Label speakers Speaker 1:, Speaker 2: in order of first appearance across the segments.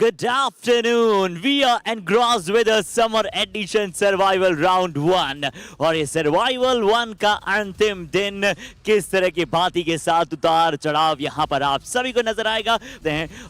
Speaker 1: Good afternoon. We are engrossed with the summer edition survival round 1 और ये survival 1 का अंतिम दिन किस तरह की बाती के साथ उतार चढ़ाव यहाँ पर आप सभी को नजर आएगा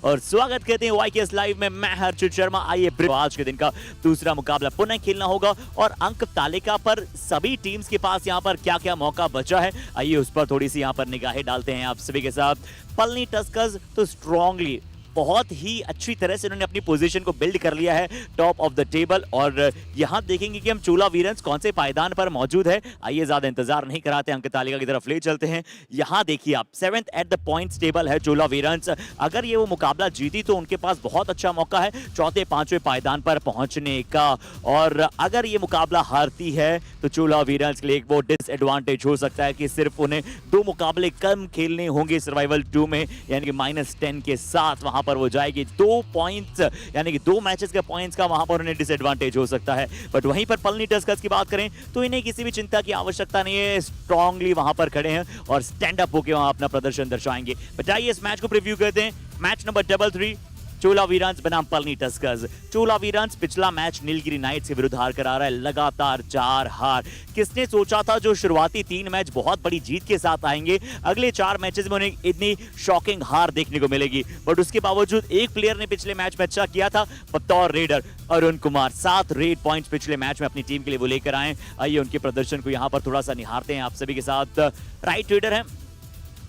Speaker 1: और स्वागत करते हैं YKS लाइव में। मैं हर्षित शर्मा। आइए आज के दिन का दूसरा मुकाबला पुनः खेलना होगा और अंक तालिका पर सभी टीम्स के पास यहाँ पर क्या क्या मौका बचा है, आइए उस पर थोड़ी सी यहाँ पर निगाहें डालते हैं आप सभी के साथ। पलनी टस्कर्स तो स्ट्रांगली बहुत ही अच्छी तरह से उन्होंने अपनी पोजीशन को बिल्ड कर लिया है टॉप ऑफ द टेबल और यहां देखेंगे कि हम चोला वीरंस कौन से पायदान पर मौजूद है। आइए ज्यादा इंतजार नहीं कराते, अंक तालिका की तरफ ले चलते हैं। यहां देखिए आप 7th at the points table है चोला वीरंस। अगर ये वो मुकाबला जीती तो उनके पास बहुत अच्छा मौका है चौथे पांचवें पायदान पर पहुंचने का, और अगर ये मुकाबला हारती है तो चोला वीरंस के लिए एक वो डिसएडवांटेज हो सकता है कि सिर्फ उन्हें 2 मुकाबले कम खेलने होंगे सर्वाइवल 2 में, यानी कि -10 के साथ वहां पर वो जाएगी। 2 पॉइंट्स यानी कि 2 मैचेस के पॉइंट्स का वहां पर उन्हें डिसएडवांटेज हो सकता है। बट वहीं पर पलनी टस्कर्स की बात करें तो इन्हें किसी भी चिंता की आवश्यकता नहीं है, स्ट्रांगली वहां पर खड़े हैं और स्टैंड अप होकर वहां अपना प्रदर्शन दर्शाएंगे। बताइए इस मैच को प्रीव्यू करते हैं। मैच नंबर 33 चोला वीरांस बनाम पलनी टस्कर्स। चोला वीरांस पिछला मैच नीलगिरी नाइट्स के विरुद्ध हार कर आ रहा है, लगातार 4 हार। किसने सोचा था जो शुरुआती 3 मैच बहुत बड़ी जीत के साथ आएंगे, अगले 4 मैचेस में उन्हें इतनी शॉकिंग हार देखने को मिलेगी। बट उसके बावजूद एक प्लेयर ने पिछले मैच में अच्छा किया था, बतौर raider Arun Kumar. 7 red points पिछले मैच में अपनी टीम के लिए वो लेकर आए। आइए उनके प्रदर्शन को यहाँ पर थोड़ा सा निहारते हैं आप सभी के साथ। राइट रेडर है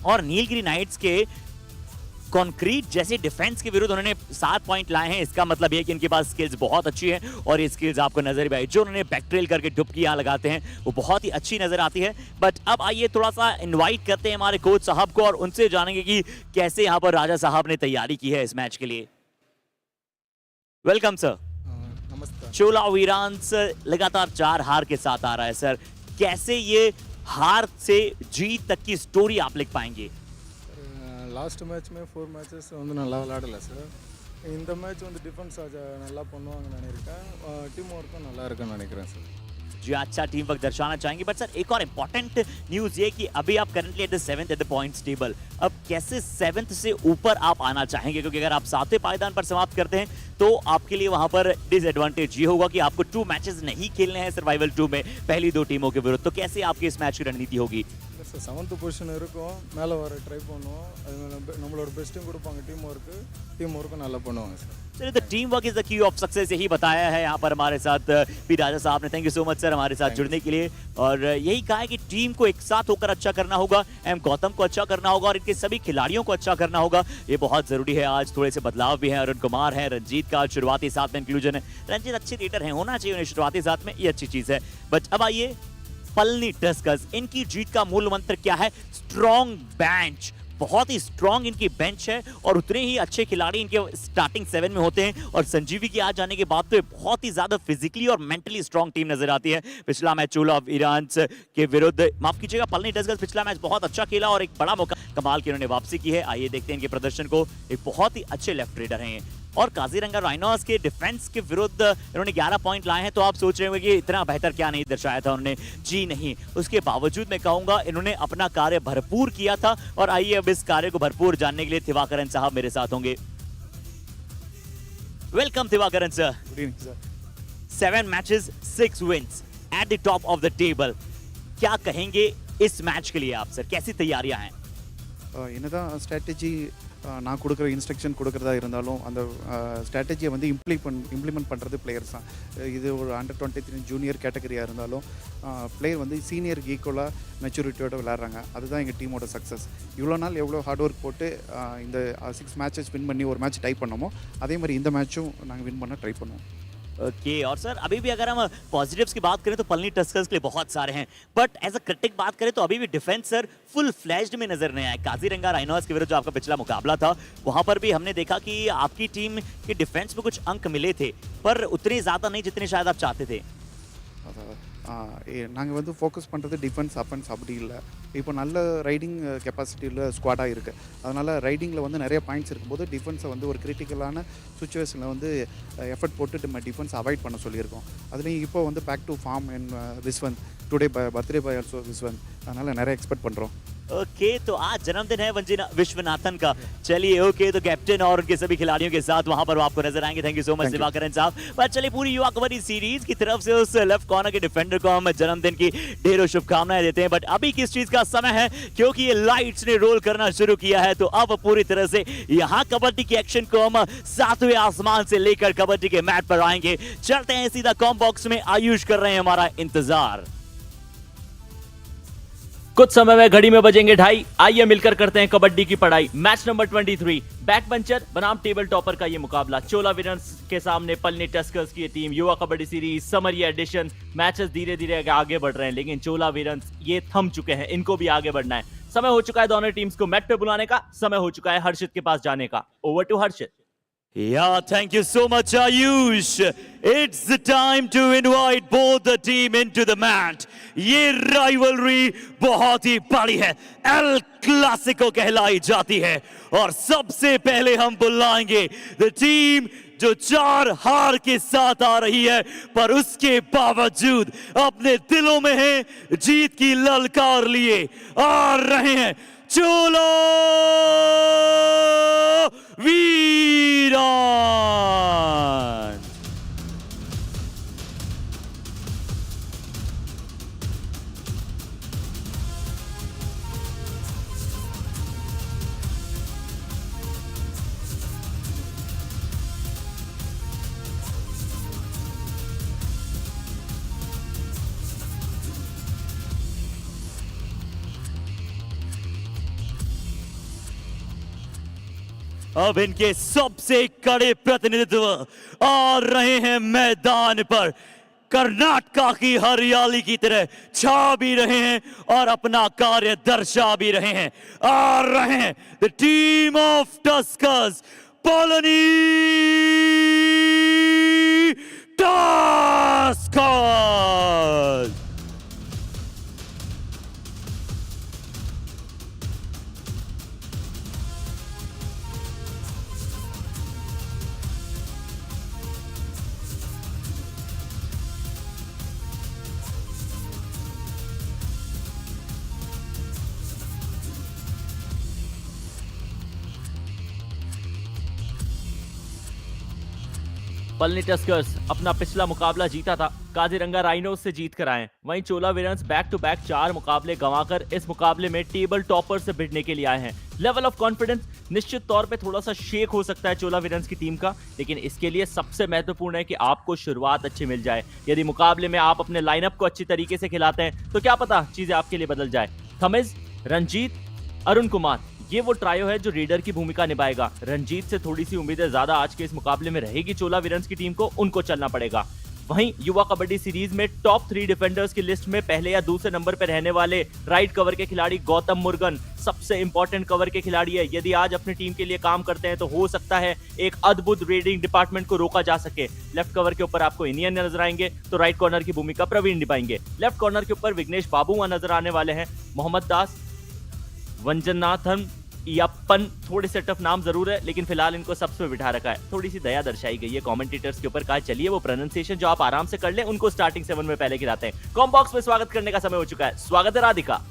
Speaker 1: और नीलगिरी नाइट्स के कॉन्क्रीट जैसे डिफेंस के विरुद्ध उन्होंने 7 पॉइंट लाए हैं। इसका मतलब ये कि इनके पास स्किल्स बहुत अच्छी है और ये स्किल्स आपको नजर भी आई, जो उन्होंने बैकट्रेल करके डुबकी यहाँ लगाते हैं वो बहुत ही अच्छी नजर आती है। बट अब आइए थोड़ा सा इनवाइट करते हैं हमारे कोच साहब को और उनसे जानेंगे कि कैसे यहाँ पर राजा साहब ने तैयारी की है इस मैच के लिए। Welcome sir.
Speaker 2: नमस्कार।
Speaker 1: चोला वीरांस लगातार 4 हार के साथ आ रहा है सर, कैसे ये हार से जीत तक की स्टोरी आप लिख पाएंगे?
Speaker 2: லாஸ்ட் மேட்ச் में 4 मैचेस வந்து நல்லா விளையாடல சார். இந்த மேட்ச் வந்து டிஃபென்ஸ் நல்லா பண்ணுவாங்கன்னு நினைக்கிறேன். டீம் ஒர்க்கும் நல்லா இருக்குன்னு நினைக்கிறேன் சார்।
Speaker 1: जी अच्छा टीम वर्क दर्शाना चाहेंगे। बट सर एक और इम्पोर्टेंट न्यूज ये कि अभी आप currently at the 7th at the points table, अब कैसे 7th से ऊपर आप आना चाहेंगे? क्योंकि अगर आप 7वें पायदान पर समाप्त करते हैं तो आपके लिए वहां पर डिसएडवांटेज ये होगा कि आपको 2 मैचेस नहीं खेलने हैं सर्वाइवल 2 में पहली 2 टीमों के विरुद्ध। तो कैसे आपकी इस मैच की रणनीति होगी?
Speaker 2: சார் 7th பொசிஷன் இருக்கும், மேலே வர ட்ரை பண்ணுவோம், அது நம்மளோட பெஸ்ட்டும் கொடுப்பாங்க, டீம் ஒர்க்கும் நல்லா பண்ணுவாங்க sir.
Speaker 1: Sir the team work is the key of success, यही बताया है यहाँ पर हमारे साथ पी राजा साहब ने। Thank you so much sir हमारे साथ जुड़ने के लिए, और यही कहा है कि टीम को एक साथ होकर अच्छा करना होगा, एम गौतम को अच्छा करना होगा और इनके सभी खिलाड़ियों को अच्छा करना होगा, ये बहुत जरूरी है। आज थोड़े से बदलाव भी हैं, अरुण कुमार है, रंजीत का शुरुआती साथ में इंक्लूजन है। रंजीत अच्छे रेडर हैं, होना चाहिए उन्हें शुरुआती साथ में, ये अच्छी चीज है। बट अब आइए पलनी टस्कर्स, इनकी जीत का मूल मंत्र क्या है? स्ट्रॉन्ग बेंच, बहुत ही स्ट्रॉन्ग इनकी बेंच है और उतने ही अच्छे खिलाड़ी इनके स्टार्टिंग 7 में होते हैं। और संजीवी के आ जाने के बाद तो ये बहुत ही ज्यादा फिजिकली और मेंटली स्ट्रॉन्ग टीम नजर आती है। पिछला मैच चोला वीरांस के विरुद्ध, माफ कीजिएगा, पलनी टस्कर्स पिछला मैच बहुत अच्छा खेला और एक बड़ा मौका कमाल की उन्होंने वापसी की है। आइए देखते हैं इनके प्रदर्शन को। एक बहुत ही अच्छे लेफ्ट रेडर हैं और काजीरंगा राइनोस के डिफेंस के विरुद्ध इन्होंने 11 पॉइंट लाए हैं। तो आप सोच रहे होंगे कि इतना बेहतर क्या नहीं दर्शाया था उन्होंने? जी नहीं, उसके बावजूद मैं कहूंगा इन्होंने अपना कार्य भरपूर किया था। और आइए अब इस कार्य को भरपूर जानने के लिए दिवाकरन साहब मेरे साथ होंगे। Welcome Divakaran sir.
Speaker 2: Good evening sir.
Speaker 1: 7 matches 6 wins at the top of the table, क्या कहेंगे इस मैच के लिए आप सर? कैसी तैयारियां हैं?
Speaker 3: என்னதான் ஸ்ட்ராட்டஜி நான் கொடுக்குற இன்ஸ்ட்ரக்ஷன் கொடுக்குறதா இருந்தாலும் அந்த ஸ்ட்ராட்டஜியை வந்து இம்ப்ளிமெண்ட் பண்ணுறது பிளேயர்ஸ் தான். இது ஒரு அண்டர் 23 ஜூனியர் கேட்டகரியாக இருந்தாலும் பிளேயர் வந்து சீனியருக்கு ஈக்குவலாக மெச்சூரிட்டியோடு விளையாடுறாங்க. அதுதான் எங்கள் டீமோட சக்ஸஸ். இவ்வளோ நாள் எவ்வளோ ஹார்ட் ஒர்க் போட்டு இந்த 6 मैचेस வின் பண்ணி ஒரு மேட்ச் டை பண்ணோமோ அதே மாதிரி இந்த மேட்சும் நாங்கள் வின் பண்ண ட்ரை பண்ணுவோம்.
Speaker 1: ओके और सर अभी भी अगर हम पॉजिटिव्स की बात करें तो पलनी टस्कर्स के लिए बहुत सारे हैं, बट एज अ क्रिटिक बात करें तो अभी भी डिफेंस सर फुल फ्लैश्ड में नजर नहीं आया। काजीरंगा राइनोस के विरुद्ध जो आपका पिछला मुकाबला था वहां पर भी हमने देखा कि आपकी टीम के डिफेंस में कुछ अंक मिले थे, पर उतने ज्यादा नहीं जितने शायद आप चाहते थे।
Speaker 3: நாங்கள் வந்து ஃபோக்கஸ் பண்ணுறது டிஃபென்ஸ் அஃபென்ஸ் அப்படி இல்லை. இப்போ நல்ல ரைடிங் கெப்பாசிட்டியில் ஸ்குவாடாக இருக்குது. அதனால் ரைடிங்கில் வந்து நிறைய பாயிண்ட்ஸ் இருக்கும்போது டிஃபென்ஸை வந்து ஒரு கிரிட்டிக்கலான சுச்சுவேஷனில் வந்து எஃபர்ட் போட்டு நம்ம டிஃபென்ஸ் அவாய்ட் பண்ண சொல்லியிருக்கோம். அதுலேயும் இப்போ வந்து back to form and Viswanth today birthday boy also Viswanth, அதனால் நிறைய எக்ஸ்பெக்ட் பண்ணுறோம்.
Speaker 1: ओके तो आज जन्मदिन है वंजना विश्वनाथन का। चलिए ओके तो कैप्टन और उनके सभी खिलाड़ियों के साथ वहां पर आपको नजर आएंगे। थैंक यू सो मच दिवाकरन साहब। पर चलिए पूरी युवा कबड्डी सीरीज की तरफ से उस लेफ्ट कॉर्नर के डिफेंडर को हम जन्मदिन की ढेरों शुभकामनाएं देते हैं। बट अभी किस चीज का समय है, क्योंकि ये लाइट्स ने रोल करना शुरू किया है, तो अब पूरी तरह से यहाँ कबड्डी के एक्शन को हम सातवें आसमान से लेकर कबड्डी के मैट पर आएंगे। चलते हैं सीधा कॉम बॉक्स में, आयुष कर रहे हैं हमारा इंतजार।
Speaker 4: कुछ समय में घड़ी में बजेंगे 2:30। आइए मिलकर करते हैं कबड्डी की पढ़ाई। मैच नंबर 23, बैक बेंचर बनाम टेबल टॉपर का ये मुकाबला। चोला वीरंस के सामने पलनी टस्कर्स की टीम। Yuva Kabaddi series summer edition. Matches धीरे धीरे आगे बढ़ रहे हैं, लेकिन चोला वीरंस ये थम चुके हैं, इनको भी आगे बढ़ना है। समय हो चुका है दोनों टीम्स को मैट पे बुलाने का। समय हो चुका है हर्षित के पास जाने का। Over to Harshit.
Speaker 1: Yeah, thank you so much, Ayush. It's the time to invite both the team into the mat. ये rivalry बहुत ही बड़ी है, एल क्लासिको कहलाई जाती है। और सबसे पहले हम बुलाएंगे the team जो 4 हार के साथ आ रही है, पर उसके बावजूद अपने दिलों में है जीत की ललकार लिए आ रहे हैं चोला वीरान। अब इनके सबसे कड़े प्रतिनिधित्व आ रहे हैं मैदान पर। कर्नाटका की हरियाली की तरह छा भी रहे हैं और अपना कार्य दर्शा भी रहे हैं। आ रहे हैं the team of Tuskers, Palani Tuskers.
Speaker 4: Palani Tuskers अपना पिछला मुकाबला जीता था, काजीरंगा राइनोज से जीत कर आए। वहीं चोला वीरंस बैक टू बैक 4 मुकाबले गंवाकर इस मुकाबले में टेबल टॉपर से भिड़ने के लिए आए हैं। लेवल ऑफ कॉन्फिडेंस निश्चित तौर पे थोड़ा सा शेक हो सकता है चोला वीरंस की टीम का, लेकिन इसके लिए सबसे महत्वपूर्ण है कि आपको शुरुआत अच्छी मिल जाए। यदि मुकाबले में आप अपने लाइनअप को अच्छी तरीके से खिलाते हैं तो क्या पता चीजें आपके लिए बदल जाए। थमिज, रंजीत, अरुण कुमार, ये वो ट्रायो है जो रीडर की भूमिका निभाएगा। रंजीत से थोड़ी सी उम्मीदें ज्यादा आज के इस मुकाबले में रहेगी चोला वीरंस की टीम को, उनको चलना पड़ेगा। वहीं युवा कबड्डी सीरीज में टॉप 3 डिफेंडर्स की लिस्ट में पहले या दूसरे नंबर पर रहने वाले राइट कवर के खिलाड़ी गौतम मुर्गन सबसे इंपॉर्टेंट कवर के खिलाड़ी है। यदि आज अपनी टीम के लिए काम करते हैं तो हो सकता है एक अद्भुत रेडिंग डिपार्टमेंट को रोका जा सके। लेफ्ट कवर के ऊपर आपको इनियन नजर आएंगे, तो राइट कॉर्नर की भूमिका प्रवीण निभाएंगे। लेफ्ट कॉर्नर के ऊपर विघ्नेश बाबू नजर आने वाले हैं। मोहम्मद दास, वंजनाथन, यप्पन, थोड़े से टफ नाम जरूर है, लेकिन फिलहाल इनको सबसे पे बिठा रखा है। थोड़ी सी दया दर्शाई गई है कमेंटेटर्स के ऊपर। कहा चलिए वो प्रोनाउंसिएशन जो आप आराम से कर ले, उनको स्टार्टिंग 7 में पहले खिलाते हैं। कॉम बॉक्स में स्वागत करने का समय हो चुका है। स्वागत है Radhika.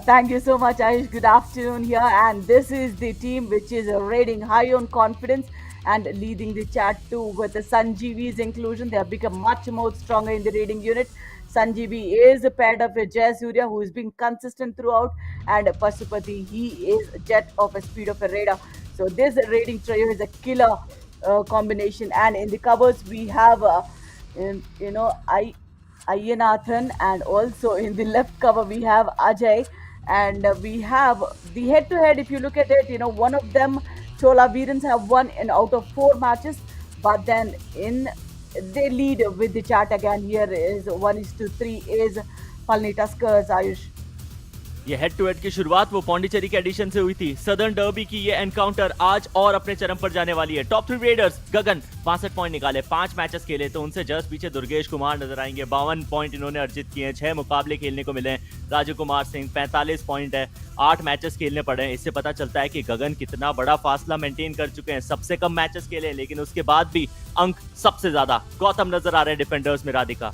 Speaker 5: Thank you so much, Ayush. Good afternoon here, and this is the team which is rating high on confidence and leading the chat too. With the Sanjeevi's inclusion, they have become much more stronger in the rating unit. Sanjeevi is paired up with Jay Surya, who is being consistent throughout, and Pasupati, he is jet of a speed of a radar. So this rating trio is a killer combination. And in the covers, we have, Ayanathan, and also in the left cover we have Ajay, and we have the head-to-head. If you look at it, one of them, Chola Veerans, have won in out of 4 matches, but then they lead with the chart again. Here is 1:3 is Palani Tuskers, Ayush.
Speaker 4: ये head to head की शुरुआत वो पौंडीचेरी के addition से हुई थी। Southern derby की ये एनकाउंटर आज और अपने चरम पर जाने वाली है। टॉप 3 रेडर्स गगन 65 पॉइंट निकाले, 5 मैचेस खेले, तो उनसे जस्ट पीछे दुर्गेश कुमार नजर आएंगे। 52 पॉइंट इन्होंने अर्जित किए हैं, 6 मुकाबले खेलने को मिले हैं। राजू कुमार सिंह 45 पॉइंट है, 8 मैचेस खेलने पड़े हैं। इससे पता चलता है कि गगन कितना बड़ा फासला मेंटेन कर चुके हैं। सबसे कम मैचेस खेले, लेकिन उसके बाद भी अंक सबसे ज्यादा गौतम नजर आ रहे हैं डिफेंडर्स में। Radhika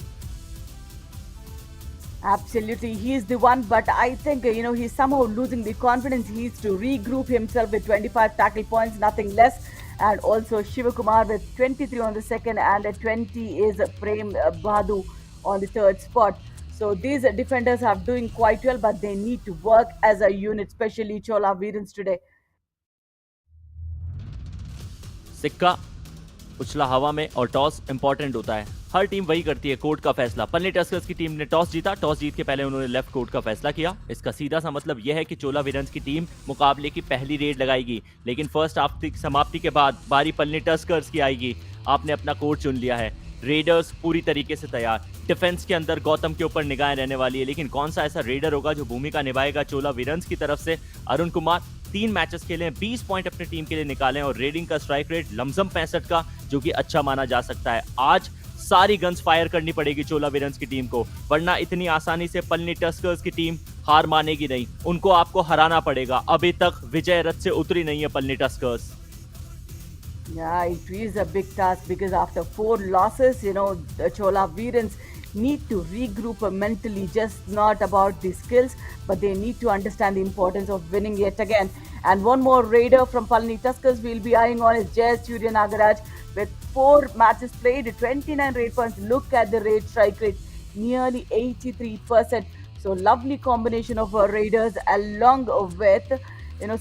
Speaker 5: Absolutely, he's the one, but I think he's somehow losing the confidence. He needs to regroup himself with 25 tackle points, nothing less, and also Shivakumar with 23 on the second, and 20 is Prem Bhadu on the third spot. So these defenders are doing quite well, but they need to work as a unit, especially Chola Veerans today.
Speaker 4: सिक्का उछला हवा में और toss important होता है। हर team वही करती है, court का फैसला। पलनी टस्कर्स की टीम ने टॉस जीता। टॉस जीत के पहले उन्होंने लेफ्ट कोर्ट का फैसला किया। इसका सीधा सा मतलब यह है कि चोला वीरन्स की टीम मुकाबले की पहली रेड लगाएगी, लेकिन फर्स्ट हाफ की समाप्ति के बाद बारी पलनी टस्कर्स की आएगी। आपने अपना कोर्ट चुन लिया है। रेडर्स पूरी तरीके से तैयार। डिफेंस के अंदर गौतम के ऊपर निगाहें रहने वाली है, लेकिन कौन सा ऐसा रेडर होगा जो भूमिका निभाएगा चोला वीरन्स की तरफ से। अरुण कुमार 3 मैचेस खेले हैं, 20 पॉइंट अपनी टीम के लिए निकाले और रेडिंग का स्ट्राइक रेट लमसम 65 का, जो कि अच्छा माना जा सकता है। आज सारी गन्स फायर करनी पड़ेगी चोला वीरन्स की टीम को, वरना इतनी आसानी से पलनी टस्कर्स की टीम हार मानेगी नहीं। उनको आपको हराना पड़ेगा। अभी तक विजय रथ से उतरी नहीं है Palani Tuskers.
Speaker 5: Yeah, it is a big task because after 4 losses, the Chola Veerans need to regroup mentally, just not about the skills, but they need to understand the importance of winning yet again. And one more raider from Palani Tuskers we'll be eyeing on is Jay Surya Nagaraj with 4 matches played, 29 raid points. Look at the raid strike rate, nearly 83%. So lovely combination of raiders along with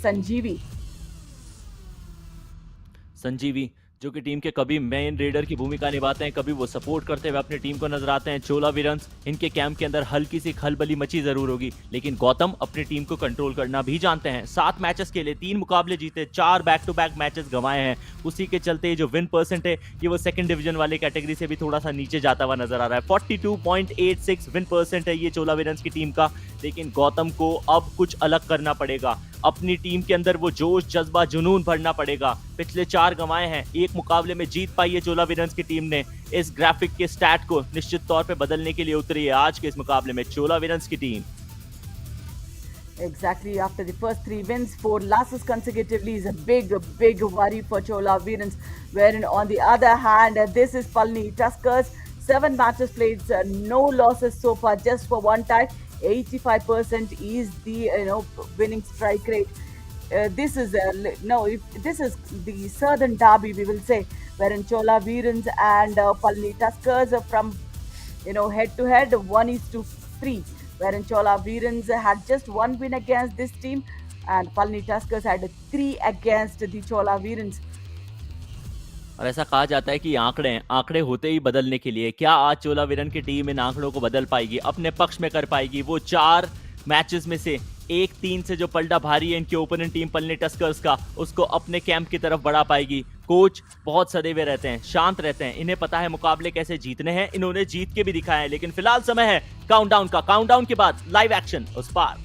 Speaker 5: Sanjeevi.
Speaker 4: संजीवी जो कि team के कभी main raider की भूमिका निभाते हैं, कभी वो सपोर्ट करते हुए अपनी टीम को नजर आते हैं। चोला वीरन्स, इनके कैंप के अंदर हल्की सी खलबली मची जरूर होगी, लेकिन गौतम अपनी टीम को कंट्रोल करना भी जानते हैं। 7 मैचेस के लिए 3 मुकाबले जीते, 4 बैक टू बैक मैचेस गंवाए हैं। उसी के चलते जो विन परसेंट है, ये वो सेकंड डिवीजन वाले कैटेगरी से भी थोड़ा सा नीचे जाता हुआ नजर आ रहा है। 42.86 विन परसेंट है ये चोला वीरन्स की टीम का, लेकिन गौतम को अब कुछ अलग करना पड़ेगा। अपनी टीम के अंदर वो जोश, जज्बा, जुनून भरना पड़ेगा। पिछले 4 गंवाए हैं, 1 मुकाबले में जीत पाई है चोला वीरन्स की टीम ने। इस ग्राफिक के स्टैट को निश्चित तौर पे बदलने के लिए उतरी है आज के इस मुकाबले में चोला वीरन्स की team.
Speaker 5: Exactly, after the first 3 wins, 4 losses consecutively is a big worry for Chola Veerans. Wherein on the other hand, this is Palani Tuskers, 7 matches played, no losses so far, just for 1 tie. 85% is the winning strike rate. This is this is the Southern Derby, we will say, wherein Chola Veerans and Palani Tuskers from head to head 1-3, wherein Chola Veerans had just 1 win against this team, and Palani Tuskers had 3 against the Chola Veerans.
Speaker 4: और ऐसा कहा जाता है कि आंकड़े होते ही बदलने के लिए। क्या आज चोला वीरन की टीम इन आंकड़ों को बदल पाएगी, अपने पक्ष में कर पाएगी? वो 4 मैचेस में से 1-3 से जो पलटा भारी है इनकी ओपोनेंट टीम पलनी टस्कर्स का, उसको अपने कैंप की तरफ बढ़ा पाएगी? कोच बहुत सदैव रहते हैं, शांत रहते हैं, इन्हें पता है मुकाबले कैसे जीतने हैं। इन्होंने जीत के भी दिखाया है, लेकिन फिलहाल समय है काउंटडाउन का। काउंटडाउन के बाद लाइव एक्शन उस पार।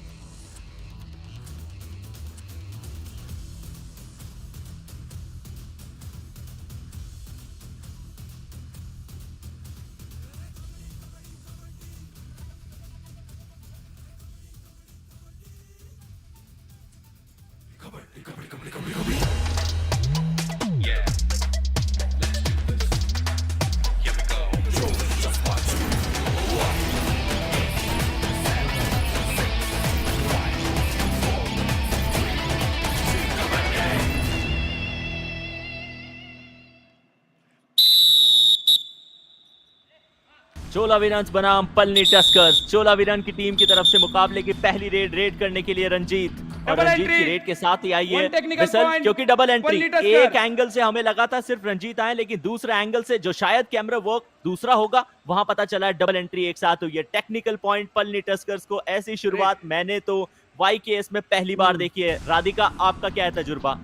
Speaker 4: चोला वीरन्स बनाम पलनी टस्कर्स। चोला वीरन की टीम की तरफ से मुकाबले की पहली रेड करने के लिए रंजीत, और रंजीत की रेड के साथ ही आई है विसल, क्योंकि डबल एंट्री। एक एंगल से हमें लगा था सिर्फ रंजीत आए, लेकिन दूसरे एंगल से जो शायद कैमरा वर्क दूसरा होगा, वहां पता चला है डबल एंट्री एक साथ हुई है। टेक्निकल पॉइंट पलनी टस्कर्स को। ऐसी शुरुआत मैंने तो YKS में पहली बार देखी है। राधिका, आपका क्या है तजुर्बा?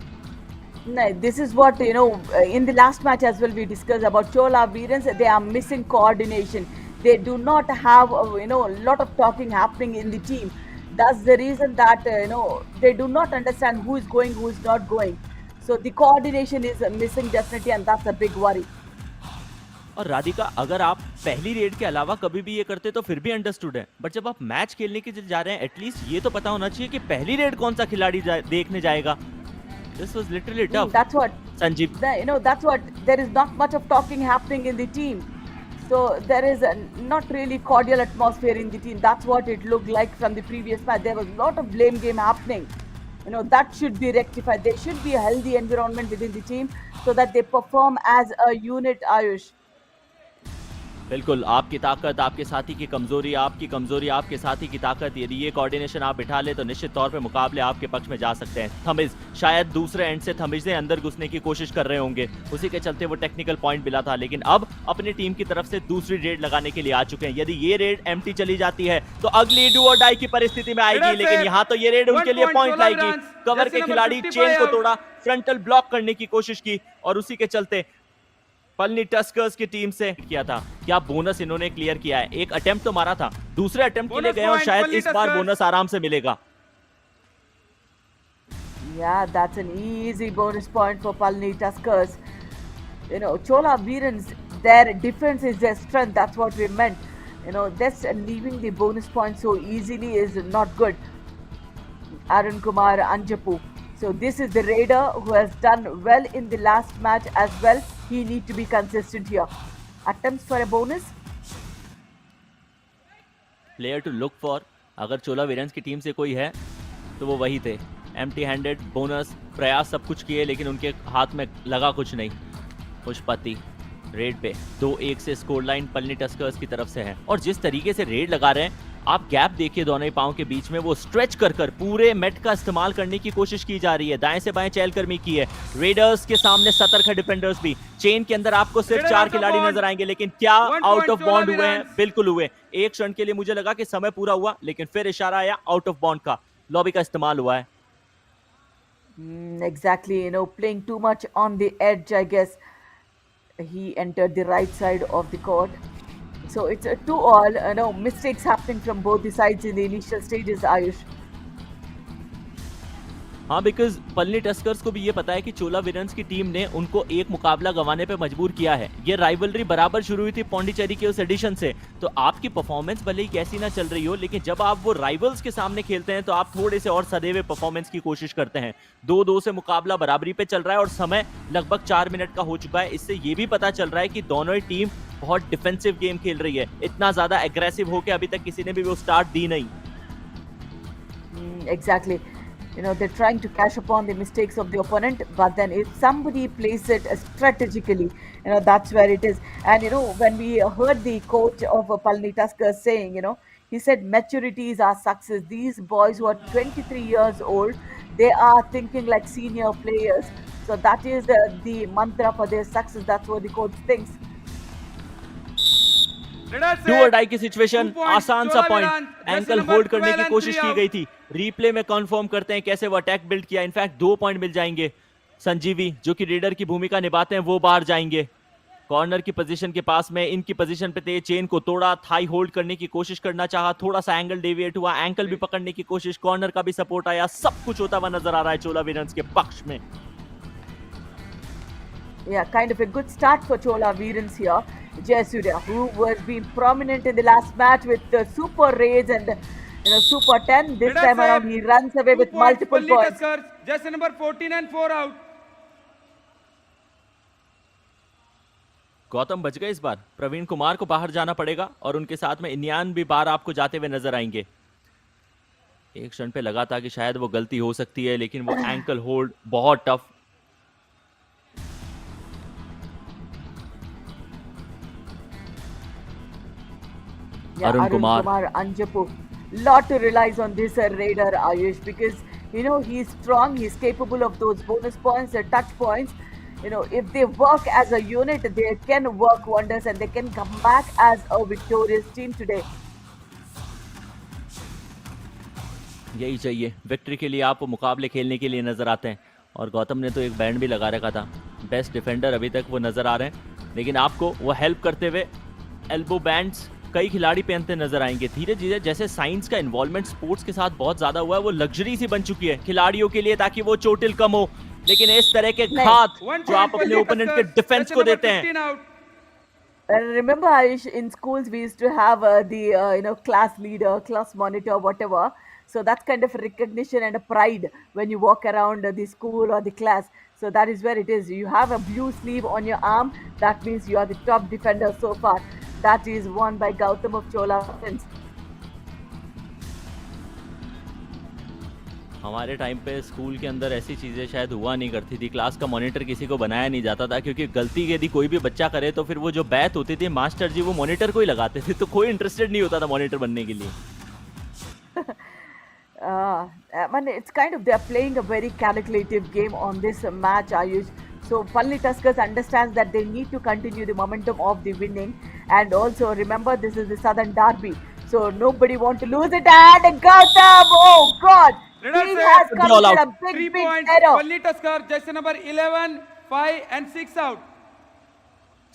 Speaker 5: No, this is what in the last match as well we discussed about Chola Veerans. They are missing coordination. They do not have a lot of talking happening in the team. That's the reason that they do not understand who is going, who is not going. So the coordination is missing definitely, and that's a big worry.
Speaker 4: और राधिका, अगर आप पहली red के अलावा कभी भी ये करते तो फिर भी अंडरस्टूड है, बट जब आप मैच खेलने के लिए जा रहे हैं, एटलीस्ट ये तो पता होना चाहिए कि पहली रेड कौन सा खिलाड़ी देखने जाएगा। This was literally tough.
Speaker 5: That's what
Speaker 4: Sanjeev.
Speaker 5: that's what. There is not much of talking happening in the team. So there is a not really cordial atmosphere in the team. That's what it looked like from the previous match. There was a lot of blame game happening. That should be rectified. There should be a healthy environment within the team so that they perform as a unit, Ayush.
Speaker 4: बिल्कुल, आपकी ताकत आपके साथी की कमजोरी, आपकी कमजोरी आपके साथी की ताकत, यदि ये कोऑर्डिनेशन आप बिठा ले तो निश्चित तौर पे मुकाबले आपके पक्ष में जा सकते हैं। थमिज शायद दूसरे एंड से थमिज ने अंदर घुसने की कोशिश कर रहे होंगे, उसी के चलते वो टेक्निकल पॉइंट मिला था, लेकिन अब अपनी टीम की तरफ से दूसरी रेड लगाने के लिए आ चुके हैं। यदि ये रेड एम्प्टी चली जाती है तो अगली डू और डाई की परिस्थिति में आएगी, लेकिन यहाँ तो ये रेड उनके लिए पॉइंट लाएगी। कवर के खिलाड़ी चेन को तोड़ा, फ्रंटल ब्लॉक करने की कोशिश की और उसी के चलते पलनी टस्कर्स की टीम से किया था। क्या बोनस इन्होंने क्लियर किया है? एक अटेम्प्ट तो मारा था, दूसरे अटेम्प्ट के लिए गए और शायद इस बार बोनस आराम से मिलेगा।
Speaker 5: Yeah, that's an easy bonus point for Palani Tuskers. Chola Veerans, their defense is their strength. That's what we meant. This leaving the bonus point so easily is not good. Arun Kumar Anjapu. So this is the raider who has done well in the last match as well. He needs to be consistent here. Attempts for a bonus.
Speaker 4: Player to look for, अगर चोला वीरेंस की team से कोई है तो वो वही थे। Empty handed, bonus, प्रयास सब कुछ किए लेकिन उनके हाथ में लगा कुछ नहीं। पुष्पति रेड पे 2-1 से स्कोर लाइन पलनी टस्कर्स की तरफ से है और जिस तरीके से रेड लगा रहे हैं, आप गैप देखिए दोनों ही पांव के बीच में, वो स्ट्रेच कर कर पूरे मेट का इस्तेमाल करने की कोशिश की जा रही है। दाएं से बाएं चहलकदमी की है। रेडर्स के सामने सतर्क है डिफेंडर्स भी। चेन के अंदर आपको सिर्फ 4 खिलाड़ी नजर आएंगे, लेकिन क्या आउट ऑफ बाउंड हुए हैं? बिल्कुल हुए। एक क्षण के लिए मुझे लगा कि समय पूरा हुआ, लेकिन फिर इशारा आया आउट ऑफ बाउंड का। लॉबी का इस्तेमाल हुआ है।
Speaker 5: Exactly, playing too much on the edge, I guess. He entered the right side of the court. So it's a 2-all, mistakes happening from both the sides in the initial stages, Ayush.
Speaker 4: हाँ, because Palani Tuskers को भी ये पता है कि चोला वीरेंस की team ने उनको एक मुकाबला गंवाने पे मजबूर किया है। ये राइवलरी बराबर शुरू हुई थी पौंडीचेरी के उस एडिशन से, तो आपकी परफॉर्मेंस भले ही कैसी ना चल रही हो, लेकिन जब आप वो राइवल्स के सामने खेलते हैं तो आप थोड़े से और सदैव परफॉर्मेंस की कोशिश करते हैं। 2-2 से मुकाबला बराबरी पे चल रहा है और समय लगभग 4 मिनट का हो चुका है। इससे ये भी पता चल रहा है कि दोनों ही टीम बहुत डिफेंसिव गेम खेल रही है। इतना ज्यादा एग्रेसिव होकर अभी तक किसी ने भी वो स्टार्ट दी नहीं।
Speaker 5: Exactly. They're trying to cash upon the mistakes of the opponent, but then if somebody plays it strategically, that's where it is. And when we heard the coach of Palani Tuskers saying, he said maturity is our success. These boys who are 23 years old, they are thinking like senior players. So that is the mantra for their success. That's what the coach thinks.
Speaker 4: Do और die की situation, आसान सा point, ankle hold करने की कोशिश की गई थी। रीप्ले में कंफर्म करते हैं कैसे वो अटैक बिल्ड किया। इनफैक्ट 2 पॉइंट मिल जाएंगे। संजीवी जो कि रेडर की भूमिका निभाते हैं वो बाहर जाएंगे। कॉर्नर की पोजीशन के पास में इनकी पोजीशन पे थे, चेन को तोड़ा, थाई होल्ड करने की कोशिश करना चाहा, थोड़ा सा एंगल डेविएट हुआ, एंकल भी पकड़ने की कोशिश, कॉर्नर का भी सपोर्ट आया, सब कुछ होता हुआ नजर आ रहा है चोला वीरेंस के पक्ष में।
Speaker 5: Yeah, kind of a good start for Chola Veerans here. Jayasuriya, who was being prominent in the last match with the super raids and super 10. This time around, he runs away with multiple points.
Speaker 6: Just number 14 and 4 out.
Speaker 4: Gautam बच गए इस बार। प्रवीण कुमार को बाहर जाना पड़ेगा और उनके साथ में इनियान भी बाहर आपको जाते हुए नजर आएंगे। एक क्षण पे लगा था कि शायद वो गलती हो सकती है, लेकिन वो एंकल होल्ड बहुत tough.
Speaker 5: Yeah, Arun Kumar Anjapu. Lot to relies on this raider, Ayush, because he's strong, he's capable of those bonus points, the touch points. If they work as a unit, they can work wonders and they can come back as a victorious team today.
Speaker 4: यही चाहिए, victory के लिए आप मुकाबले खेलने के लिए नजर आते हैं। और गौतम ने तो एक बैंड भी लगा रखा था, बेस्ट डिफेंडर अभी तक वो नजर आ रहे हैं, लेकिन आपको वो हेल्प करते हुए एल्बो बैंड्स कई खिलाड़ी पहनते नजर आएंगे। धीरे धीरे जैसे साइंस का इन्वॉल्वमेंट स्पोर्ट्स के साथ बहुत ज्यादा हुआ है, वो लग्जरी सी बन चुकी है खिलाड़ियों के लिए, ताकि वो चोटिल कम हो। लेकिन इस तरह के घात जो आप अपने ओपोनेंट के डिफेंस को देते हैं।
Speaker 5: Remember, Ayush, in schools we used to have the class leader, class monitor, whatever. So that's kind of recognition and a pride when you walk around the school or the class. So that is where it is. You have a blue sleeve on your arm. That means you are the top defender so far. that is won by Gautam of Chola Veerans.
Speaker 4: हमारे time पे school के अंदर ऐसी चीज़ें शायद हुआ नहीं करती थी। क्लास का मॉनिटर किसी को बनाया नहीं जाता था, क्योंकि गलती यदि कोई भी बच्चा करे तो फिर वो जो बैत होती थी मास्टर जी वो मॉनिटर को ही लगाते थे, तो कोई इंटरेस्टेड नहीं होता था मॉनिटर बनने के लिए।
Speaker 5: Man, it's kind of they're playing a very calculative game on this match, Ayush. So Palani Tuskers understands that they need to continue the momentum of the winning, and also remember this is the Southern Derby, so nobody want to lose it. And Gautam, oh God,
Speaker 6: Leader
Speaker 5: he
Speaker 6: said,
Speaker 5: has
Speaker 4: Good ball
Speaker 5: committed
Speaker 4: out.
Speaker 5: a
Speaker 6: 3
Speaker 5: big
Speaker 6: points.
Speaker 5: error.
Speaker 6: Palani Tuskers, jersey number 11, 5 and 6 out.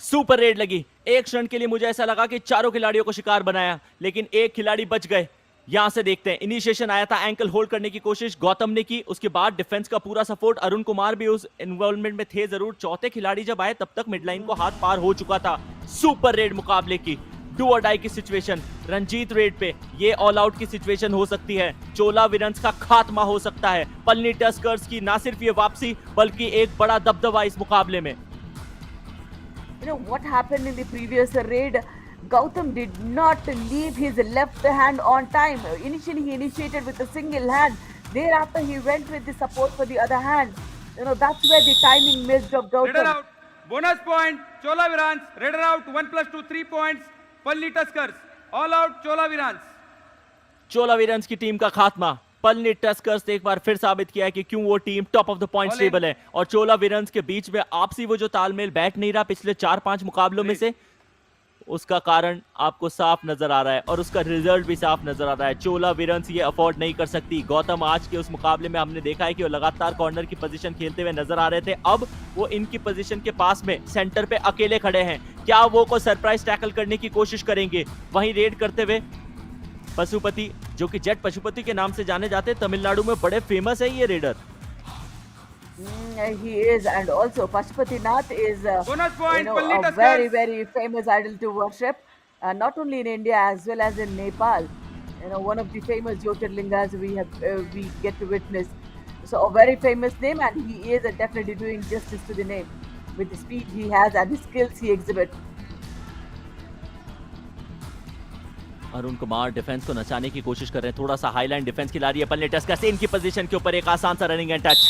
Speaker 4: Super red लगी। एक क्षण के लिए मुझे ऐसा लगा कि चारों खिलाड़ियों को शिकार बनाया, लेकिन एक खिलाड़ी बच गए। यहां से देखते हैं, इनिशिएशन आया था, एंकल होल्ड करने की कोशिश गौतम ने की, उसके बाद डिफेंस का पूरा सपोर्ट, अरुण कुमार भी उस इन्वॉल्वमेंट में थे जरूर। चौथे खिलाड़ी जब आए तब तक मिडलाइन को हाथ पार हो चुका था। सुपर रेड मुकाबले की डू और डाई की सिचुएशन, रंजीत रेड पे ये ऑल आउट की सिचुएशन हो सकती है। चोला वीरंस का खात्मा हो सकता है। पलनी टस्कर्स की ना सिर्फ ये वापसी बल्कि एक बड़ा दबदबा इस मुकाबले में।
Speaker 5: You know what happened in the previous raid? Gautam did not leave his left hand on time. Initially, he initiated with a single hand. Thereafter, he went with the support for the other hand. You know, that's where the timing missed of
Speaker 6: Raider
Speaker 5: Gautam.
Speaker 6: out. Bonus point. Chola Veerans. Raider out. 1+2, 3 points. Palani Tuskers. All out. Chola Veerans.
Speaker 4: चोला वीरंस की team का खात्मा। Palani Tuskers ने एक बार फिर साबित किया है कि क्यों वो team top of the points
Speaker 6: All in.
Speaker 4: Table है, और चोला वीरंस के बीच में आपसी वो जो तालमेल बैठ नहीं रहा पिछले 4-5 मुकाबलों में से, उसका कारण आपको साफ नजर आ रहा है और उसका रिजल्ट भी साफ नजर आ रहा है। चोला वीरंस ये अफोर्ड नहीं कर सकती। गौतम आज के उस मुकाबले में हमने देखा है कि वो लगातार कॉर्नर की पोजीशन खेलते हुए नजर आ रहे थे। अब वो इनकी पोजीशन के पास में सेंटर पे अकेले खड़े हैं। क्या वो को सरप्राइज टैकल करने की कोशिश करेंगे? वहीं रेड करते हुए पशुपति, जो कि जेट पशुपति के नाम से जाने जाते हैं, तमिलनाडु में बड़े फेमस है ये raider.
Speaker 5: He is, and also Pashupatinath is
Speaker 6: Bonus point.
Speaker 5: you know,
Speaker 6: Palani
Speaker 5: a
Speaker 6: Tuskers.
Speaker 5: very, very famous idol to worship, not only in India as well as in Nepal. You know, one of the famous Jyotirlingas we get to witness. So a very famous name, and he is definitely doing justice to the name with the speed he has and the skills he exhibits.
Speaker 4: Arun Kumar defence को नचाने की कोशिश कर रहे हैं, थोड़ा सा highline defence खिला रही है पलनी टस्कर्स। इनकी पोजीशन के ऊपर एक आसान सा रनिंग एंड टच,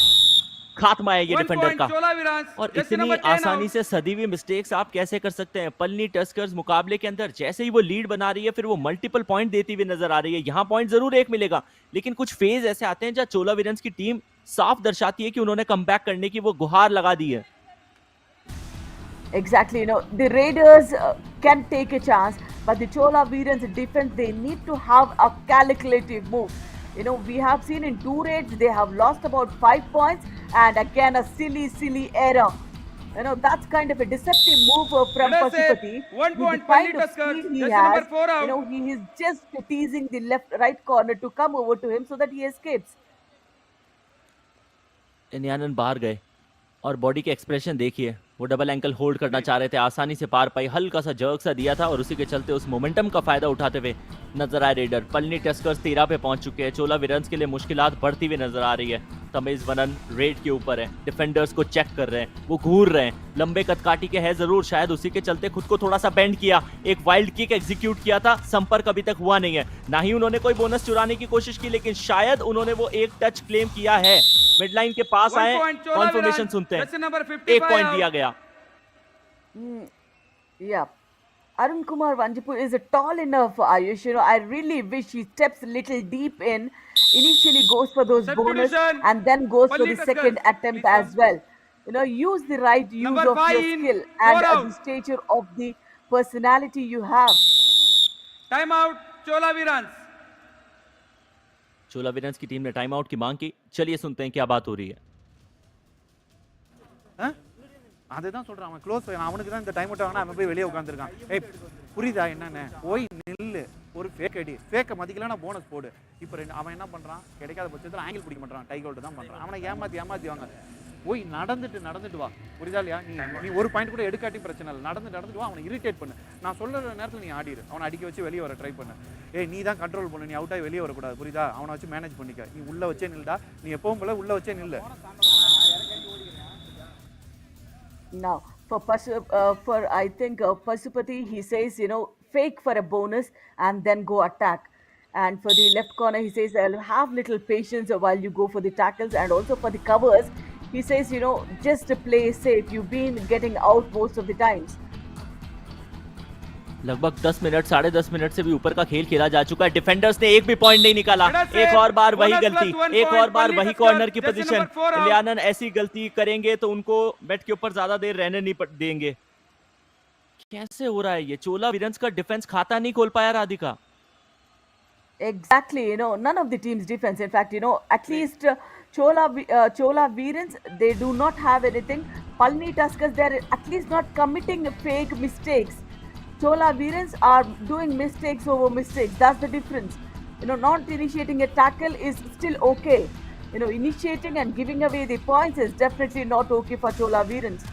Speaker 4: खात्मा है ये
Speaker 6: 1
Speaker 4: डिफेंडर
Speaker 6: point.
Speaker 4: का।
Speaker 6: Chola Veerans.
Speaker 4: और
Speaker 6: Jersey
Speaker 4: इतनी
Speaker 6: number 10
Speaker 4: आसानी
Speaker 6: out.
Speaker 4: से सदी हुई मिस्टेक्स आप कैसे कर सकते हैं? पलनी टस्कर्स मुकाबले के अंदर जैसे ही वो लीड बना रही है, फिर वो मल्टीपल पॉइंट देती हुई नजर आ रही है। यहाँ पॉइंट जरूर एक मिलेगा, लेकिन कुछ फेज ऐसे आते हैं जहाँ चोला वीरंस की टीम साफ दर्शाती है कि उन्होंने कमबैक करने की वो गुहार लगा दी है।
Speaker 5: Exactly, you know, the Raiders can take a chance, but the Chola Veerans defense, they need to have a calculative move. You know, we have seen in 2 raids, they have lost about 5 points, and again a silly error. You know, that's kind of a deceptive move from
Speaker 6: Let us say
Speaker 5: Pashupati.
Speaker 6: 1
Speaker 5: With the
Speaker 6: point,
Speaker 5: kind
Speaker 6: Palani
Speaker 5: of
Speaker 6: Tuskers.
Speaker 5: speed he
Speaker 6: Jersey number
Speaker 5: has,
Speaker 6: 4 out.
Speaker 5: you know, he is just teasing the right corner to come over to him so that he escapes.
Speaker 4: इनियानन बाहर गए और body के expression देखिए, वो double ankle hold करना चाह रहे थे, आसानी से पार पाई, हल्का सा जर्क सा दिया था और उसी के चलते उस मोमेंटम का फायदा उठाते हुए नजर आए रेडर। पलनी टस्कर्स 13 पे पहुंच चुके हैं। चोला वीरंस के लिए मुश्किलात बढ़ती हुई नजर आ रही है। तमीज वनन रेड के ऊपर है, डिफेंडर्स को चेक कर रहे हैं, वो घूर रहे हैं, लंबे कदकाठी के है जरूर, शायद उसी के चलते खुद को थोड़ा सा बेंड किया, एक वाइल्ड किक एग्जीक्यूट किया था, संपर्क अभी तक हुआ नहीं है। ना ही उन्होंने कोई बोनस चुराने की कोशिश की, लेकिन शायद उन्होंने वो एक टच क्लेम किया है। मिडलाइन के पास
Speaker 6: 1
Speaker 4: आए,
Speaker 6: point, Chola
Speaker 4: कॉन्फर्मेशन
Speaker 6: Veerans.
Speaker 4: सुनते
Speaker 6: Jersey
Speaker 4: हैं,
Speaker 6: number
Speaker 4: 1
Speaker 6: 55
Speaker 4: पॉइंट
Speaker 6: out.
Speaker 4: दिया गया।
Speaker 5: Yeah. Arun Kumar Vanjipur is tall enough, Ayush. You know, I really wish he steps a little deep in, initially goes for those bonus,
Speaker 6: Substitution.
Speaker 5: and then goes for
Speaker 6: Palani
Speaker 5: the second
Speaker 6: Tuskers,
Speaker 5: attempt
Speaker 6: please,
Speaker 5: as well. You know, use the right use
Speaker 6: Number
Speaker 5: of your
Speaker 6: 5 in,
Speaker 5: skill
Speaker 6: 4
Speaker 5: and
Speaker 6: out.
Speaker 5: the stature of the personality you have.
Speaker 6: Time out. Chola Veerans.
Speaker 4: चोला वीरंस की team ने time out की मांग की। चलिए सुनते हैं क्या बात हो रही है।
Speaker 3: அதுதான் சொல்றான், அவன் க்ளோஸ் பையன், அவனுக்கு தான் இந்த டைம் அவுட் ஆகணும், அவன் போய் வெளியே உட்காந்துருக்கான். ஏய் புரியுதா என்னன்னு? போய் நில்லு, ஒரு ஃபேக் அடி, ஃபேக்கை மதிக்கலன்னா போனஸ் போடு. இப்போ அவன் என்ன பண்ணுறான், கிடைக்காத பட்சத்தில் ஆங்கிள் பிடிக்க மாட்டான், டைக் அவுட் தான் பண்ணுறான். அவனை ஏமாற்றி வாங்க. போய் நடந்துட்டு வா, புரியுதா இல்லையா? நீ ஒரு பாயிண்ட் கூட எடுக்காட்டி பிரச்சனை இல்லை, நடந்துட்டு வா, அவனை இரிட்டேட் பண்ணு. நான் சொல்கிற நேரத்தில் நீ ஆடிடு, அவனை அடிக்க வச்சு வெளியே வர ட்ரை பண்ணு. ஏய் நீ தான் கண்ட்ரோல் பண்ணு, நீ அவுட்டாகி வெளியே வரக்கூடாது, புரியுதா? அவனை வச்சு மேனேஜ் பண்ணிக்க. நீ உள்ளே வச்சே நில்டா, நீ எப்பவும் போல உள்ளே வச்சே நில்லு.
Speaker 5: Now, For I think Pasupati, he says, fake for a bonus and then go attack. And for the left corner, he says, I'll have little patience while you go for the tackles. And also for the covers, he says, just to play safe. You've been getting out most of the times.
Speaker 4: लगभग 10 minute 10.5 minute से भी ऊपर का खेल खेला जा चुका है। डिफेंडर्स ने एक भी पॉइंट नहीं निकाला। एक और बार वही गलती, एक और बार वही कॉर्नर की पोजीशन। लियानन ऐसी गलती करेंगे तो उनको बैट के ऊपर ज्यादा देर रहने नहीं देंगे। कैसे हो रहा है ये? चोला वीरन्स का डिफेंस खाता नहीं खोल पाया Radhika.
Speaker 5: Exactly, none of the team's defense. In fact, at least Chola Veerans, they do not have anything. Palani Tuskers, they're at least not committing fake mistakes. Chola Veerans are doing mistakes over mistakes. That's the difference. Not initiating a tackle is still okay. Initiating and giving away the points is definitely not okay for Chola Veerans.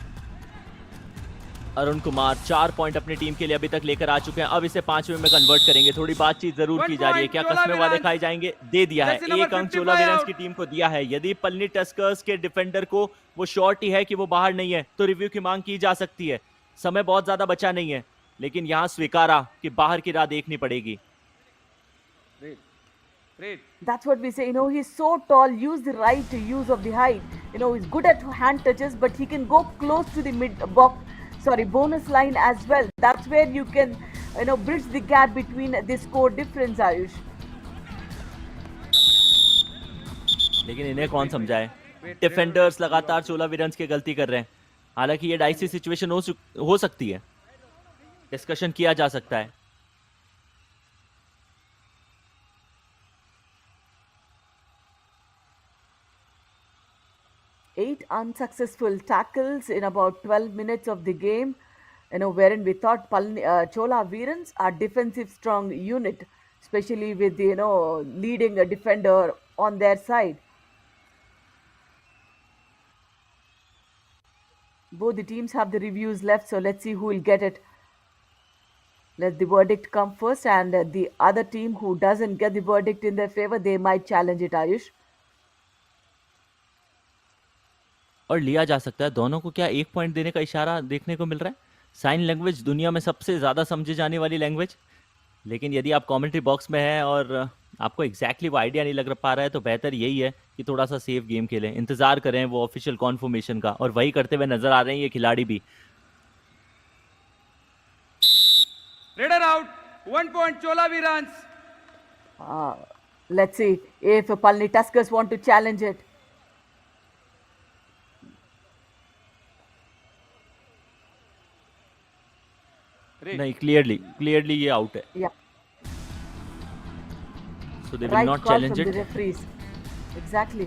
Speaker 4: Arun Kumar 4 point अपनी team के लिए अभी तक लेकर आ चुके हैं। अब इसे 5वें में कन्वर्ट करेंगे। थोड़ी बातचीत जरूर की जा रही है। क्या कस्मे वाले खाए जाएंगे? दे दिया है। एक अंक चोला वीरन्स की टीम को दिया है। यदि पलनी टस्कर्स के डिफेंडर को वो श्योरिटी है कि वो बाहर नहीं है तो रिव्यू की मांग की जा सकती है। समय बहुत ज्यादा बचा नहीं है, लेकिन यहाँ स्वीकारा कि बाहर की राह देखनी पड़ेगी।
Speaker 5: That's what we say. He's so tall. Use the right use of the height. He's good at hand touches, but he can go close to the bonus line as well. That's where you can, bridge the gap between the score difference, Ayush.
Speaker 4: लेकिन इन्हें कौन समझाए? Defenders लगातार चोला वीरन्स की गलती कर रहे हैं। हालांकि ये डाइसी सिचुएशन हो सकती है, डिस्कशन किया जा सकता है।
Speaker 5: Eight unsuccessful tackles in about 12 minutes of the game, wherein we thought Chola Veerans are defensive strong unit, especially with the, leading a defender on their side. Both the teams have the reviews left, so let's see who will get it. Let the verdict come first, and the other team who doesn't get the verdict in their favor, they might challenge it, Ayush.
Speaker 4: और लिया जा सकता है। दोनों को क्या 1 point देने का इशारा देखने को मिल रहा है? साइन लैंग्वेज दुनिया में सबसे ज्यादा समझी जाने वाली लैंग्वेज। लेकिन यदि आप कमेंट्री बॉक्स में हैं और आपको एग्जैक्टली वो आइडिया नहीं लग पा रहा है तो बेहतर यही है कि थोड़ा सा सेफ गेम खेलें, इंतजार करें वो ऑफिशियल कॉन्फर्मेशन का, और वही करते हुए नजर आ रहे हैं ये खिलाड़ी भी।
Speaker 6: Raider out, 1 point Chola Veerans.
Speaker 5: Let's see if Palani Tuskers want to challenge it.
Speaker 4: नहीं, क्लियरली ये आउट है।
Speaker 5: Yeah.
Speaker 4: So they will
Speaker 5: Right
Speaker 4: not
Speaker 5: call
Speaker 4: challenge
Speaker 5: from
Speaker 4: it.
Speaker 5: the referees. Exactly.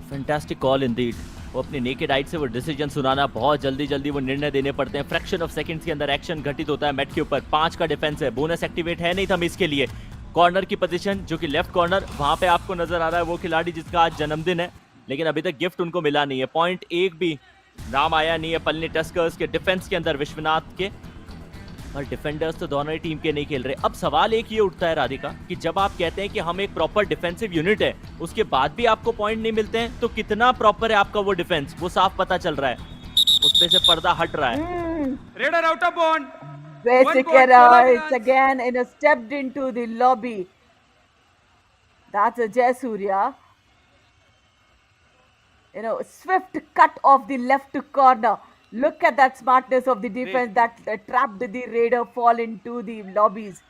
Speaker 4: Fantastic call Indeed. वो अपनी naked आइट से वो decision सुनाना, बहुत जल्दी वो निर्णय देने पड़ते हैं। फ्रैक्शन ऑफ सेकंड्स के अंदर एक्शन घटित होता है मैट के ऊपर। 5 का डिफेंस है, बोनस एक्टिवेट है नहीं था मिस के लिए। कॉर्नर की पोजीशन जो कि लेफ्ट कॉर्नर, वहां पे आपको नजर आ रहा है वो खिलाड़ी जिसका आज जन्मदिन है, लेकिन अभी तक गिफ्ट उनको मिला नहीं है। पॉइंट एक भी नाम आया नहीं है पलनी टस्कर्स के डिफेंस के अंदर, विश्वनाथ के। और डिफेंडर्स तो दोनों ही टीम के नहीं खेल रहे। अब सवाल एक ये उठता है राधिका कि जब आप कहते हैं कि हम एक प्रॉपर डिफेंसिव यूनिट है, उसके बाद भी आपको पॉइंट नहीं मिलते हैं, तो कितना प्रॉपर है आपका वो डिफेंस? वो साफ पता चल रहा है, उस पे से पर्दा हट रहा है।
Speaker 6: Raider out of bound.
Speaker 5: Basically, it's again stepped into the lobby. That's a Jasurya. Swift cut off the left corner. Look at that smartness of the defense that trapped the Raider fall into the lobbies.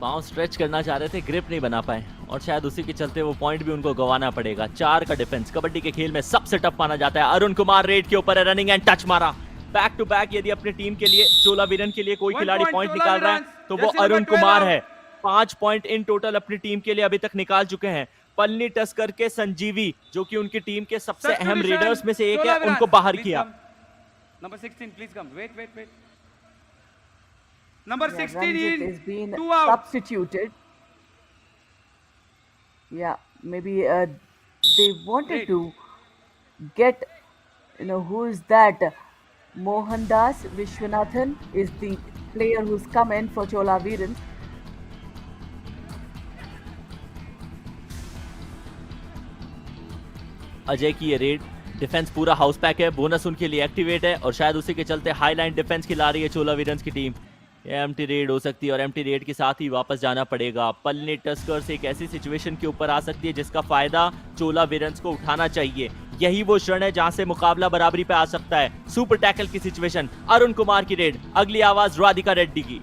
Speaker 4: पांव stretch करना चाह रहे थे, grip नहीं बना पाए, और शायद उसी के चलते वो पॉइंट भी उनको गंवाना पड़ेगा। 4 का डिफेंस कबड्डी के खेल में सबसे टफ माना जाता है। अरुण कुमार रेड के ऊपर है, रनिंग एंड टच मारा। बैक टू बैक यदि अपनी टीम के लिए, चोला वीरन के लिए कोई खिलाड़ी पॉइंट निकाल रहा है तो वो अरुण कुमार है। 5 पॉइंट इन टोटल अपनी टीम के लिए अभी तक निकाल चुके हैं। पलनी टस्कर के संजीवी, जो कि उनकी टीम के सबसे अहम रीडर्स में से एक है, उनको बाहर किया।
Speaker 6: Number 16, please come. Wait. Number 16
Speaker 5: is being
Speaker 6: 2 out.
Speaker 5: substituted. Yeah, maybe they wanted to get, who is that? Mohandas Vishwanathan is the player who's come in for Chola Veerans.
Speaker 4: Ajay की ये रेड, डिफेंस पूरा house pack है, bonus उनके लिए activate है और शायद उसी के चलते हाई लाइन डिफेंस खिला रही है चोला वीरन्स की टीम। एम्प्टी रेड हो सकती है और एम्प्टी रेड के साथ ही वापस जाना पड़ेगा। पलनी टस्कर्स एक ऐसी सिचुएशन के ऊपर आ सकती है जिसका फायदा चोला वीरन्स को उठाना चाहिए। यही वो क्षण है जहां से मुकाबला बराबरी पे आ सकता है। सुपर टैकल की सिचुएशन, अरुण कुमार की रेड, अगली आवाज राधिका रेड्डी की।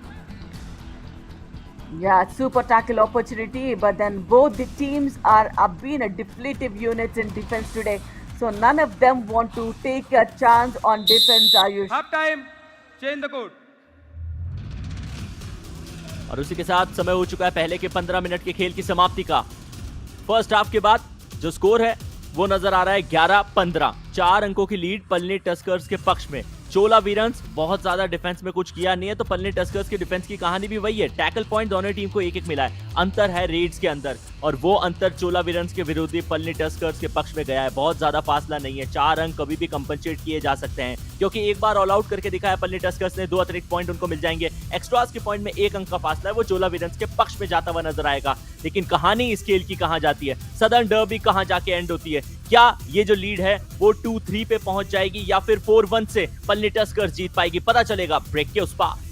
Speaker 5: Yeah, super tackle opportunity, but then both the teams are being a depletive units in defense today. So none of them want to take a chance on defense, Ayush.
Speaker 6: Half time, change the code.
Speaker 4: और उसी के साथ समय हो चुका है पहले के 15 मिनट के खेल की समाप्ति का। फर्स्ट हाफ के बाद जो स्कोर है वो नजर आ रहा है 11-15, 4 अंकों की लीड पलनी टस्कर्स के पक्ष में। चोला वीरन्स बहुत ज्यादा डिफेंस में कुछ किया नहीं है, तो पलनी टस्कर्स की डिफेंस की कहानी भी वही है। टैकल पॉइंट दोनों टीम को एक एक मिला है, अंतर है रेड्स के अंदर, और वो अंतर चोला वीरन्स के विरोधी पलनी टस्कर्स के पक्ष में गया है। बहुत ज्यादा फासला नहीं है, 4 अंक कभी भी कंपनसेट किए जा सकते हैं, क्योंकि एक बार ऑल आउट करके दिखाया पलनी टस्कर्स ने, 2 अतिरिक्त पॉइंट उनको मिल जाएंगे। एक्स्ट्रास के पॉइंट में 1 अंक का फासला है, वो चोला वीरन्स के पक्ष में जाता हुआ नजर आएगा। लेकिन कहानी इस खेल की कहां जाती है, सदर्न डर्बी कहां जाके एंड होती है? क्या ये जो लीड है वो 2-3 पे पहुंच जाएगी या फिर 4-1 से पलनी टस्कर्स जीत पाएगी? पता चलेगा ब्रेक के उस पार।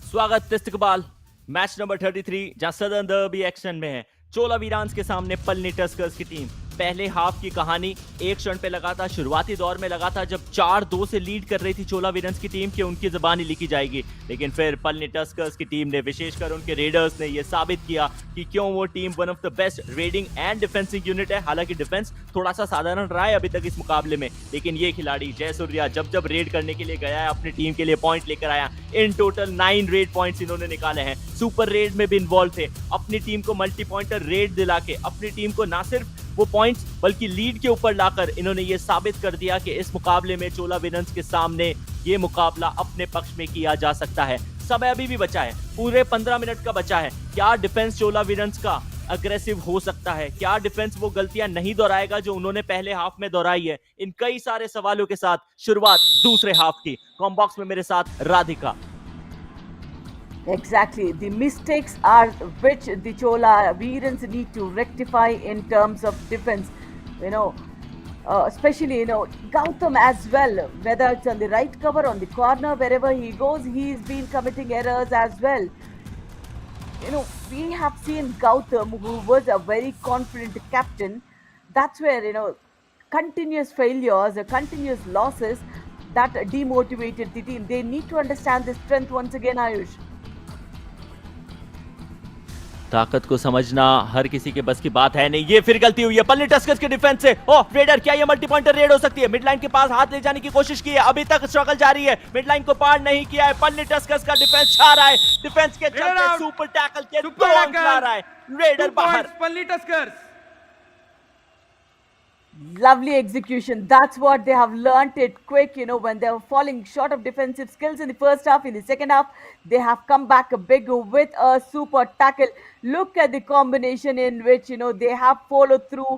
Speaker 4: स्वागत इस्तकबाल मैच नंबर 33, जहां सदर्न डर्बी एक्शन में है। चोला वीरांस के सामने पलनी टस्कर्स की टीम। पहले हाफ की कहानी एक क्षण पे लगा था, शुरुआती दौर में लगा था जब 4-2 से लीड कर रही थी चोला वीरन्स की टीम कि उनकी जुबान ही लिखी जाएगी। लेकिन फिर पलनी टस्कर्स की टीम ने, विशेषकर उनके रेडर्स ने, यह साबित किया कि क्यों वो team one of the best raiding and defensing unit है। हालांकि डिफेंस थोड़ा सा साधारण रहा है अभी तक इस मुकाबले में, लेकिन ये खिलाड़ी जयसूर्या जब जब रेड करने के लिए गया है, अपनी टीम के लिए पॉइंट लेकर आया। इन टोटल 9 रेड पॉइंट्स इन्होंने निकाले हैं। सुपर रेड में भी इन्वॉल्व थे, अपनी टीम को मल्टी पॉइंटर रेड दिला के अपनी टीम को ना सिर्फ वो पॉइंट्स बल्कि लीड के ऊपर लाकर इन्होंने ये साबित कर दिया कि इस मुकाबले में चोला वीरन्स के सामने ये मुकाबला अपने पक्ष में किया जा सकता है। समय अभी भी बचा है, पूरे 15 मिनट का बचा है। क्या डिफेंस चोला वीरन्स का अग्रेसिव हो सकता है? क्या डिफेंस वो गलतियां नहीं दोहराएगा जो उन्होंने पहले हाफ में दोहराई है? इन कई सारे सवालों के साथ शुरुआत दूसरे हाफ की। कॉम्बॉक्स में मेरे साथ Radhika.
Speaker 5: Exactly. The mistakes are which the Chola Veerans need to rectify in terms of defense. Especially, Gautam as well, whether it's on the right cover, on the corner, wherever he goes, he's been committing errors as well. We have seen Gautam, who was a very confident captain. That's where, continuous failures, continuous losses, that demotivated the team. They need to understand the strength once again, Ayush.
Speaker 4: ताकत को समझना हर किसी के बस की बात है नहीं। ये फिर गलती हुई है पलनी टस्कर्स के डिफेंस से। रेडर, क्या ये मल्टी पॉइंटर रेड हो सकती है? मिड लाइन के पास हाथ ले जाने की कोशिश की है, अभी तक स्ट्रगल जारी है, मिड लाइन को पार नहीं किया है। पलनी टस्कर्स का डिफेंस छा रहा है, डिफेंस के चलते सुपर टैकल के 2 अंक ला रहा है। रेडर बाहर।
Speaker 6: Palani Tuskers.
Speaker 5: Lovely execution. That's what they have learnt it quick, when they were falling short of defensive skills in the first half. In the second half, they have come back big with a super tackle. Look at the combination in which, they have followed through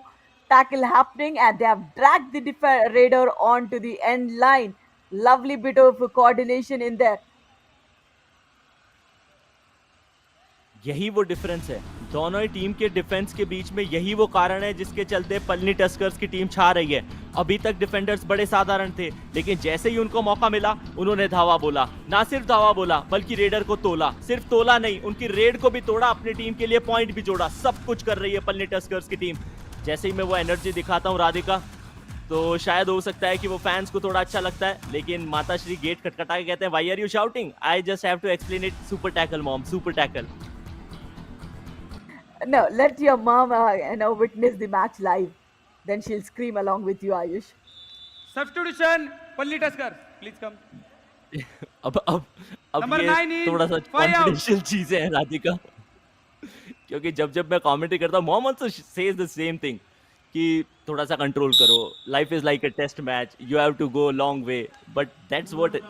Speaker 5: tackle happening and they have dragged the raider onto the end line. Lovely bit of coordination in there.
Speaker 4: यही वो difference है दोनों ही team के defence के बीच में यही वो कारण है जिसके चलते पलनी टस्कर्स की टीम छा रही है। अभी तक डिफेंडर्स बड़े साधारण थे, लेकिन जैसे ही उनको मौका मिला उन्होंने धावा बोला। ना सिर्फ धावा बोला बल्कि रेडर को तोला, सिर्फ तोला नहीं उनकी रेड को भी तोड़ा, अपनी टीम के लिए पॉइंट भी जोड़ा। सब कुछ कर रही है पलनी टस्कर्स की टीम। जैसे ही मैं वो एनर्जी दिखाता हूँ राधिका, तो शायद हो सकता है कि वो फैंस को थोड़ा अच्छा लगता है, लेकिन माता श्री गेट खटखटा के कहते हैं why are you shouting, I just have to explain it, super tackle mom, super tackle.
Speaker 5: No, let your mom, witness the match live. Then she'll scream along with you, Ayush.
Speaker 6: Substitution, Palani Tuskers, please come.
Speaker 4: अब
Speaker 6: Number 9
Speaker 4: ये
Speaker 6: is
Speaker 4: थोड़ा सा
Speaker 6: 5 out.
Speaker 4: Confidential चीजें हैं राधिका, क्योंकि जब मैं commentary करता हूँ mom also says the same thing कि थोड़ा सा कंट्रोल करो, life is like a test match, you have to go long way, but that's what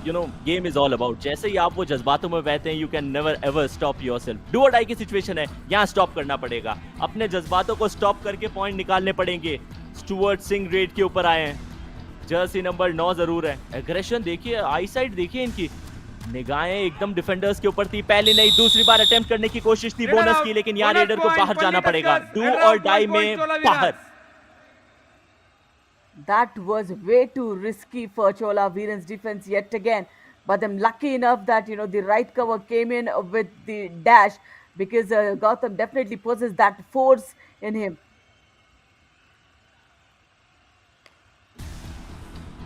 Speaker 4: you know game is all about. जैसे ही आप वो जज्बातों में बहते हैं, you can never ever stop yourself. Do और डाई की सिचुएशन है, यहाँ स्टॉप करना पड़ेगा, अपने जज्बातों को स्टॉप करके पॉइंट निकालने पड़ेंगे। स्टुअर्ट सिंह रेड के ऊपर आए हैं, जर्सी नंबर 9 जरूर है। एग्रेशन देखिए, आई साइड देखिए, इनकी निगाहें एकदम डिफेंडर्स के ऊपर थी। पहले नहीं दूसरी बार अटेम्प्ट करने की कोशिश थी बोनस की, लेकिन यहाँ रेडर को बाहर जाना पड़ेगा। डू और डाई में बाहर।
Speaker 5: That was way too risky for Chola Veerans defense yet again. But I'm lucky enough that, the right cover came in with the dash, because Gautam definitely possesses that force in him.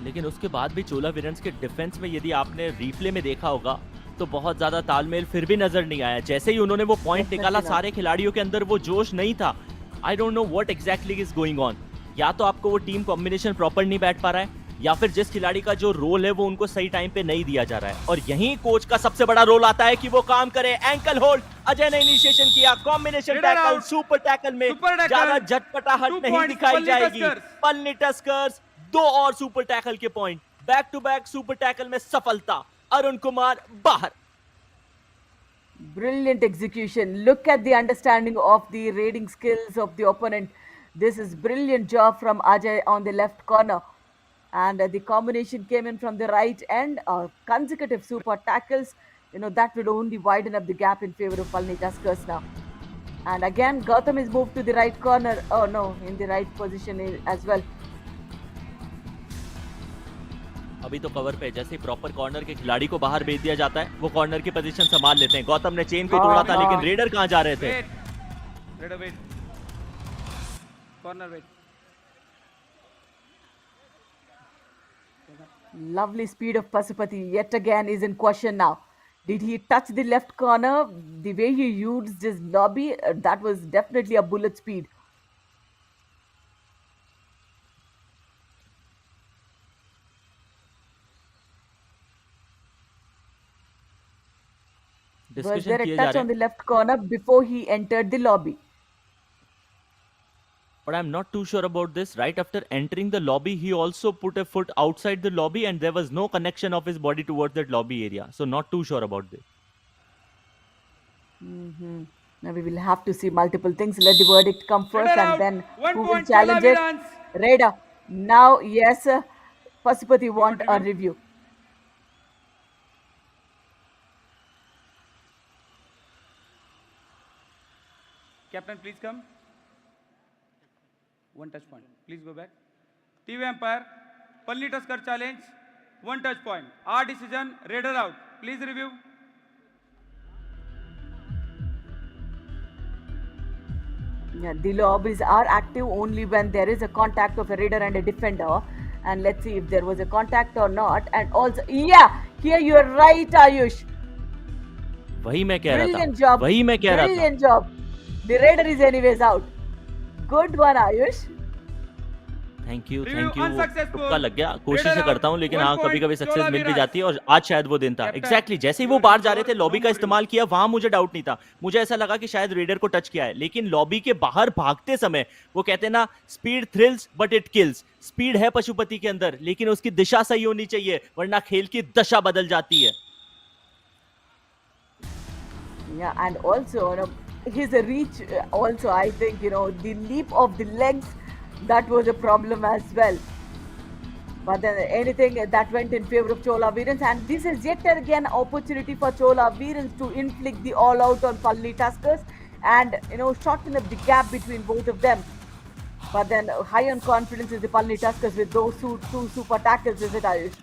Speaker 4: लेकिन उसके बाद भी चोला वीरेंस के defence में यदि आपने replay में देखा होगा तो बहुत ज्यादा तालमेल फिर भी नजर नहीं आया। जैसे ही उन्होंने वो पॉइंट निकाला, सारे खिलाड़ियों के अंदर वो जोश नहीं था। I don't know what exactly is going on. या तो आपको वो टीम कॉम्बिनेशन प्रॉपर नहीं बैठ पा रहा है, या फिर जिस खिलाड़ी का जो रोल है वो उनको सही टाइम पे नहीं दिया जा रहा है। और यहीं कोच का सबसे बड़ा रोल आता है कि वो काम करे। एंकल होल्ड अजय ने इनिशिएशन किया, कॉम्बिनेशन टैकल, सुपर टैकल में ज्यादा झटपटाहट नहीं दिखाई जाएगी। पलनी टस्कर्स 2 और सुपर टैकल के point, back to back super tackle में सफलता। अरुण कुमार बाहर।
Speaker 5: Brilliant execution. Look at the understanding of the raiding skills of the opponent. This is brilliant job from Ajay on the left corner. And the combination came in from the right end. Consecutive super tackles. That will only widen up the gap in favor of Palani Tuskers now. And again, Gautam is moved to the right corner. Oh no, in the right position as well.
Speaker 4: अभी तो cover पे जैसे proper corner के खिलाड़ी को बाहर भेज दिया जाता है, वो कॉर्नर की पोजीशन संभाल लेते हैं। गौतम ने चेन को तोड़ा था, लेकिन रेडर कहां जा रहे थे?
Speaker 6: Raider wait, corner wait.
Speaker 5: Lovely speed of Pasupati yet again is in question now. Did he touch the left corner? The way he used his lobby, that was definitely a bullet speed. Was there a touch on the left corner before he entered the lobby?
Speaker 4: But I'm not too sure about this. Right after entering the lobby, he also put a foot outside the lobby and there was no connection of his body towards that lobby area. So not too sure about this.
Speaker 5: Now we will have to see multiple things. Let the verdict come first,
Speaker 6: Raider
Speaker 5: and
Speaker 6: out.
Speaker 5: then
Speaker 6: 1
Speaker 5: who will
Speaker 6: point,
Speaker 5: challenge
Speaker 6: Chola
Speaker 5: it?
Speaker 6: Veerans.
Speaker 5: Raider. Now, yes, Pasupati want a review.
Speaker 6: Captain, please come. 1 touch point. Please go back. TV umpire, Palani Tusker challenge, 1 touch point. Our decision, Raider out. Please review.
Speaker 5: Yeah, the lobbies are active only when there is a contact of a raider and a defender. And let's see if there was a contact or not. And also, yeah, here you are right, Ayush.
Speaker 4: वही मैं कह रहा था।
Speaker 5: Brilliant job.
Speaker 4: वही मैं कह रहा था।
Speaker 5: Brilliant job. The raider is anyways out. Good one, Ayush.
Speaker 4: Thank you
Speaker 6: Review unsuccessful.
Speaker 4: तुक्का लग गया। कोशिश
Speaker 6: Raider
Speaker 4: करता हूँ, लेकिन
Speaker 6: out.
Speaker 4: हाँ
Speaker 6: 1
Speaker 4: कभी कभी
Speaker 6: point,
Speaker 4: सक्सेस
Speaker 6: Chola
Speaker 4: मिल भी
Speaker 6: Veerans.
Speaker 4: जाती है, और आज शायद वो दिन था।
Speaker 6: Captain,
Speaker 4: एग्जैक्टली जैसे ही वो बाहर जा रहे थे, लॉबी का इस्तेमाल किया, वहां मुझे डाउट नहीं था। मुझे ऐसा लगा कि शायद रेडर को टच किया है, लेकिन लॉबी के बाहर भागते समय वो कहते हैं ना, speed thrills but it kills. Speed है पशुपति के अंदर, लेकिन उसकी दिशा सही होनी चाहिए, वरना खेल की दशा बदल जाती है।
Speaker 5: Yeah, and also, his reach also, I think, the leap of the legs, that was a problem as well. But then anything that went in favor of Chola Veerans, and this is yet again opportunity for Chola Veerans to inflict the all-out on Palani Tuskers. and shorten up the gap between both of them. But then high on confidence is the Palani Tuskers with those two super tackles, is it, Ayush?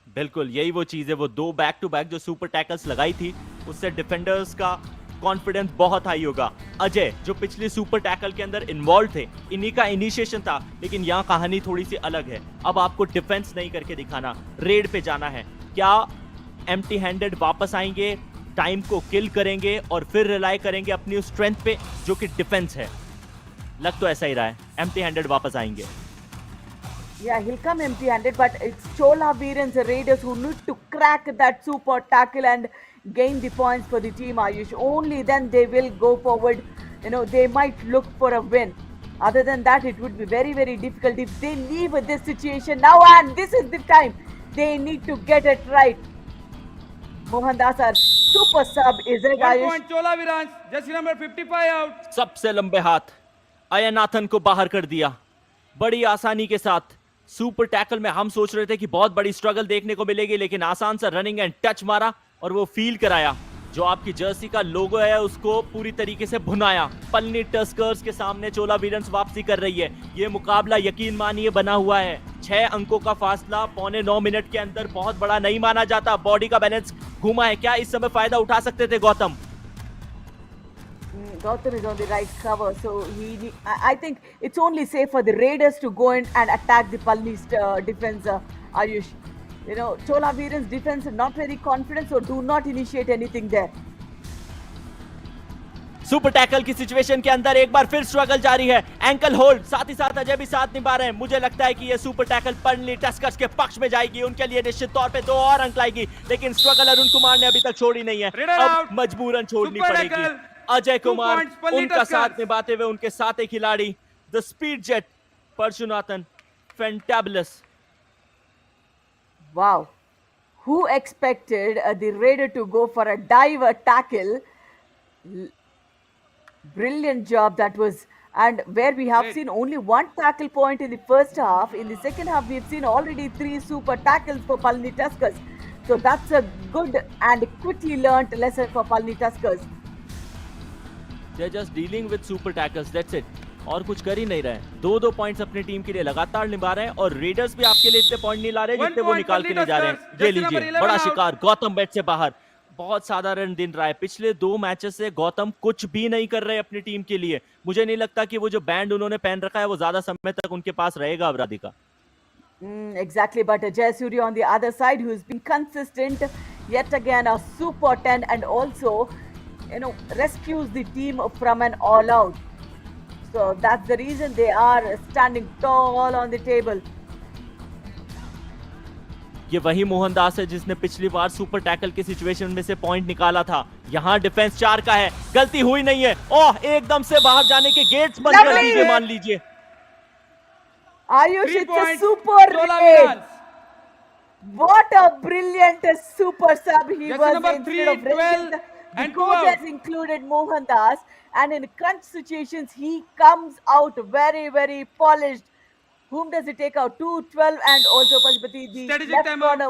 Speaker 4: बिल्कुल यही वो चीज है, वो दो back to back जो super tackles लगाई थी उससे डिफेंडर्स का कॉन्फिडेंस बहुत हाई होगा। अजय जो पिछली सुपर टैकल के अंदर इन्वॉल्व थे, इन्हीं का इनिशिएशन था, लेकिन यहाँ कहानी थोड़ी सी अलग है। अब आपको डिफेंस नहीं करके दिखाना, रेड पे जाना है। क्या एम्प्टी हैंडेड वापस आएंगे, टाइम को किल करेंगे और फिर रिलाई करेंगे अपनी उस स्ट्रेंथ पे जो कि डिफेंस है? लग तो ऐसा ही रहा है, एम्प्टी हैंडेड वापस आएंगे।
Speaker 5: Yeah, he'll come empty-handed, but it's Chola Veerans, the Raiders, who need to crack that super tackle and gain the points for the team, Ayush. Only then they will go forward. They might look for a win. Other than that, it would be very, very difficult if they leave this situation now, and this is the time. They need to get it right. Mohan Das, our super sub, is it,
Speaker 6: 1
Speaker 5: Ayush?
Speaker 6: point Chola Veerans, jersey number 55 out.
Speaker 4: सबसे लंबे हाथ अयनाथन को बाहर कर दिया बड़ी आसानी के साथ। सुपर टैकल में हम सोच रहे थे कि बहुत बड़ी स्ट्रगल देखने को मिलेगी, लेकिन आसान सा रनिंग एंड टच मारा और वो फील कराया जो आपकी जर्सी का लोगो है उसको पूरी तरीके से भुनाया। पलनी टस्कर्स के सामने चोला वीरन्स वापसी कर रही है। ये मुकाबला यकीन मानिए बना हुआ है। 6 अंकों का फासला पौने 9 मिनट के अंदर बहुत बड़ा नहीं माना जाता। बॉडी का बैलेंस घुमा है, क्या इस समय फायदा उठा सकते थे Gautam?
Speaker 5: Gautam is on the right cover, so I think it's only safe for the Raiders to go in and attack the Palani's defense, Ayush. Chola Veerans' defense is not very confident, so do not initiate anything there.
Speaker 4: Super tackle की situation के अंदर एक बार फिर struggle जारी है। Ankle hold, साथ ही साथ अजय भी साथ निभा रहे हैं। मुझे लगता है कि ये सुपर टैकल पलनी टस्कर्स के पक्ष में जाएगी, उनके लिए निश्चित तौर पे 2 और अंक लाएगी, लेकिन स्ट्रगल अरुण कुमार ने अभी तक छोड़ी नहीं है, अब मजबूरन छोड़नी पड़ेगी। अजय कुमार उनका साथ निभाते हुए उनके साथ एक खिलाड़ी the speed jet Parshunathan, fantabulous.
Speaker 5: Wow, who expected the Raider to go for a dive tackle? Brilliant job that was, and where we have seen only 1 tackle point in the first half. In the second half, we've seen already 3 super tackles for Palani Tuskers. So that's a good and quickly learnt lesson for Palani Tuskers.
Speaker 4: They're just dealing with super tackles, that's it. और कुछ कर ही नहीं रहे हैं। 2-2 points अपनी team के लिए लगातार निभा रहे हैं और रेडर्स भी आपके लिए इतने पॉइंट नहीं ला रहे जितने वो निकाल के ले जा रहे हैं। ये लीजिए बड़ा शिकार, गौतम बेट से बाहर। बहुत साधारण दिन रहा है। पिछले 2 मैचेस से गौतम कुछ भी नहीं कर रहे अपनी टीम के लिए। मुझे नहीं लगता कि वो जो बैंड उन्होंने पहन रखा है वो ज्यादा समय तक उनके पास रहेगा अब Radhika.
Speaker 5: Exactly, but Jayasuriya on the other side, who's been consistent, yet again a super 10, and also rescues the team from an all-out. So that's the reason they are standing tall on the table.
Speaker 4: ये वही मोहनदास है जिसने पिछली बार super tackle की situation में से point निकाला था। यहाँ डिफेंस 4 का है, गलती हुई नहीं है। ओह, एकदम से बाहर जाने के गेट्स बंद कर दीजिए, मान लीजिए।
Speaker 5: Ayush, it's a super raid. What a brilliant super sub he was instead of resting. The coach has included Mohan Das, and in crunch situations, he comes out very, very polished. Whom does he take out? 2-12, and also Pashupati, the left corner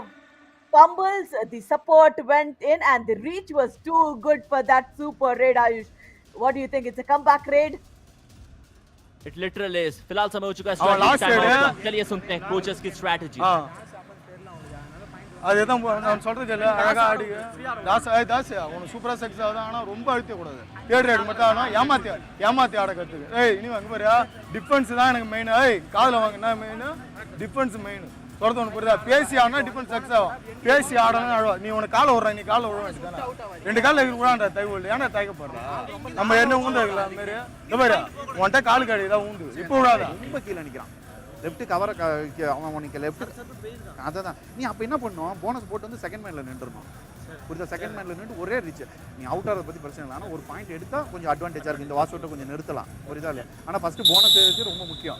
Speaker 5: fumbles. The support went in, and the reach was too good for that super raid, Ayush. What do you think? It's a comeback raid?
Speaker 4: It literally is. फिलहाल समय हो चुका है strategy time out का। चलिए सुनते हैं coaches की स्ट्रैटेजी।
Speaker 2: அதுதான் நான் சொல்றது இல்ல, அழகா ஆடி தாஸ் உனக்கு சூப்பரா சக்சஸ் ஆகுது, ஆனா ரொம்ப அழுத்த கூடாது. தேர்ட் ரைட் மட்டும் ஆனா ஏமாத்தி ஆட கத்துக்கு. இனி அங்க பாரு, டிஃபென்ஸ் தான் எனக்கு மெயின். காதுல வாங்கினா மெயின், டிஃபென்ஸ் மெயின். சொல்றது உனக்கு புரியுதா? பேசி ஆனா டிஃபென்ஸ் சக்சஸ் ஆகும், பேசி ஆடணும் அழுவா. நீ உனக்கு கால விடுற, நீ கால விட வேண்டியதானே. 2 கால விடாண்டா தைவுல, ஏன்னா தைக்கப்படுறா நம்ம என்ன ஊந்து வைக்கலாம் மாரி. இந்த பாரு உன்கிட்ட காலு கடிதான் ஊந்து, இப்போ விடாதா.
Speaker 3: ரொம்ப கீழே நிற்கிறான். லெஃப்ட் கவரை அவன் உனக்கு லெஃப்ட் அதான் நீ அப்போ என்ன பண்ணுவோம், போனஸ் போட்டு வந்து செகண்ட் மேனில் நின்றுடணும். புரியுதா? செகண்ட் மேனில் நின்று ஒரே ரீச். நீ அவுட் ஆகிறத பற்றி பிரச்சனை இல்லை, ஆனால் ஒரு பாயிண்ட் எடுத்தால் கொஞ்சம் அட்வான்டேஜாக இருக்குது. இந்த வாஷ் அவுட்டை கொஞ்சம் நிறுத்தலாம், புரியுதா இல்லையா? ஆனால் ஃபஸ்ட்டு போனஸ் எடுத்து ரொம்ப முக்கியம்.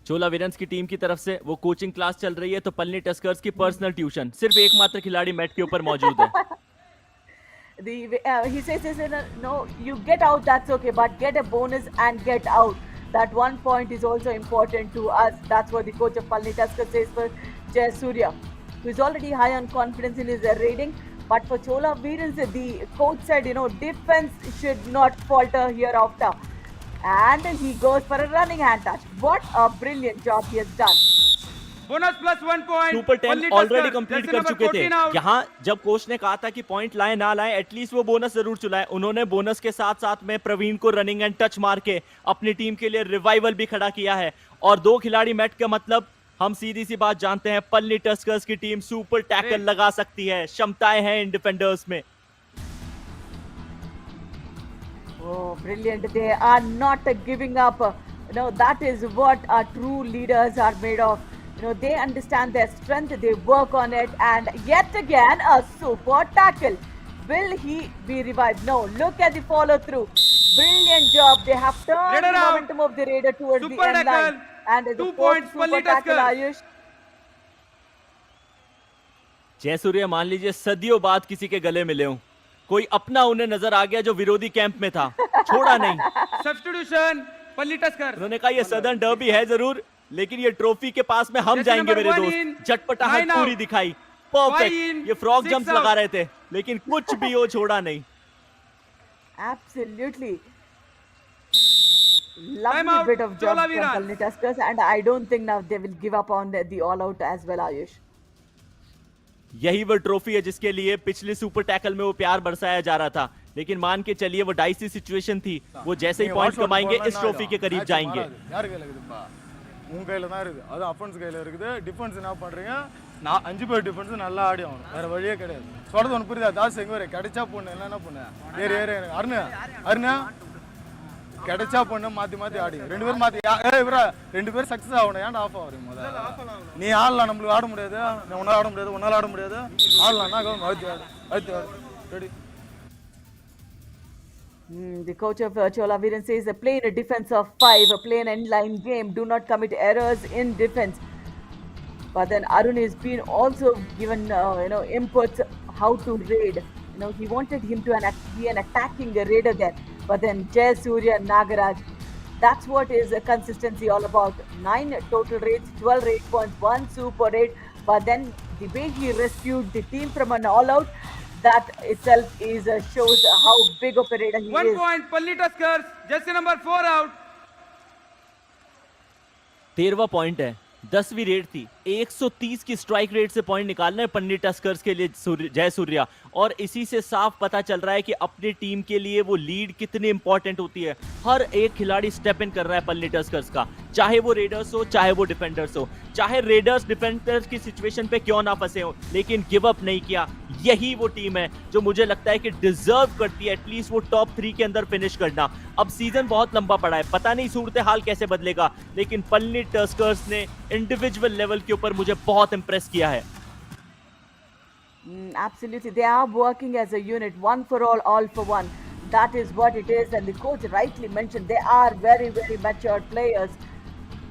Speaker 4: चोला वीरन्स की टीम की तरफ से वो कोचिंग क्लास चल रही है, तो पलनी टस्कर्स की पर्सनल ट्यूशन। सिर्फ एकमात्र खिलाड़ी मैट के ऊपर मौजूद है।
Speaker 5: He says, no, you get out, that's okay, but get a bonus and get out. That 1 point is also important to us. That's what the coach of Palani Tuskers says for Jayasuriya, who is already high on confidence in his rating. But for Chola Veerans, the coach said, defense should not falter hereafter. And he goes for a running hand touch. What a brilliant job he has done.
Speaker 6: Bonus plus 1 point.
Speaker 4: Super 10
Speaker 6: Palani
Speaker 4: already
Speaker 6: Tuskers,
Speaker 4: complete
Speaker 6: jersey
Speaker 4: कर
Speaker 6: number
Speaker 4: चुके थे
Speaker 6: 14 out.
Speaker 4: यहाँ जब coach ने कहा था कि point लाए ना लाए एटलीस्ट वो बोनस जरूर चुलाए उन्होंने बोनस के साथ साथ में प्रवीण को रनिंग एंड टच मार के अपनी टीम के लिए रिवाइवल भी खड़ा किया है और 2 खिलाड़ी मैट का मतलब हम सीधी सी बात जानते हैं पलनी टस्कर्स की टीम सुपर टैकल लगा सकती है क्षमताएं हैं इन डिफेंडर्स में
Speaker 5: Oh, brilliant. They are not giving up. That is what our true leaders are made of. They understand their strength, they work on it, and yet again, a super tackle. Will he be revived? No, look at the follow through. Brilliant job. They have turned
Speaker 6: Raider
Speaker 5: the
Speaker 6: out.
Speaker 5: momentum of the Raider towards
Speaker 6: Super
Speaker 5: the end
Speaker 6: tackle.
Speaker 5: line. And the
Speaker 6: 2
Speaker 5: fourth
Speaker 6: points,
Speaker 5: super
Speaker 6: Palani
Speaker 5: tackle,
Speaker 6: Tuskers.
Speaker 5: Ayush.
Speaker 4: Jayasuriya मान लीजिए सदियों बाद किसी के गले मिले हूं कोई अपना उन्हें नजर आ गया जो विरोधी कैंप में था छोड़ा नहीं
Speaker 6: Substitution. Palani Tuskers.
Speaker 4: उन्होंने कहा ये सदर्न डर्बी है जरूर लेकिन ये ट्रॉफी के पास में हम
Speaker 6: Jersey
Speaker 4: जाएंगे
Speaker 6: number
Speaker 4: मेरे
Speaker 6: 1 in,
Speaker 4: दोस्त झटपटाहट
Speaker 6: 9 out.
Speaker 4: पूरी दिखाई
Speaker 6: 5 in,
Speaker 4: परफेक्ट ये फ्रॉग
Speaker 6: 6
Speaker 4: जंप्स
Speaker 6: out.
Speaker 4: लगा रहे थे लेकिन कुछ भी वो छोड़ा नहीं
Speaker 5: Absolutely.
Speaker 6: Time
Speaker 5: Lovely
Speaker 6: out,
Speaker 5: bit of job
Speaker 6: Chola
Speaker 5: from
Speaker 6: Veerans.
Speaker 5: Palani Tuskers, and I don't think now they will give up on the all-out as well, Ayush.
Speaker 4: यही वो ट्रॉफी है जिसके लिए पिछले सुपर टैकल में वो प्यार बरसाया जा रहा था लेकिन मान के चलिए वो डाइसी सिचुएशन थी वो जैसे ही पॉइंट कमाएंगे इस ट्रॉफी के करीब जाएंगे
Speaker 2: யார் கையில இருக்குதுப்பா உங்க கையில தான் இருக்குது அது அஃபென்ஸ் கையில இருக்குது டிஃபென்ஸ் என்ன பண்றீங்க நான் 5 பேர் டிஃபென்ஸ் நல்லா ஆடி ஆகணும் வேற வழியே கிடையாது சொல்றது ஒன்று புரியுதா தாஸ் எங்க வர கிடைச்சா பொண்ணு என்ன பொண்ணு ஏறு ஏறு அருணா கிடைச்சா பொண்ணு மாத்தி மாத்தி ஆடி 2 பேர் மாத்தி ஏய் இவரா 2 பேர் சக்சஸ் ஆகணும் ஏன்டா ஆஃப் ஆவறீங்க முதல்ல நீ ஆடலாம் நம்மளுக்கு ஆட முடியாது உன்னால ஆட முடியாது ஆடலாம்னா அடுத்து ready
Speaker 5: The coach of Chola Veerans says play in a defense of 5, play an end-line game, do not commit errors in defense. But then Arun has been also given inputs how to raid. He wanted him to be an attacking raider there. But then Jay Surya Nagaraj, that's what is consistency all about. 9 total raids, 12 raid points, 1 super raid. But then the way he rescued the team from an all-out, that itself is shows how big of a raider he
Speaker 6: 1
Speaker 5: is.
Speaker 6: point. Palani Tuskers. Jersey number 4 out.
Speaker 4: 13वां point है 10वीं red थी 130 की strike rate से point निकालना है पन्नी Tuskers के लिए जय सूर्या और इसी से साफ पता चल रहा है कि अपनी टीम के लिए वो लीड कितनी इंपॉर्टेंट होती है हर एक खिलाड़ी स्टेप इन कर रहा है पन्नी टस्कर्स का चाहे वो रेडर्स हो चाहे वो डिफेंडर्स हो चाहे रेडर्स डिफेंडर्स की सिचुएशन पे क्यों ना फंसे हो लेकिन गिव अप नहीं किया यही वो टीम है जो मुझे लगता है कि डिजर्व करती है एटलीस्ट वो टॉप 3 के अंदर फिनिश करना अब सीजन बहुत लंबा पड़ा है पता नहीं सूरत हाल कैसे बदलेगा लेकिन पन्नी टस्कर्स ने इंडिविजुअल लेवल के ऊपर मुझे बहुत इंप्रेस किया है
Speaker 5: Absolutely, they are working as a unit, one for all for one. That is what it is, and the coach rightly mentioned they are very, very mature players,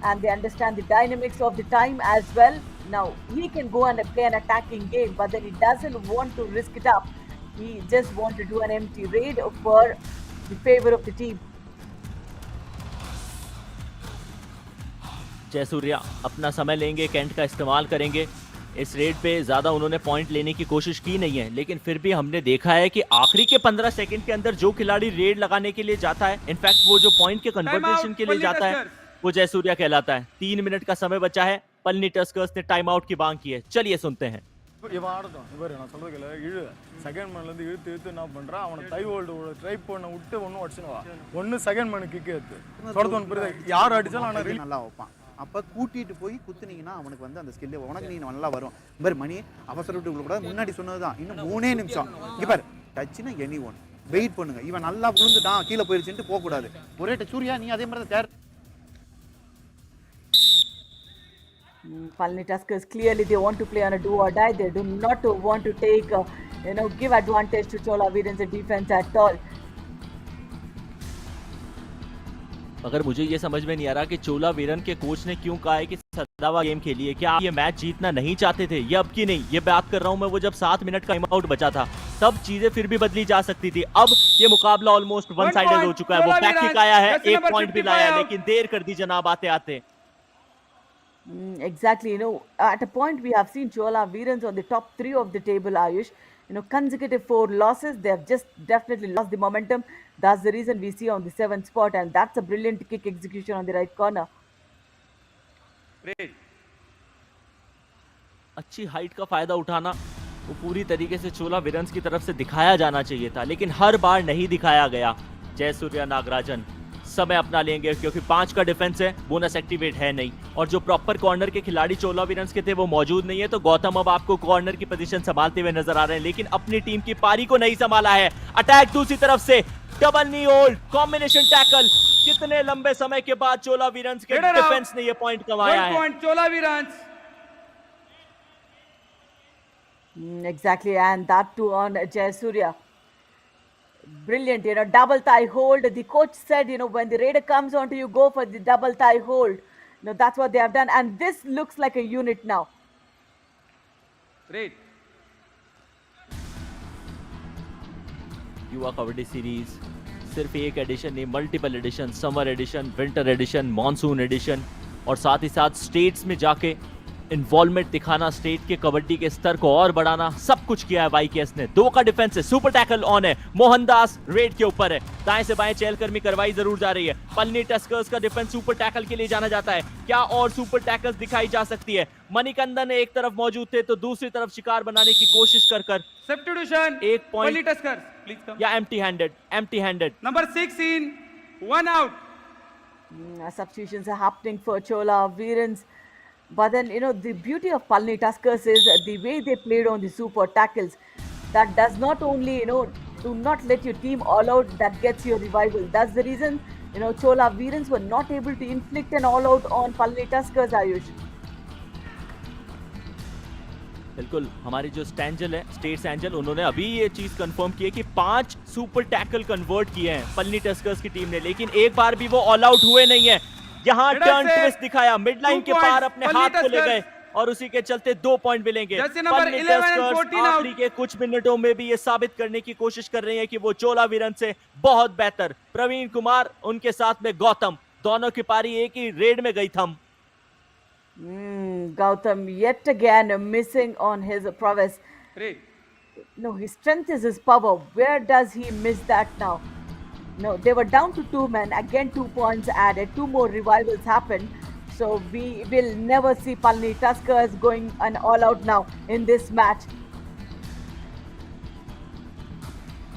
Speaker 5: and they understand the dynamics of the time as well. Now he can go and play an attacking game, but then he doesn't want to risk it up. He just wants to do an empty raid for the favor of the team.
Speaker 4: Jayasuriya अपना समय लेंगे cantt का इस्तेमाल करेंगे इस red पे ज्यादा उन्होंने पॉइंट लेने की कोशिश की नहीं है लेकिन फिर भी हमने देखा है कि आखिरी के 15 सेकंड के अंदर जो खिलाड़ी रेड लगाने के लिए जाता है इनफैक्ट वो जो पॉइंट के कन्वर्सेशन के लिए जाता है वो जयसूर्या कहलाता है 3 मिनट का समय बचा है पलनी टस्कर्स ने टाइम आउट की मांग की है चलिए सुनते हैं
Speaker 2: இவன் ஆடட்டும் இவர் நான் சொல்றது கேளு இழு செகண்ட் மேன்லேருந்து இழுத்து என்ன பண்ணுறான் அவனை டை ஹோல்டு ட்ரை பண்ண விட்டு ஒன்றும் அடிச்சுனுவா ஒன்று செகண்ட் மேனு கிக்கு எடுத்து சொல்றது ஒன்று புரியுது யார் அடிச்சாலும் ஆனால்
Speaker 3: நல்லா வைப்பான் அப்போ கூட்டிட்டு போய் குத்துனீங்கன்னா அவனுக்கு வந்து அந்த ஸ்கில்லு உனக்கு நீ நல்லா வரும் பாரு மணி அவசரப்பட்டு கூட முன்னாடி சொன்னது தான் இன்னும் 3 நிமிஷம் இங்கே பாரு டச்சுன்னா எனி ஒன் வெயிட் பண்ணுங்க இவன் நல்லா விழுந்துட்டான் கீழே போயிருச்சுட்டு போகக்கூடாது ஒரே சூர்யா நீ அதே மாதிரி தான்
Speaker 5: Palani Tuskers clearly they want to play on a do or die. They do not want to take give advantage to Chola Veerans' defense at all.
Speaker 4: मगर मुझे ये समझ में नहीं आ रहा कि चोला वीरन के कोच ने क्यों कहा है कि सदावा गेम खेलिए क्या आप ये मैच जीतना नहीं चाहते थे ये अब की नहीं ये बात कर रहा हूं मैं वो जब 7 मिनट का टाइम आउट बचा था तब चीजें फिर भी बदली जा सकती थी अब ये मुकाबला ऑलमोस्ट वन साइडेड हो चुका है वो बैक किक आया है 1 पॉइंट भी लाया लेकिन देर कर दी जनाब आते आते
Speaker 5: Exactly, at a point we have seen Chola Veerans on the top 3 of the table, Ayush. consecutive 4 losses. They have just definitely lost the momentum. That's the reason we see on the 7th spot, and that's a brilliant kick execution on the right corner.
Speaker 6: Red.
Speaker 4: अच्छी height का फायदा उठाना वो पूरी तरीके से चोला वीरन्स की तरफ से दिखाया जाना चाहिए था, लेकिन हर बार नहीं दिखाया गया। जयसूर्या नागराजन समय अपना लेंगे क्योंकि 5 का डिफेंस है, बोनस एक्टिवेट है नहीं, और जो प्रॉपर कॉर्नर के खिलाड़ी चोला वीरन्स के थे वो मौजूद नहीं है। तो गौतम अब आपको कॉर्नर की पोजीशन संभालते हुए नजर आ रहे हैं, लेकिन अपनी टीम की पारी को नहीं संभाला है। अटैक दूसरी तरफ से, डबल नी होल्ड, कॉम्बिनेशन टैकल। कितने लंबे समय के बाद चोला वीरन्स के डिफेंस ने ये पॉइंट कमाया है।
Speaker 6: पॉइंट चोला वीरन्स।
Speaker 5: Exactly, and that too on Jayasuriya. Brilliant, double thigh hold. The coach said, when the raider comes onto you, go for the double thigh hold. That's what they have done, and this looks like a unit now.
Speaker 6: Great.
Speaker 4: युवा Kabaddi series सिर्फ एक edition नहीं, multiple edition, summer edition, winter edition, monsoon edition, और साथ ही साथ states में जाके involvement दिखाना, स्टेट के कबड्डी के स्तर को और बढ़ाना, सब कुछ किया है वाईकेएस ने। 2 का डिफेंस है, सुपर टैकल ऑन है, मोहनदास रेड के ऊपर है, दाएं से बाएं चहलकर्मी करवाई जरूर जा रही है। पलनी टस्कर्स का डिफेंस सुपर टैकल के लिए जाना जाता है, क्या और सुपर टैकल्स दिखाई जा सकती है? मणिकंदन एक तरफ मौजूद थे तो दूसरी तरफ शिकार बनाने की कोशिश कर
Speaker 6: सब्स्टिट्यूशन,
Speaker 4: एक point
Speaker 6: Palani Tuskers please come,
Speaker 4: या empty handed.
Speaker 6: Number 16, 1 out.
Speaker 5: Substitutions are happening for Chola Veerans. But then, the beauty of Palani Tuskers is the way they played on the super tackles. That does not only, do not let your team all out, that gets your revival. That's the reason, Chola Veerans were not able to inflict an all out on Palani Tuskers, Ayush.
Speaker 4: बिल्कुल, हमारी जो स्टैंजल है, states angel, उन्होंने अभी ये चीज confirm की है कि 5 सुपर टैकल कन्वर्ट किए हैं पलनी टस्कर्स की टीम ने, लेकिन एक बार भी वो ऑल आउट हुए नहीं है। यहाँ टर्न ट्विस्ट दिखाया, मिड लाइन के पार अपने हाथ को ले गए और उसी के चलते 2 पॉइंट मिलेंगे। पलनी टस्कर्स आखिरी के कुछ मिनटों में भी ये साबित करने की कोशिश कर रही है कि वो चोला वीरन से बहुत बेहतर। प्रवीण कुमार, उनके साथ में गौतम, दोनों की पारी एक ही रेड में गई थम।
Speaker 5: Gautam yet again missing on his prowess.
Speaker 6: Great.
Speaker 5: No, his strength is his power. Where does he miss that now? No, they were down to 2 men. Again, 2 points added. 2 more revivals happened. So we will never see Palani Tuskers going an all-out now in this match.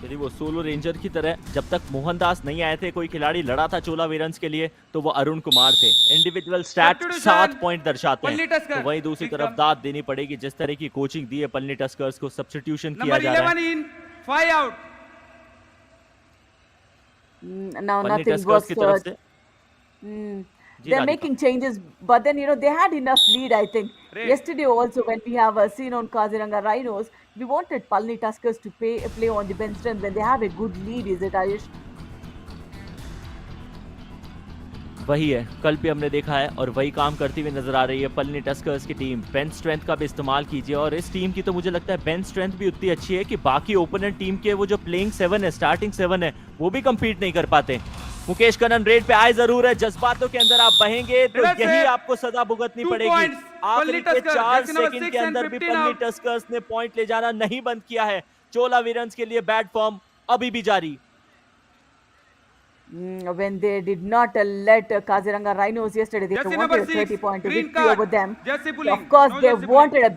Speaker 4: यदि वो solo ranger की तरह जब तक मोहनदास नहीं आए थे, कोई खिलाड़ी लड़ा था चोला वीरन्स के लिए, तो वो अरुण कुमार थे। इंडिविजुअल स्टैट 7 पॉइंट दर्शाते हैं। तो वहीं दूसरी तरफ दाद देनी पड़ेगी, जिस तरह की कोचिंग दी है पलनी टस्कर्स को, सब्स्टिट्यूशन किया जा रहा है।
Speaker 6: 5 out.
Speaker 5: Now nothing works. They're making changes, but then they had enough lead, I think. Yesterday also, when we have seen on Kaziranga Rhinos, we wanted Palani Tuskers to play on the bench strength when they have a good lead, is it, Ayush?
Speaker 4: वही है, कल भी हमने देखा है और वही काम करती हुई नजर आ रही है पलनी टस्कर्स की टीम। बेंच स्ट्रेंथ का भी इस्तेमाल कीजिए, और इस टीम की तो मुझे लगता है बेंच स्ट्रेंथ भी उतनी अच्छी है कि बाकी ओपोनेंट टीम के वो जो प्लेइंग 7 है, स्टार्टिंग 7 है, वो भी कम्पीट नहीं कर पाते। मुकेश कनन रेड पे आए जरूर है, जज्बातों के अंदर आप बहेंगे तो यही आपको सजा भुगतनी पड़ेगी। आखिरी के 4 सेकंड के अंदर भी पलनी टस्कर्स ने पॉइंट ले जाना नहीं बंद किया है। चोला वीरन्स के लिए बैड फॉर्म अभी भी जारी।
Speaker 5: When they did not let Kaziranga Rhinos yesterday, they wanted a 30-point victory over them. Of course, they wanted a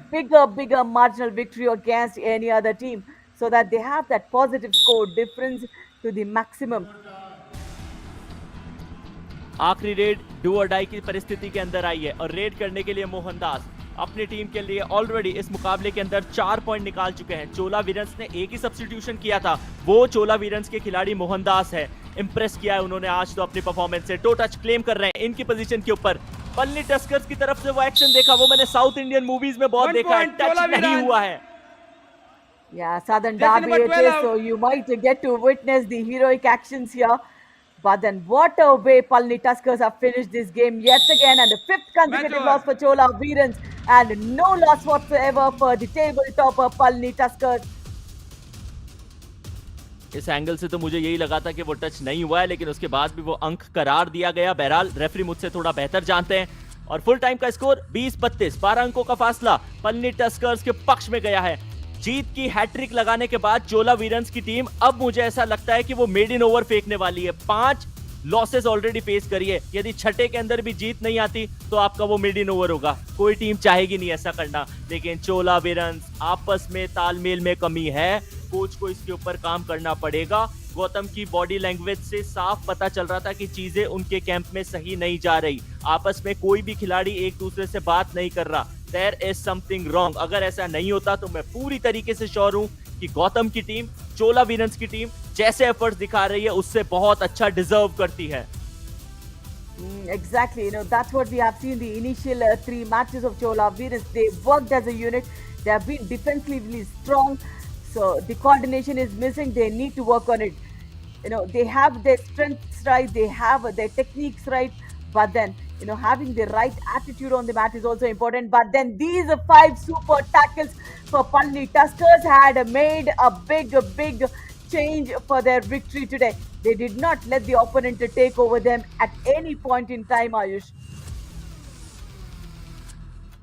Speaker 5: bigger marginal victory against any other team, so that they have that positive score difference to the maximum.
Speaker 4: आखिरी red do और die की परिस्थिति के अंदर आई है, और red करने के लिए मोहनदास अपनी टीम के लिए ऑलरेडी इस मुकाबले के अंदर 4 पॉइंट निकाल चुके हैं। चोला वीरन्स ने एक ही सब्स्टिट्यूशन किया था, वो चोला वीरन्स के खिलाड़ी मोहनदास है। इंप्रेस किया है उन्होंने आज तो अपनी परफॉर्मेंस से। टो टच क्लेम कर रहे हैं इनकी पोजीशन के ऊपर। पलनी टस्कर्स की तरफ से वो एक्शन देखा, वो मैंने साउथ इंडियन मूवीज में बहुत देखा है, टच नहीं हुआ है।
Speaker 5: Yeah, Southern Derby it is, so you might get to witness the heroic actions here. But then what a way Palani Tuskers have finished this game yet again, and the 5th consecutive loss for Chola Veerans, and no loss whatsoever for the table topper Palani Tuskers.
Speaker 4: इस angle से तो मुझे यही लगा था कि वो touch नहीं हुआ है, लेकिन उसके बाद भी वो अंक करार दिया गया। बहरहाल रेफरी मुझसे थोड़ा बेहतर जानते हैं, और फुल टाइम का स्कोर 20-32, 12 अंकों का फासला पलनी टस्कर्स के पक्ष में गया है। जीत की हैट्रिक लगाने के बाद चोला वीरन्स की टीम अब मुझे ऐसा लगता है कि वो मेड इन ओवर फेंकने वाली है। 5 लॉसेस ऑलरेडी फेस करी है, यदि छठे के अंदर भी जीत नहीं आती तो आपका वो मिड इन ओवर होगा। कोई टीम चाहेगी नहीं ऐसा करना, लेकिन चोला वीरन्स आपस में तालमेल में कमी है, कोच को इसके ऊपर काम करना पड़ेगा। गौतम की बॉडी लैंग्वेज से साफ पता चल रहा था कि चीजें उनके कैंप में सही नहीं जा रही, आपस में कोई भी खिलाड़ी एक दूसरे से बात नहीं कर रहा। There is something wrong. अगर ऐसा नहीं होता तो मैं पूरी तरीके से श्योर हूं कि गौतम की टीम, चोला वीरन्स की टीम जैसे एफर्ट्स दिखा रही है उससे बहुत अच्छा डिजर्व करती है।
Speaker 5: Exactly, that's what we have seen the initial 3 matches of Chola Veerans. They worked as a unit. They have been defensively strong. So the coordination is missing. They need to work on it. They have their strengths right. They have their techniques right. But then, having the right attitude on the mat is also important. But then these 5 super tackles for Palani Tuskers had made a big change for their victory today. They did not let the opponent to take over them at any point in time, Ayush.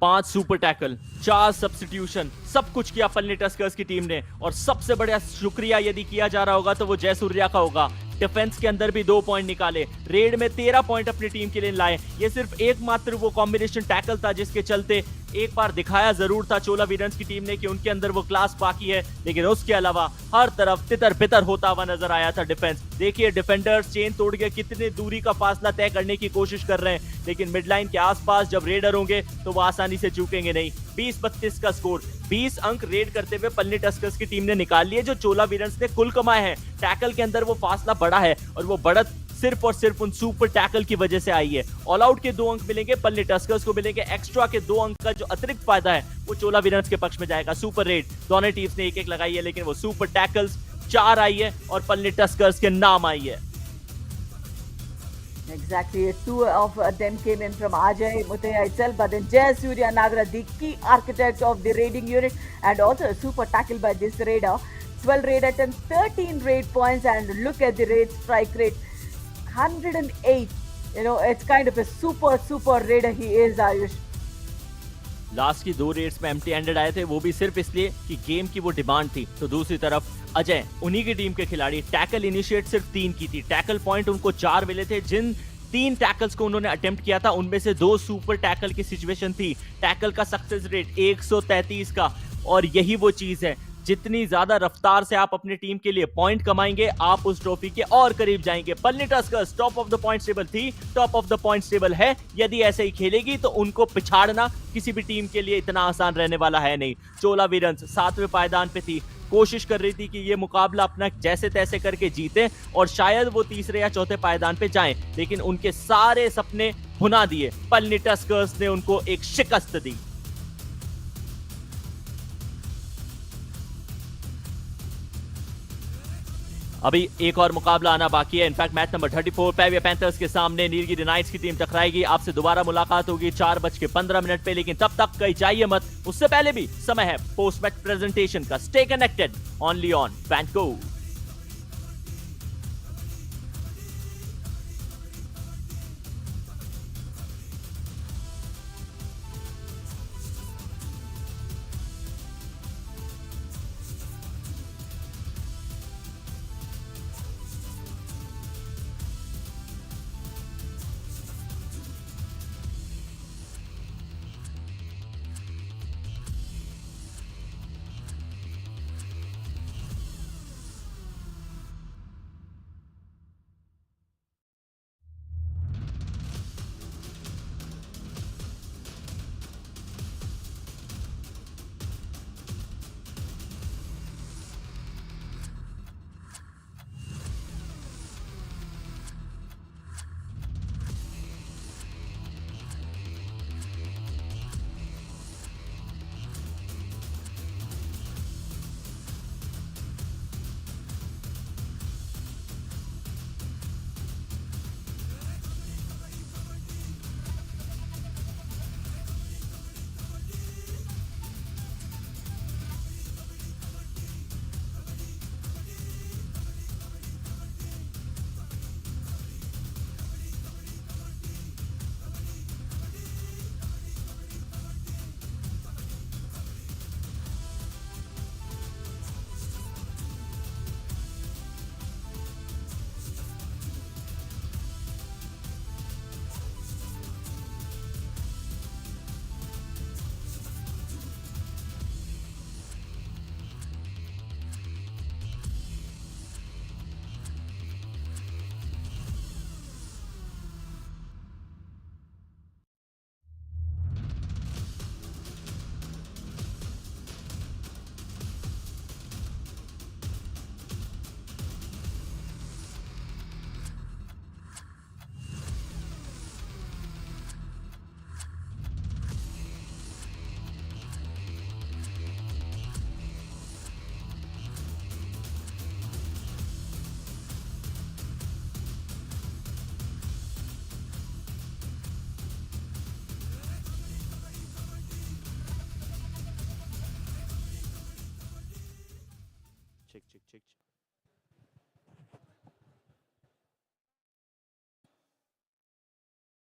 Speaker 4: 5 super tackle, 4 substitution, सब कुछ किया Palani Tuskers की team ने। और सबसे बड़ा शुक्रिया यदि किया जा रहा होगा तो वो जयसूर्या का होगा। डिफेंस के अंदर भी 2 पॉइंट निकाले, रेड में 13 पॉइंट अपनी टीम के लिए लाए। ये सिर्फ एकमात्र वो कॉम्बिनेशन टैकल था जिसके चलते एक बार दिखाया जरूर था चोला वीरन्स की टीम ने कि उनके अंदर वो क्लास बाकी है, लेकिन उसके अलावा हर तरफ तितर बितर होता हुआ नजर आया था डिफेंस। देखिए डिफेंडर्स चेन तोड़ के कितनी दूरी का फासला तय करने की कोशिश कर रहे हैं, लेकिन मिडलाइन के आसपास जब रेडर होंगे तो वो आसानी से चूकेंगे नहीं। 20-32 का स्कोर, 20 अंक रेड करते हुए पलनी टस्कर्स की टीम ने निकाल लिए, जो चोला वीरन्स ने कुल कमाए हैं। टैकल के अंदर वो फासला बड़ा है और वो बढ़त सिर्फ और सिर्फ उन सुपर टैकल की वजह से आई है। ऑल आउट के 2 अंक मिलेंगे, पलनी टस्कर्स को मिलेंगे एक्स्ट्रा के 2 अंक का जो अतिरिक्त फायदा है वो चोला वीरन्स के पक्ष में जाएगा। सुपर रेड दोनों टीम्स ने 1-1 लगाई है, लेकिन वो सुपर टैकल्स 4 आई है और पलनी टस्कर्स के नाम आई है।
Speaker 5: Exactly, 2 of them came in from Ajay Muthaiya itself, but then Jay Surya Nagara, the key architect of the raiding unit, and also a super tackle by this raider. 12 raid attempts, 13 raid points, and look at the raid strike rate, 108. It's kind of a super raider he is, Ayush.
Speaker 4: Last की 2 Reds में empty handed आए थे, वो भी सिर्फ इसलिए कि game की वो डिमांड थी। तो दूसरी तरफ अजय, उन्हीं की टीम के खिलाड़ी, टैकल इनिशिएट सिर्फ 3 की थी, टैकल पॉइंट उनको 4 मिले थे। जिन 3 टैकल्स को उन्होंने अटेम्प्ट किया था उनमें से 2 सुपर टैकल की सिचुएशन थी। टैकल का सक्सेस रेट 133 का, और यही वो चीज है, जितनी ज्यादा रफ्तार से आप अपनी टीम के लिए पॉइंट कमाएंगे आप उस ट्रॉफी के और करीब जाएंगे। Palani Tuskers top of the points table थी, top of the points table है। यदि ऐसे ही खेलेगी तो उनको पिछाड़ना किसी भी टीम के लिए इतना आसान रहने वाला है नहीं। चोला वीरन्स 7वें पायदान पे थी, कोशिश कर रही थी कि ये मुकाबला अपना जैसे तैसे करके जीते और शायद वो 3रे या 4थे पायदान पे जाएं, लेकिन उनके सारे सपने भुना दिए। पलनी टस्कर्स ने उनको एक शिकस्त दी। अभी एक और मुकाबला आना बाकी है। इनफैक्ट मैच नंबर 34 पेविया पैंथर्स के सामने नीलगिरी नाइट्स की टीम टकराएगी। आपसे दोबारा मुलाकात होगी 4:15 पे, लेकिन तब तक कहीं जाइए मत, उससे पहले भी समय है पोस्ट मैच प्रेजेंटेशन का। स्टे कनेक्टेड ओनली ऑन बैंको।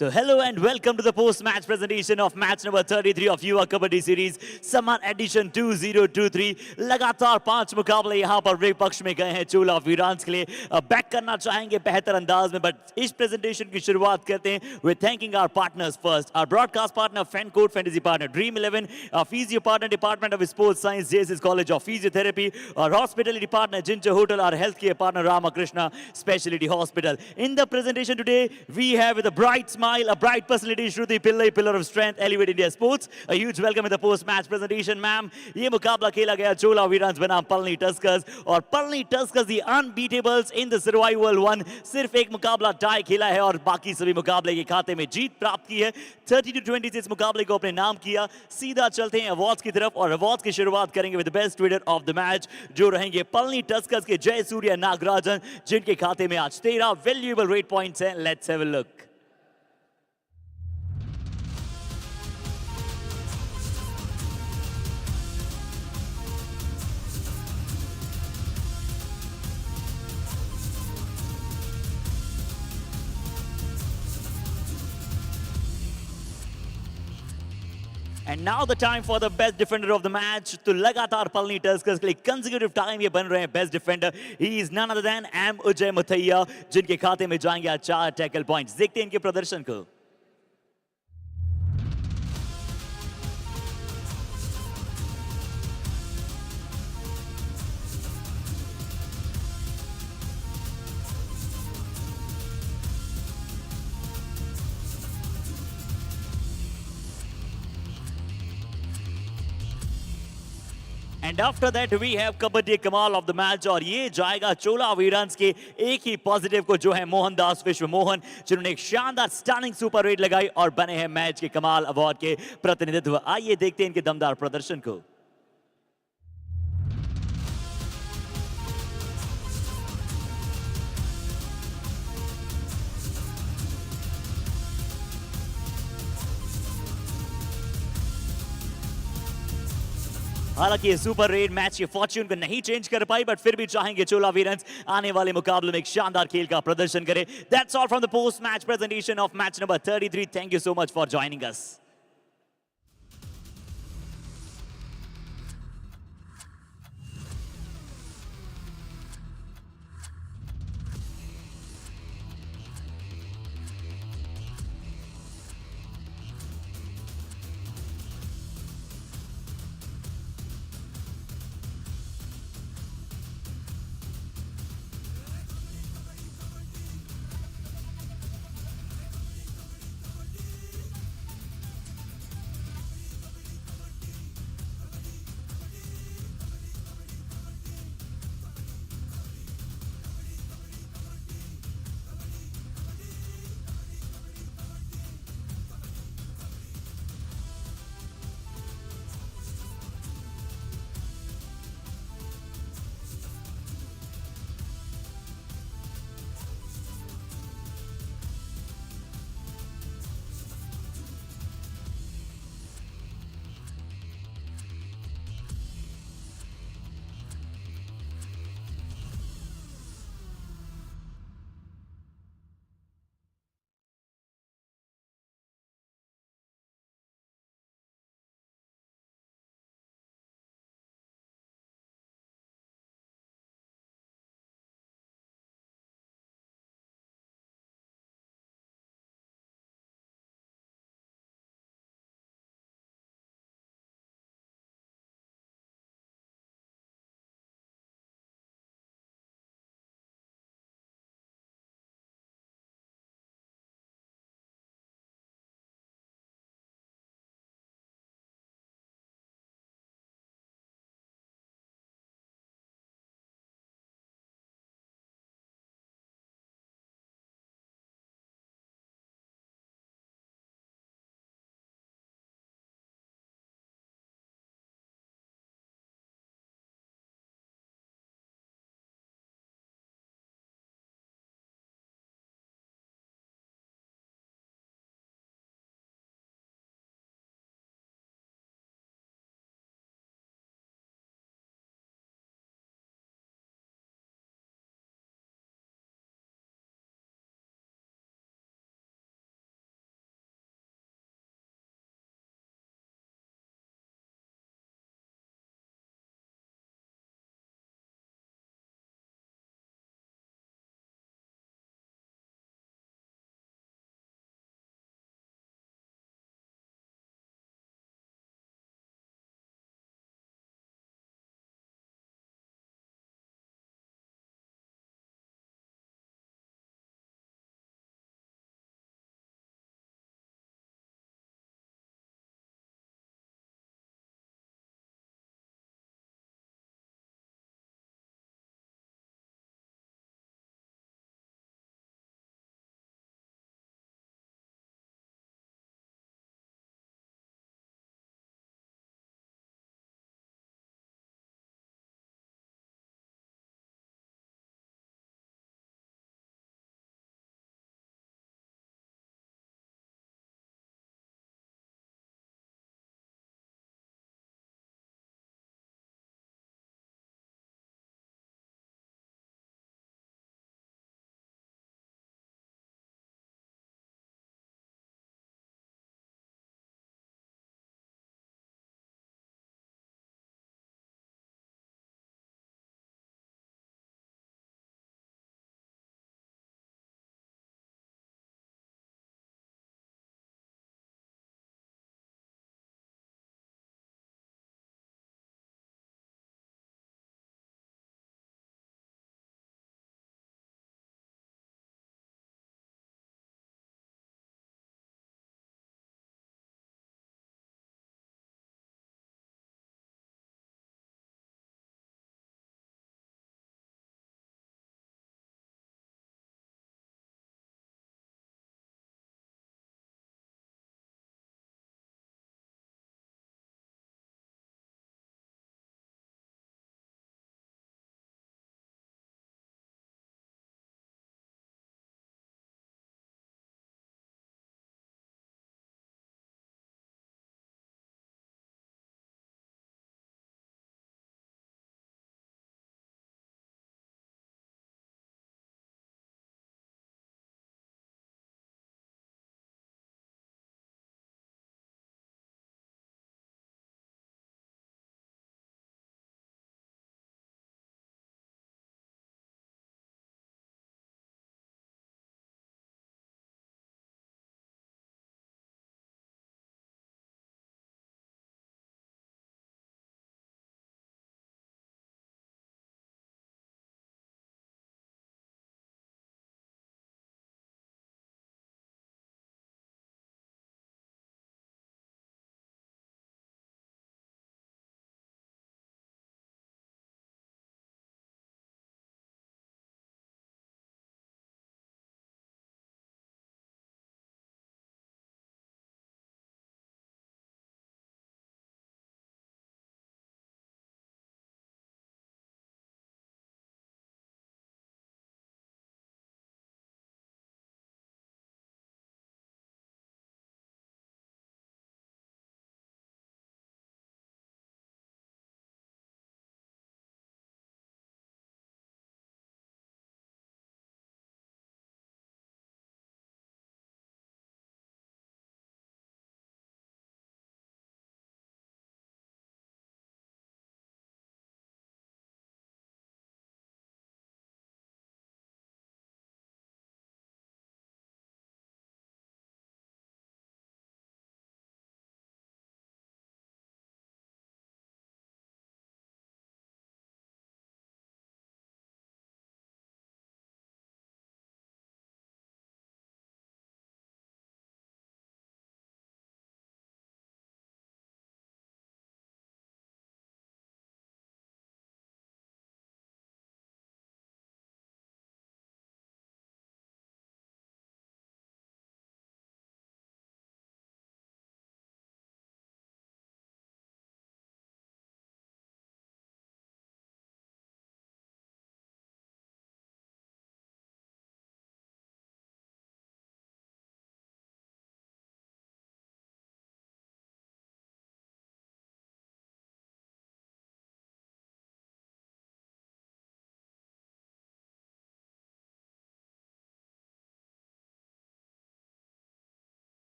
Speaker 1: So hello and welcome to the post-match presentation of match number 33 of Yuva Kabaddi series Summer Edition 2023. लगातार 5 मुकाबले यहाँ पर ब्रेक पक्ष में गए हैं चोला वीरांस के लिए बैक करना चाहेंगे बेहतर अंदाज में, बट इस प्रेजेंटेशन की शुरुआत करते हैं with thanking our partners first. Our broadcast partner FanCode Fantasy partner Dream 11, our physio partner Department of Sports Science JSS College of Physiotherapy, our hospitality partner Ginger Hotel, our healthcare partner Ramakrishna Specialty Hospital. In the presentation today, we have with a bright smile, a bright personality, Shruti Pillai, pillar of strength, Elevate India Sports. A huge welcome in the post-match presentation, ma'am. ये मुकाबला खेला गया Chola Veerans बनाम Palani Tuskers और Palani Tuskers the unbeatables in the survival one. सिर्फ एक मुकाबला tie खेला है और बाकी सभी मुकाबले के खाते में जीत प्राप्त की है. 30-20 से इस मुकाबले को अपने नाम किया. सीधा चलते हैं अवार्ड्स की तरफ और अवार्ड्स की शुरुआत करेंगे with best trader of the match जो रहेंगे Palani Tuskers के जय सूर्य नागराजन जिनके खाते में आज 13 वैल्यूएबल रेट पॉइंट्स हैं. Let's have a look. And now the time for the best defender of the match. तो लगातार Palani Tuskers के लिए consecutive time ये बन रहे हैं best defender. He is none other than M. Ujay Muthaiya जिनके खाते में जाएंगे आज 4 tackle points. देखते हैं इनके प्रदर्शन को. And after that we have kabaddi कमाल ऑफ द मैच और ये जाएगा चोला वीरांस के एक ही पॉजिटिव को जो है मोहनदास विश्व मोहन जिन्होंने एक शानदार स्टनिंग सुपर रेट लगाई और बने हैं मैच के कमाल अवार्ड के प्रतिनिधित्व. आइए देखते हैं इनके दमदार प्रदर्शन को. हालांकि ये सुपर रेड मैच के फॉर्च्यून को नहीं चेंज कर पाई, बट फिर भी चाहेंगे चोला वीरंस आने वाले मुकाबले में एक शानदार खेल का प्रदर्शन करे. That's all from the post match presentation of match number 33. Thank you so much for joining us.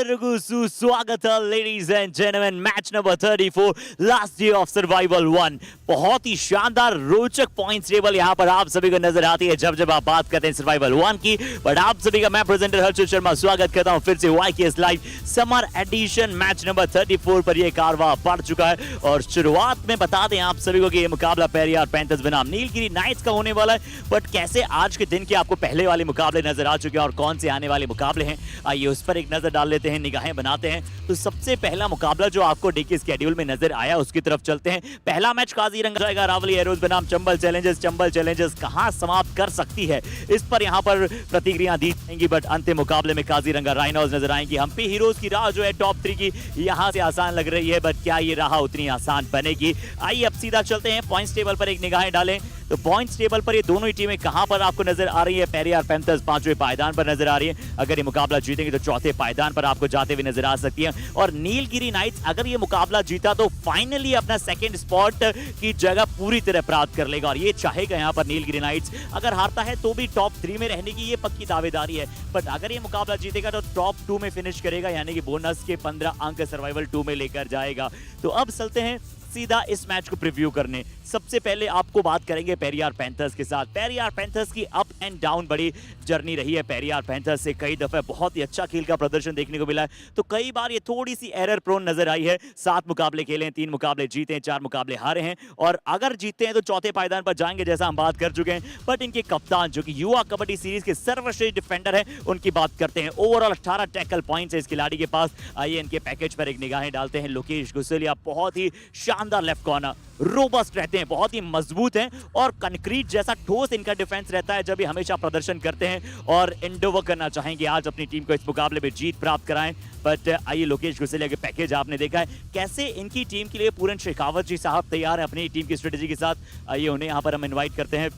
Speaker 1: ಎಲ್ಲರಿಗೂ सुस्वागत है ladies and gentleman match number 34 last day of survival 1 बहुत ही शानदार रोचक पॉइंट्स टेबल यहाँ पर आप सभी को नजर आती है जब जब आप बात करते हैं सर्वाइवल 1 की। बट आप सभी का मैं प्रेजेंटर हर्षित शर्मा स्वागत करता हूँ फिर से YKS live summer edition match number 34 पर ये कारवां बढ़ चुका है। और शुरुआत में बता दें आप सभी को कि ये मुकाबला पेरियार पैंथर्स बनाम नीलगिरी नाइट्स का होने वाला है। बट कैसे आज के दिन के आपको पहले वाले मुकाबले नजर आ चुके हैं और कौन से आने वाले मुकाबले हैं, आइए उस पर एक नजर डाल लेते हैं, निगाहें बनाते हैं। तो सबसे पहला मुकाबला जो आपको डे के स्केड्यूल में नजर आया उसकी तरफ चलते हैं। पहला मैच काजीरंगा जाएगा रावली एरोज बनाम चंबल चैलेंजर्स कहां समाप्त कर सकती है इस पर यहां पर प्रतिक्रिया दी जाएंगी। बट अंतिम मुकाबले में काजीरंगा राइनोज नजर आएंगी। हम्पी हीरोज की राह जो है टॉप 3 की यहां से आसान लग रही है, बट क्या ये राह उतनी आसान बनेगी? आइए अब सीधा चलते हैं पॉइंट्स टेबल पर एक निगाहें डालें। तो पॉइंट्स टेबल पर ये दोनों ही टीमें कहां पर आपको नजर आ रही है? पेरियार पैंथर्स 5वें पायदान पर नजर आ रही है। अगर ये मुकाबला जीतेंगे तो चौथे पायदान पर आपको जाते हुए नजर आ सकती है। और नीलगिरी नाइट्स अगर ये मुकाबला जीता तो फाइनली अपना सेकंड स्पॉट की जगह पूरी तरह प्राप्त कर लेगा। और ये चाहेगा यहाँ पर नीलगिरी नाइट्स अगर हारता है तो भी टॉप 3 में रहने की ये पक्की दावेदारी है। बट अगर ये मुकाबला जीतेगा तो टॉप 2 में फिनिश करेगा, यानी कि बोनस के 15 अंक सर्वाइवल 2 में लेकर जाएगा। तो अब चलते हैं सीधा इस मैच को प्रीव्यू करने। सबसे पहले आपको बात करेंगे पेरियार पैंथर्स के साथ। पेरियार पैंथर्स की अप एंड डाउन बड़ी जर्नी रही है। पेरियार पैंथर्स से कई दफे बहुत ही अच्छा खेल का प्रदर्शन देखने को मिला है, तो कई बार ये थोड़ी सी एरर प्रोन नजर आई है। 7 मुकाबले खेले हैं, 3 मुकाबले जीते हैं, 4 मुकाबले हारे हैं। और अगर जीतते हैं तो चौथे पायदान पर जाएंगे जैसा हम बात कर चुके हैं। बट इनके कप्तान जो कि युवा कबड्डी सीरीज के सर्वश्रेष्ठ डिफेंडर हैं उनकी बात करते हैं। ओवरऑल 18 टैकल पॉइंट्स है इस खिलाड़ी के पास। आइए इनके पैकेज पर एक निगाहें डालते हैं। लोकेश गुसेलिया बहुत ही शानदार लेफ्ट कॉर्नर, रोबस्ट रहते हैं, बहुत ही मजबूत हैं और कंक्रीट जैसा ठोस इनका डिफेंस रहता है जब ये हमेशा प्रदर्शन करते हैं और एंडोवर करना चाहेंगे आज अपनी टीम को इस मुकाबले में जीत प्राप्त कराएं। बट आइए लोकेश गुसेलिया के पैकेज आपने देखा है कैसे इनकी टीम के लिए पूरन शेखावत जी साहब तैयार है अपनी टीम की स्ट्रेटेजी के साथ। आइए उन्हें यहाँ पर हम इन्वाइट करते हैं।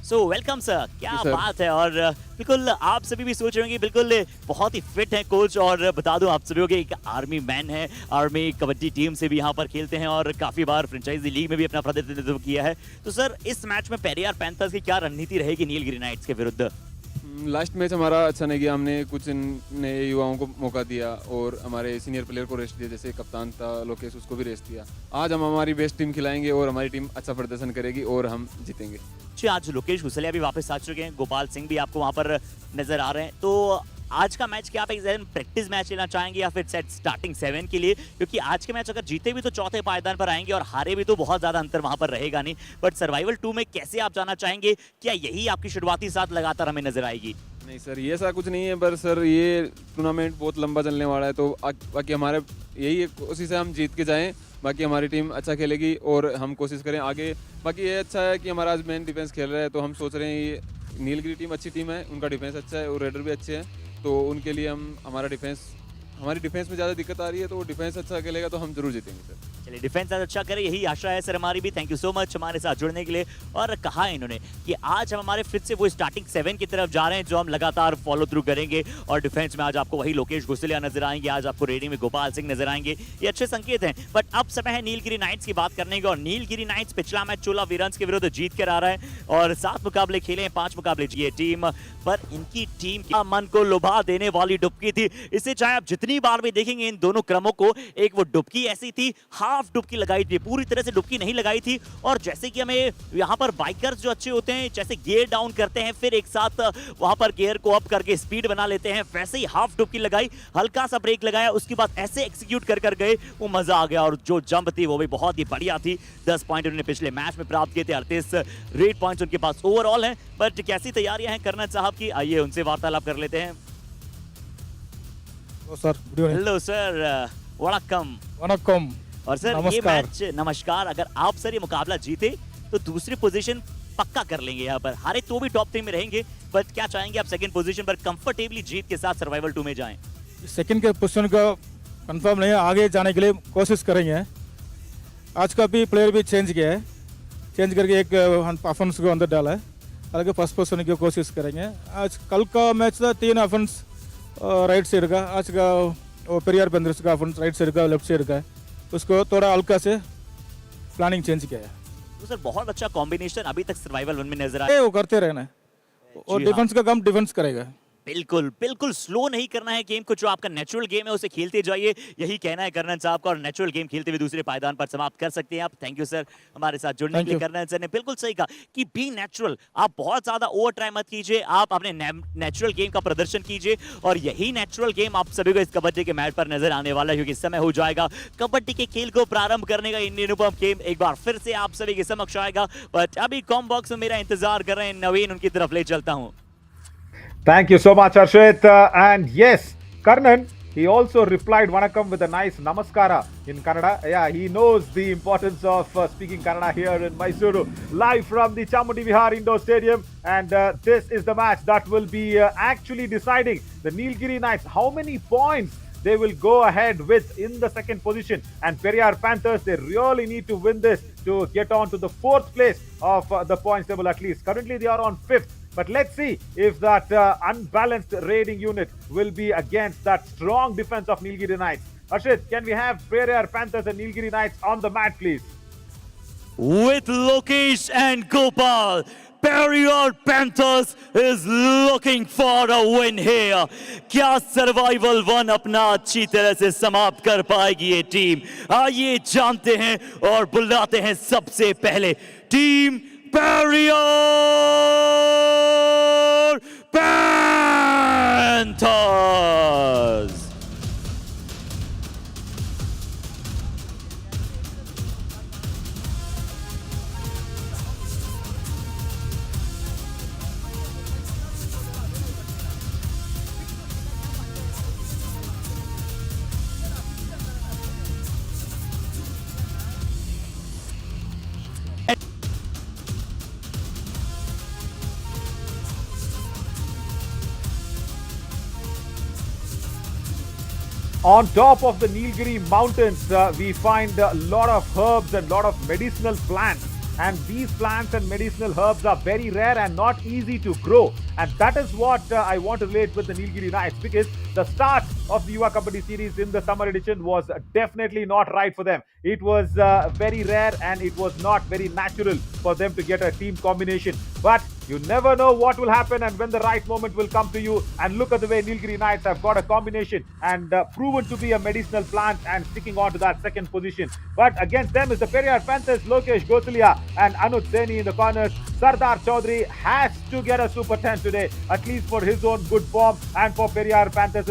Speaker 1: सो वेलकम सर, क्या बात है। और बिल्कुल आप सभी भी सोच रहे होंगे बिल्कुल बहुत ही फिट हैं कोच। और बता दूं आप सभी को कि एक आर्मी मैन है, आर्मी कबड्डी टीम से भी यहाँ पर खेलते हैं और काफी बार फ्रेंचाइजी लीग में भी अपना प्रतिनिधित्व किया है। तो सर इस मैच में पेरियार पैंथर्स की क्या रणनीति रहेगी नीलगिरी नाइट्स के विरुद्ध?
Speaker 7: लास्ट मैच हमारा अच्छा नहीं गया, हमने कुछ नए युवाओं को मौका दिया और हमारे सीनियर प्लेयर को रेस्ट दिया, जैसे कप्तान था लोकेश उसको भी रेस्ट दिया। आज हम हमारी बेस्ट टीम खिलाएंगे और हमारी टीम अच्छा प्रदर्शन करेगी और हम जीतेंगे।
Speaker 1: जी आज लोकेश गुसेलिया भी वापस आ चुके हैं, गोपाल सिंह भी आपको वहां पर नजर आ रहे हैं। तो आज का मैच क्या आप एक प्रैक्टिस मैच लेना चाहेंगे या फिर सेट स्टार्टिंग 7 के लिए? क्योंकि आज के मैच अगर जीते भी तो चौथे पायदान पर आएंगे और हारे भी तो बहुत ज्यादा अंतर वहां पर रहेगा नहीं। बट सर्वाइवल 2 में कैसे आप जाना चाहेंगे? क्या यही आपकी शुरुआती साथ लगातार हमें नजर आएगी?
Speaker 7: नहीं सर, ये ऐसा कुछ नहीं है, पर सर ये टूर्नामेंट बहुत लंबा चलने वाला है, तो बाकी हमारे यही कोशिश है हम जीत के जाएं। बाकी हमारी टीम अच्छा खेलेगी और हम कोशिश करें आगे। बाकी ये अच्छा है कि हमारा आज मेन डिफेंस खेल रहा है, तो हम सोच रहे हैं ये नीलगिरी टीम अच्छी टीम है, उनका डिफेंस अच्छा है और रेडर भी अच्छे हैं, तो उनके लिए हमारी डिफेंस में ज़्यादा दिक्कत आ रही है, तो डिफेंस अच्छा खेलेगा तो हम जरूर जीतेंगे सर।
Speaker 1: चलिए डिफेंस अच्छा करें यही आशा है सर हमारी भी। थैंक यू सो मच हमारे साथ जुड़ने के लिए। और कहा है इन्होंने कि आज हम हमारे फिर से वो स्टार्टिंग 7 की तरफ जा रहे हैं जो हम लगातार फॉलो थ्रू करेंगे। और डिफेंस में आज आपको वही लोकेश गुसेलिया नजर आएंगे, आज आपको रेडिंग में गोपाल सिंह नजर आएंगे, ये अच्छे संकेत हैं। बट अब समय है नीलगिरी नाइट्स की बात करने का। और नीलगिरी नाइट्स पिछला मैच चोला वीरंस के विरुद्ध जीत कर आ रहा है और 7 मुकाबले खेले हैं, 5 मुकाबले जीते टीम। पर इनकी टीम की मन को लुभा देने वाली डुबकी थी। इसे चाहे आप जितनी बार भी देखेंगे इन दोनों क्रमों को, एक वो डुबकी ऐसी थी, हाफ डुबकी लगाई थी, पूरी तरह से डुबकी नहीं लगाई थी। और जैसे कि हमें यहाँ पर बाइकर्स जो अच्छे होते हैं जैसे गियर डाउन करते हैं फिर एक साथ वहां पर गियर को अप करके स्पीड बना लेते हैं, वैसे ही हाफ डुबकी लगाई, हल्का सा ब्रेक लगाया, उसके बाद ऐसे एक्सिक्यूट कर गए, वो मजा आ गया। और जो जंप थी वो भी बहुत ही बढ़िया थी। 10 पॉइंट उन्होंने पिछले मैच में प्राप्त किए थे, 38 रेड पॉइंट्स उनके पास ओवरऑल हैं। बट कैसी तैयारियां हैं कर्नल साहब की, आइए उनसे वार्तालाप कर लेते हैं। हेलो सर,
Speaker 8: वणक्कम।
Speaker 1: और सर ये मैच, नमस्कार, अगर आप सर ये मुकाबला जीते तो दूसरी पोजीशन पक्का कर लेंगे, यहाँ पर हारे तो भी टॉप 3 में रहेंगे। बट क्या चाहेंगे आप सेकंड पोजीशन पर कंफर्टेबली जीत के साथ सर्वाइवल 2 में जाएं?
Speaker 8: सेकंड के पोजीशन का कंफर्म नहीं है, आगे जाने के लिए कोशिश करेंगे। आज का भी प्लेयर भी चेंज किया है, चेंज करके एक अफेंस को अंदर डाला है, हालांकि फर्स्ट पोजीशन की कोशिश करेंगे। आज कल का मैच था 3 अफेंस राइट साइड का, आज का पेरियार पैंथर्स का अफेंस राइट साइड का लेफ्ट साइड का है, उसको थोड़ा हल्का से प्लानिंग चेंज किया है।
Speaker 1: तो सर बहुत अच्छा कॉम्बिनेशन अभी तक सर्वाइवल 1 में नजर आया,
Speaker 8: वो करते रहना है और डिफेंस का काम डिफेंस करेगा।
Speaker 1: बिल्कुल बिल्कुल स्लो नहीं करना है गेम को, जो आपका नेचुरल गेम है उसे खेलते जाइए, यही कहना है कर्नल साहब का। और नेचुरल गेम खेलते हुए दूसरे पायदान पर समाप्त कर सकते हैं आप। थैंक यू सर हमारे साथ जुड़ने
Speaker 8: Thank
Speaker 1: के लिए।
Speaker 8: you.
Speaker 1: कर्नल सर ने बिल्कुल सही कहा कि बी नेचुरल, आप बहुत ज्यादा ओवर ट्राई मत कीजिए, आप अपने नेचुरल गेम का प्रदर्शन कीजिए, और यही नेचुरल गेम आप सभी को इस कबड्डी के मैच पर नजर आने वाला है, क्योंकि समय हो जाएगा कबड्डी के खेल को प्रारंभ करने का। इंडियन अनुपम गेम एक बार फिर से आप सभी के समक्ष आएगा, बट अभी कॉम बॉक्स में मेरा इंतजार कर रहे हैं नवीन, उनकी तरफ ले चलता हूँ।
Speaker 9: Thank you so much, Arshit. And yes, Karnan, he also replied Vanakkam with a nice namaskara in Kannada. Yeah, he knows the importance of speaking Kannada here in Mysuru. Live from the Chamundi Vihar Indoor Stadium. And this is the match that will be actually deciding the Nilgiri Knights how many points they will go ahead with in the second position. And Periyar Panthers, they really need to win this to get on to the fourth place of the points table at least. Currently, they are on fifth. But let's see if that unbalanced raiding unit will be against that strong defense of Nilgiri Knights. Arshit, can we have Periyar Panthers and Nilgiri Knights on the mat, please?
Speaker 1: With Lokesh and Gopal, Periyar Panthers is looking for a win here. क्या survival one अपना अच्छी तरह से समाप्त कर पाएगी ये team? आइए जानते हैं और बुलाते हैं सबसे पहले team Periyar Panthers.
Speaker 9: On top of the Nilgiri mountains, we find a lot of herbs and lot of medicinal plants. And these plants and medicinal herbs are very rare and not easy to grow. And that is what I want to relate with the Nilgiri Knights, because the start of the Yuva Kabaddi series in the summer edition was definitely not right for them. It was very rare and it was not very natural for them to get a team combination. But you never know what will happen and when the right moment will come to you. And look at the way Nilgiri Knights have got a combination and proven to be a medicinal plant and sticking on to that second position. But against them is the Periyar Panthers, Lokesh Gosalia and Anuj Seni in the corners. Sardar Chaudhary has to get a Super 10 today, at least for his own good form and for Periyar Panthers'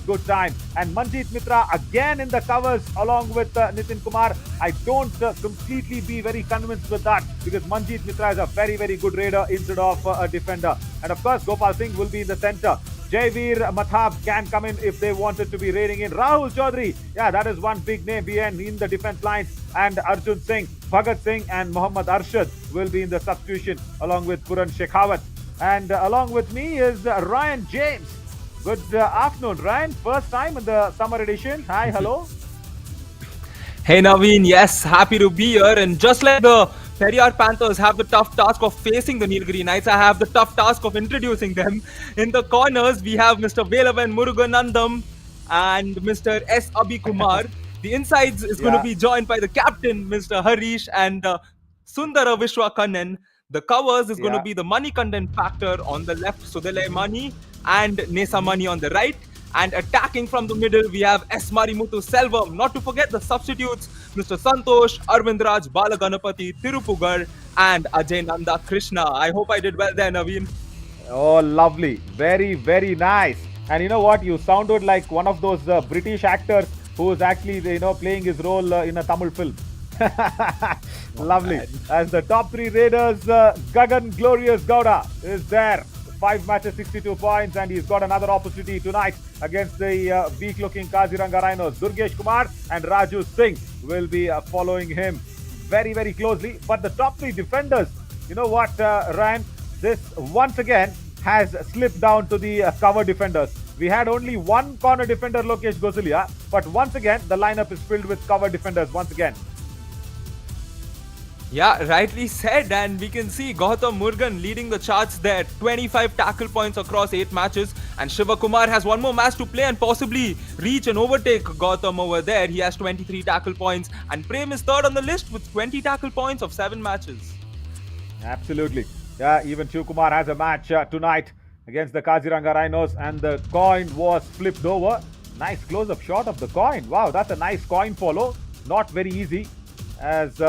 Speaker 9: good time. And Manjeet Mitra again in the covers along with Nitin Kumar. I don't completely be very convinced with that, because Manjeet Mitra is a very, very good raider instead of a defender. And of course, Gopal Singh will be in the center. Jaiveer Mathab can come in if they wanted to be raiding in. Rahul Chaudhary, yeah, that is one big name behind in the defense lines. And Arjun Singh, Bhagat Singh and Mohammad Arshad will be in the substitution along with Puran Shekhawat. And along with me is Ryan James. Good afternoon, Ryan. First time in the summer edition. Hi, hello.
Speaker 10: Hey Naveen, yes, happy to be here. And just like the Periyar Panthers have the tough task of facing the Nilgiri Knights, I have the tough task of introducing them. In the corners, we have Mr. Velavan Muruganandam and Mr. S. Abhi Kumar. The insides is going to be joined by the captain, Mr. Harish, and Sundara Vishwakannan. The covers is going to be the money content factor on the left, Sudale Mani, and Nesa Mani on the right. And attacking from the middle, we have S. Marimuthu Selvam. Not to forget the substitutes, Mr. Santosh, Arvindraj, Balaganapati, Tirupugar, and Ajay Nanda Krishna. I hope I did well there, Naveen.
Speaker 9: Oh, lovely. Very, very nice. And you know what? You sounded like one of those British actors who is actually, playing his role in a Tamil film. Lovely. As the top three raiders, Gagan Glorious Gowda is there. 5 matches, 62 points, and he's got another opportunity tonight against the weak-looking Kaziranga Rhinos. Durgesh Kumar and Raju Singh will be following him very, very closely. But the top three defenders, you know what, Ryan? This once again has slipped down to the cover defenders. We had only one corner defender, Lokesh Gosalia, but once again, the lineup is filled with cover defenders once again.
Speaker 10: Yeah, rightly said. And we can see Gautam Murugan leading the charts there. 25 tackle points across 8 matches. And Shiva Kumar has one more match to play and possibly reach and overtake Gautam over there. He has 23 tackle points. And Prem is third on the list with 20 tackle points of 7 matches.
Speaker 9: Absolutely. Yeah, even Shiv Kumar has a match tonight against the Kaziranga Rhinos, and the coin was flipped over. Nice close-up shot of the coin. Wow, that's a nice coin follow. Not very easy, as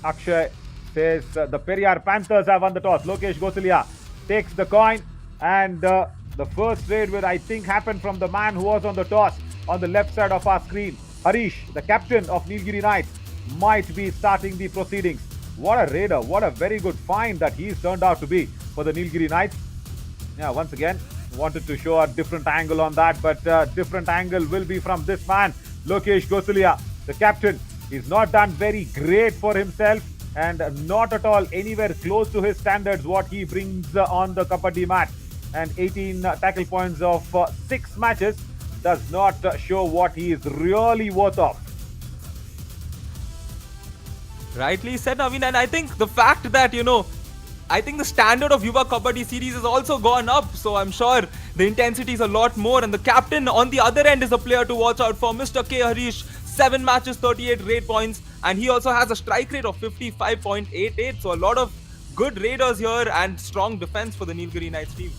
Speaker 9: Akshay says the Periyar Panthers have won the toss. Lokesh Gosalia takes the coin, and the first trade will, I think, happen from the man who was on the toss on the left side of our screen. Harish, the captain of Nilgiri Knights, might be starting the proceedings. What a raider, what a very good find that he's turned out to be for the Nilgiri Knights. Yeah, once again, wanted to show a different angle on that, but different angle will be from this man, Lokesh Gosalia, the captain. He's not done very great for himself, and not at all anywhere close to his standards what he brings on the Kabaddi mat. And 18 tackle points of 6 matches does not show what he is really worth of.
Speaker 10: Rightly said, Naveen, and I think the fact that, I think the standard of Yuva Kabaddi series has also gone up, so I'm sure the intensity is a lot more, and the captain on the other end is a player to watch out for. Mr. K. Harish, 7 matches, 38 raid points, and he also has a strike rate of 55.88, so a lot of good raiders here and strong defense for the Nilgiri Knights team.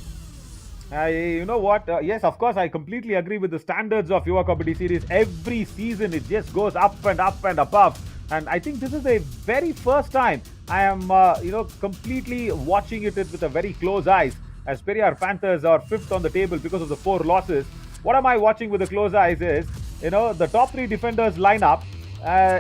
Speaker 9: You know what? Yes, of course, I completely agree with the standards of Yuva Kabaddi series. Every season, it just goes up and up and above. And I think this is the very first time I am, completely watching it with a very close eyes. As Periyar Panthers are 5th on the table because of the 4 losses. What am I watching with the close eyes is, the top 3 defenders lineup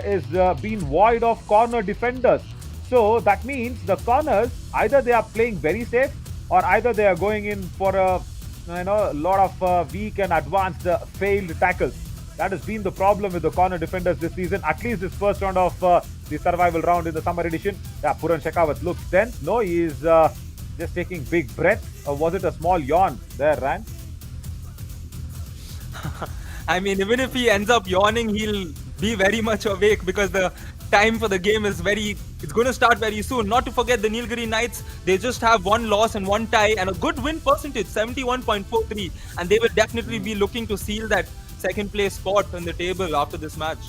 Speaker 9: is being void of corner defenders. So that means the corners, either they are playing very safe, or either they are going in for a lot of weak and advanced failed tackles. That has been the problem with the corner defenders this season, at least this first round of the survival round in the summer edition. Yeah, Puran Shekhawat looks tense. No, he is just taking big breaths. Or was it a small yawn there, Ryan?
Speaker 10: I mean, even if he ends up yawning, he'll be very much awake because the time for the game is it's going to start very soon. Not to forget the Nilgiri Knights, they just have 1 loss and 1 tie and a good win percentage, 71.43, and they will definitely be looking to seal that second place spot on the table after this match.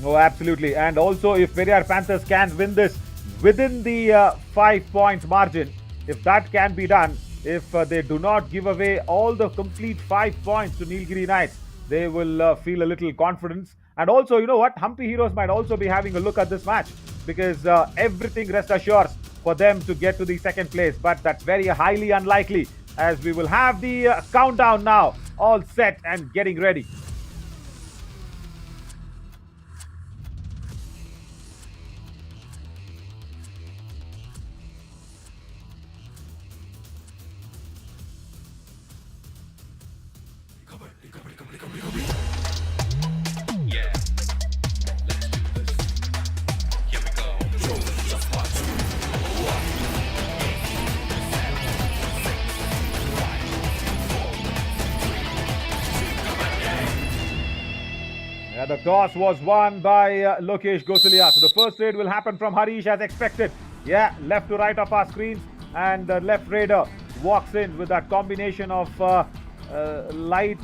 Speaker 9: Oh, absolutely. And also, if Periyar Panthers can win this within the 5-point margin, if that can be done, if they do not give away all the complete 5 points to Nilgiri Knights, they will feel a little confidence. And also, you know what? Humpy Heroes might also be having a look at this match, because everything rest assures for them to get to the second place. But that's very highly unlikely, as we will have the countdown now all set and getting ready. The toss was won by Lokesh Gosalia. So the first trade will happen from Harish as expected. Yeah, left to right of our screens, and the left raider walks in with that combination of light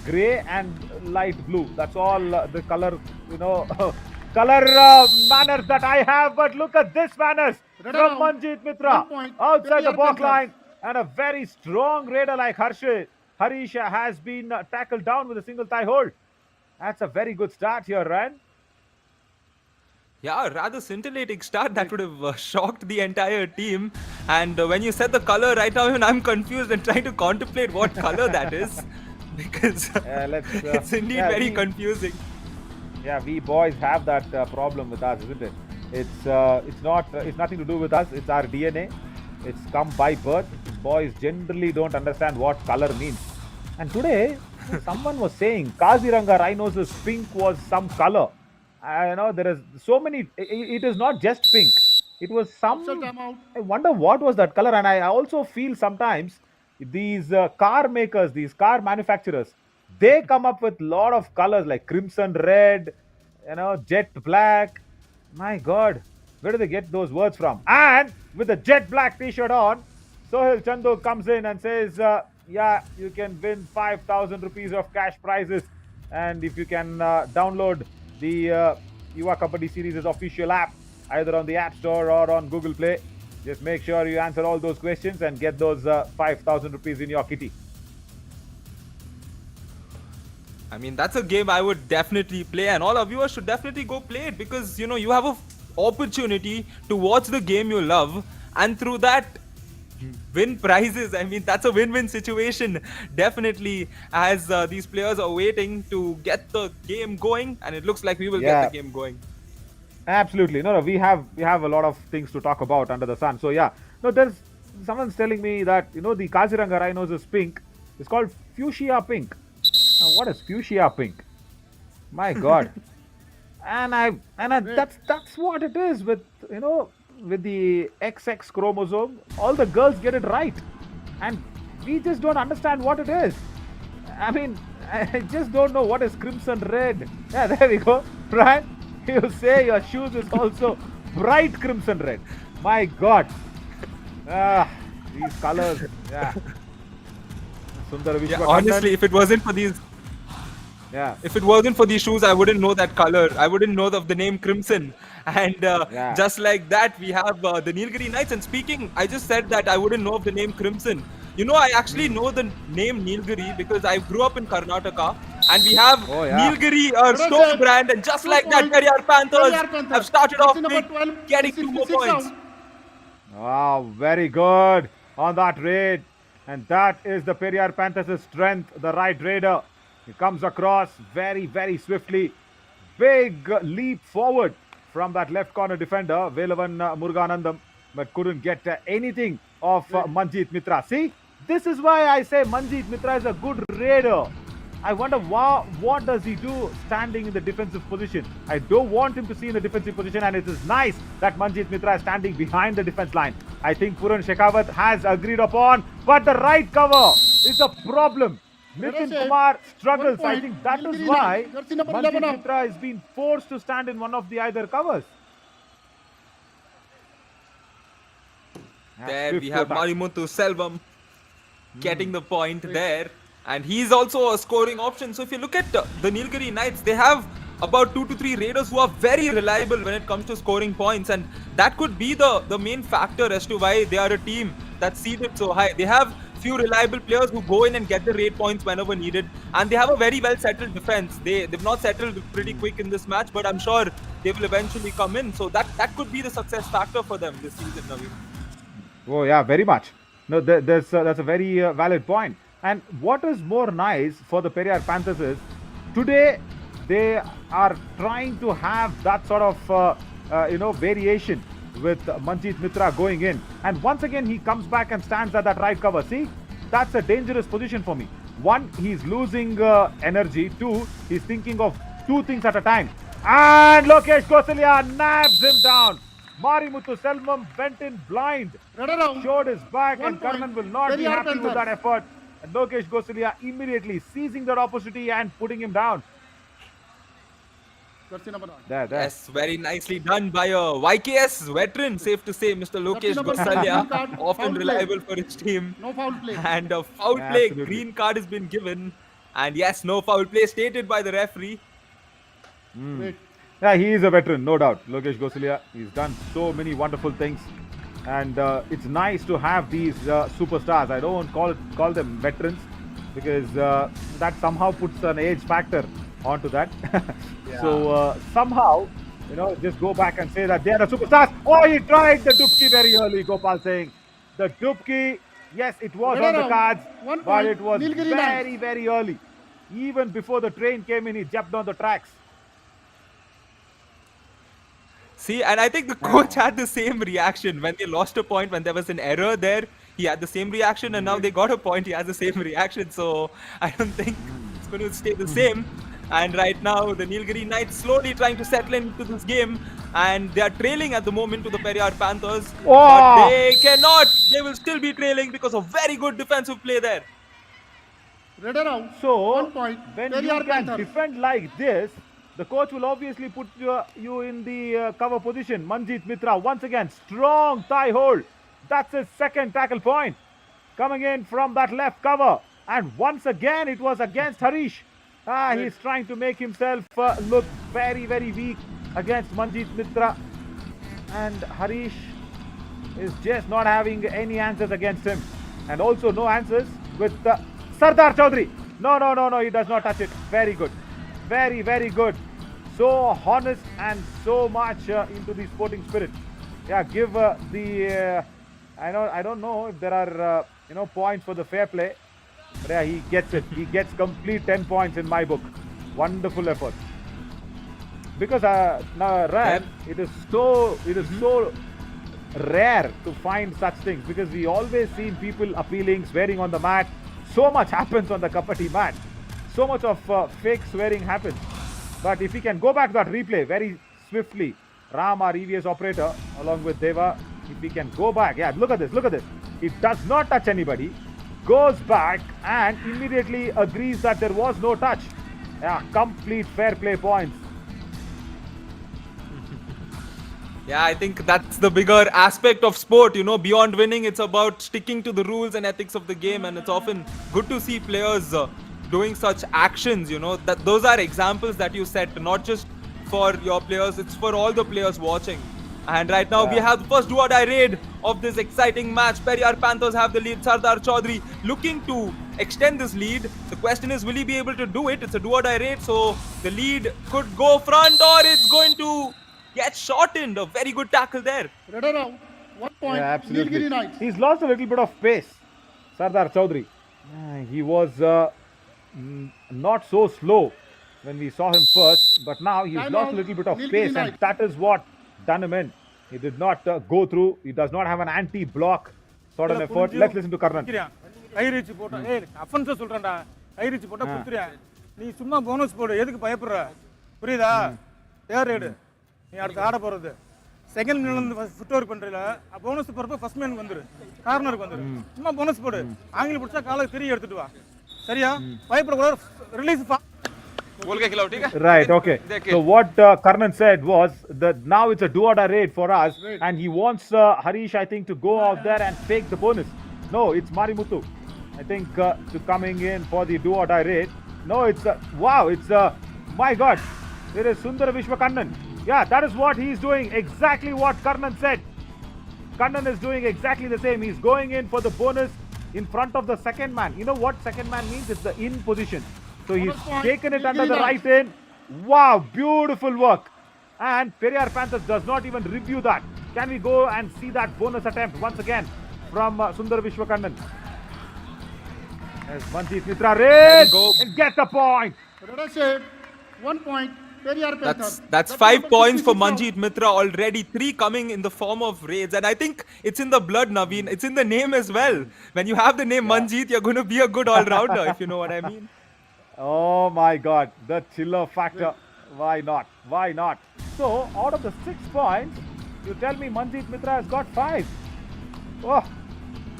Speaker 9: grey and light blue. That's all the color, color manners that I have. But look at this manners from Manjeet Mitra outside the box line, and a very strong raider like Harish has been tackled down with a single thigh hold. That's a very good start here, Ryan.
Speaker 10: Yeah, rather scintillating start that would have shocked the entire team. And when you said the color right now, even I'm confused and trying to contemplate what color that is, because it's indeed very confusing.
Speaker 9: Yeah, we boys have that problem with us, isn't it? It's nothing to do with us. It's our DNA. It's come by birth. Boys generally don't understand what color means. And today, someone was saying Kaziranga Rhinos' pink was some color. There is so many. It is not just pink. It was some. I wonder what was that color. And I also feel sometimes these car makers, these car manufacturers, they come up with a lot of colors like crimson red, jet black. My God, where do they get those words from? And with the jet black t-shirt on, Sohil Chandu comes in and says, yeah, you can win 5,000 rupees of cash prizes. And if you can download the Yuva Kabaddi series' official app, either on the App Store or on Google Play, Just make sure you answer all those questions and get those 5,000 rupees in your kitty.
Speaker 10: I mean, that's a game I would definitely play, and all our viewers should definitely go play it because you have a opportunity to watch the game you love, and through that win prizes. I mean, that's a win-win situation. Definitely, as these players are waiting to get the game going, and it looks like we will get the game going.
Speaker 9: Absolutely. No, we have a lot of things to talk about under the sun. So yeah, no, there's someone's telling me that the Kaziranga Rhinos is pink. It's called fuchsia pink. Now, what is fuchsia pink? My God. That's what it is with with the XX chromosome. All the girls get it right, and we just don't understand what it is. I mean, I just don't know what is crimson red. Yeah, there we go. Right? You say your shoes is also bright crimson red. My God. These colors. Yeah. Sundar
Speaker 10: Yeah, honestly, if it wasn't for these shoes, I wouldn't know that color. I wouldn't know of the name Crimson. And just like that, we have the Nilgiri Knights. And speaking, I just said that I wouldn't know of the name Crimson. I actually know the name Nilgiri because I grew up in Karnataka. And we have Nilgiri, our stone brand. And just like that, Periyar Panthers have started off big, getting 2 more points.
Speaker 9: Wow, very good on that raid. And that is the Periyar Panthers' strength, the right raider. He comes across very, very swiftly. Big leap forward from that left corner defender, Velavan Muruganandam, but couldn't get anything of Manjeet Mitra. See, this is why I say Manjeet Mitra is a good raider. I wonder what does he do standing in the defensive position. I don't want him to see in the defensive position, and it is nice that Manjeet Mitra is standing behind the defense line. I think Puran Shekhawat has agreed upon, but the right cover is a problem. Nitin Kumar struggles. I think that is why Manjeet Mitra is being forced to stand in one of the either covers.
Speaker 10: There we have Marimuthu Selvam getting the point there. And he's also a scoring option. So if you look at the Nilgiri Knights, they have about 2 to 3 raiders who are very reliable when it comes to scoring points. And that could be the main factor as to why they are a team that's seeded so high. They have few reliable players who go in and get the raid points whenever needed. And they have a very well settled defense. They've not settled pretty quick in this match, but I'm sure they will eventually come in. So that could be the success factor for them this season, Naveen.
Speaker 9: Oh yeah, very much. No, that's a very valid point. And what is more nice for the Periyar Panthers is today they are trying to have that sort of variation with Manjeet Mitra going in, and once again he comes back and stands at that right cover. See, that's a dangerous position for me. 1, he's losing energy. 2, he's thinking of 2 things at a time. And Lokesh Gosalia nabs him down. Marimuthu Selvam went in blind, showed his back, and Karnan will not be happy with that effort. And Lokesh Gosalia immediately seizing that opportunity and putting him down. There.
Speaker 10: Yes, very nicely done by a YKS veteran, safe to say, Mr. Lokesh Gosalia, often reliable for his team.
Speaker 2: No foul play.
Speaker 10: And a foul play, green card has been given. And yes, no foul play stated by the referee.
Speaker 9: Yeah, he is a veteran, no doubt. Lokesh Gosalia, he's done so many wonderful things. And it's nice to have these superstars. I don't call them veterans because that somehow puts an age factor onto that. So somehow, just go back and say that they are the superstars. Oh, he tried the Dupki very early, Gopal saying. The Dupki, yes, it was on the cards, but it was very, very early. Even before the train came in, he jumped on the tracks.
Speaker 10: See, and I think the coach had the same reaction when they lost a point, when there was an error there. He had the same reaction, and now they got a point. He has the same reaction. So I don't think it's going to stay the same. And right now, the Nilgiri Knights slowly trying to settle into this game, and they are trailing at the moment to the Periyar Panthers. But they cannot. They will still be trailing because of very good defensive play there.
Speaker 9: So, 1 point. When you can defend like this, the coach will obviously put you in the cover position. Manjeet Mitra, once again, strong thigh hold. That's his second tackle point. Coming in from that left cover. And once again, it was against Harish. He's trying to make himself look very, very weak against Manjeet Mitra. And Harish, is just not having any answers against him. And also no answers with Sardar Chaudhary. No, he does not touch it. Very good. Very, very good. So honest and so much into the sporting spirit. Yeah, give I don't know if there are, points for the fair play. But yeah, he gets it. He gets complete 10 points in my book. Wonderful effort. Because now, Ryan, it is so rare to find such things, because we always see people appealing, swearing on the mat. So much happens on the Kabaddi mat. So much of fake swearing happens. But if we can go back to that replay very swiftly, Ram, our EVS operator, along with Deva, if we can go back, yeah, look at this. It does not touch anybody, goes back and immediately agrees that there was no touch. Yeah, complete fair play points.
Speaker 10: Yeah, I think that's the bigger aspect of sport. Beyond winning, it's about sticking to the rules and ethics of the game, and it's often good to see players doing such actions. That those are examples that you set, not just for your players, it's for all the players watching. And right now we have the first do-or-die raid of this exciting match. Periyar Panthers have the lead. Sardar Chaudhary looking to extend this lead. The question is, will he be able to do it? It's a do-or-die raid, so the lead could go front, or it's going to get shortened. A very good tackle there.
Speaker 2: Radar out. 1 point.
Speaker 9: Yeah, absolutely.
Speaker 2: Nilgiri Knights.
Speaker 9: He's lost a little bit of pace, Sardar Chaudhary. He was not so slow when we saw him first, but now he's lost a little bit of pace, and that is what done him in. He did not go through. He does not have an anti-block sort of effort. Let's listen to Karnan.
Speaker 8: Guy reach போட்டா அஃபன்ஸா சொல்றேன்டா கை reach போட்டா குத்துறியா நீ சும்மா bonus போடு எதுக்கு பயப்படுற புரியுதா தேர் RAD நீ அடுத்து ஆட போறது செகண்ட் மினிட்ல இருந்து ஃபுட் ஒர்க் பண்றீல போனஸ் போறப்ப ஃபர்ஸ்ட் மேன் வந்துரு கார்னருக்கு வந்துரு சும்மா போனஸ் போடு ஆங்கில பிடிச்சா காலை திரி எடுத்துட்டு வா சரியா பயப்பட கூடாது release
Speaker 9: Right, okay. So what Karnan said was that now it's a do-or-die raid for us, and he wants Harish, I think, to go out there and take the bonus. No, it's Marimuthu, I think, to coming in for the do-or-die raid. No, it's wow, it's my God, there is Sundara Vishwakannan. Yeah, that is what he's doing. Exactly what Karnan said. Karnan is doing exactly the same. He's going in for the bonus in front of the second man. You know what second man means? It's the in position. So he's taken it under the right in. Wow, beautiful work. And Periyar Panthers does not even review that. Can we go and see that bonus attempt once again from Sundar Vishwakannan? As Manjeet Mitra raid and get the point.
Speaker 2: Radar save. 1 point. Periyar Panthers.
Speaker 10: That's 5 points for Manjeet Mitra already. 3 coming in the form of raids. And I think it's in the blood, Naveen. It's in the name as well. When you have the name Manjeet, you're going to be a good all-rounder, if you know what I mean.
Speaker 9: Oh my God, the chiller factor. Why not? Why not? So, out of the 6 points, you tell me Manjeet Mitra has got 5. Oh,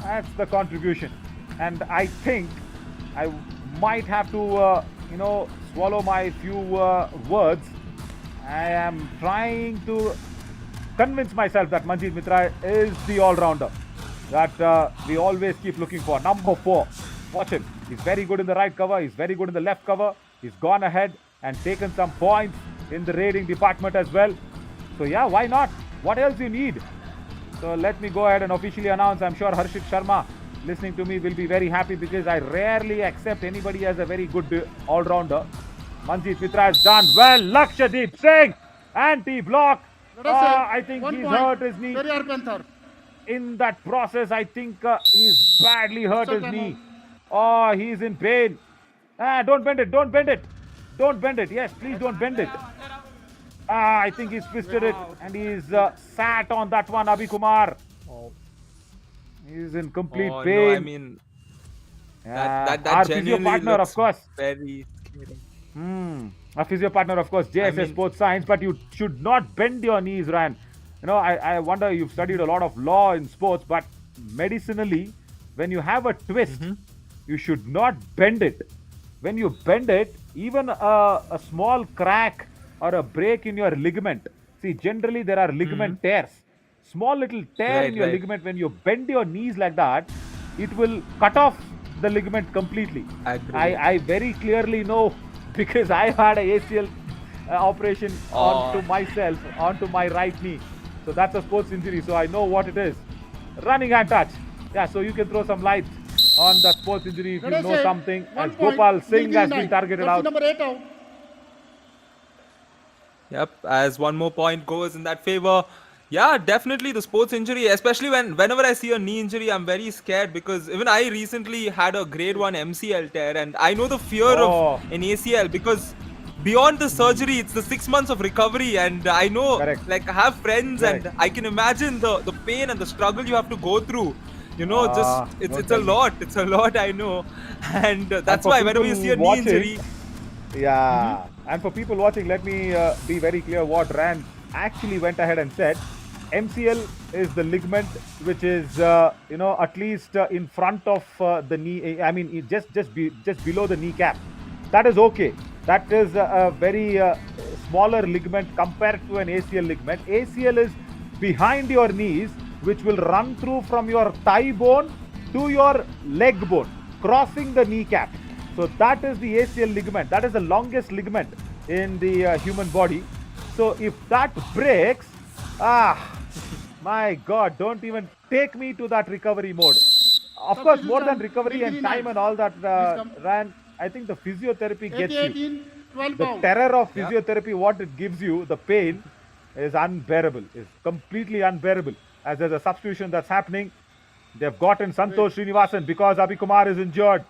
Speaker 9: that's the contribution. And I think I might have to, swallow my few words. I am trying to convince myself that Manjeet Mitra is the all-rounder that we always keep looking for. Number 4. Watch him. He's very good in the right cover. He's very good in the left cover. He's gone ahead and taken some points in the raiding department as well. So yeah, why not? What else do you need? So let me go ahead and officially announce. I'm sure Harshit Sharma listening to me will be very happy, because I rarely accept anybody as a very good all-rounder. Manjeet Mitra has done well. Lakshadip Singh, anti-block. I think he's hurt his knee. In that process, I think he's badly hurt his knee. Oh, he's in pain. Don't bend it. Don't bend it. Don't bend it. Yes, please don't bend it. I think he's twisted it, and he's sat on that one, Abhi Kumar. He's in complete pain.
Speaker 10: No, I mean, that
Speaker 9: our physio
Speaker 10: genuinely
Speaker 9: partner,
Speaker 10: looks
Speaker 9: of course.
Speaker 10: very scary.
Speaker 9: Our physio partner, of course, JSS Sports Science, but you should not bend your knees, Ryan. I wonder, you've studied a lot of law in sports, but medicinally, when you have a twist, you should not bend it. When you bend it, even a small crack or a break in your ligament. See, generally there are ligament tears. Small little tear in your ligament, when you bend your knees like that, it will cut off the ligament completely. I very clearly know, because I had a ACL operation onto myself, onto my right knee. So that's a sports injury, so I know what it is. running hand touch. Yeah, so you can throw some light on that sports injury if you know something. As Gopal Singh has been targeted out.
Speaker 2: number 8 out.
Speaker 10: Yep, as one more point goes in that favor. Yeah, definitely the sports injury, especially whenever I see a knee injury, I'm very scared because even I recently had a grade 1 MCL tear and I know the fear of an ACL because beyond the surgery, it's the 6 months of recovery and I know, like I have friends and I can imagine the pain and the struggle you have to go through. You know, it's a lot, I know. And that's why whenever you see a knee injury...
Speaker 9: Yeah, and for people watching, let me be very clear what Rand actually went ahead and said. MCL is the ligament which is, at least in front of the knee. I mean, just below the kneecap. That is okay. That is a very smaller ligament compared to an ACL ligament. ACL is behind your knees, which will run through from your thigh bone to your leg bone, crossing the kneecap. So that is the ACL ligament. That is the longest ligament in the human body. So if that breaks, my God, don't even take me to that recovery mode. Of course, more than recovery and time and all that, Rand, I think the physiotherapy gets you. The terror of physiotherapy, what it gives you, the pain, is unbearable. It's completely unbearable. As there's a substitution that's happening, they've gotten Santosh Srinivasan because Abhi Kumar is injured.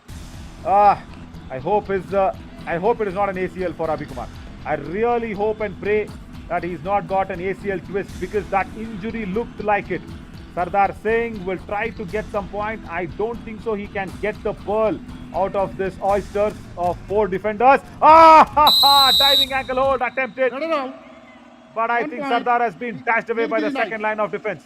Speaker 9: I hope it is not an ACL for Abhi Kumar. I really hope and pray that he's not got an ACL twist because that injury looked like it. Sardar Singh will try to get some point. I don't think so. He can get the pearl out of this oysters of 4 defenders. Diving ankle hold attempted. But I think Sardar has been dashed away by the second line of defense.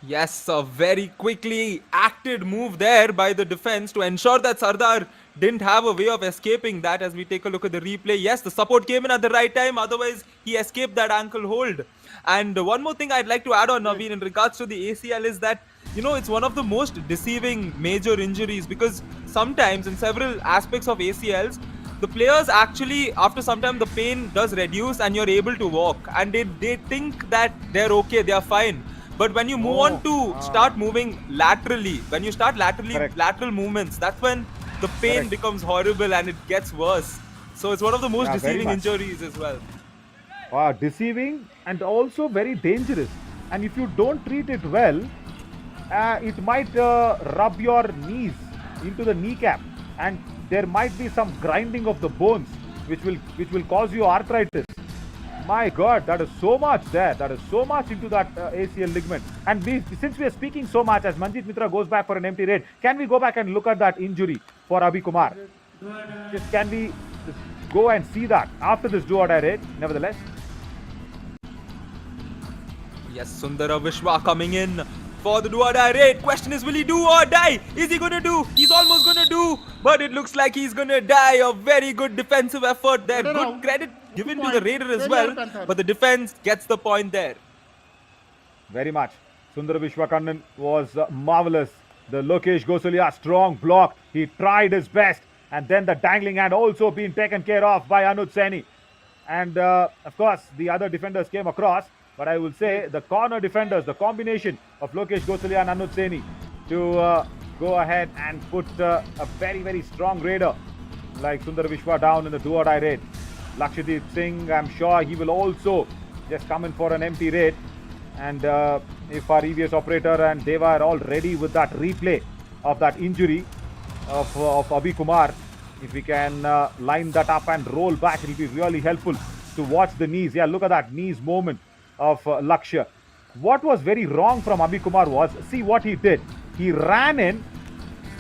Speaker 10: Yes, a very quickly acted move there by the defense to ensure that Sardar didn't have a way of escaping that. As we take a look at the replay, yes, the support came in at the right time, otherwise he escaped that ankle hold. And one more thing I'd like to add on, Naveen, in regards to the ACL is that, it's one of the most deceiving major injuries because sometimes in several aspects of ACLs, the players actually, after some time, the pain does reduce and you're able to walk and they think that they're okay, they're fine. But when you move on to start moving laterally, when you start lateral movements, that's when the pain becomes horrible and it gets worse. So it's one of the most deceiving injuries as well.
Speaker 9: Deceiving and also very dangerous. And if you don't treat it well, it might rub your knees into the kneecap, and there might be some grinding of the bones, which will cause you arthritis. My God, that is so much there. That is so much into that ACL ligament. And since we are speaking so much, as Manjit Mitra goes back for an empty raid, can we go back and look at that injury for Abhi Kumar? Can we just go and see that after this do or die raid, nevertheless?
Speaker 10: Yes, Sundara Vishwa coming in for the do or die raid. Question is, will he do or die? Is he gonna do? He's almost gonna do, but it looks like he's gonna die. A very good defensive effort there. Good credit given to the raider as well, but the defense gets the point there.
Speaker 9: Very much. Sundara Vishwakannan was marvelous. The Lokesh Gosalia strong block. He tried his best, and then the dangling hand also being taken care of by Anuj Saini. And of course, the other defenders came across. But I will say the corner defenders, the combination of Lokesh Gosalia and Anuj Saini to go ahead and put a very, very strong raider like Sundar Vishwa down in the do or die raid. Lakshadip Singh, I'm sure he will also just come in for an empty raid. And if our EVS operator and Deva are all ready with that replay of that injury of Abhi Kumar, if we can line that up and roll back, it will be really helpful to watch the knees. Yeah, look at that knees movement of Lakshya. What was very wrong from Abhi Kumar was, see what he did. He ran in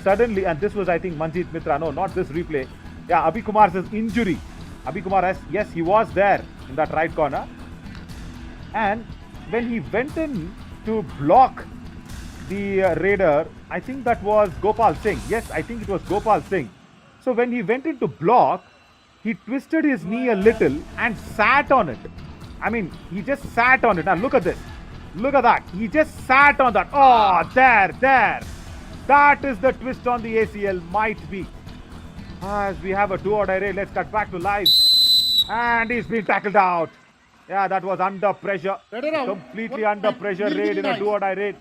Speaker 9: suddenly, and this was, I think, Manjit Mitra. No, not this replay. Yeah, Abhi Kumar's injury. Abhi Kumar, yes, he was there in that right corner. And when he went in to block the raider, I think that was Gopal Singh. Yes, I think it was Gopal Singh. So when he went in to block, he twisted his knee a little and sat on it. I mean, he just sat on it. Now look at this. Look at that. He just sat on that. Oh, there. That is the twist on the ACL, might be. As we have a do or die raid, let's cut back to live. And he's been tackled out. Yeah, that was under pressure. Completely under pressure raid in a do-or-die raid.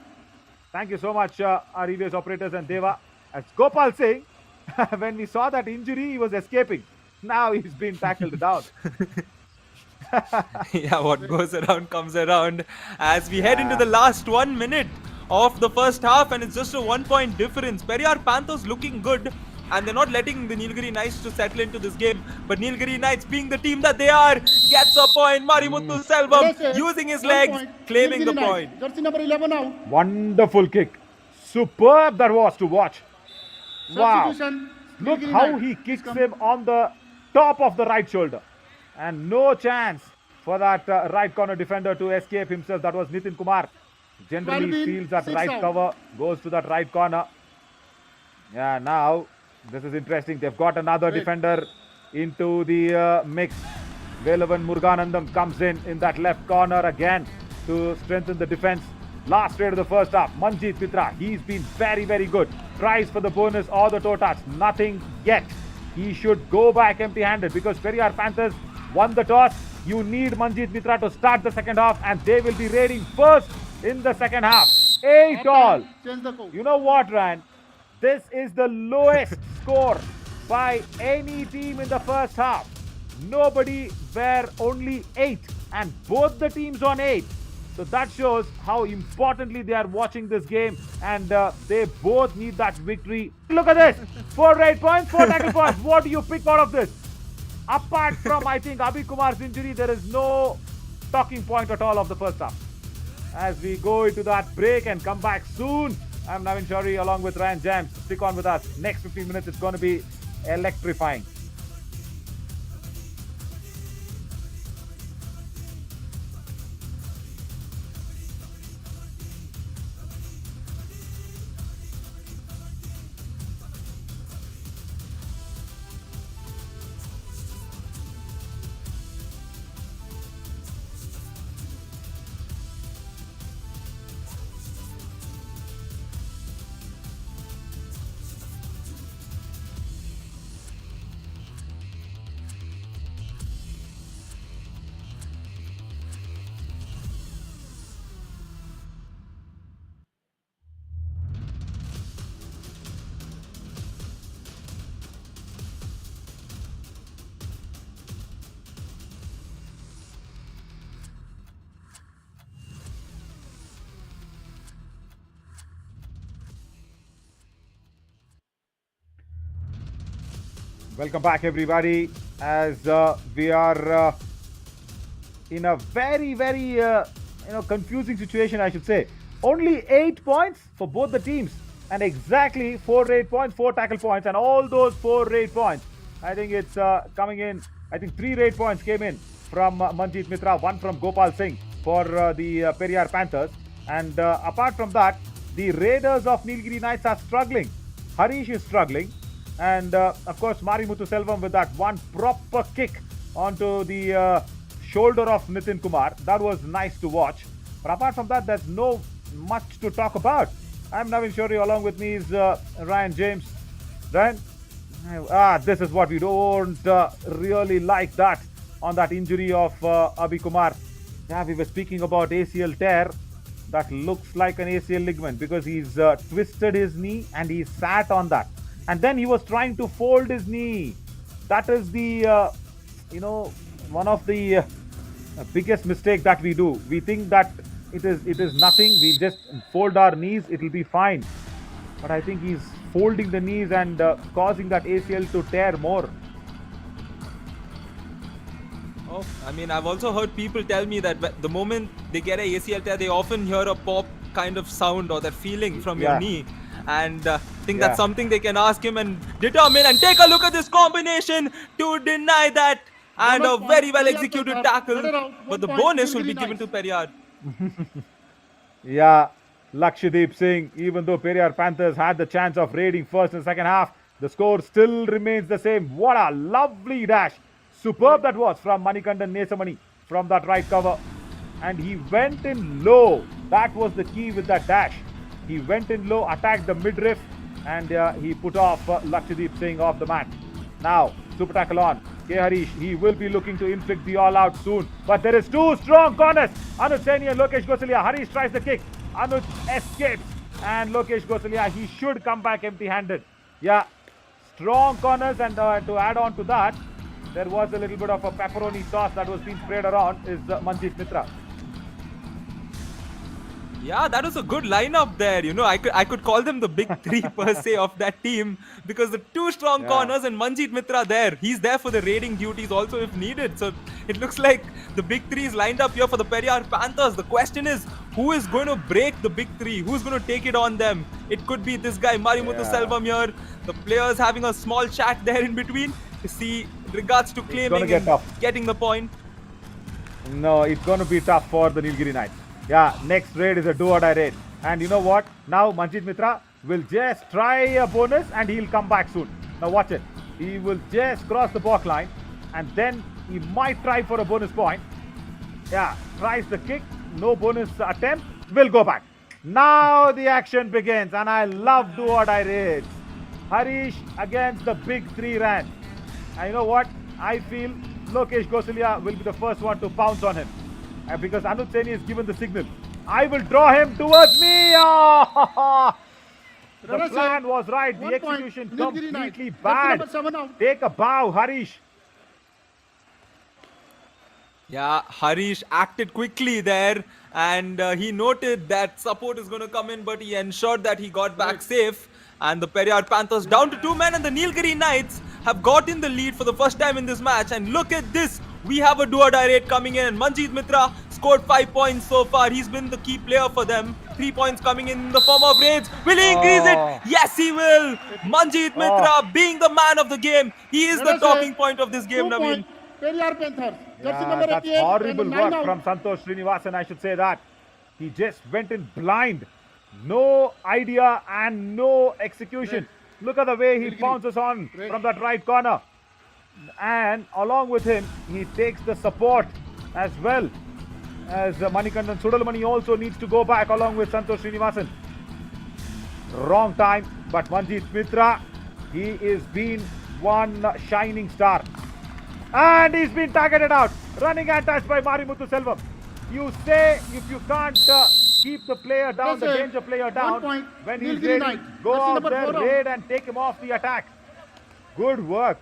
Speaker 9: Thank you so much, our EVS operators and Deva. As Gopal saying, when we saw that injury, he was escaping. Now he's been tackled down.
Speaker 10: Yeah, what goes around comes around as we head into the last 1 minute of the first half, and it's just a 1 point difference. Periyar Panthers looking good, and they're not letting the Nilgiri Knights to settle into this game. But Nilgiri Knights, being the team that they are, gets a point. Marimuthu Selvam using his legs, claiming the point.
Speaker 2: Jersey number 11 out.
Speaker 9: Wonderful kick. Superb that was to watch. Wow.
Speaker 2: Substitution.
Speaker 9: Look how he kicks him on the top of the right shoulder. And no chance for that right corner defender to escape himself. That was Nitin Kumar. Generally
Speaker 2: Balvin,
Speaker 9: feels that
Speaker 2: 6
Speaker 9: right
Speaker 2: out.
Speaker 9: cover, goes to that right corner. Yeah, now this is interesting. They've got another defender into the mix. Velavan Muruganandam comes in that left corner again to strengthen the defense. Last raid of the first half, Manjeet Mitra, he's been very, very good. Tries for the bonus or the toe touch, nothing yet. He should go back empty-handed because Periyar Panthers won the toss. You need Manjeet Mitra to start the second half, and they will be raiding first in the second half. 8 all.
Speaker 2: Change the code.
Speaker 9: You know what, Ryan? This is the lowest score by any team in the first half. Nobody were only 8, and both the teams on 8. So that shows how importantly they are watching this game, and they both need that victory. Look at this. 4 raid points, 4 tackle points. What do you pick out of this? Apart from, I think, Abhi Kumar's injury, there is no talking point at all of the first half. As we go into that break and come back soon, I'm Navin Shari along with Ryan James. Stick on with us. Next 15 minutes, it's going to be electrifying. Welcome back, everybody, as we are in a very, very confusing situation, I should say. Only 8 points for both the teams, and exactly 4 raid points, 4 tackle points, and all those 4 raid points, I think it's coming in. I think 3 raid points came in from Manjeet Mitra, 1 from Gopal Singh for the Periyar Panthers, and apart from that, the Raiders of Nilgiri Knights are struggling. Harish is struggling. And of course, Marimuthu Selvam with that one proper kick onto the shoulder of Nitin Kumar. That was nice to watch. But apart from that, there's no much to talk about. I'm Navin Shori. Along with me is Ryan James. Ryan, this is what we don't really like that on that injury of Abhi Kumar. Yeah, we were speaking about ACL tear. That looks like an ACL ligament because he's twisted his knee and he sat on that. And then he was trying to fold his knee. That is the, one of the biggest mistake that we do. We think that it is nothing. We just fold our knees. It will be fine. But I think he's folding the knees and causing that ACL to tear more.
Speaker 10: Oh, I mean, I've also heard people tell me that the moment they get a ACL tear, they often hear a pop kind of sound or that feeling from your knee. And I think that's something they can ask him and determine. And take a look at this combination to deny that. And a very well executed tackle. But the bonus will be given to Periyar.
Speaker 9: Yeah, Lakshdeep Singh, even though Periyar Panthers had the chance of raiding first and second half, the score still remains the same. What a lovely dash. Superb that was from Manikandan Nesamani from that right cover. And he went in low. That was the key with that dash. He went in low, attacked the midriff, and he put off Lakshdeep Singh off the mat. Now, super tackle on. Okay, Harish, he will be looking to inflict the all-out soon. But there is two strong corners. Anuj Saini and Lokesh Gosalia. Harish tries the kick. Anuj escapes. And Lokesh Gosalia, he should come back empty-handed. Yeah, strong corners. And to add on to that, there was a little bit of a pepperoni sauce that was being sprayed around is Manjeet Mitra.
Speaker 10: Yeah, that was a good lineup there. You know, I could call them the big three per se of that team, because the two strong corners and Manjeet Mitra there. He's there for the raiding duties also if needed. So it looks like the big three is lined up here for the Periyar Panthers. The question is, who is going to break the big three? Who's going to take it on them? It could be this guy, Marimuthu Selvam here. The players having a small chat there in between to see regards to claiming and getting the point.
Speaker 9: No, it's going to be tough for the Nilgiri Knights. Yeah, next raid is a do-or-die raid. And you know what? Now Manjeet Mitra will just try a bonus and he'll come back soon. Now watch it. He will just cross the back line and then he might try for a bonus point. Yeah, tries the kick. No bonus attempt. Will go back. Now the action begins and I love do-or-die raids. Harish against the big three ran. And you know what? I feel Lokesh Gosalia will be the first one to pounce on him. Because Anuj Saini has given the signal. I will draw him towards me. Oh! The plan was right. The execution completely bad. Take a bow, Harish.
Speaker 10: Yeah, Harish acted quickly there, and he noted that support is going to come in, but he ensured that he got back safe. And the Periyar Panthers down to 2 men, and the Nilgiri Knights have got in the lead for the first time in this match. And look at this. We have a do-or-die raid coming in, and Manjeet Mitra scored 5 points so far. He's been the key player for them. 3 points coming in the form of raids. Will he increase it? Yes, he will. Manjeet Mitra being the man of the game. He is the talking point of this game, Naveen.
Speaker 9: Yeah, that's horrible work from Santosh Srinivasan, I should say that. He just went in blind. No idea and no execution. Look at the way he pounces on from that right corner. And along with him, he takes the support as well as Manikandan Sudalmani also needs to go back along with Santosh Srinivasan. Wrong time, but Manjeet Mitra, he is been one shining star. And he's been targeted out. Running untouched by Marimuthu Selvam. You say if you can't keep the player down, the danger player down, when he's ready, go out there, raid and take him off the attack. Good work.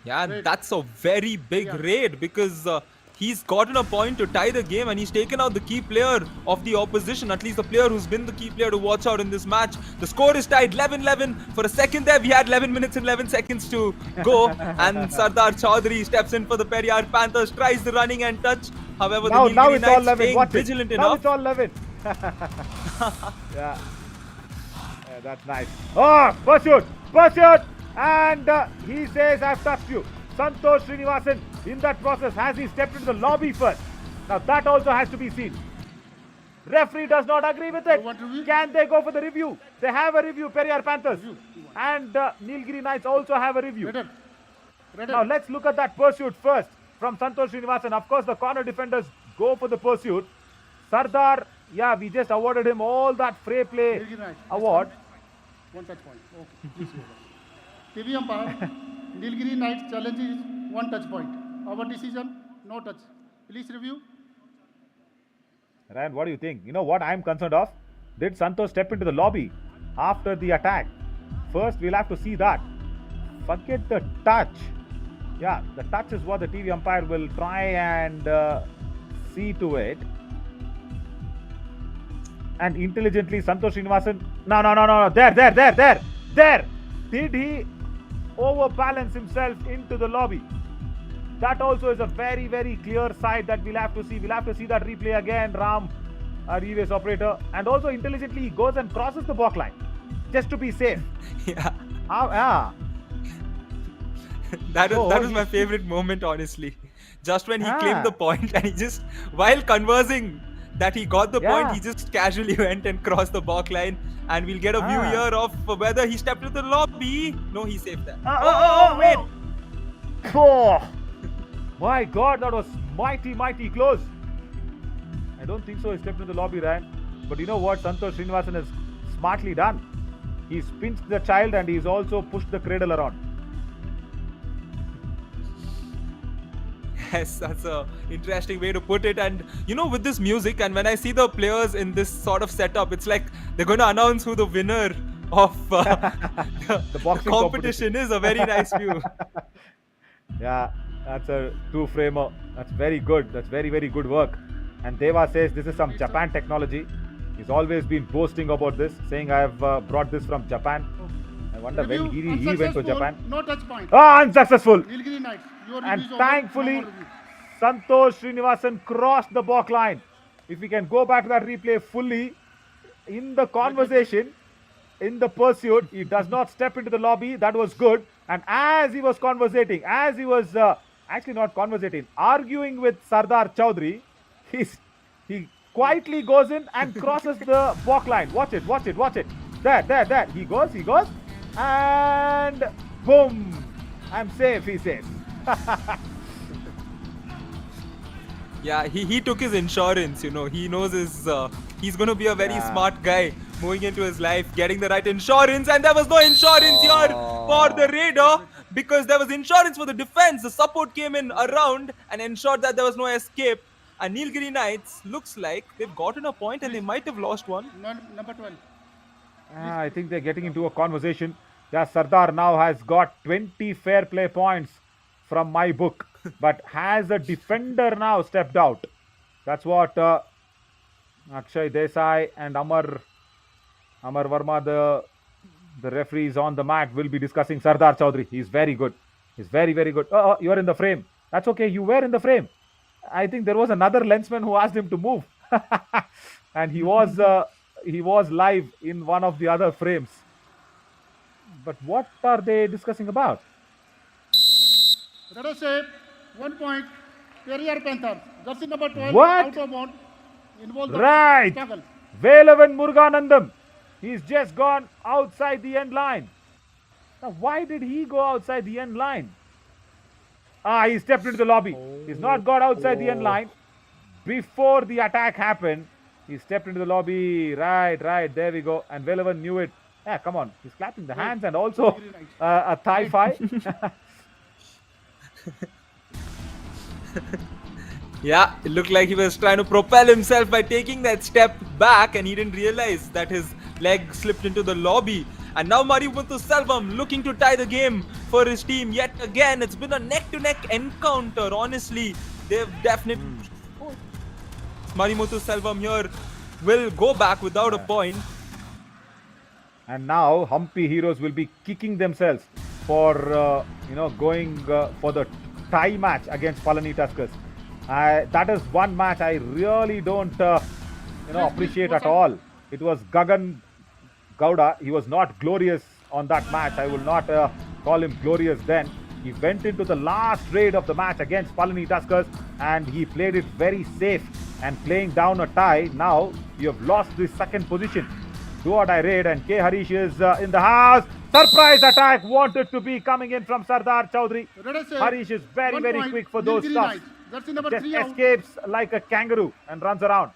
Speaker 10: Yeah, that's a very big raid, because he's gotten a point to tie the game, and he's taken out the key player of the opposition, at least the player who's been the key player to watch out in this match. The score is tied 11-11. For a second there, we had 11 minutes and 11 seconds to go, and Sardar Chaudhary steps in for the Periyar Panthers, tries the running and touch. However,
Speaker 9: now
Speaker 10: the Nilgiri
Speaker 9: it's all
Speaker 10: Knights
Speaker 9: 11.
Speaker 10: staying
Speaker 9: Watch
Speaker 10: vigilant
Speaker 9: it.
Speaker 10: enough.
Speaker 9: Now it's all 11. Yeah, that's nice. Oh, pursuit! Pursuit! And he says, I've touched you. Santosh Srinivasan, in that process, has he stepped into the lobby first? Now that also has to be seen. Referee does not agree with it. Can they go for the review? They have a review, Periyar Panthers. And Nilgiri Knights also have a review. Now let's look at that pursuit first from Santosh Srinivasan. Of course, the corner defenders go for the pursuit. Sardar, yeah, we just awarded him all that fray play award.
Speaker 2: One touch point. Okay, please go. TV umpire, Nilgiri Knights challenge is 1 touch point. Our decision, no touch. Please review.
Speaker 9: Ryan, what do you think? You know what I'm concerned of? Did Santosh step into the lobby after the attack? First, we'll have to see that. Forget the touch. Yeah, the touch is what the TV umpire will try and see to it. And intelligently, Santosh Srinivasan. No. There. Did he overbalance himself into the lobby? That also is a very, very clear side that we'll have to see. We'll have to see that replay again, Ram, our EVS operator. And also intelligently, he goes and crosses the back line just to be safe.
Speaker 10: Yeah.
Speaker 9: Yeah.
Speaker 10: That was my favorite moment, honestly. Just when he claimed the point, and he just, while conversing that he got the point, he just casually went and crossed the back line. And we'll get a view here of whether he stepped into the lobby. No, he saved that. Wait.
Speaker 9: Oh, my God, that was mighty close. I don't think so. He stepped into the lobby, Ryan. But you know what Santosh Srinivasan has smartly done? He's pinched the child and he's also pushed the cradle around.
Speaker 10: Yes, that's a interesting way to put it. And you know, with this music, and when I see the players in this sort of setup, it's like they're going to announce who the winner of
Speaker 9: The boxing
Speaker 10: competition is. A very nice view.
Speaker 9: Yeah, that's a two-framer. That's very good. That's very, very good work. And Deva says this is some Japan technology. He's always been boasting about this, saying I have brought this from Japan. I wonder when he went to Japan.
Speaker 2: No touch point.
Speaker 9: Ah, unsuccessful.
Speaker 2: Nilgiri Knights. Your
Speaker 9: And
Speaker 2: reviews over.
Speaker 9: thankfully,
Speaker 2: No more review.
Speaker 9: Santosh Srinivasan crossed the balk line. If we can go back to that replay fully, in the conversation, in the pursuit, he does not step into the lobby. That was good. And as he was conversating, as he was actually not conversating, arguing with Sardar Chaudhary, he quietly goes in and crosses the balk line. Watch it, watch it, watch it. There. He goes. And boom. I'm safe, he says.
Speaker 10: Yeah, he took his insurance, you know. He knows he's going to be a very smart guy moving into his life, getting the right insurance, and there was no insurance here for the Raider because there was insurance for the defense. The support came in around and ensured that there was no escape. And Nilgiri Knights looks like they've gotten a point and they might have lost one.
Speaker 2: Number 12.
Speaker 9: I think they're getting into a conversation. Yeah, Sardar now has got 20 fair play points from my book, but has a defender now stepped out. That's what Akshay Desai and Amar Verma, the referees on the mat, will be discussing Sardar Chaudhary. He's very good. He's very, very good. Oh, you're in the frame. That's okay. You were in the frame. I think there was another lensman who asked him to move. And he was live in one of the other frames. But what are they discussing about?
Speaker 2: Let us say 1 point. Periyar Panthers. Jersey number 12.
Speaker 9: What?
Speaker 2: Out of bound. Involved the
Speaker 9: Right.
Speaker 2: tackle.
Speaker 9: Velavan Muruganandam. He's just gone outside the end line. Now, why did he go outside the end line? He stepped into the lobby. He's not got outside the end line. Before the attack happened, he stepped into the lobby. Right. There we go. And Velavan knew it. Yeah, come on. He's clapping the hands and also a thigh fight.
Speaker 10: Yeah, it looked like he was trying to propel himself by taking that step back and he didn't realize that his leg slipped into the lobby. And now Marimuthu Selvam looking to tie the game for his team yet again. It's been a neck-to-neck encounter, honestly. They've definitely... Marimuthu Selvam here will go back without a point.
Speaker 9: And now Humpy Heroes will be kicking themselves for going for the tie match against Palani Tuskers. That is one match I really don't appreciate at all. It was Gagan Gowda. He was not glorious on that match. I will not call him glorious then. He went into the last raid of the match against Palani Tuskers and he played it very safe and playing down a tie. Now you have lost the second position. Do or die raid and K. Harish is in the house. Surprise attack wanted to be coming in from Sardar Chaudhary. Harish is very, very quick for those stuffs.
Speaker 2: Jersey number
Speaker 9: Just
Speaker 2: 3 out.
Speaker 9: escapes like a kangaroo and runs around.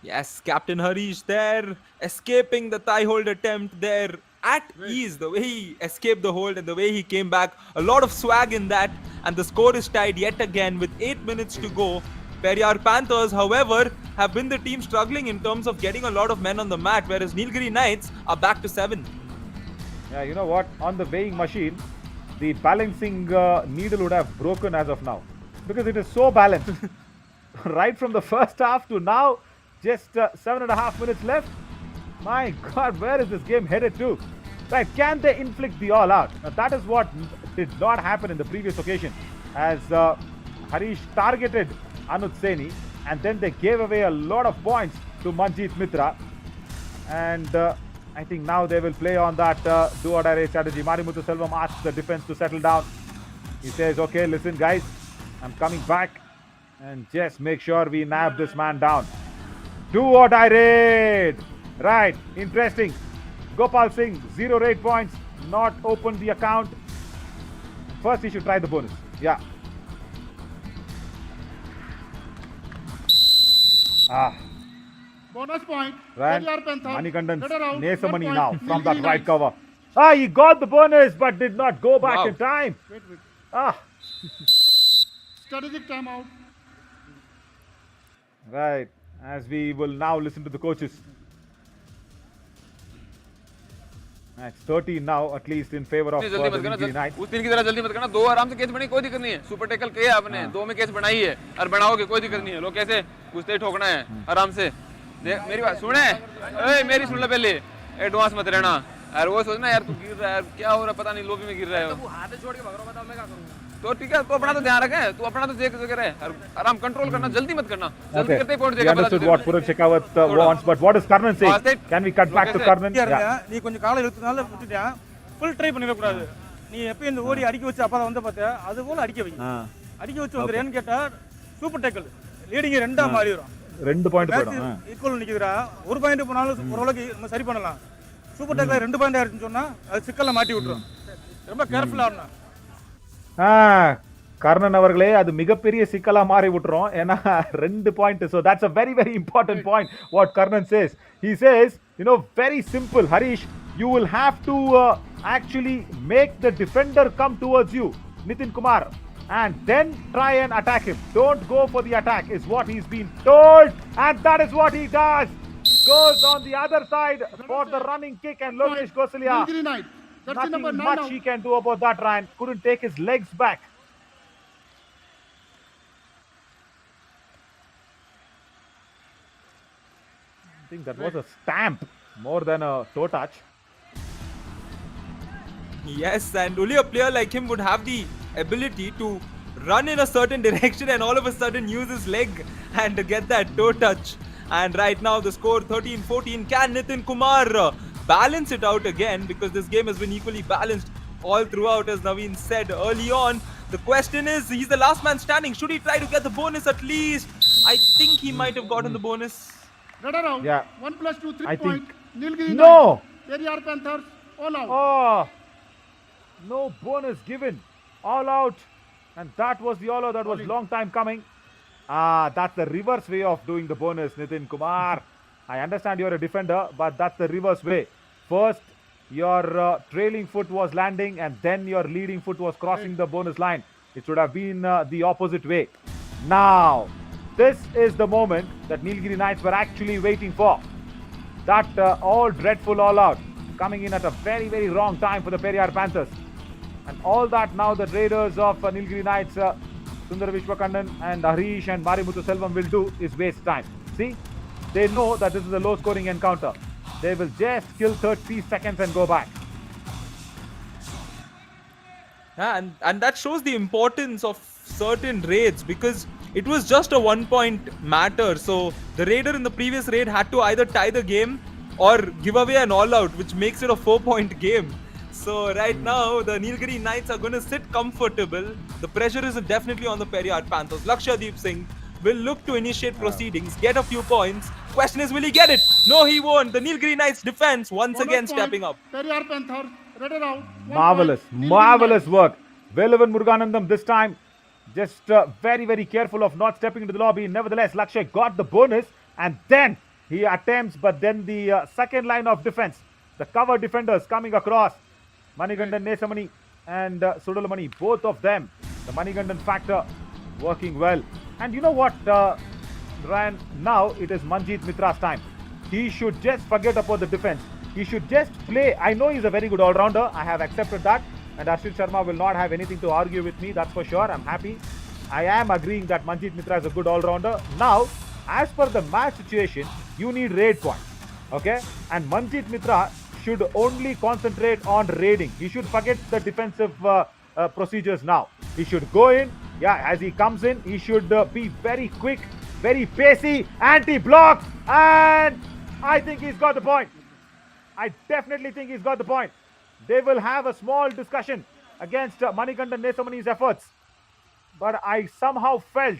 Speaker 10: Yes, Captain Harish there, escaping the thigh hold attempt there at ease. The way he escaped the hold and the way he came back, a lot of swag in that. And the score is tied yet again with 8 minutes to go. Periyar Panthers, however, have been the team struggling in terms of getting a lot of men on the mat, whereas Nilgiri Knights are back to 7.
Speaker 9: Yeah, you know what? On the weighing machine, the balancing needle would have broken as of now. Because it is so balanced. Right from the first half to now, just 7.5 minutes left. My God, where is this game headed to? Right, can they inflict the all out? Now, that is what did not happen in the previous occasion. As Harish targeted Anuj Seni and then they gave away a lot of points to Manjeet Mitra. And I think now they will play on that do or die strategy. Marimuthu Selvam asks the defense to settle down. He says, okay, listen guys, I'm coming back and just make sure we nab this man down. Do or die raid. Right, interesting. Gopal Singh, 0 raid points, not opened the account. First he should try the bonus. Yeah.
Speaker 2: Bonus point.
Speaker 9: Right.
Speaker 2: Periyar Panthers.
Speaker 9: Manikandan
Speaker 2: Let her out.
Speaker 9: Nesamani
Speaker 2: 1
Speaker 9: now
Speaker 2: point.
Speaker 9: from that
Speaker 2: Nilgiri
Speaker 9: right
Speaker 2: Knights.
Speaker 9: cover. He got the bonus but did not go back in time.
Speaker 2: Wait.
Speaker 9: Ah,
Speaker 2: Strategic timeout.
Speaker 9: right. As we will now listen to the coaches. Match 13 now, at least in favor of
Speaker 7: जल्दी मत
Speaker 9: the
Speaker 7: करना
Speaker 9: Nilgiri Knights.
Speaker 7: उस दिन की तरह जल्दी मत करना, दो आराम से केस बनी, कोई दिक्कत नहीं है। सुपर टैकल किया आपने, दो में केस बनाई है और बनाओगे, कोई दिक्कत नहीं है। लोग कैसे घुसते ही ठोकना है आराम से। देख मेरी बात सुने, ए मेरी सुन ले पहले, एडवांस मत रहना। यार वो सोचना यार तू गिर रहा है, क्या हो रहा है पता नहीं, लोबी में गिर रहा है। तू हाथ छोड़ के भाग रहा, बताओ मैं क्या करूंगा। तो ठीक है, तू अपना तो ध्यान रखे, तू अपना तो देख रहे, आराम कंट्रोल करना, जल्दी मत करना। जल्दी करते ही पहुंच
Speaker 9: We
Speaker 7: जाएगा।
Speaker 9: understood what Puran Shekhawat wants, but what is Karnan saying? Can we cut back to Karnan? Yeah.
Speaker 8: நீ கொஞ்சம் காலை இழுத்தனால விட்டுட்டேன். ஃபுல் ட்ரை பண்ணிடக்கூடாது. நீ எப்பயும் இந்த ஓடி அடிக்க வச்சு அப்பா வந்து பார்த்தியா, அது போல அடிக்க வை. அடிக்க வச்சு வந்துடுறேன்னு கேட்டா சூப்பர் டேக்கிள் லீடிங் ரெண்டா மாறி வரும்.
Speaker 9: 2 பாயிண்ட் போயிடும்.
Speaker 8: ஈக்குவல் நிக்குதுடா. ஒரு பாயிண்ட் போனாலும் ஓரளவுக்கு நம்ம சரி பண்ணலாம். சூப்பர் டேக்கில் 2 பாயிண்ட் ஆயிருச்சுன்னு சொன்னா அது சிக்கல்ல மாட்டி விட்டுரும். ரொம்ப கேர்ஃபுல்லா இருக்கணும்.
Speaker 9: கர்ணன் அவர்களே அது மிகப்பெரிய சிக்கலா மாறி விட்டுரும் ஏன்னா 2 point. So that's a very very important point what Karnan says. He says, you know, very simple, Harish, you will have to actually make the defender come towards you, Nitin Kumar, and then try and attack him. Don't go for the attack is what he's been told, and that is what he does. Goes on the other side for the running kick, and Lokesh Gosalia, nothing much he can do about that. Ryan couldn't take his legs back. I think that was a stamp more than a toe touch.
Speaker 10: Yes, and only a player like him would have the ability to run in a certain direction and all of a sudden use his leg and get that toe touch. And right now the score 13-14. Can Nitin Kumar balance it out again? Because this game has been equally balanced all throughout, as Naveen said early on. The question is, he's the last man standing. Should he try to get the bonus at least? I think he might have gotten the bonus.
Speaker 9: Yeah.
Speaker 2: 1+2, 3
Speaker 9: I
Speaker 2: point.
Speaker 9: think.
Speaker 2: Nilgiri
Speaker 9: No!
Speaker 2: Periyar Panthers, all out.
Speaker 9: Oh! No bonus given. All out. And that was the all out. That was long time coming. That's the reverse way of doing the bonus, Nitin Kumar. I understand you're a defender, but that's the reverse way. First, your trailing foot was landing, and then your leading foot was crossing the bonus line. It should have been the opposite way. Now, this is the moment that Nilgiri Knights were actually waiting for. That all dreadful all out coming in at a very, very wrong time for the Periyar Panthers. And all that now the Raiders of Nilgiri Knights, Sundar Vishwakandan and Harish and Marimuthu Selvam will do is waste time. See, they know that this is a low scoring encounter. They will just kill 30 seconds and go back.
Speaker 10: Yeah, and that shows the importance of certain raids, because it was just a 1 point matter. So the raider in the previous raid had to either tie the game or give away an all out, which makes it a 4 point game. So right now the Nilgiri Knights are going to sit comfortable. The pressure is definitely on the Periyar Panthers. Lakshadweep Singh will look to initiate proceedings, get a few points. Question is, will he get it? No, he won't. The Nilgiri Knights defense once again stepping up.
Speaker 2: Periyar Panthers, rated out.
Speaker 9: Marvelous, marvelous work. Velavan Muruganandam this time just very, very careful of not stepping into the lobby. Nevertheless, Lakshay got the bonus, and then he attempts, but then the second line of defense, the cover defenders coming across. Manigandan Nesamani and Sudalamani, both of them, the Manigandan factor working well. And you know what, Ryan, now it is Manjeet Mitra's time. He should just forget about the defense. He should just play. I know he's a very good all-rounder. I have accepted that. And Ashwin Sharma will not have anything to argue with me, that's for sure. I'm happy. I am agreeing that Manjeet Mitra is a good all-rounder. Now, as per the match situation, you need raid points. Okay? And Manjeet Mitra should only concentrate on raiding. He should forget the defensive procedures now. He should go in. Yeah, as he comes in, he should be very quick, very pacey, anti-block. And I think he's got the point. I definitely think he's got the point. They will have a small discussion against Manikandan Nesamani's efforts. But I somehow felt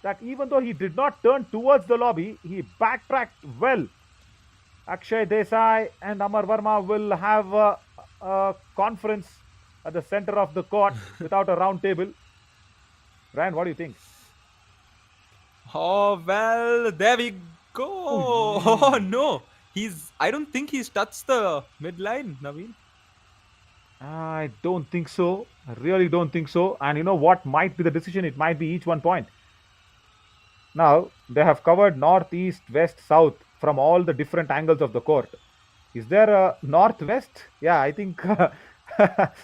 Speaker 9: that even though he did not turn towards the lobby, he backtracked well. Akshay Desai and Amar Verma will have a conference at the center of the court without a round table. Ryan, what do you think?
Speaker 10: Oh, well, there we go. Oh, no. I don't think he's touched the midline, Naveen.
Speaker 9: I don't think so. I really don't think so. And you know what might be the decision? It might be each 1 point. Now, they have covered north, east, west, south from all the different angles of the court. Is there a northwest? Yeah, I think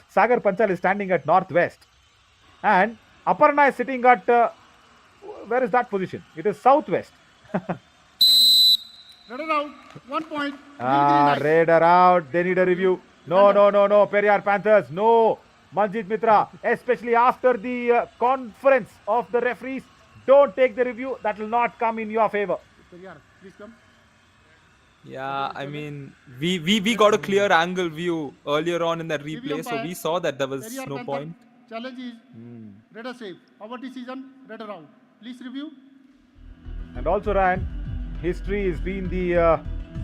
Speaker 9: Sagar Panchal is standing at northwest. And Aparna is sitting at, where is that position? It is southwest.
Speaker 2: Raider out. 1 point.
Speaker 9: Raider out. They need a review. No. Periyar Panthers. No. Manjit Mitra, especially after the conference of the referees, don't take the review. That will not come in your favor.
Speaker 2: Periyar, please come.
Speaker 10: Yeah, I mean, we got a clear angle view earlier on in that replay, so we saw that there was
Speaker 2: Periyar
Speaker 10: no
Speaker 2: Panther,
Speaker 10: point.
Speaker 2: Challenge is Raider safe. Our decision, Raider out. Please review.
Speaker 9: And also, Ryan, history has been the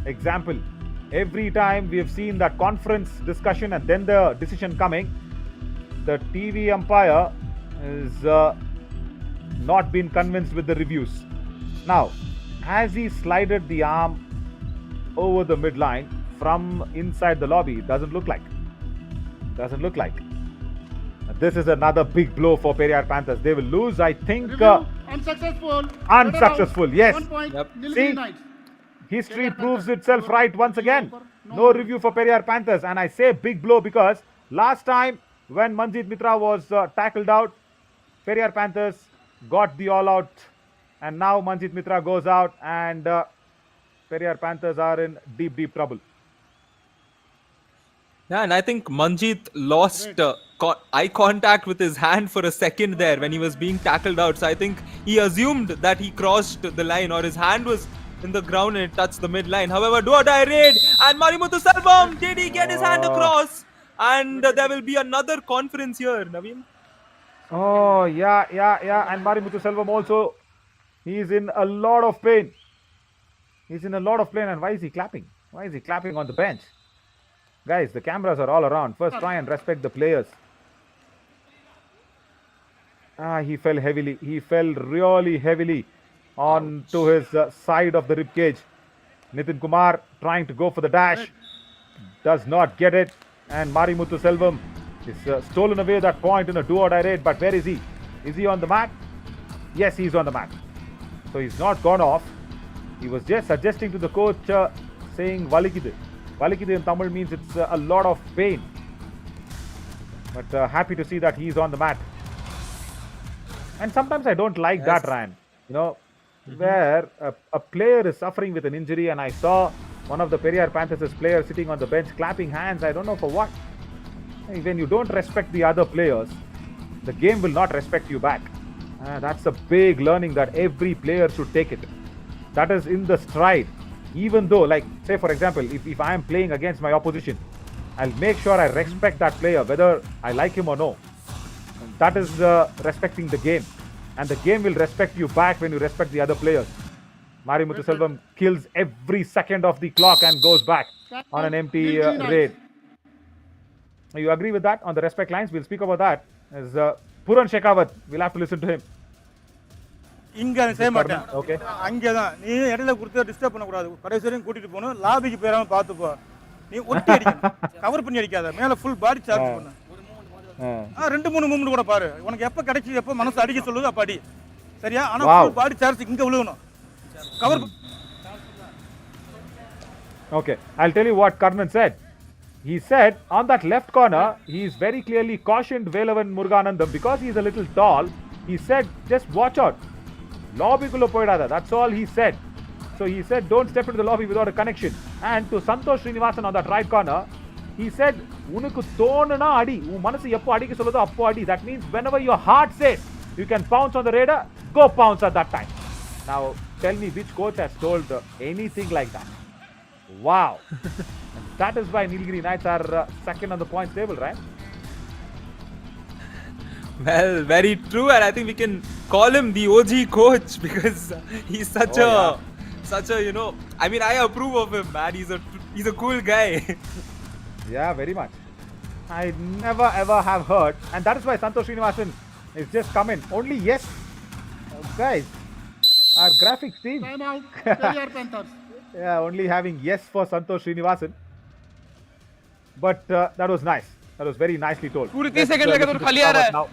Speaker 9: example. Every time we have seen that conference discussion and then the decision coming, the TV umpire has not been convinced with the reviews. Now, has he slided the arm over the midline from inside the lobby? It doesn't look like. This is another big blow for Periyar Panthers. They will lose, I think.
Speaker 2: Review. Unsuccessful.
Speaker 9: Unsuccessful, yes.
Speaker 2: 1 point.
Speaker 10: Yep.
Speaker 2: Nilgiri
Speaker 9: See?
Speaker 2: Knights.
Speaker 9: History
Speaker 2: Periyar
Speaker 9: proves
Speaker 2: Panthers.
Speaker 9: itself right once again. No review for Periyar Panthers. And I say big blow because last time when Manjit Mitra was tackled out, Periyar Panthers got the all out. And now Manjit Mitra goes out and Periyar Panthers are in deep trouble.
Speaker 10: Yeah, and I think Manjit lost eye contact with his hand for a second there when he was being tackled out. So I think he assumed that he crossed the line or his hand was in the ground and it touched the midline. However, do or die raid and Marimuthu Selvam, did he get his hand across? And there will be another conference here, Naveen.
Speaker 9: Oh, yeah. And Marimuthu Selvam also, he is in a lot of pain. And why is he clapping? Why is he clapping on the bench? Guys, the cameras are all around. First, try and respect the players. He fell heavily. He fell really heavily onto his side of the rib cage. Nitin Kumar trying to go for the dash. Does not get it. And Marimuthu Selvam is stolen away that point in a do-or-die raid. But where is he? Is he on the mat? Yes, he's on the mat. So he's not gone off. He was just suggesting to the coach saying Valikide. Valikide in Tamil means it's a lot of pain. But happy to see that he's on the mat. And sometimes I don't like that, Ryan. You know, where a player is suffering with an injury and I saw one of the Periyar Panthers' players sitting on the bench clapping hands. I don't know for what. When you don't respect the other players, the game will not respect you back. That's a big learning that every player should take it. That is in the stride. Even though, like, say for example, if I am playing against my opposition, I'll make sure I respect that player, whether I like him or no. And that is respecting the game. And the game will respect you back when you respect the other players. Marimuthu Selvam kills every second of the clock and goes back on an empty raid. You agree with that on the respect lines? We'll speak about that. As Puran Shekhawat, we'll have to listen to him.
Speaker 8: இங்கே செய்ய மாட்டேன்.
Speaker 9: Okay.
Speaker 8: அங்கே தான் நீ இடையில கொடுத்து disturb பண்ணக்கூடாது. கடைசி வரையும் கூட்டிட்டு போகணும். லாபிக்கு போயிடாம பார்த்துப்போ. நீ ஒட்டி அடிக்கணும். கவர் பண்ணி அடிக்காத. மேலே ஃபுல் பாடி சார்ஜ் பண்ணு. 2-3 மூவ்மெண்ட் கூட பாரு. உனக்கு எப்போ கிடைச்சி எப்போ மனசு அடிக்க சொல்லுது அப்போ அடி. சரியா? ஆனால் ஃபுல் பாடி சார்ஜ் இங்கே விழுகணும். Cover.
Speaker 9: Okay, I'll tell you what Karnan said. He said on that left corner, he's very clearly cautioned Velavan Muruganandam because he's a little tall. He said, just watch out. Lobby kulla poidada. That's all he said. So he said, don't step into the lobby without a connection. And to Santosh Srinivasan on that right corner, he said, unukku thonana adi. U manasu eppo adikku solludho appo adi. That means whenever your heart says you can pounce on the raider, go pounce at that time. Now, tell me which coach has told anything like that. Wow. That is why Nilgiri Knights are second on the points table, right?
Speaker 10: Well, very true, and I think we can call him the OG coach because he's such a you know. I mean, I approve of him, man. He's a cool guy.
Speaker 9: Yeah, very much. I never ever have heard, and that is why Santosh Srinivasan is just come in. Only yes, guys. Our graphics team.
Speaker 2: Time out. Periyar Panthers.
Speaker 9: Yeah, only having yes for Santosh Srinivasan. But that was nice. That was very nicely told.
Speaker 6: पूरी 30 second लगे तो
Speaker 9: listen to
Speaker 6: खाली आ रहा है।
Speaker 9: Now.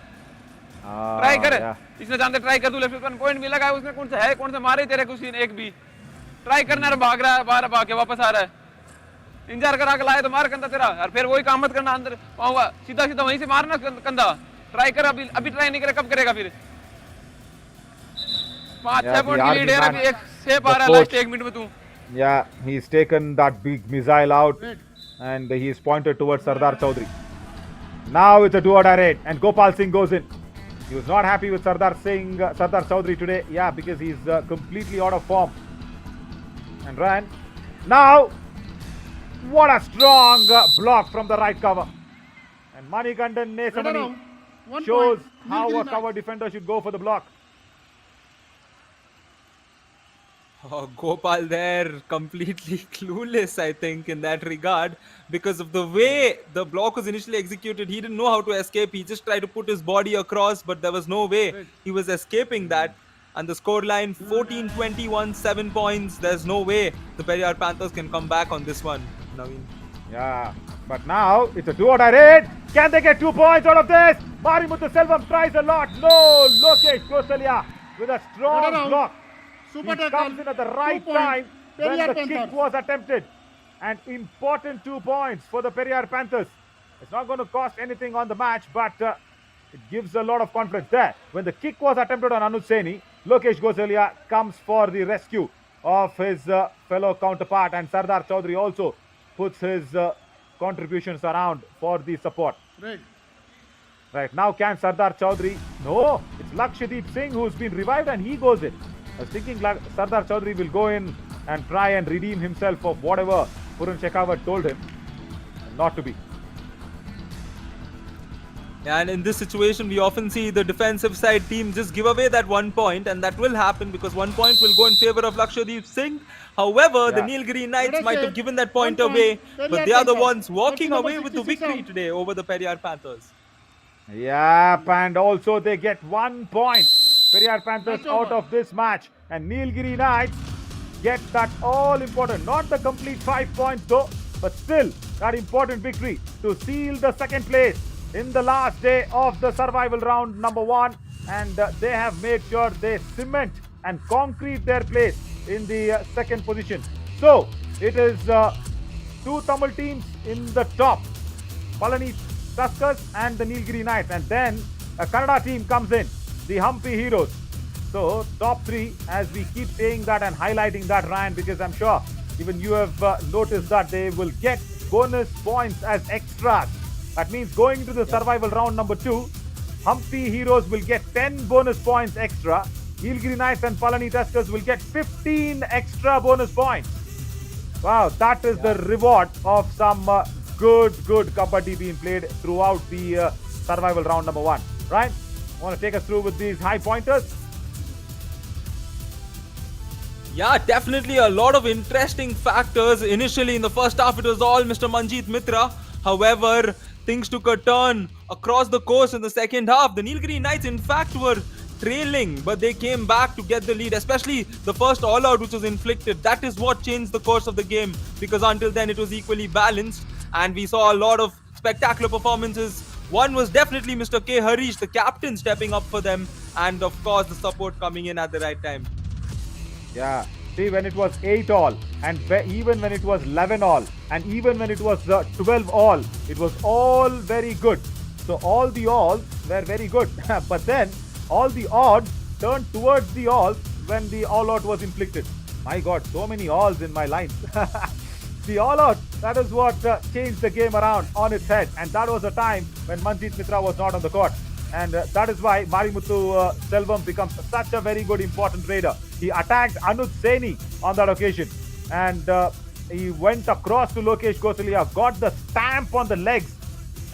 Speaker 6: Try कर,
Speaker 9: Yeah.
Speaker 6: इसने जानते try कर, तू लेफ्ट फुट पॉइंट मिला है, उसने कौन सा है, कौन सा मारे तेरे कुछ एक भी ट्राई करना है, भाग रहा है, बाहर भाग के वापस आ रहा है, इंतजार करा के लाए तो मार कंधा तेरा, और फिर वही काम मत करना, अंदर पाऊंगा सीधा सीधा वहीं से मारना कंधा, ट्राई कर, अभी ट्राई नहीं करे कब करेगा फिर। 5-6 पॉइंट की लीड है, अभी एक सेफ आ रहा है लास्ट 1 मिनट में तू।
Speaker 9: Yeah, he's taken that big missile out and he's pointed towards Sardar Chaudhary. Now it's a do-or-die raid and Gopal Singh goes in. He was not happy with Sardar Chaudhary today. Yeah, because he's completely out of form. And ran. Now, what a strong block from the right cover. And Manikandan Nesamani shows how a cover defender should go for the block.
Speaker 10: Oh, Gopal there completely clueless, I think, in that regard, because of the way the block was initially executed. He didn't know how to escape. He just tried to put his body across, but there was no way he was escaping that. And the scoreline 14-21, 7 points. There's no way the Periyar Panthers can come back on this one, Naveen.
Speaker 9: Yeah, but now it's a do-or-die raid. Can they get 2 points out of this? Marimuthu Selvam tries a lot. No, Lokesh Kosalia with a strong block. He comes in at the right time when the kick was attempted. And important 2 points for the Periyar Panthers. It's not going to cost anything on the match, but it gives a lot of confidence there. When the kick was attempted on Anuj Saini, Lokesh Gosalia comes for the rescue of his fellow counterpart, and Sardar Chaudhary also puts his contributions around for the support. Right, now can Sardar Chaudhary? No, it's Lakshadweep Singh who's been revived and he goes in. I was thinking Sardar Chaudhary will go in and try and redeem himself of whatever Purun Shekhawat told him not to be.
Speaker 10: And in this situation, we often see the defensive side team just give away that 1 point, and that will happen because 1 point will go in favor of Lakshadweep Singh. However, the Nilgiri Knights might have given that point away, but they are the ones walking away with the victory today over the Periyar Panthers.
Speaker 9: Yep, and also they get 1 point. Periyar Panthers out of this match, and Nilgiri Knights get that all important, not the complete 5 points though, but still that important victory to seal the second place in the last day of the survival round number 1, and they have made sure they cement and concrete their place in the second position. So it is 2 Tamil teams in the top, Palani Tuskers and the Nilgiri Knights, and then a Kannada team comes in, the Hampi Heroes. So top 3, as we keep saying that and highlighting that, Ryan, because I'm sure even you have noticed that they will get bonus points as extras. That means going into the survival round number 2, Hampi Heroes will get 10 bonus points extra. Nilgiri Knights and Palani Tuskers will get 15 extra bonus points. Wow, that is the reward of some good kabaddi being played throughout the survival round number 1. Right? Want to take us through with these high pointers?
Speaker 10: Yeah, definitely a lot of interesting factors. Initially in the first half, it was all Mr. Manjeet Mitra. However, things took a turn across the course in the second half. The Nilgiri Knights, in fact, were trailing, but they came back to get the lead, especially the first all-out which was inflicted. That is what changed the course of the game, because until then it was equally balanced, and we saw a lot of spectacular performances. One was definitely Mr. K. Harish, the captain, stepping up for them, and of course the support coming in at the right time.
Speaker 9: Yeah, see, when it was 8 all, and even when it was 11 all, and even when it was 12 all, it was all very good. So all the alls were very good, but then all the odds turned towards the alls when the all out was inflicted. My God, so many alls in my lines. The all out, that is what changed the game around on its head, and that was a time when Manjeet Mitra was not on the court. And that is why Marimuthu Selvam becomes such a very good important raider. He attacked Anuj Saini on that occasion, and he went across to Lokesh Gosalia, got the stamp on the legs,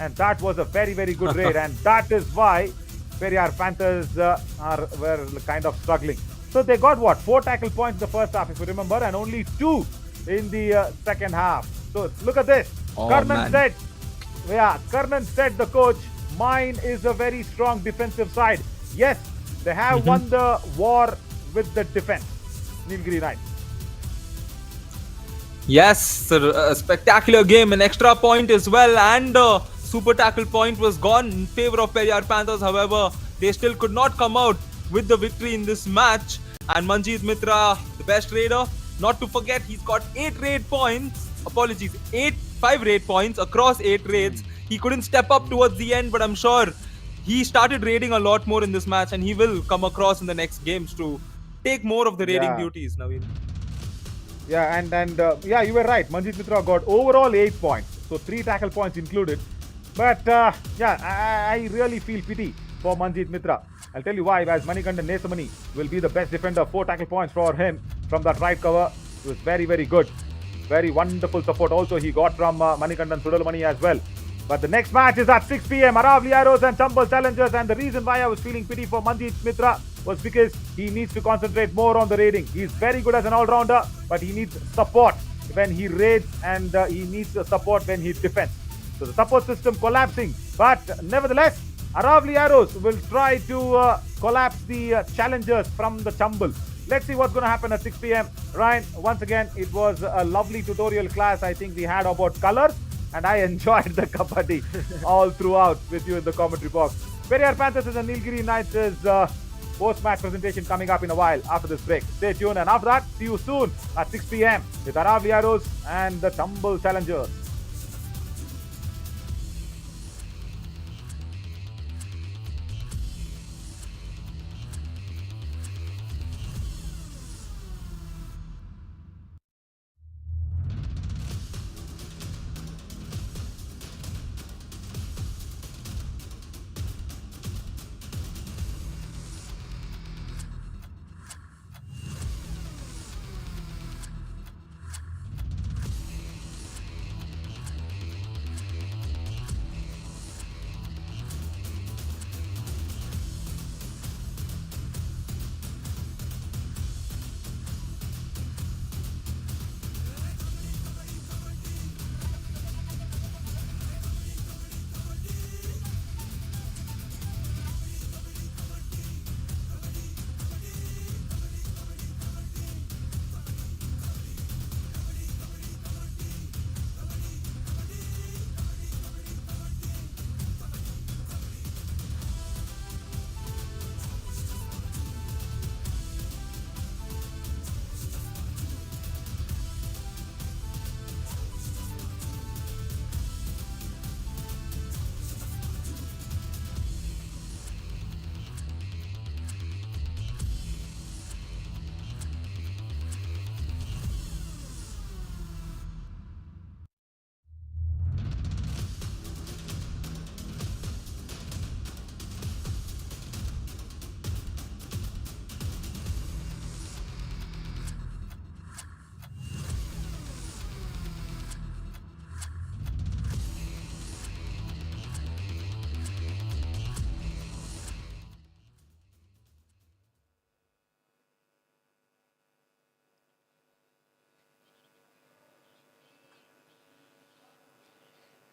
Speaker 9: and that was a very good raid. And that is why Periyar Panthers were kind of struggling. So they got what, 4 tackle points in the first half, if you remember, and only 2 in the second half. So look at this. Karnan said, the coach, mine is a very strong defensive side. Yes, they have won the war with the defense, Nilgiri Knights.
Speaker 10: Yes, a spectacular game, an extra point as well, and super tackle point was gone in favor of Periyar Panthers. However, they still could not come out with the victory in this match. And Manjeet Mitra, the best raider, not to forget, he's got 8 raid points. Apologies, 5 raid points across 8 raids. He couldn't step up towards the end, but I'm sure he started raiding a lot more in this match, and he will come across in the next games to take more of the raiding duties, Naveen.
Speaker 9: Yeah, and you were right. Manjeet Mitra got overall 8 points, so 3 tackle points included. But I really feel pity for Manjeet Mitra. I'll tell you why. As Manikandan Nesamani will be the best defender, 4 tackle points for him from that right cover. It was very, very good. Very wonderful support also he got from Manikandan Sudalamani as well. But the next match is at 6 p.m. Aravali Arrows and Chambal Challengers. And the reason why I was feeling pity for Manjeet Mitra was because he needs to concentrate more on the raiding. He's very good as an all-rounder, but he needs support when he raids, and he needs support when he defends. So the support system collapsing. But nevertheless, Aravali Arrows will try to collapse the challengers from the Chambal. Let's see what's going to happen at 6 p.m. Ryan, once again, it was a lovely tutorial class I think we had about colors, and I enjoyed the kabaddi all throughout with you in the commentary box. Periyar Panthers and Nilgiri Knights is post-match presentation coming up in a while after this break. Stay tuned, and after that, see you soon at 6 p.m. with Aravali Arrows and the Chambal Challengers.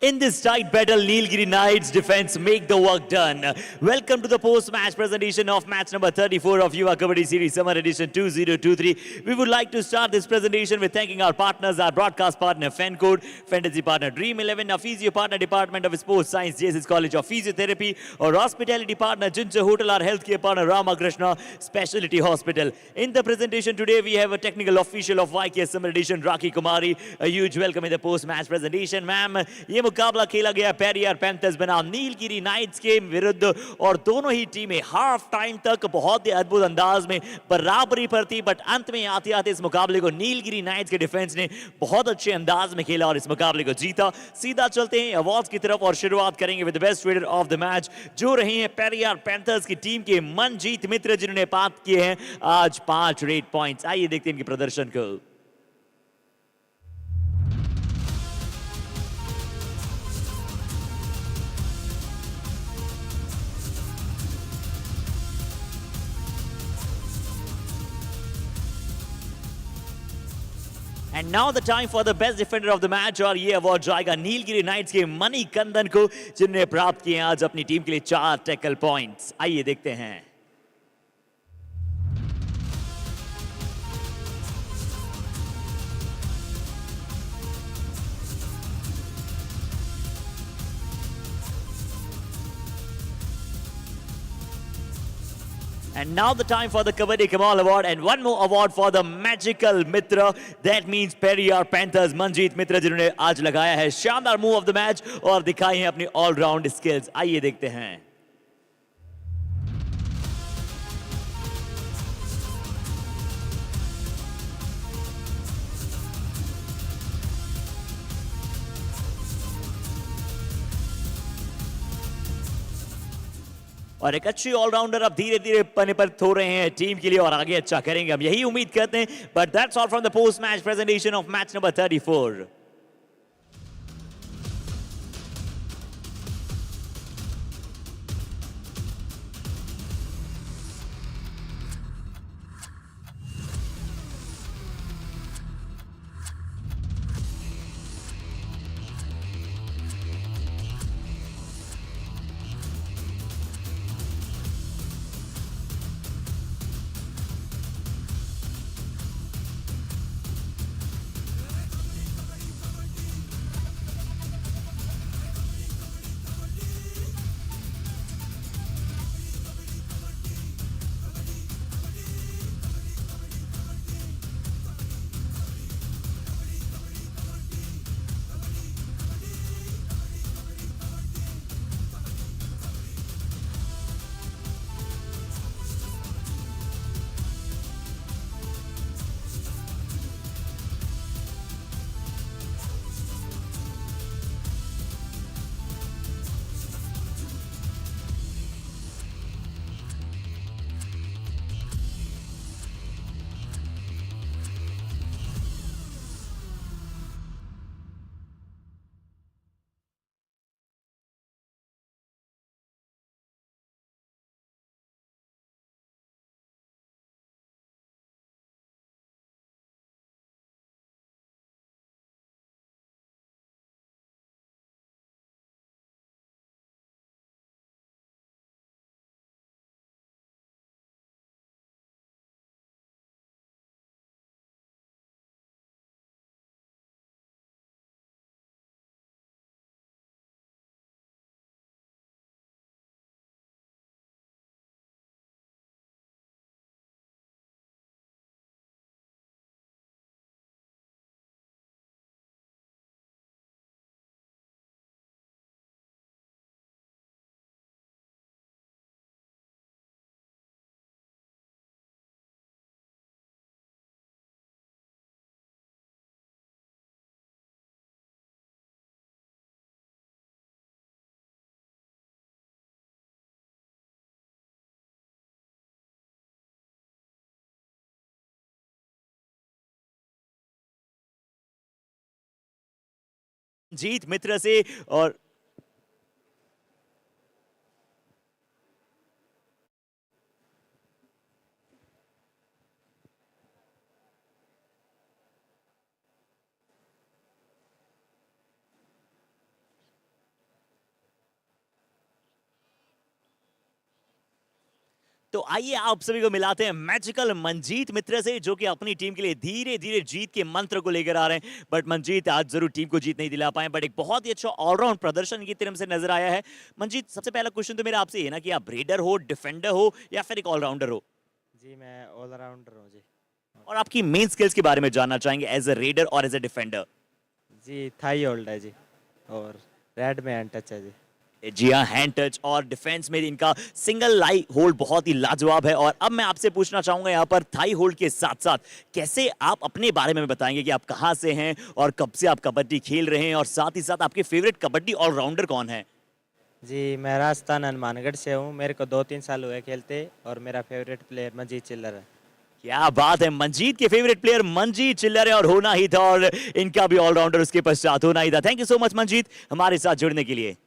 Speaker 1: In this tight battle, Nilgiri Knights defense make the work done. Welcome to the post-match presentation of match number 34 of Yuva Kabaddi Series Summer Edition 2023. We would like to start this presentation with thanking our partners, our broadcast partner FenCode, Fantasy partner Dream 11, our physio partner Department of Sports Science, JSS College of Physiotherapy, our hospitality partner Jincha Hotel, our healthcare partner Ramakrishna Specialty Hospital. In the presentation today, we have a technical official of YKS Summer Edition, Rakhi Kumari. A huge welcome in the post-match presentation, ma'am. मुकाबला खेला गया Periyar panthers बनाम Nilgiri nights के विरुद्ध और दोनों ही टीमें half time तक बहुत ही अद्भुत अंदाज में बराबरी पर थी, बट अंत में आते आते इस मुकाबले को नीलगिरी नाइट्स के डिफेंस ने बहुत अच्छे अंदाज में खेला और इस मुकाबले को जीता। सीधा चलते हैं अवार्ड्स की तरफ और शुरुआत करेंगे with the best raider of the match, जो रहे हैं पेरियार पैंथर्स की टीम के मनजीत मित्र, जिन्होंने प्राप्त किए हैं आज 5 रेड पॉइंट्स। आइए देखते हैं इनके प्रदर्शन को। And now the time for the best defender of the match, और ये अवार्ड जाएगा नीलगिरी नाइट्स के मनी कंदन को, जिन्होंने प्राप्त किए आज अपनी टीम के लिए 4 टैकल पॉइंट्स। आइए देखते हैं। And now the time for the Kabaddi Kamal Award and one more award for the Magical Mitra. That means Periyar Panthers Manjeet Mitra जिन्होंने आज लगाया है शानदार मूव ऑफ द मैच और दिखाई है अपनी ऑलराउंड स्किल्स. आइए देखते हैं. और एक अच्छी ऑलराउंडर अब धीरे धीरे पनपत हो रहे हैं टीम के लिए और आगे अच्छा करेंगे, हम यही उम्मीद करते हैं. But that's all from the post match presentation of match number 34. जीत मित्र से और तो आइए आप सभी को मिलाते हैं मैजिकल मंजीत मित्र से जो कि अपनी टीम के लिए धीरे धीरे जीत के मंत्र को लेकर आ रहे हैं. बट मंजीत आज जरूर टीम को जीत नहीं दिला पाए बट एक बहुत ही अच्छा ऑलराउंड प्रदर्शन की तरफ से नजर आया है. मंजीत सबसे पहला क्वेश्चन तो मेरा आपसे ये ना कि आप रेडर हो, डिफेंडर हो या फिर एक ऑलराउंडर हो?
Speaker 11: जी मैं ऑलराउंडर हूँ जी.
Speaker 1: और आपकी मेन स्किल्स के बारे में जानना चाहेंगे एज अ रेडर और एज अ डिफेंडर.
Speaker 11: जी थाई होल्ड है जी और रेड में हैंड टच है जी.
Speaker 1: जी हाँ, हैंड टच और डिफेंस में इनका सिंगल लाई होल्ड बहुत ही लाजवाब है. और अब मैं आपसे पूछना चाहूंगा यहाँ पर थाई होल्ड के साथ साथ कैसे आप अपने बारे में बताएंगे कि आप कहाँ से हैं और कब से आप कबड्डी खेल रहे हैं और साथ ही साथ आपके फेवरेट कबड्डी ऑलराउंडर कौन है?
Speaker 11: जी मैं राजस्थान हनुमानगढ़ से हूँ. मेरे को 2-3 साल हुए खेलते और मेरा फेवरेट प्लेयर मंजीत चिल्लर है.
Speaker 1: क्या बात है, मंजीत के फेवरेट प्लेयर मंजीत चिल्लर है और होना ही था और इनका भी ऑलराउंडर उसके पश्चात होना ही था. Thank you so much Manjeet हमारे साथ जुड़ने के लिए.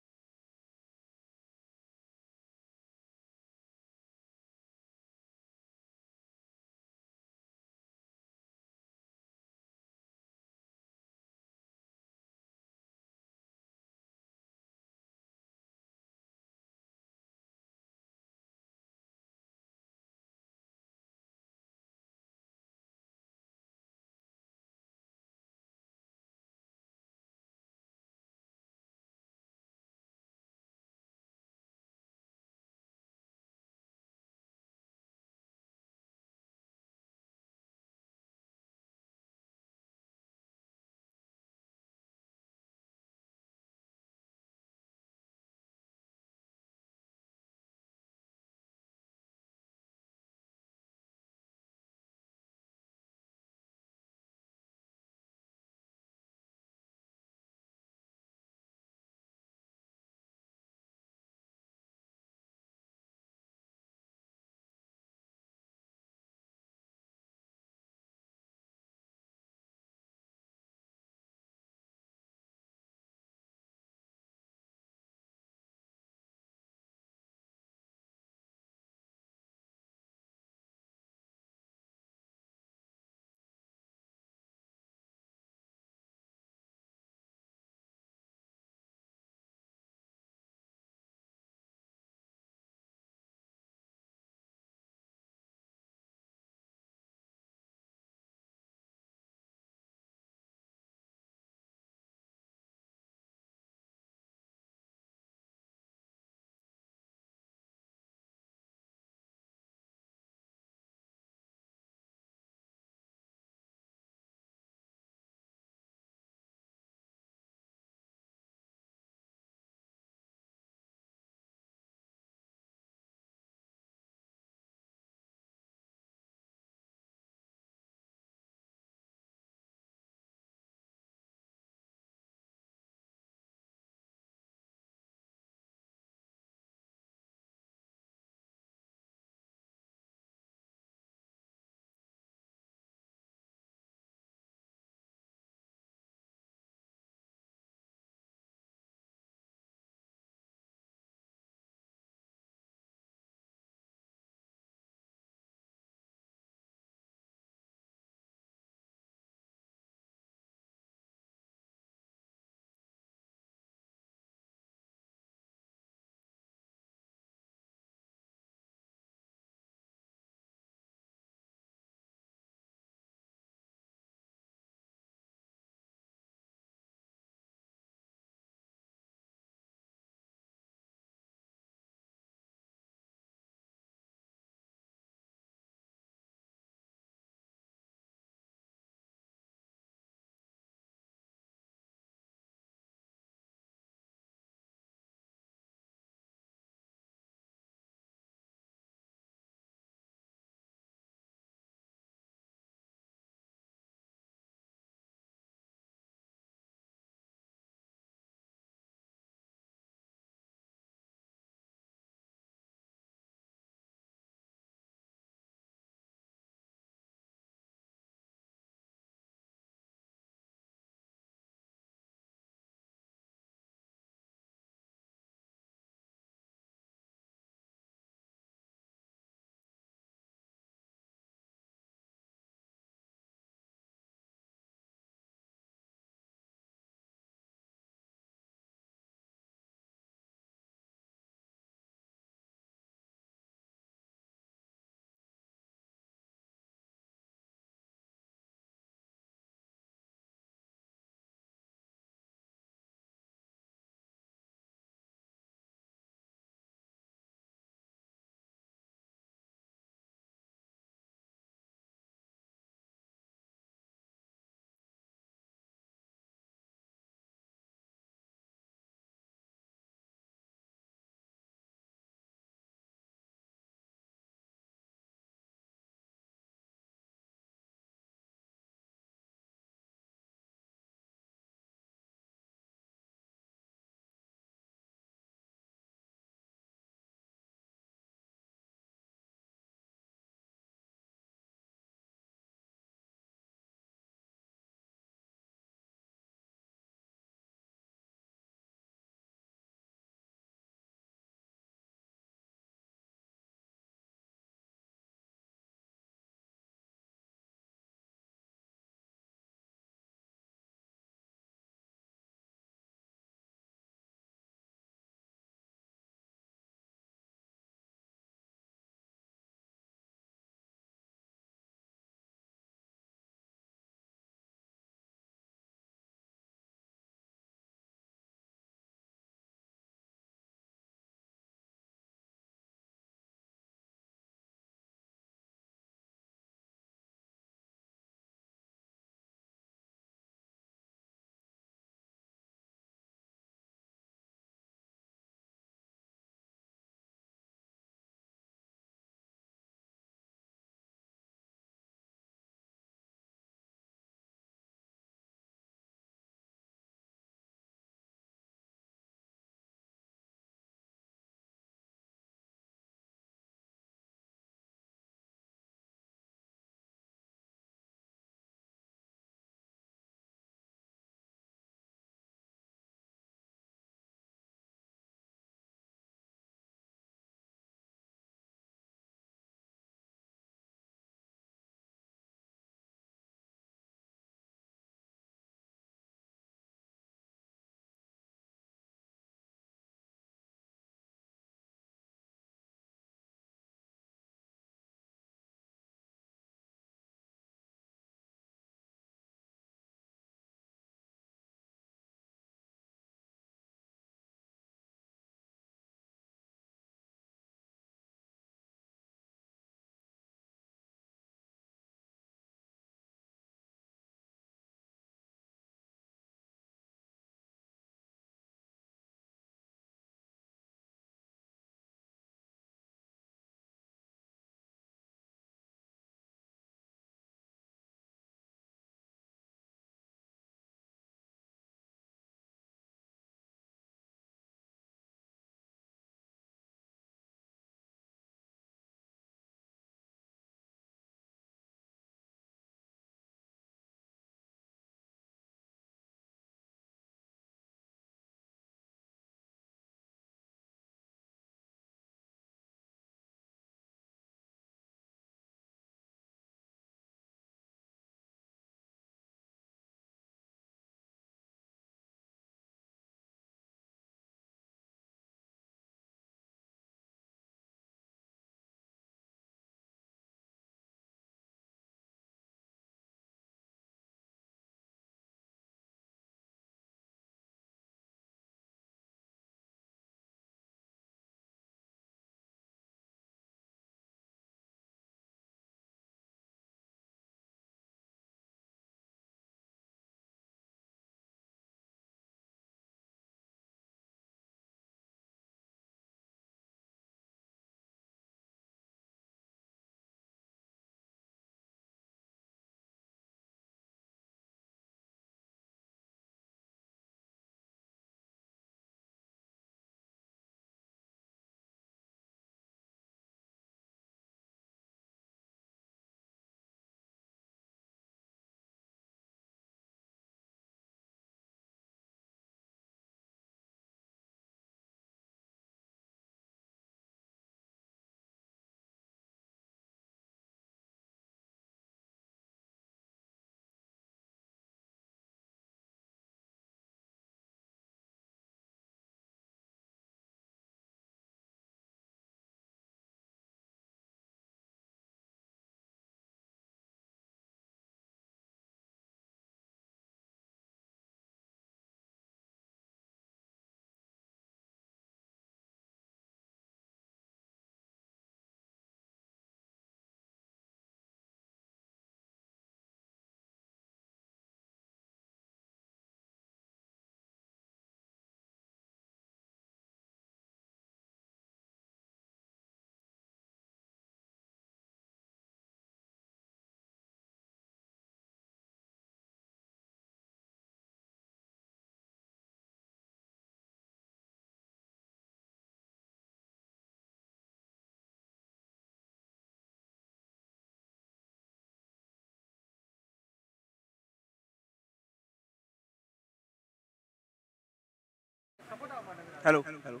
Speaker 12: Hello. Hello.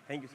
Speaker 12: Thank you.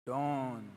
Speaker 13: Dawn.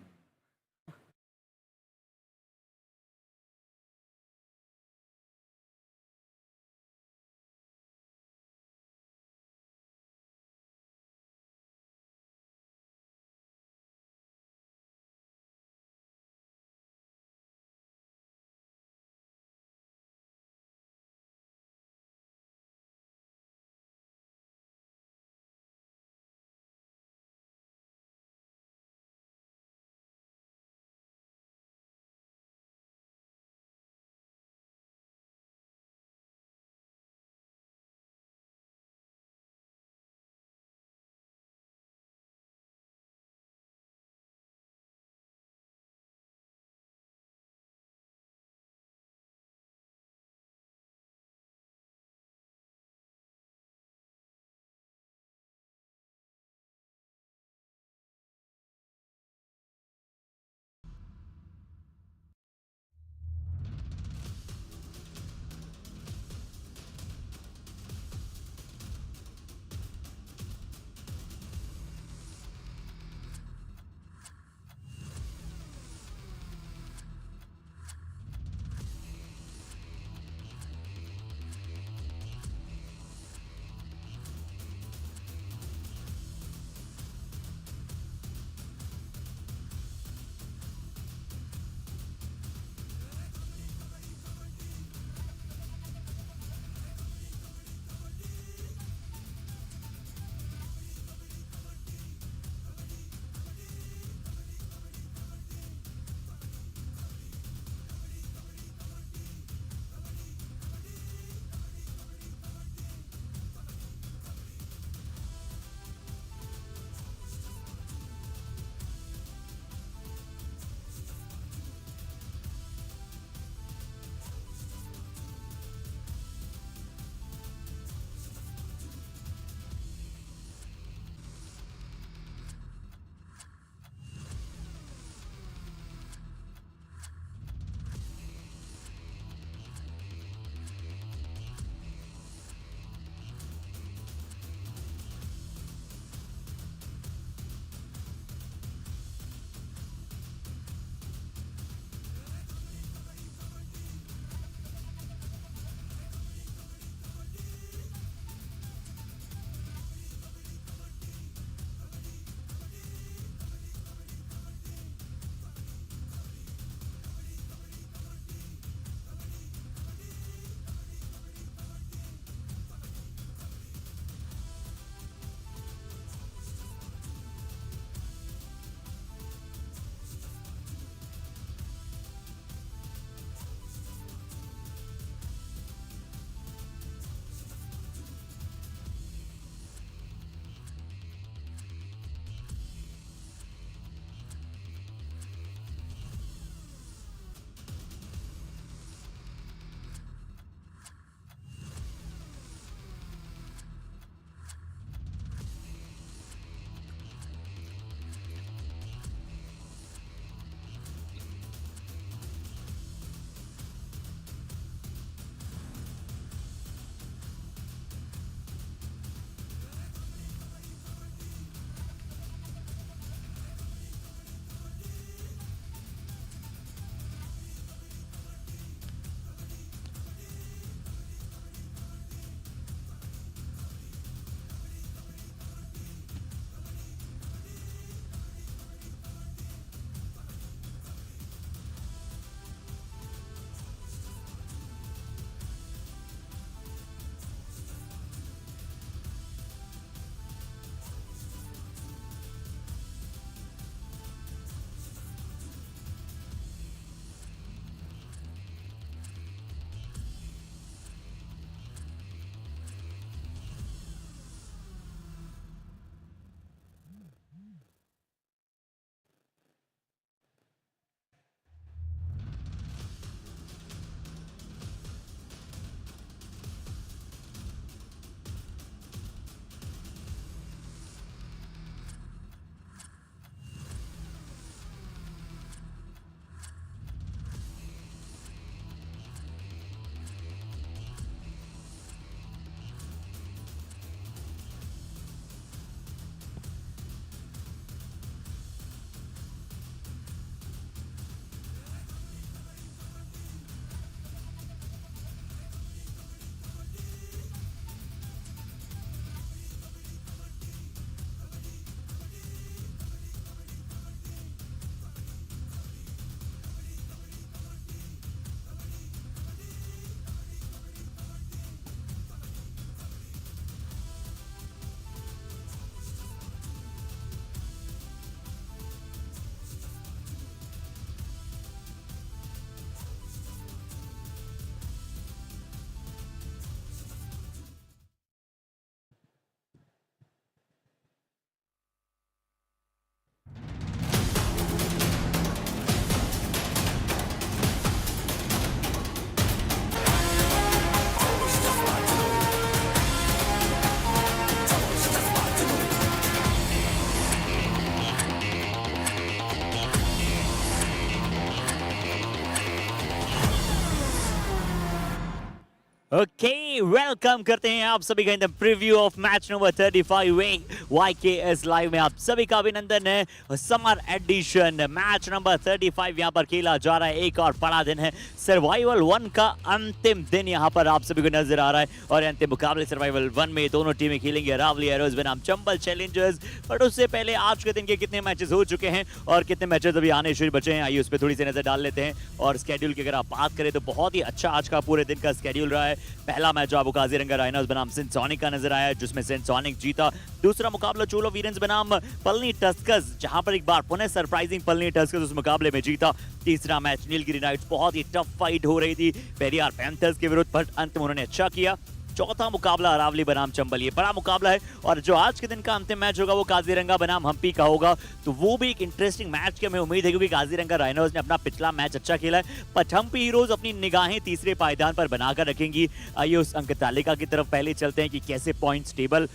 Speaker 1: Okay, welcome करते हैं आप सभी का in the preview of match number 35 YKS live में आप सभी का अभिनंदन है। समर एडिशन मैच नंबर 35 यहाँ पर खेला जा रहा है। एक और बड़ा दिन है, सर्वाइवल 1 का अंतिम दिन यहाँ पर आप सभी को नजर आ रहा है। और अंतिम मुकाबले सर्वाइवल 1 में दोनों टीमें खेलेंगे, अरावली एरोज बनाम चंबल चैलेंजर्स। बट उससे पहले आज के दिन के कितने मैचेस हो चुके हैं और कितने मैचेस अभी आने शुरू बचे हैं, आइए उस पर थोड़ी सी नजर डाल लेते हैं। और स्केड्यूल की अगर आप बात करें तो बहुत ही अच्छा आज का पूरे दिन का स्केड्यूल रहा है। पहला मैच जो आपको काजीरंगा राइनोज बनाम सिंसोनिक का नजर आया, जिसमें सिंसोनिक जीता। दूसरा मुकाबला चोला वीरेंस बनाम पलनी टस्कर्स, जहां पर एक बार पुनः सरप्राइजिंग पलनी टस्कर्स उस मुकाबले में जीता। तीसरा मैच नीलगिरी नाइट्स, बहुत ही टफ फाइट हो रही थी पेरियार पैंथर्स के विरुद्ध, बट अंत में उन्होंने अच्छा किया। चौथा मुकाबला अरावली बनाम चंबल, ये बड़ा मुकाबला है। और जो आज के दिन का अंतिम मैच होगा वो काजीरंगा बनाम हम्पी का होगा, तो वो भी एक इंटरेस्टिंग मैच की हमें उम्मीद है, क्योंकि काजीरंगा राइनोज ने अपना पिछला मैच अच्छा खेला है, बट हम्पी हीरोज अपनी निगाहें तीसरे पायदान पर बनाकर रखेंगी। आइए उस अंक तालिका की तरफ पहले चलते हैं कि कैसे पॉइंट्स टेबल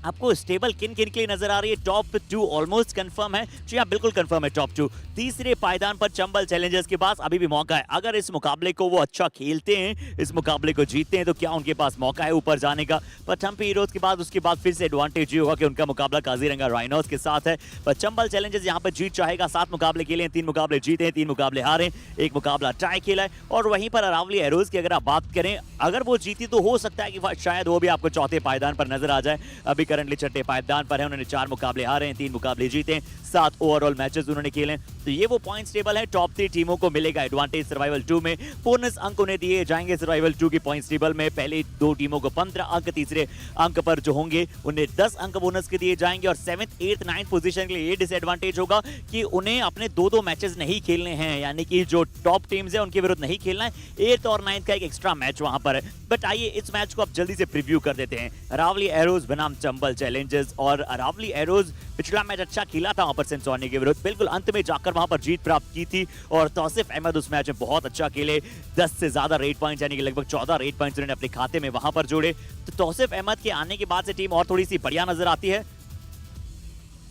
Speaker 1: आपको स्टेबल किन किन के लिए नजर आ रही है। टॉप 2 ऑलमोस्ट कंफर्म है, जी हाँ बिल्कुल कंफर्म है टॉप 2। तीसरे पायदान पर चंबल चैलेंजर्स के पास अभी भी मौका है, अगर इस मुकाबले को वो अच्छा खेलते हैं, इस मुकाबले को जीतते हैं, तो क्या उनके पास मौका है ऊपर जाने का। पर हम्पी हीरोज के बाद उसके बाद फिर से एडवांटेज ये होगा कि उनका मुकाबला काजीरंगा राइनोज के साथ है। पर चंबल चैलेंजर्स यहाँ पर जीत चाहेगा, 7 मुकाबले खेले हैं, 3 मुकाबले जीते हैं, 3 मुकाबले हारे, 1 मुकाबला टाई खेला है। और वहीं पर अरावली एरोज की अगर आप बात करें, अगर वो जीती तो हो सकता है कि शायद वो भी आपको चौथे पायदान पर नजर आ जाए। अभी करंटली छठे पायदान पर है, उन्होंने 4 मुकाबले हारे हैं, 3 मुकाबले जीते हैं, 7 ओवरऑल मैचेस उन्होंने खेले। तो ये वो पॉइंट्स टेबल है, टॉप 3 टीमों को मिलेगा एडवांटेज सर्वाइवल 2 में। बोनस अंक उन्हें दिए जाएंगे सर्वाइवल 2 की पॉइंट्स टेबल में। पहले 2 टीमों को 15 अंक, तीसरे अंक पर जो होंगे उन्हें 10 अंक बोनस के दिए जाएंगे। और 7th, 8th, 9th पोजीशन के लिए ये डिसएडवांटेज होगा कि उन्हें अपने 2-2 मैचेस नहीं खेलने हैं, यानी कि जो टॉप टीम्स है उनके विरुद्ध नहीं खेलना है। 8th और 9th का एक एक्स्ट्रा मैच वहां पर है। बट आइए इस मैच को आप जल्दी से प्रीव्यू कर देते हैं। अरावली एरोज बनाम चंबल चैलेंजर्स, और अरावली एरोज पिछला मैच अच्छा खेला था वहां पर सिंसोनिक के विरुद्ध, बिल्कुल अंत में जाकर वहां पर जीत प्राप्त की थी। और तौसिफ अहमद उस मैच में बहुत अच्छा खेले, 10 से ज्यादा रेड पॉइंट्स यानी कि लगभग 14 रेड पॉइंट्स उन्होंने अपने खाते में वहां पर जोड़े। तो तौसिफ अहमद के आने के बाद से टीम और थोड़ी सी बढ़िया नजर आती है।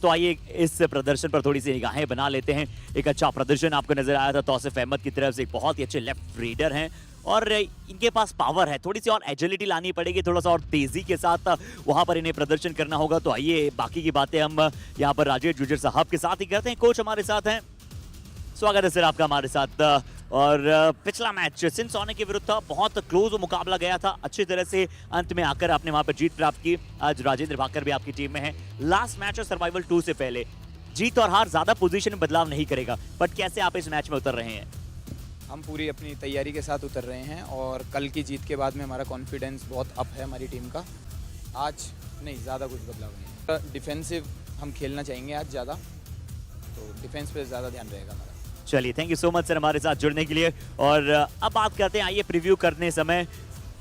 Speaker 1: तो आइए इस प्रदर्शन पर थोड़ी सी निगाहें बना लेते हैं। एक अच्छा प्रदर्शन आपको नजर आया था तौसिफ अहमद की तरफ से, एक बहुत ही अच्छे लेफ्ट रीडर हैं और इनके पास पावर है, थोड़ी सी और एजिलिटी लानी पड़ेगी, थोड़ा सा और तेजी के साथ वहां पर इन्हें प्रदर्शन करना होगा। तो आइए बाकी की बातें हम यहाँ पर राजेश जुजर साहब के साथ ही करते हैं। कोच हमारे साथ हैं, स्वागत है सर आपका हमारे साथ। और पिछला मैच सिंसोनिक के विरुद्ध था, बहुत क्लोज मुकाबला गया था, अच्छी तरह से अंत में आकर आपने वहां पर जीत प्राप्त की। आज राजेंद्र भाकर भी आपकी टीम में है। लास्ट मैच और सर्वाइवल 2 से पहले जीत और हार ज्यादा पोजीशन में बदलाव नहीं करेगा, बट कैसे आप इस मैच में उतर रहे हैं?
Speaker 13: हम पूरी अपनी तैयारी के साथ उतर रहे हैं और कल की जीत के बाद में हमारा कॉन्फिडेंस बहुत अप है हमारी टीम का। आज नहीं, ज़्यादा कुछ बदलाव नहीं। डिफेंसिव हम खेलना चाहेंगे आज ज़्यादा, तो डिफेंस पे ज़्यादा ध्यान रहेगा हमारा।
Speaker 1: चलिए, thank you so much sir हमारे साथ जुड़ने के लिए। और अब बात करते हैं, आइए प्रीव्यू करने समय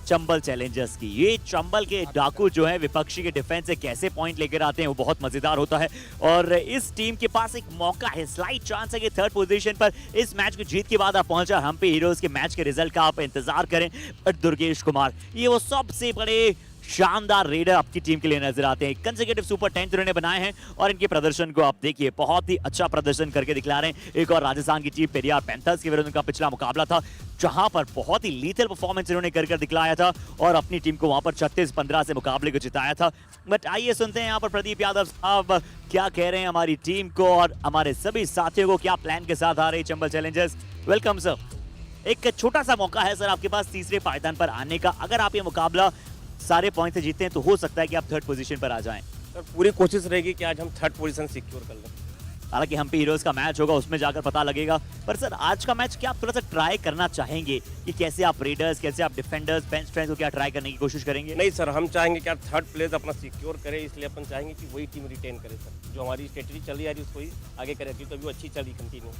Speaker 1: चंबल चैलेंजर्स की। ये चंबल के डाकू जो है विपक्षी के डिफेंस से कैसे पॉइंट लेकर आते हैं वो बहुत मजेदार होता है। और इस टीम के पास एक मौका है, स्लाइट चांस है कि 3rd पोजीशन पर इस मैच की जीत के बाद आप पहुंचा। हम्पी हीरोज के मैच के रिजल्ट का आप इंतजार करें, बट दुर्गेश कुमार ये वो सबसे बड़े शानदार रेडर आपकी टीम के लिए नजर आते हैं। कंसेक्यूटिव सुपर 10 इन्होंने बनाए हैं और इनके प्रदर्शन को आप देखिए, बहुत ही अच्छा प्रदर्शन करके दिखला रहे हैं। एक और राजस्थान की टीम पेरियार पैंथर्स के विरुद्ध उनका पिछला मुकाबला था, जहां पर बहुत ही लीथल परफॉर्मेंस इन्होंने कर दिखलाया था और अपनी टीम को वहां पर 36-15 से मुकाबले को जिताया था। बट आइए सुनते हैं यहाँ पर प्रदीप यादव साहब क्या कह रहे हैं हमारी टीम को और हमारे सभी साथियों को, क्या प्लान के साथ आ रही है चंबल चैलेंजर्स। Welcome sir. एक छोटा सा मौका है सर आपके पास तीसरे पायदान पर आने का, अगर आप ये मुकाबला सारे पॉइंट से जीतते हैं तो हो सकता है कि आप 3rd पोजीशन पर आ जाएं।
Speaker 12: सर पूरी कोशिश रहेगी कि आज हम 3rd पोजीशन सिक्योर कर लें।
Speaker 1: हालांकि हम्पी हीरोज का मैच होगा, उसमें जाकर पता लगेगा। पर सर आज का मैच क्या आप थोड़ा सा ट्राई करना चाहेंगे कि कैसे आप रेडर्स, कैसे आप डिफेंडर्स, बेंच स्ट्रेंथ को क्या ट्राई करने की कोशिश करेंगे?
Speaker 12: नहीं सर, हम चाहेंगे कि आप 3rd प्लेस अपना सिक्योर करें, इसलिए अपन चाहेंगे कि वही टीम रिटेन करे सर, जो हमारी स्ट्रेटजी चल रही है उसको ही आगे करें, क्योंकि तो अभी अच्छी चल रही कंटिन्यू।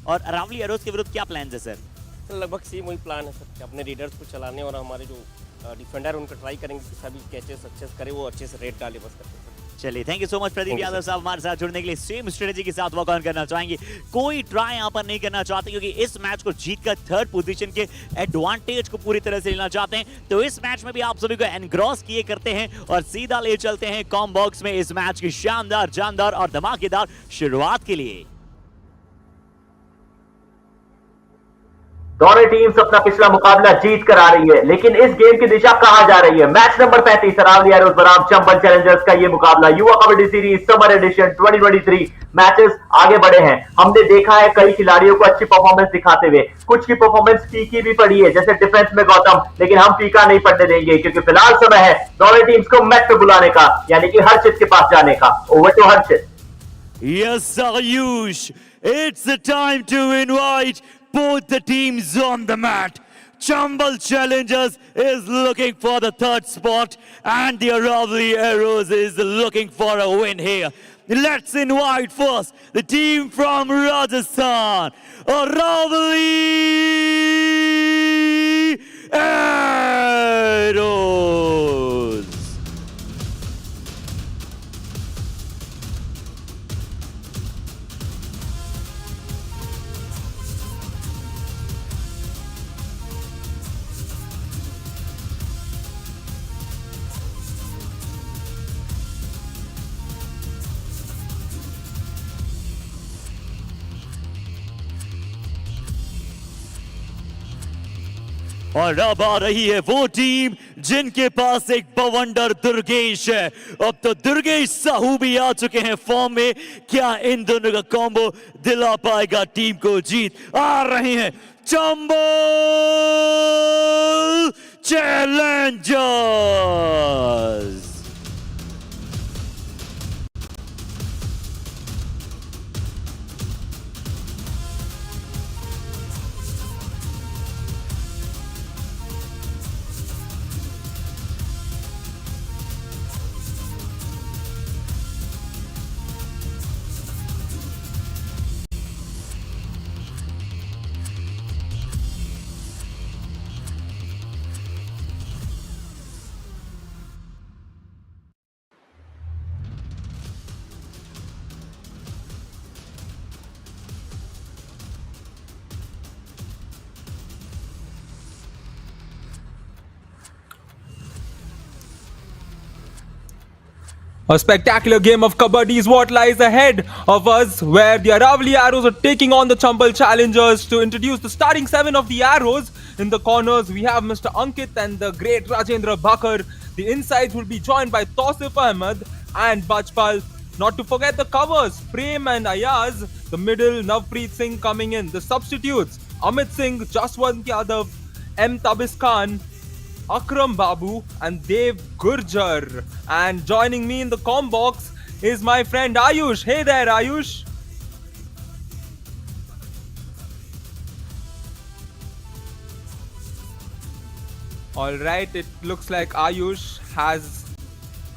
Speaker 1: और अरावली एरोज के विरुद्ध क्या प्लान है सर?
Speaker 12: लगभग सेम वही प्लान है सर, कि अपने रीडर्स को चलाने और हमारे जो डिफेंडर उनका ट्राई करेंगे कि सभी कैचेस अच्छे से करे, वो अच्छे से रेड डाले बस करके।
Speaker 1: चलिए, thank you so much Pradeep Yadav साहब हमारे साथ जुड़ने के लिए। सेम स्ट्रेटजी के साथ वर्क ऑन करना चाहेंगे, कोई ट्राई यहाँ पर नहीं करना चाहते, क्योंकि इस मैच को जीतकर 3rd पोजीशन के एडवांटेज को पूरी तरह से लेना चाहते हैं। तो इस मैच में भी आप सभी को एनग्रॉस किए करते हैं और सीधा ले चलते हैं कॉम बॉक्स में इस मैच की शानदार, जानदार और धमाकेदार शुरुआत के लिए।
Speaker 14: दोनों टीम्स अपना पिछला मुकाबला जीत कर आ रही है, लेकिन इस गेम की दिशा कहां जा रही है? मैच नंबर 35 अरावली एरोज बनाम चंबल चैलेंजर्स का ये मुकाबला Yuva Kabaddi series summer edition 2023 matches आगे बढ़े हैं। हमने देखा है कई खिलाड़ियों को अच्छी परफॉर्मेंस दिखाते हुए, कुछ की परफॉर्मेंस फीकी भी पड़ी है, जैसे डिफेंस में गौतम, लेकिन हम फीका नहीं पड़ने देंगे क्योंकि फिलहाल समय है दोनों टीम्स को मैच पे बुलाने का, यानी कि हर्षित के पास जाने का। Over to Harshit.
Speaker 1: Yes, Ayush, it's the time to invite both the teams on the mat. Chambal Challengers is looking for the third spot and the Aravali Arrows is looking for a win here. Let's invite first the team from Rajasthan, Aravali Arrows. और अब आ रही है वो team जिनके पास एक बवंडर दुर्गेश है। अब तो दुर्गेश साहू भी आ चुके हैं फॉर्म में। क्या इन दोनों का कॉम्बो दिला पाएगा टीम को जीत? आ रहे हैं Chambal Challengers.
Speaker 10: A spectacular game of kabaddi is what lies ahead of us, where the Aravali Arrows are taking on the Chambal Challengers. To introduce the starting seven of the Arrows, in the corners we have Mr. Ankit and the great Rajendra Bakar. The insides will be joined by Tausif Ahmed and Bajpal. Not to forget the covers, Prem and Ayaz. The middle, Navpreet Singh coming in. The substitutes, Amit Singh, Jaswant Yadav, M. Tabis Khan, Akram Babu and Dev Gurjar. And joining me in the comm box is my friend Ayush. Hey there, Ayush. Alright, it looks like Ayush has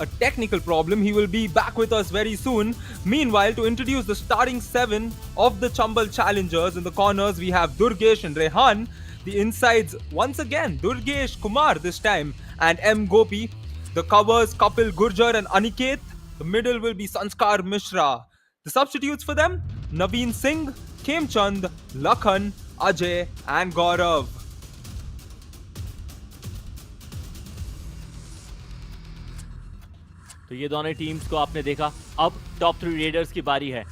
Speaker 10: a technical problem. He will be back with us very soon. Meanwhile, to introduce the starting seven of the Chambal Challengers, in the corners we have Durgesh and Rehan. The insides, once again, Durgesh Kumar this time and M. Gopi. The covers, Kapil Gurjar and Aniket. The middle will be Sanskar Mishra. The substitutes for them, Naveen Singh, Khemchand, Lakhan, Ajay and Gaurav.
Speaker 4: तो ये दोनों teams को आपने देखा। अब top 3 readers की बारी है।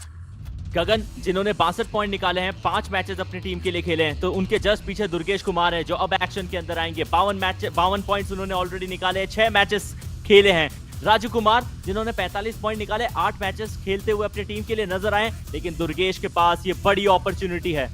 Speaker 4: गगन, जिन्होंने 62 पॉइंट निकाले हैं, 5 मैचेस अपनी टीम के लिए खेले हैं, तो उनके जस्ट पीछे दुर्गेश कुमार है जो अब एक्शन के अंदर आएंगे। 52 पॉइंट्स उन्होंने ऑलरेडी निकाले हैं, 6 मैचेस खेले हैं। राजू कुमार, जिन्होंने 45 पॉइंट निकाले, 8 मैचेस खेलते हुए अपनी टीम के लिए नजर आए, लेकिन दुर्गेश के पास ये बड़ी अपॉर्चुनिटी है।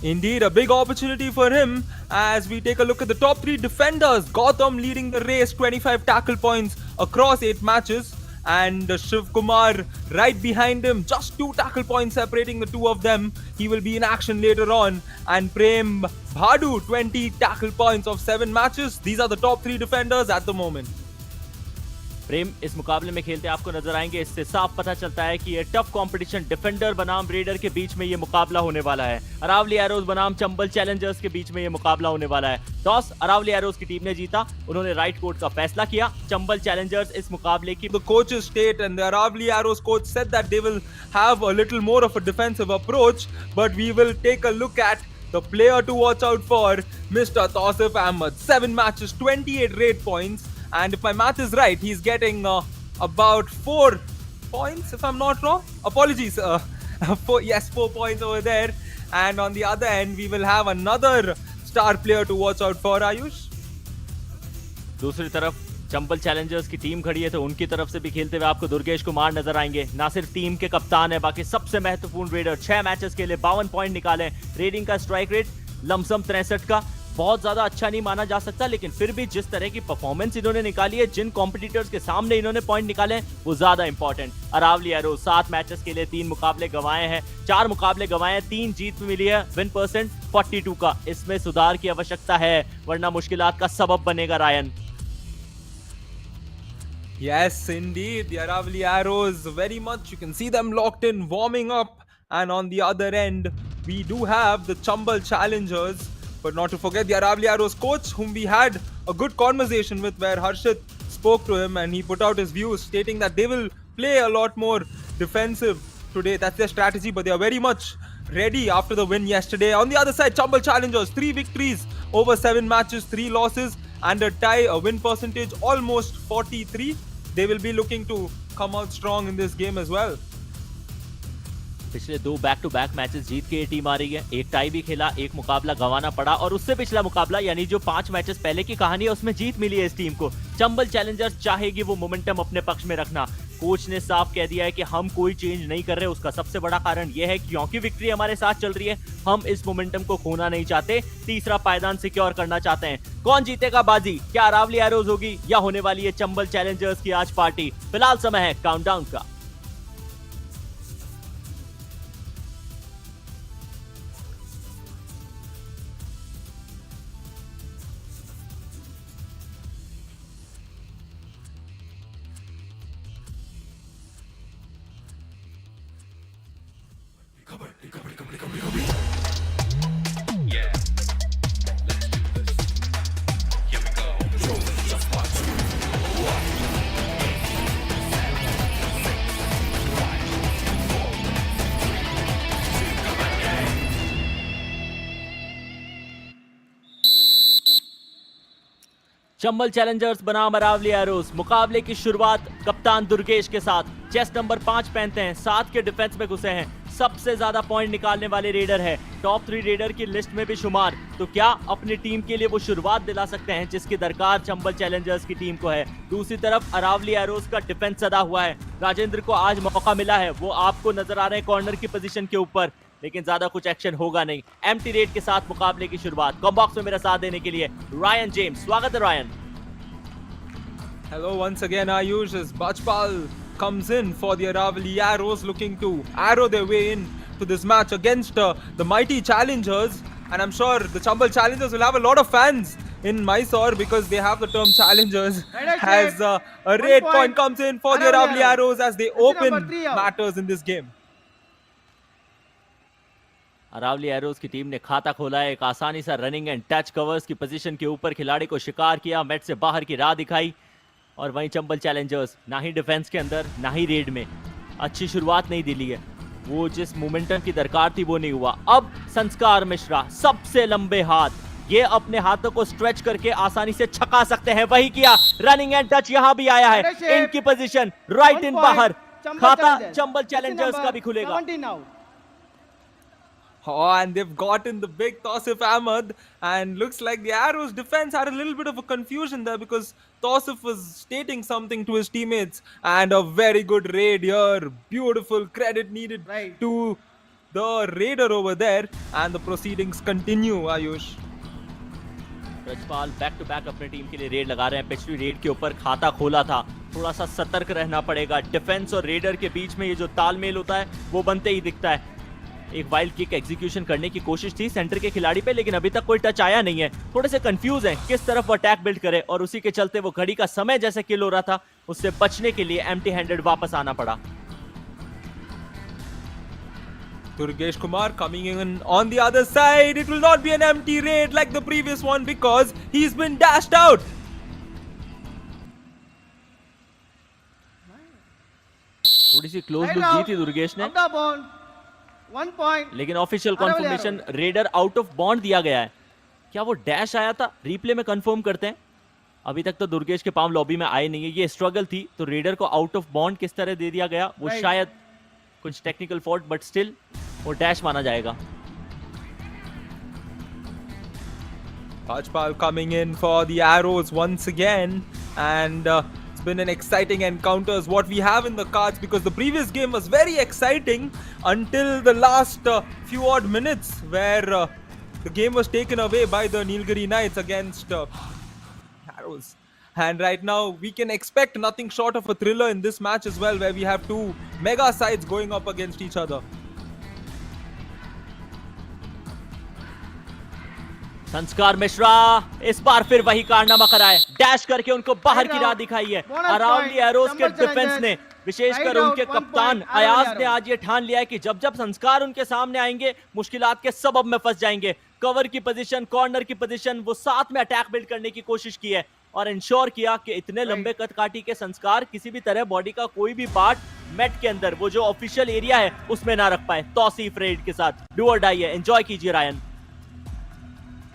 Speaker 10: Indeed, a big opportunity for him as we take a look at the top 3 defenders. Gautam leading the race, 25 tackle points across 8 matches. And Shiv Kumar right behind him, just 2 tackle points separating the two of them. He will be in action later on. And Prem Bhadu, 20 tackle points of 7 matches. These are the top 3 defenders at the moment.
Speaker 4: प्रेम, इस मुकाबले में खेलते आपको नजर आएंगे। इससे साफ पता चलता है कि ये टफ कंपटीशन डिफेंडर बनाम रेडर के बीच में ये मुकाबला होने वाला है। अरावली एरोज बनाम चंबल चैलेंजर्स के बीच में ये मुकाबला होने वाला है। टॉस अरावली एरोज की टीम ने जीता, उन्होंने राइट कोर्ट का फैसला किया। चंबल चैलेंजर्स इस मुकाबले की
Speaker 10: The coaches state and the Aravali Arrows coach said that they will have a little more of a defensive approach, but we will take a look at the player to watch out for, Mr. Tausif Ahmed. 7 matches, 28 rate points. And if my math is right, he's getting about 4 points, if I'm not wrong. Apologies. Yes, 4 points over there. And on the other end, we will have another star player to watch out for, Ayush.
Speaker 4: दूसरी तरफ Chambal Challengers की team खड़ी है, तो उनकी तरफ से भी खेलते हुए आपको दुर्गेश कुमार नजर आएंगे। ना सिर्फ टीम के कप्तान है, बाकी सबसे महत्वपूर्ण रेडर। 6 मैचेस के लिए 52 पॉइंट निकाले। रेडिंग का स्ट्राइक रेट लमसम 63 का, बहुत ज्यादा अच्छा नहीं माना जा सकता, लेकिन फिर भी जिस तरह की परफॉर्मेंस इन्होंने निकाली है, जिन कॉम्पिटिटर्स के सामने इन्होंने पॉइंट निकाले हैं, वो ज्यादा इंपॉर्टेंट। अरावली एरो 7 मैचेस के लिए 3 मुकाबले गंवाए हैं, 4 मुकाबले गंवाए हैं, 3 जीत मिली है। विन परसेंट 42 का, इसमें सुधार की आवश्यकता है, वरना मुश्किलात का सबब बनेगा Ryan.
Speaker 10: Yes, indeed. The Aravali Arrows, very much. You can see them locked in, warming up. And on the other end, we do have the Chambal Challengers. But not to forget the Aravali Arrows coach, whom we had a good conversation with, where Harshit spoke to him and he put out his views, stating that they will play a lot more defensive today. That's their strategy, but they are very much ready after the win yesterday. On the other side, Chambal Challengers, 3 victories over 7 matches, 3 losses. And a tie, a win percentage almost 43. They will be looking to come out strong in this game as well.
Speaker 4: पिछले 2 back to back matches जीत के ये team आ रही है। एक tie भी खेला, एक मुकाबला गंवाना पड़ा, और उससे पिछला मुकाबला यानी जो 5 मैचेस पहले की कहानी है, उसमें जीत मिली है इस टीम को। चंबल चैलेंजर्स चाहेगी वो मोमेंटम अपने पक्ष में रखना। कोच ने साफ कह दिया है कि हम कोई चेंज नहीं कर रहे। उसका सबसे बड़ा कारण यह है कि क्योंकि विक्ट्री हमारे साथ चल रही है, हम इस मोमेंटम को खोना नहीं चाहते। तीसरा पायदान सिक्योर करना चाहते हैं। कौन जीतेगा बाजी? क्या अरावली एरोज होगी या होने वाली है चंबल चैलेंजर्स की आज पार्टी? फिलहाल समय है काउंटडाउन का। चंबल चैलेंजर्स बनाम अरावली एरोज। मुकाबले की शुरुआत कप्तान दुर्गेश के साथ। चेस्ट नंबर 5 पहनते हैं, 7 के डिफेंस में घुसे हैं, सबसे ज्यादा पॉइंट निकालने वाले रेडर है, टॉप 3 रेडर की लिस्ट में भी शुमार। तो क्या अपनी टीम के लिए वो शुरुआत दिला सकते हैं जिसकी दरकार चंबल चैलेंजर्स की टीम को है? दूसरी तरफ अरावली एरोज का डिफेंस सदा हुआ है। राजेंद्र को आज मौका मिला है, वो आपको नजर आ रहे हैं कॉर्नर की पोजीशन के ऊपर, लेकिन ज्यादा कुछ एक्शन होगा नहीं। एम्प्टी रेट के साथ मुकाबले की शुरुआत। कॉम्बॉक्स में मेरा साथ देने के लिए रायन जेम्स। स्वागत है Ryan.
Speaker 10: Hello once again, Ayush, as Bajpal comes in for the Aravali Arrows, looking to arrow their way in to this match against the mighty challengers. And I'm sure the Chambal Challengers will have a lot of fans in Mysore because they have the term challengers. As a red point comes in for the Aravali Arrows as they open matters in this game.
Speaker 4: Aravali arrows की team ने खाता खोला है। एक आसानी सा running hand touch covers की position के ऊपर खिलाड़ी को शिकार किया, मेट से बाहर की राह दिखाई। और वहीं चंबल चैलेंजर्स ना ही डिफेंस के अंदर ना ही रेड में अच्छी शुरुआत नहीं दिली है। वो जिस मोमेंटम की दरकार थी वो नहीं हुआ। अब संस्कार मिश्रा, सबसे लंबे हाथ, ये अपने हाथों को स्ट्रेच करके आसानी से छका सकते हैं। वही किया, रनिंग एंड टच यहां भी आया है। इनकी पोजीशन राइट इन बाहर, खाता चंबल चैलेंजर्स का भी खुलेगा।
Speaker 10: Oh, and they've gotten the big Tausif Ahmed, and looks like the Arrows defense had a little bit of a confusion there because Tausif was stating something to his teammates, and a very good raid here. Beautiful credit needed to the raider over there, and the proceedings continue, Ayush.
Speaker 4: Brajpal back to back अपनी team के लिए red लगा रहे हैं। पिछली red के ऊपर खाता खोला था, थोड़ा सा सतर्क रहना पड़ेगा। डिफेंस और रेडर के बीच में ये जो तालमेल होता है वो बनते ही दिखता है। एक वाइल्ड किक एग्जीक्यूशन करने की कोशिश थी सेंटर के खिलाड़ी पे, लेकिन अभी तक कोई टच आया नहीं है। थोड़े से कंफ्यूज हैं किस तरफ वो अटैक बिल्ड करे, और उसी के चलते वो घड़ी का समय जैसे किल हो रहा था, उससे बचने के लिए एम्प्टी हैंडेड वापस आना पड़ा।
Speaker 10: Durgesh Kumar coming in on the other side. It will not be an empty raid like the previous one because he's been dashed out.
Speaker 4: थोड़ी सी क्लोज लुक दी थी दुर्गेश ने, लेकिन official confirmation raider out of bond दिया गया है। क्या वो dash आया था? रिप्ले में कंफर्म करते हैं। अभी तक तो दुर्गेश के पाम लॉबी में आए नहीं है। ये स्ट्रगल थी, तो रेडर को आउट ऑफ बॉन्ड किस तरह दे दिया गया वो शायद कुछ टेक्निकल फॉल्ट, बट स्टिल वो डैश माना जाएगा।
Speaker 10: Rajpal coming in for the arrows once again, and it's been an exciting encounters what we have in the cards, because the previous game was very exciting until the last few odd minutes where the game was taken away by the Nilgiri Knights against arrows. And right now we can expect nothing short of a thriller in this match as well, where we have two mega sides going up against each other.
Speaker 4: संस्कार मिश्रा इस बार फिर वही कारनामा कराए, dash करके उनको बाहर की राह दिखाई है। अरावली एरोज के डिफेंस ने, विशेषकर उनके कप्तान अयाज ने आज ये ठान लिया है कि जब जब संस्कार उनके सामने आएंगे मुश्किलात के सबब में फंस जाएंगे। कवर की पोजीशन, कॉर्नर की पोजीशन, वो साथ में अटैक बिल्ड करने की कोशिश की है और इंश्योर किया कि इतने लंबे कदकाठी के संस्कार किसी भी तरह बॉडी का कोई भी पार्ट मेट के अंदर, वो जो ऑफिशियल एरिया है उसमें ना रख पाए। तौसीफ रेड के साथ डू और डाई है, एंजॉय कीजिए Ryan.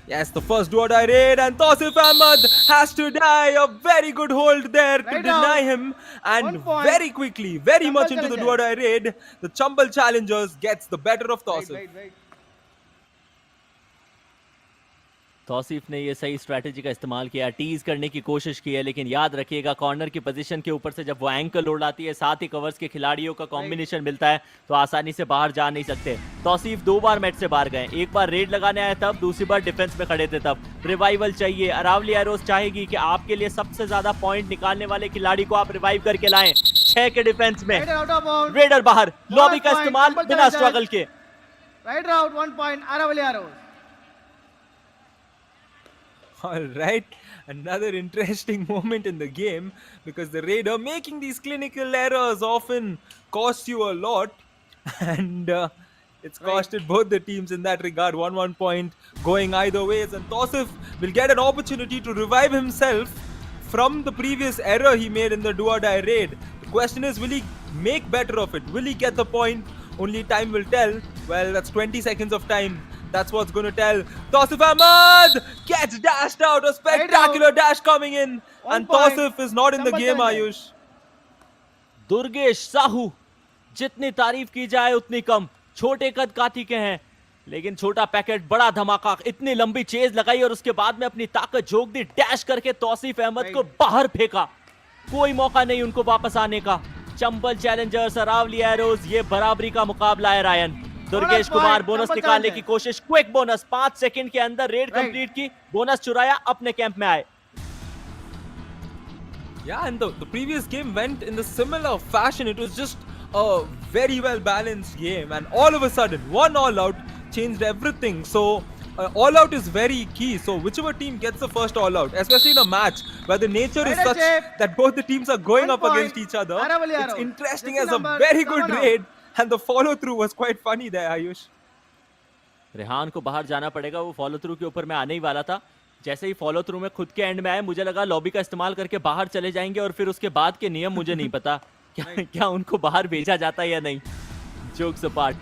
Speaker 10: Yes, the first do or die raid, and Tausif Ahmed has to die. A very good hold there to deny him, and very quickly, very much into the do or die raid, the Chambal Challengers gets the better of Tausif.
Speaker 4: Tausif ने ये सही strategy का इस्तेमाल किया, tease करने की कोशिश की है, लेकिन याद रखिएगा कॉर्नर की पोजीशन के ऊपर से जब वो एंकल लोड आती है, साथ ही कवर्स के खिलाड़ियों का कॉम्बिनेशन मिलता है, तो आसानी से बाहर जा नहीं सकते। तौसीफ 2 बार मैच से बाहर गए, एक बार रेड लगाने आए तब, दूसरी बार डिफेंस में खड़े थे तब। रिवाइवल चाहिए, अरावली एरोज चाहेगी कि आपके लिए सबसे ज्यादा पॉइंट निकालने वाले खिलाड़ी को आप रिवाइव करके लाएं। 6 के डिफेंस में रेडर बाहर, लॉबी का इस्तेमाल बिना स्ट्रगल के।
Speaker 2: Right out 1 point Aravali arrows.
Speaker 10: All right, another interesting moment in the game, because the raider making these clinical errors often cost you a lot, and it's costed both the teams in that regard. 1-1 point going either ways, and Tausif will get an opportunity to revive himself from the previous error he made in the do or die raid. The question is, will he make better of it? Will he get the point? Only time will tell. Well, that's 20 seconds of time. That's what's going to tell. Tausif Ahmed gets dashed out. A spectacular dash coming in. And Tausif is not in the game, Ayush.
Speaker 4: Durgesh Sahu, जितनी तारीफ की जाए उतनी कम। छोटे कद काठी के हैं, लेकिन छोटा पैकेट बड़ा धमाका। इतनी लंबी चेज लगाई और उसके बाद में अपनी ताकत झोंक दी, डैश करके तौसीफ अहमद को बाहर फेंका। कोई मौका नहीं उनको वापस आने का। चंबल चैलेंजर्स अरावली एरोज, ये बराबरी का मुकाबला है रायन। दुर्गेश कुमार बोनस निकालने की कोशिश, क्विक बोनस, 5 सेकंड के अंदर रेड कंप्लीट की, बोनस चुराया, अपने कैंप में आए।
Speaker 10: Yeah, and the previous game went in the similar fashion. It was just a very well balanced game, and all of a sudden one all out changed everything. So all out is very key. So whichever team gets the first all out, especially in a match where the nature is such that both the teams are going up against each other, it's interesting as a very good raid. And the follow through was quite funny there, Ayush.
Speaker 4: Rehan को बाहर जाना पड़ेगा, वो follow through के ऊपर मैं आने ही वाला था। जैसे ही फॉलो थ्रू में खुद के एंड में आए, मुझे लगा लॉबी का इस्तेमाल करके बाहर चले जाएंगे और फिर उसके बाद के नियम मुझे नहीं पता क्या उनको बाहर भेजा जाता है या नहीं। Jokes apart,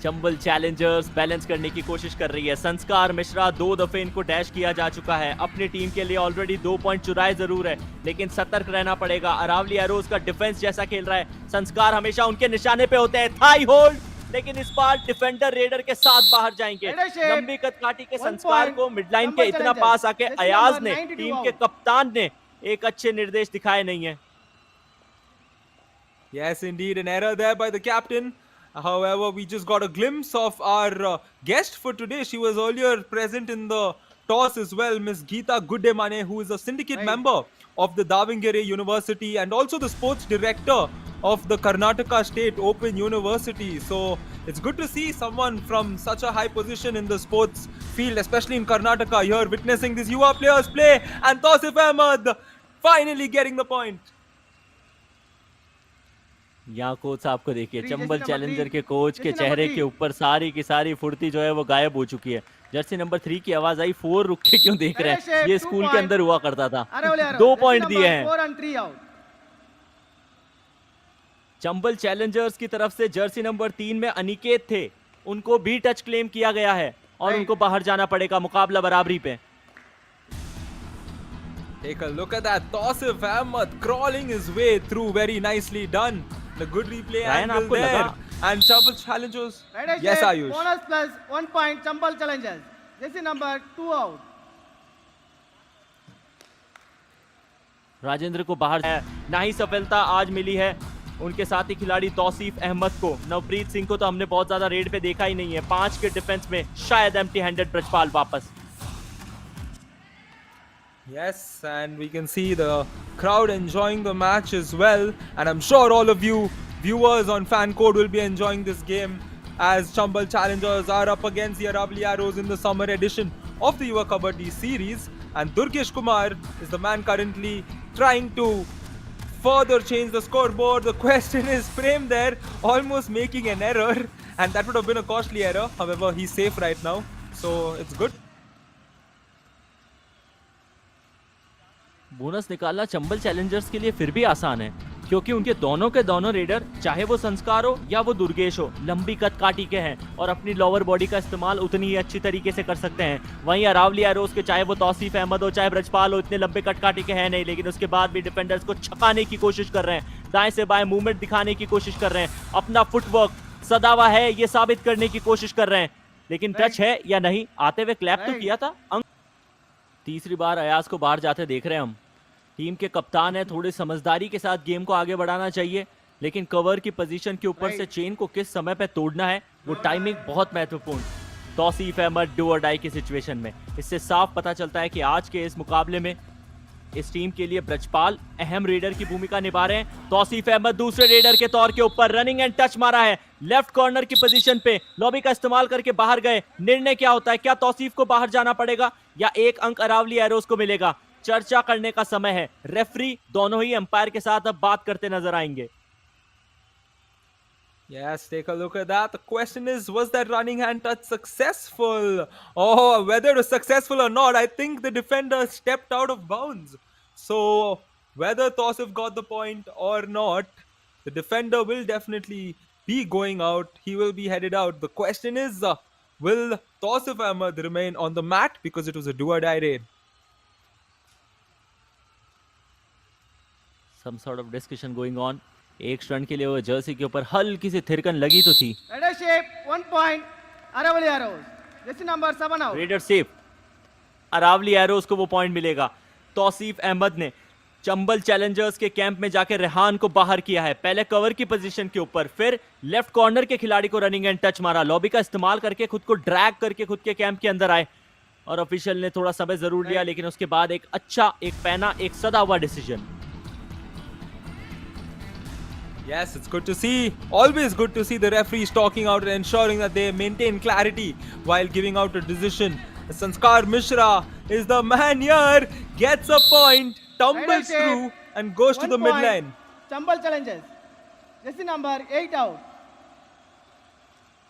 Speaker 4: Chambal Challengers balance करने की कोशिश कर रही है। संस्कार मिश्रा 2 दफे इनको डैश किया जा चुका है। अपनी टीम के लिए ऑलरेडी 2 पॉइंट चुराए जरूर है, लेकिन सतर्क रहना पड़ेगा। अरावली एरोज का डिफेंस जैसा खेल रहा है, संस्कार हमेशा उनके निशाने पे होते हैं। थाई होल्ड, लेकिन इस बार डिफेंडर रेडर के साथ बाहर जाएंगे। लंबी कदकाठी के संस्कार को मिडलाइन के इतना पास आके अयाज ने, टीम के कप्तान ने, एक अच्छे निर्देश दिखाए नहीं है।
Speaker 10: Yes, indeed, an error there by the captain. However, we just got a glimpse of our guest for today. She was earlier present in the toss as well, Miss Geeta Guddemane, who is a syndicate member of the Davangere University and also the sports director of the Karnataka State Open University. So it's good to see someone from such a high position in the sports field, especially in Karnataka, here witnessing these Yuva players play, and Tausif Ahmed finally getting the point.
Speaker 4: यहाँ coach साहब को देखिए, Chambal challenger के coach के चेहरे के ऊपर सारी की सारी फुर्ती जो है वो गायब हो चुकी है। जर्सी नंबर 3 की आवाज आई, 4 रुक के क्यों देख रहे हैं, ये स्कूल के अंदर हुआ करता था। 2 पॉइंट दिए हैं चंबल चैलेंजर्स की तरफ से। जर्सी नंबर 3 में अनिकेत थे, उनको भी टच क्लेम किया गया है और उनको बाहर जाना पड़ेगा। मुकाबला बराबरी पे।
Speaker 10: Take a look at that. Tausif Ahmed crawling his way through, very nicely done. The good replay
Speaker 1: Ryan,
Speaker 10: angle
Speaker 1: आपको
Speaker 10: there.
Speaker 1: लगा?
Speaker 10: And Chambal challenges. Yes, Ayush.
Speaker 2: Bonus plus 1 point, Chambal challenges. Jersey number 2 out.
Speaker 4: Rajendra को बाहर है, ना ही सफलता आज मिली है उनके साथी खिलाड़ी तौसीफ अहमद को। नवप्रीत सिंह को तो हमने बहुत ज्यादा रेड पे देखा ही नहीं है। 5 के डिफेंस में शायद एम्प्टी हैंडेड ब्रजपाल वापस।
Speaker 10: Yes, and we can see the crowd enjoying the match as well. And I'm sure all of you viewers on Fan Code will be enjoying this game as Chambal Challengers are up against the Aravali Arrows in the summer edition of the Yuva Kabaddi series. And Durgesh Kumar is the man currently trying to further change the scoreboard. The question is framed there, almost making an error. And that would have been a costly error. However, he's safe right now. So it's good.
Speaker 4: Bonus निकालना Chambal Challengers के लिए फिर भी आसान है, क्योंकि उनके दोनों के दोनों रेडर, चाहे वो संस्कार हो या वो दुर्गेश हो, लंबी कद काटी के हैं और अपनी लोअर बॉडी का इस्तेमाल उतनी ही अच्छी तरीके से कर सकते हैं। वहीं अरावली एरोज के चाहे वो तौसीफ अहमद हो चाहे ब्रजपाल हो, इतने लंबे कद काटी के हैं नहीं, लेकिन उसके बाद भी डिफेंडर्स को छकाने की कोशिश कर रहे हैं, दाएं से बाएं मूवमेंट दिखाने की कोशिश कर रहे हैं, अपना फुटवर्क सदावा है ये साबित करने की कोशिश कर रहे हैं। लेकिन टच है या नहीं, आते हुए क्लैप तो किया था। तीसरी बार अयाज को बाहर जाते देख रहे हैं हम। टीम के कप्तान है, थोड़ी समझदारी के साथ गेम को आगे बढ़ाना चाहिए, लेकिन कवर की पोजीशन के ऊपर से चेन को किस समय पे तोड़ना है वो टाइमिंग बहुत महत्वपूर्ण। तौसीफ अहमद डू और डाई की सिचुएशन में इससे साफ पता चलता है कि आज के इस मुकाबले में इस टीम के लिए ब्रजपाल अहम रेडर की भूमिका निभा रहे हैं। तौसीफ अहमद दूसरे रेडर के तौर के ऊपर रनिंग एंड टच मारा है, लेफ्ट कॉर्नर की पोजीशन पे लॉबी का इस्तेमाल करके बाहर गए। निर्णय क्या होता है, क्या तौसीफ को बाहर जाना पड़ेगा या 1 अंक अरावली एरोज को मिलेगा? चर्चा करने का समय है। रेफरी दोनों ही अंपायर के साथ अब बात करते नजर आएंगे।
Speaker 10: Yes, take a look at that. The question is, was that running hand touch successful? Oh, whether it was successful or not, I think the defender stepped out of bounds. So, whether Tausif got the point or not, the defender will definitely be going out. He will be headed out. The question is, will Tausif Ahmad remain on the mat because it was a do-or-die raid?
Speaker 4: Some sort of discussion going on. एक stunt के लिए वो Jersey के ऊपर हल्की सी थिरकन लगी तो थी।
Speaker 2: Leadership 1 point, Aravali Arrows. Jersey number 7 out.
Speaker 4: Raider safe, Aravali arrows को वो पॉइंट मिलेगा। तौसीफ अहमद ने चंबल चैलेंजर्स के कैंप में जाकर रेहान को बाहर किया है, पहले कवर की पोजीशन के ऊपर, फिर लेफ्ट कॉर्नर के खिलाड़ी को रनिंग एंड टच मारा, लॉबी का इस्तेमाल करके खुद को ड्रैग करके खुद के कैंप के अंदर आए और ऑफिशियल ने थोड़ा समय जरूर लिया, लेकिन उसके बाद एक अच्छा, एक पैना, एक सदा हुआ decision.
Speaker 10: Yes, it's good to see. Always good to see the referees talking out and ensuring that they maintain clarity while giving out a decision. Sanskar Mishra is the man here, gets a point, tumbles through and goes to the midline.
Speaker 2: Chambal challenges. Jersey number 8 out.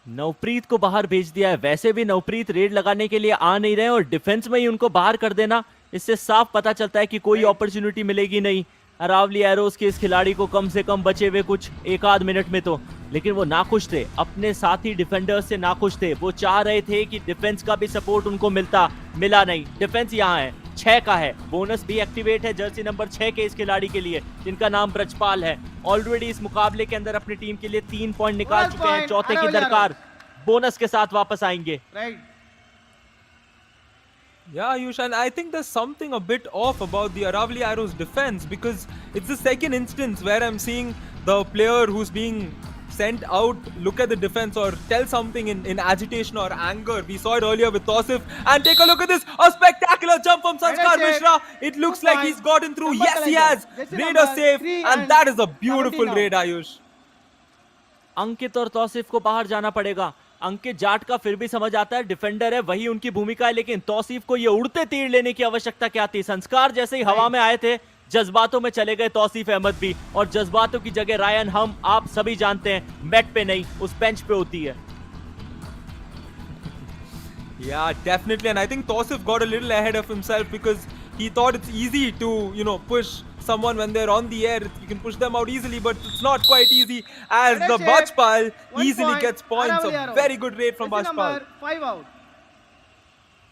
Speaker 4: Navpreet को बाहर भेज दिया है। वैसे भी Navpreet red लगाने के लिए आ नहीं रहे और डिफेंस में ही उनको बाहर कर देना, इससे साफ पता चलता है कि कोई अपॉर्चुनिटी मिलेगी नहीं अरावली एरोज के इस खिलाड़ी को, कम से कम बचे हुए कुछ 1-आध मिनट में तो। लेकिन वो नाखुश थे, अपने साथी डिफेंडर्स से नाखुश थे। वो चाह रहे थे कि डिफेंस का भी सपोर्ट उनको मिला नहीं। डिफेंस यहाँ है, 6 का है, बोनस भी एक्टिवेट है जर्सी नंबर 6 के इस खिलाड़ी के लिए जिनका नाम ब्रजपाल है। ऑलरेडी इस मुकाबले के अंदर अपनी टीम के लिए 3 पॉइंट निकाल चुके हैं, चौथे की दरकार बोनस के साथ वापस आएंगे।
Speaker 10: Yeah, Ayush, and I think there's something a bit off about the Aravali Arrows defense because it's the second instance where I'm seeing the player who's being sent out look at the defense or tell something in agitation or anger. We saw it earlier with Tausif, and take a look at this, a spectacular jump from Sanskar Mishra. It looks like he's gotten through. Yes, he has. Raider safe, and that is a beautiful raid, Ayush.
Speaker 4: अंकित और तौसीफ को बाहर जाना पड़ेगा। अंकित जाट का फिर भी समझ आता है, डिफेंडर है, वही उनकी भूमिका है, लेकिन तौसीफ को ये उड़ते तीर लेने की आवश्यकता क्या थी? संस्कार जैसे ही हवा में आए थे, जज्बातों में चले गए तौसीफ अहमद भी, और जज्बातों की जगह रायन हम आप सभी जानते हैं मैट पे नहीं उस बेंच पे होती है।
Speaker 10: Yeah, definitely, and I think Tausif got a little ahead of himself because he thought it's easy to, push someone when they're on the air. You can push them out easily, but it's not quite easy as the Bajpal easily gets points. A very good raid from Bajpal.
Speaker 2: 5 out.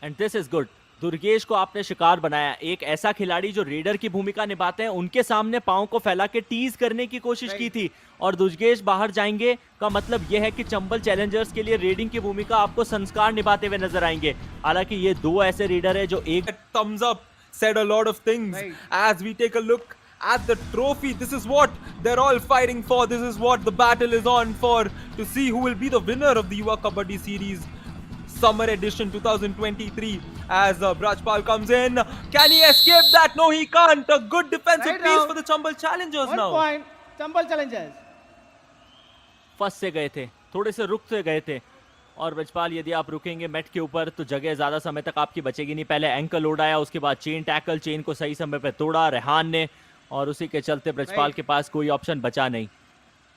Speaker 4: And this is good. Durgesh को आपने शिकार बनाया, एक ऐसा खिलाड़ी जो raider की भूमिका निभाते हैं, उनके सामने पांव को फैला के टीज करने की कोशिश की थी, और दुर्गेश बाहर जाएंगे का मतलब यह है कि चंबल चैलेंजर्स के लिए रेडिंग की भूमिका आपको संस्कार निभाते हुए नजर आएंगे। हालांकि ये दो ऐसे रेडर है जो एक
Speaker 10: thumbs up said a lot of things. As we take a look at the trophy, this is what they're all fighting for. This is what the battle is on for, to see who will be the winner of the Yuva Kabaddi series summer edition 2023. As Brajpal comes in, can he escape that? No, he can't. A good defensive piece for the Chambal challengers now.
Speaker 2: 1 point, Chambal challengers.
Speaker 4: फंस से गए थे, थोड़े से रुक से गए थे, और ब्रजपाल यदि आप रुकेंगे मैट के ऊपर तो जगह ज्यादा समय तक आपकी बचेगी नहीं। पहले एंकल लोड आया, उसके बाद चेन टैकल, चेन को सही समय पे तोड़ा रेहान ने, और उसी के चलते ब्रजपाल के पास कोई ऑप्शन बचा नहीं।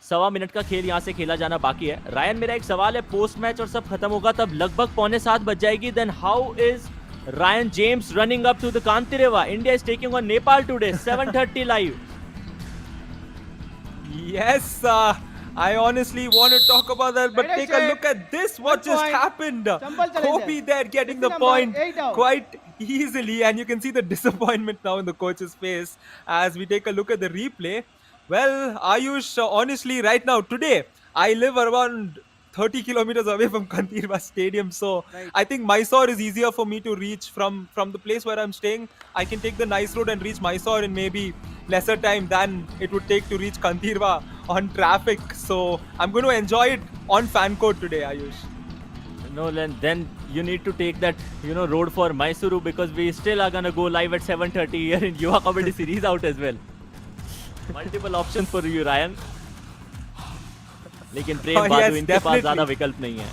Speaker 4: 1.25 मिनट का खेल यहाँ से खेला जाना बाकी है। रायन, मेरा एक सवाल है, पोस्ट मैच और सब खत्म होगा तब लगभग 6:45 बज जाएगी, then how is Ryan James running up to the Kantireva? India is taking on Nepal today, 7:30 live.
Speaker 10: Yes, I honestly want to talk about that, but take a look at this. What just happened? Kobe there getting the point quite easily, and you can see the disappointment now in the coach's face as we take a look at the replay. Well, Ayush, honestly, right now, today, I live around 30 kilometers away from Kantirva Stadium, so I think Mysore is easier for me to reach from the place where I'm staying. I can take the nice road and reach Mysore in maybe lesser time than it would take to reach Kantirva on traffic. So I'm going to enjoy it on fan court today, Ayush.
Speaker 4: No, then you need to take that, road for Mysuru, because we still are gonna go live at 7:30 here in Yuva Kabaddi series out as well. Multiple options for you, Ryan. लेकिन प्रेम बादू इनके पास ज्यादा विकल्प नहीं है।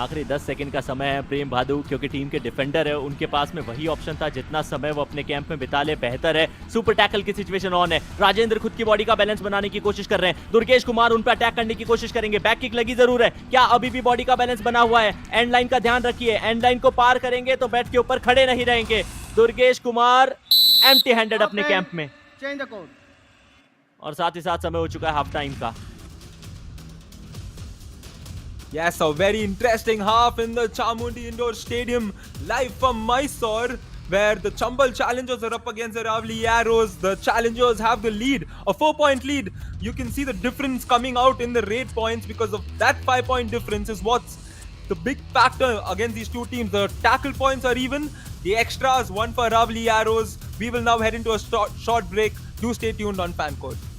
Speaker 4: आखिरी 10 second का समय है। प्रेम भादू क्योंकि टीम के डिफेंडर है, उनके पास में वही ऑप्शन था, जितना समय वो अपने कैंप में बिता ले बेहतर है। सुपर टैकल की सिचुएशन ऑन है, राजेंद्र खुद की बॉडी का बैलेंस बनाने की कोशिश कर रहे हैं, दुर्गेश कुमार उन पर अटैक करने की कोशिश करेंगे, बैक किक लगी जरूर है, क्या अभी भी बॉडी का बैलेंस बना हुआ है? एंड लाइन का ध्यान रखिए, एंड लाइन को पार करेंगे तो बैट के ऊपर खड़े नहीं रहेंगे। दुर्गेश कुमार एम्प्टी हैंडेड अपने कैंप में,
Speaker 2: Change the code.
Speaker 4: और साथ ही साथ समय हो चुका है हाफ टाइम का।
Speaker 10: Yes, a very interesting half in the Chamundi Indoor Stadium, live from Mysore, where the Chambal challengers are up against the Ravli Arrows. The challengers have the lead, a 4-point lead. You can see the difference coming out in the rate points because of that 5-point difference is what's the big factor against these two teams. The tackle points are even, the extras, one for Ravli Arrows. We will now head into a short break. Do stay tuned on Fan Court.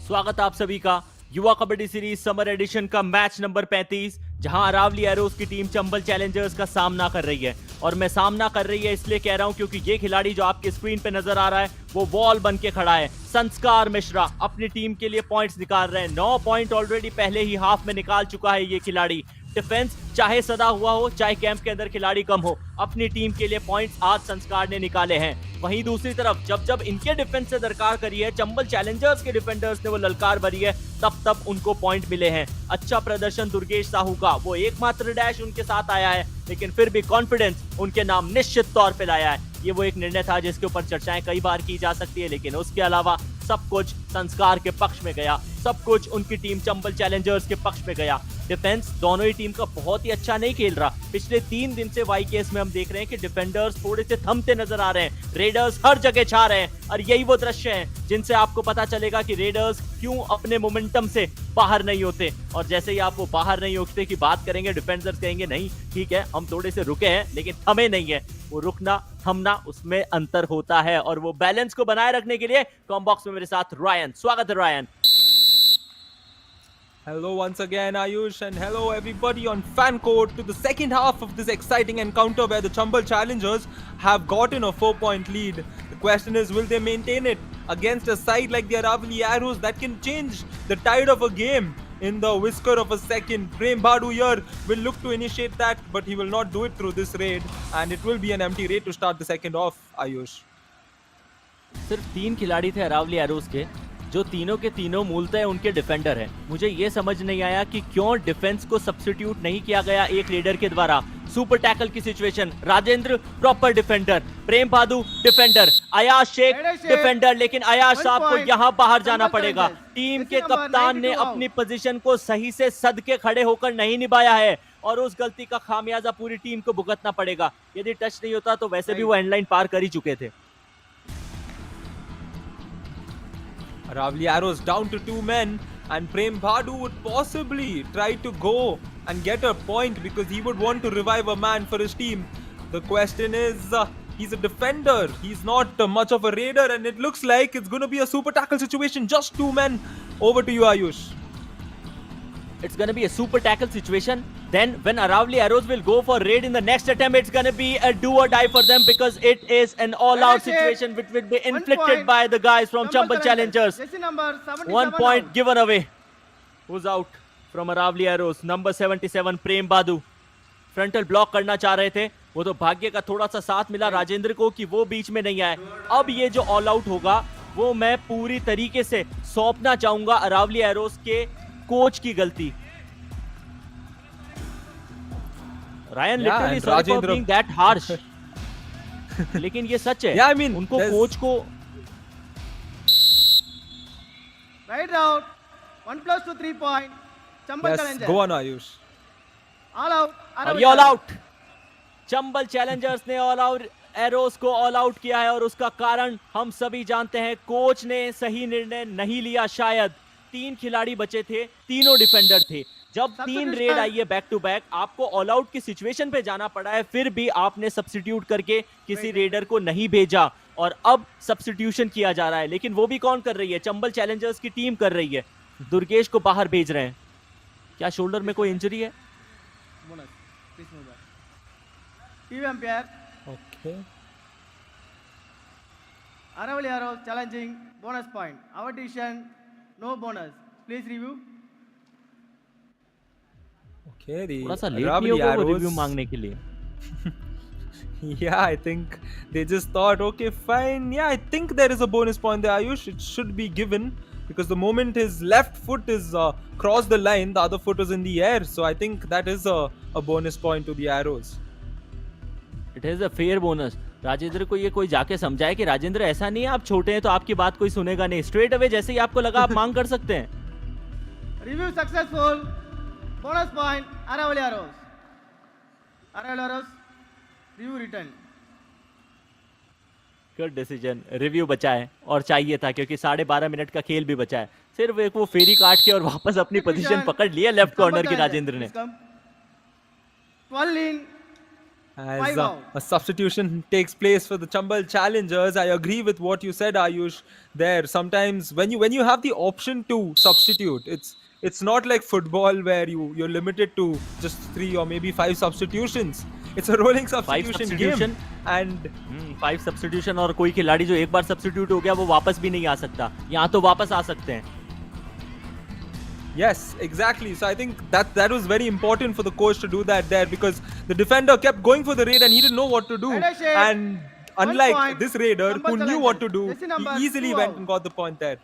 Speaker 4: स्वागत आप सभी का युवा Kabaddi series summer addition का match number 35, जहां Aravalli arrows की team Chambal Challengers का सामना कर रही है। और मैं सामना कर रही है इसलिए कह रहा हूं क्योंकि ये खिलाड़ी जो आपके स्क्रीन पे नजर आ रहा है वो वॉल बन के खड़ा है। संस्कार मिश्रा अपनी टीम के लिए पॉइंट्स निकाल रहे हैं। 9 पॉइंट ऑलरेडी पहले ही हाफ में निकाल चुका है ये खिलाड़ी। डिफेंस चाहे सदा हुआ हो, चाहे कैंप के अंदर खिलाड़ी कम हो, अपनी टीम के लिए पॉइंट्स आज संस्कार ने निकाले हैं। वहीं दूसरी तरफ जब जब इनके डिफेंस से दरकार करी है, चंबल चैलेंजर्स के डिफेंडर्स ने वो ललकार भरी है, तब तब उनको पॉइंट मिले हैं। अच्छा प्रदर्शन दुर्गेश साहू का, वो एकमात्र डैश उनके साथ आया है, लेकिन फिर भी कॉन्फिडेंस उनके नाम निश्चित तौर पे लाया है। ये वो एक निर्णय था जिसके ऊपर चर्चाएं कई बार की जा सकती है, लेकिन उसके अलावा सब कुछ संस्कार के पक्ष में गया, सब कुछ उनकी टीम चंबल चैलेंजर्स के पक्ष में गया। डिफेंस दोनों ही टीम का बहुत ही अच्छा नहीं खेल रहा। पिछले 3 दिन से वाईकेएस में हम देख रहे हैं कि डिफेंडर्स थोड़े से थमते नजर आ रहे हैं, रेडर्स हर जगह छा रहे हैं, और यही वो दृश्य है जिनसे आपको पता चलेगा कि रेडर्स क्यों अपने मोमेंटम से बाहर नहीं होते। और जैसे ही आप वो बाहर नहीं होते की बात करेंगे, डिफेंडर्स कहेंगे नहीं ठीक है हम थोड़े से रुके हैं लेकिन थमे नहीं है। वो रुकना थमना उसमें अंतर होता है, और वो बैलेंस को बनाए रखने के लिए कॉम बॉक्स में मेरे साथ रायन। स्वागत है Ryan.
Speaker 10: Hello once again, Ayush, and hello everybody on fan court to the second half of this exciting encounter where the Chambal challengers have gotten a 4-point lead. The question is, will they maintain it against a side like the Aravali Arrows that can change the tide of a game in the whisker of a second? Prem Badu here will look to initiate that, but he will not do it through this raid, and it will be an empty raid to start the second off, Ayush.
Speaker 4: सिर्फ 3 खिलाड़ी थे Aravalli arrows के, जो तीनों के तीनों मूलतः उनके डिफेंडर हैं। मुझे ये समझ नहीं आया कि क्यों डिफेंस को सब्स्टिट्यूट नहीं किया गया एक रेडर के द्वारा। सुपर टैकल की सिचुएशन, राजेंद्र प्रॉपर डिफेंडर, प्रेम भादु डिफेंडर, अयाश शेख डिफेंडर, लेकिन अयाश साहब को यहाँ बाहर जाना पड़ेगा। टीम के कप्तान ने अपनी पोजीशन को सही से सद के खड़े होकर नहीं निभाया है, और उस गलती का खामियाजा पूरी टीम को भुगतना पड़ेगा। यदि टच नहीं होता तो वैसे भी वो एंडलाइन पार कर ही चुके थे।
Speaker 10: Aravali Arrows down to 2 men, and Prem Badu would possibly try to go and get a point because he would want to revive a man for his team. The question is, he's a defender, he's not much of a raider, and it looks like it's going to be a super tackle situation. Just 2 men. Over to you, Ayush.
Speaker 4: It's gonna be a super tackle situation. Then when Aravali Arrows will go for raid in the next attempt, it's gonna be a do or die for them because it is an all-out situation which will be inflicted by the guys from Chambal Challengers. 1 point given away. Who's out from Aravali Arrows? Number 77 Prem Badu. Frontal block करना चाह रहे थे, वो तो भाग्य का थोड़ा सा साथ मिला राजेंद्र को कि वो बीच में नहीं आए। अब ये जो ऑल आउट होगा वो मैं पूरी तरीके से सौंपना चाहूंगा अरावली एरोस के कोच की गलती। Ryan literally sorry for being that harsh, लेकिन ये सच है।
Speaker 10: Yeah, I mean,
Speaker 4: उनको कोच को
Speaker 2: Right out. 1+2 3 point. Chambal
Speaker 10: Yes,
Speaker 2: Challengers.
Speaker 10: go on, Ayush.
Speaker 2: All out.
Speaker 4: अभी ऑल आउट। चंबल चैलेंजर्स ने ऑल आउट एरोस को ऑल आउट किया है, और उसका कारण हम सभी जानते हैं। कोच ने सही निर्णय नहीं लिया शायद। 3 खिलाड़ी बचे थे, तीनों डिफेंडर थे। जब 3 रेड आई है बैक टू बैक, आपको ऑल आउट की सिचुएशन पे जाना पड़ा है, फिर भी आपने सब्स्टिट्यूट करके किसी रेडर को नहीं भेजा, और अब सब्स्टिट्यूशन किया जा रहा है। लेकिन वो भी कौन कर रही है? चंबल चैलेंजर्स की टीम कर रही है। दुर्गेश को बाहर भेज रहे हैं। क्या शोल्डर में कोई इंजरी है?
Speaker 2: TV umpire.
Speaker 10: Okay.
Speaker 2: Aravali Arrows challenging bonus point. Our decision no bonus. Please review.
Speaker 10: Okay, the
Speaker 4: थोड़ा सा लेट नहीं
Speaker 10: Aravali
Speaker 4: होगा वो
Speaker 10: Arrows.
Speaker 4: रिव्यू मांगने के लिए?
Speaker 10: Yeah, I think they just thought, okay, fine. Yeah, I think there is a bonus point there, Ayush. It should be given because the moment his left foot is crossed the line, the other foot was in the air. So I think that is a bonus point to the Arrows.
Speaker 4: It is a fair bonus. Rajendra को ये कोई जाके समझाए कि राजेंद्र ऐसा नहीं है, आप छोटे हैं तो आपकी बात कोई सुनेगा नहीं। स्ट्रेट अवे जैसे ही आपको लगा आप मांग कर सकते हैं।
Speaker 2: Review successful. Bonus point. Aravali Arrows. Aravali Arrows. Review return.
Speaker 4: Good decision. Review बचा है, और चाहिए था क्योंकि 12.5 मिनट का खेल भी बचा है। सिर्फ एक वो फेरी काट के और वापस अपनी पोजीशन पकड़ लिया लेफ्ट कॉर्नर की राजेंद्र ने।
Speaker 2: 12 in.
Speaker 10: As a substitution takes place for the Chambal Challengers, I agree with what you said, Ayush. There, sometimes when you have the option to substitute, it's not like football where you're limited to just 3 or maybe 5 substitutions. It's a rolling substitution game, and
Speaker 4: 5 substitution, और कोई खिलाड़ी जो एक बार substitute हो गया वो वापस भी नहीं आ सकता। यहाँ तो वापस आ सकते हैं।
Speaker 10: yes, exactly. So I think that was very important for the coach to do that there, because the defender kept going for the raid and he didn't know what to do. And unlike this raider who knew what to do, he easily went and got the point there.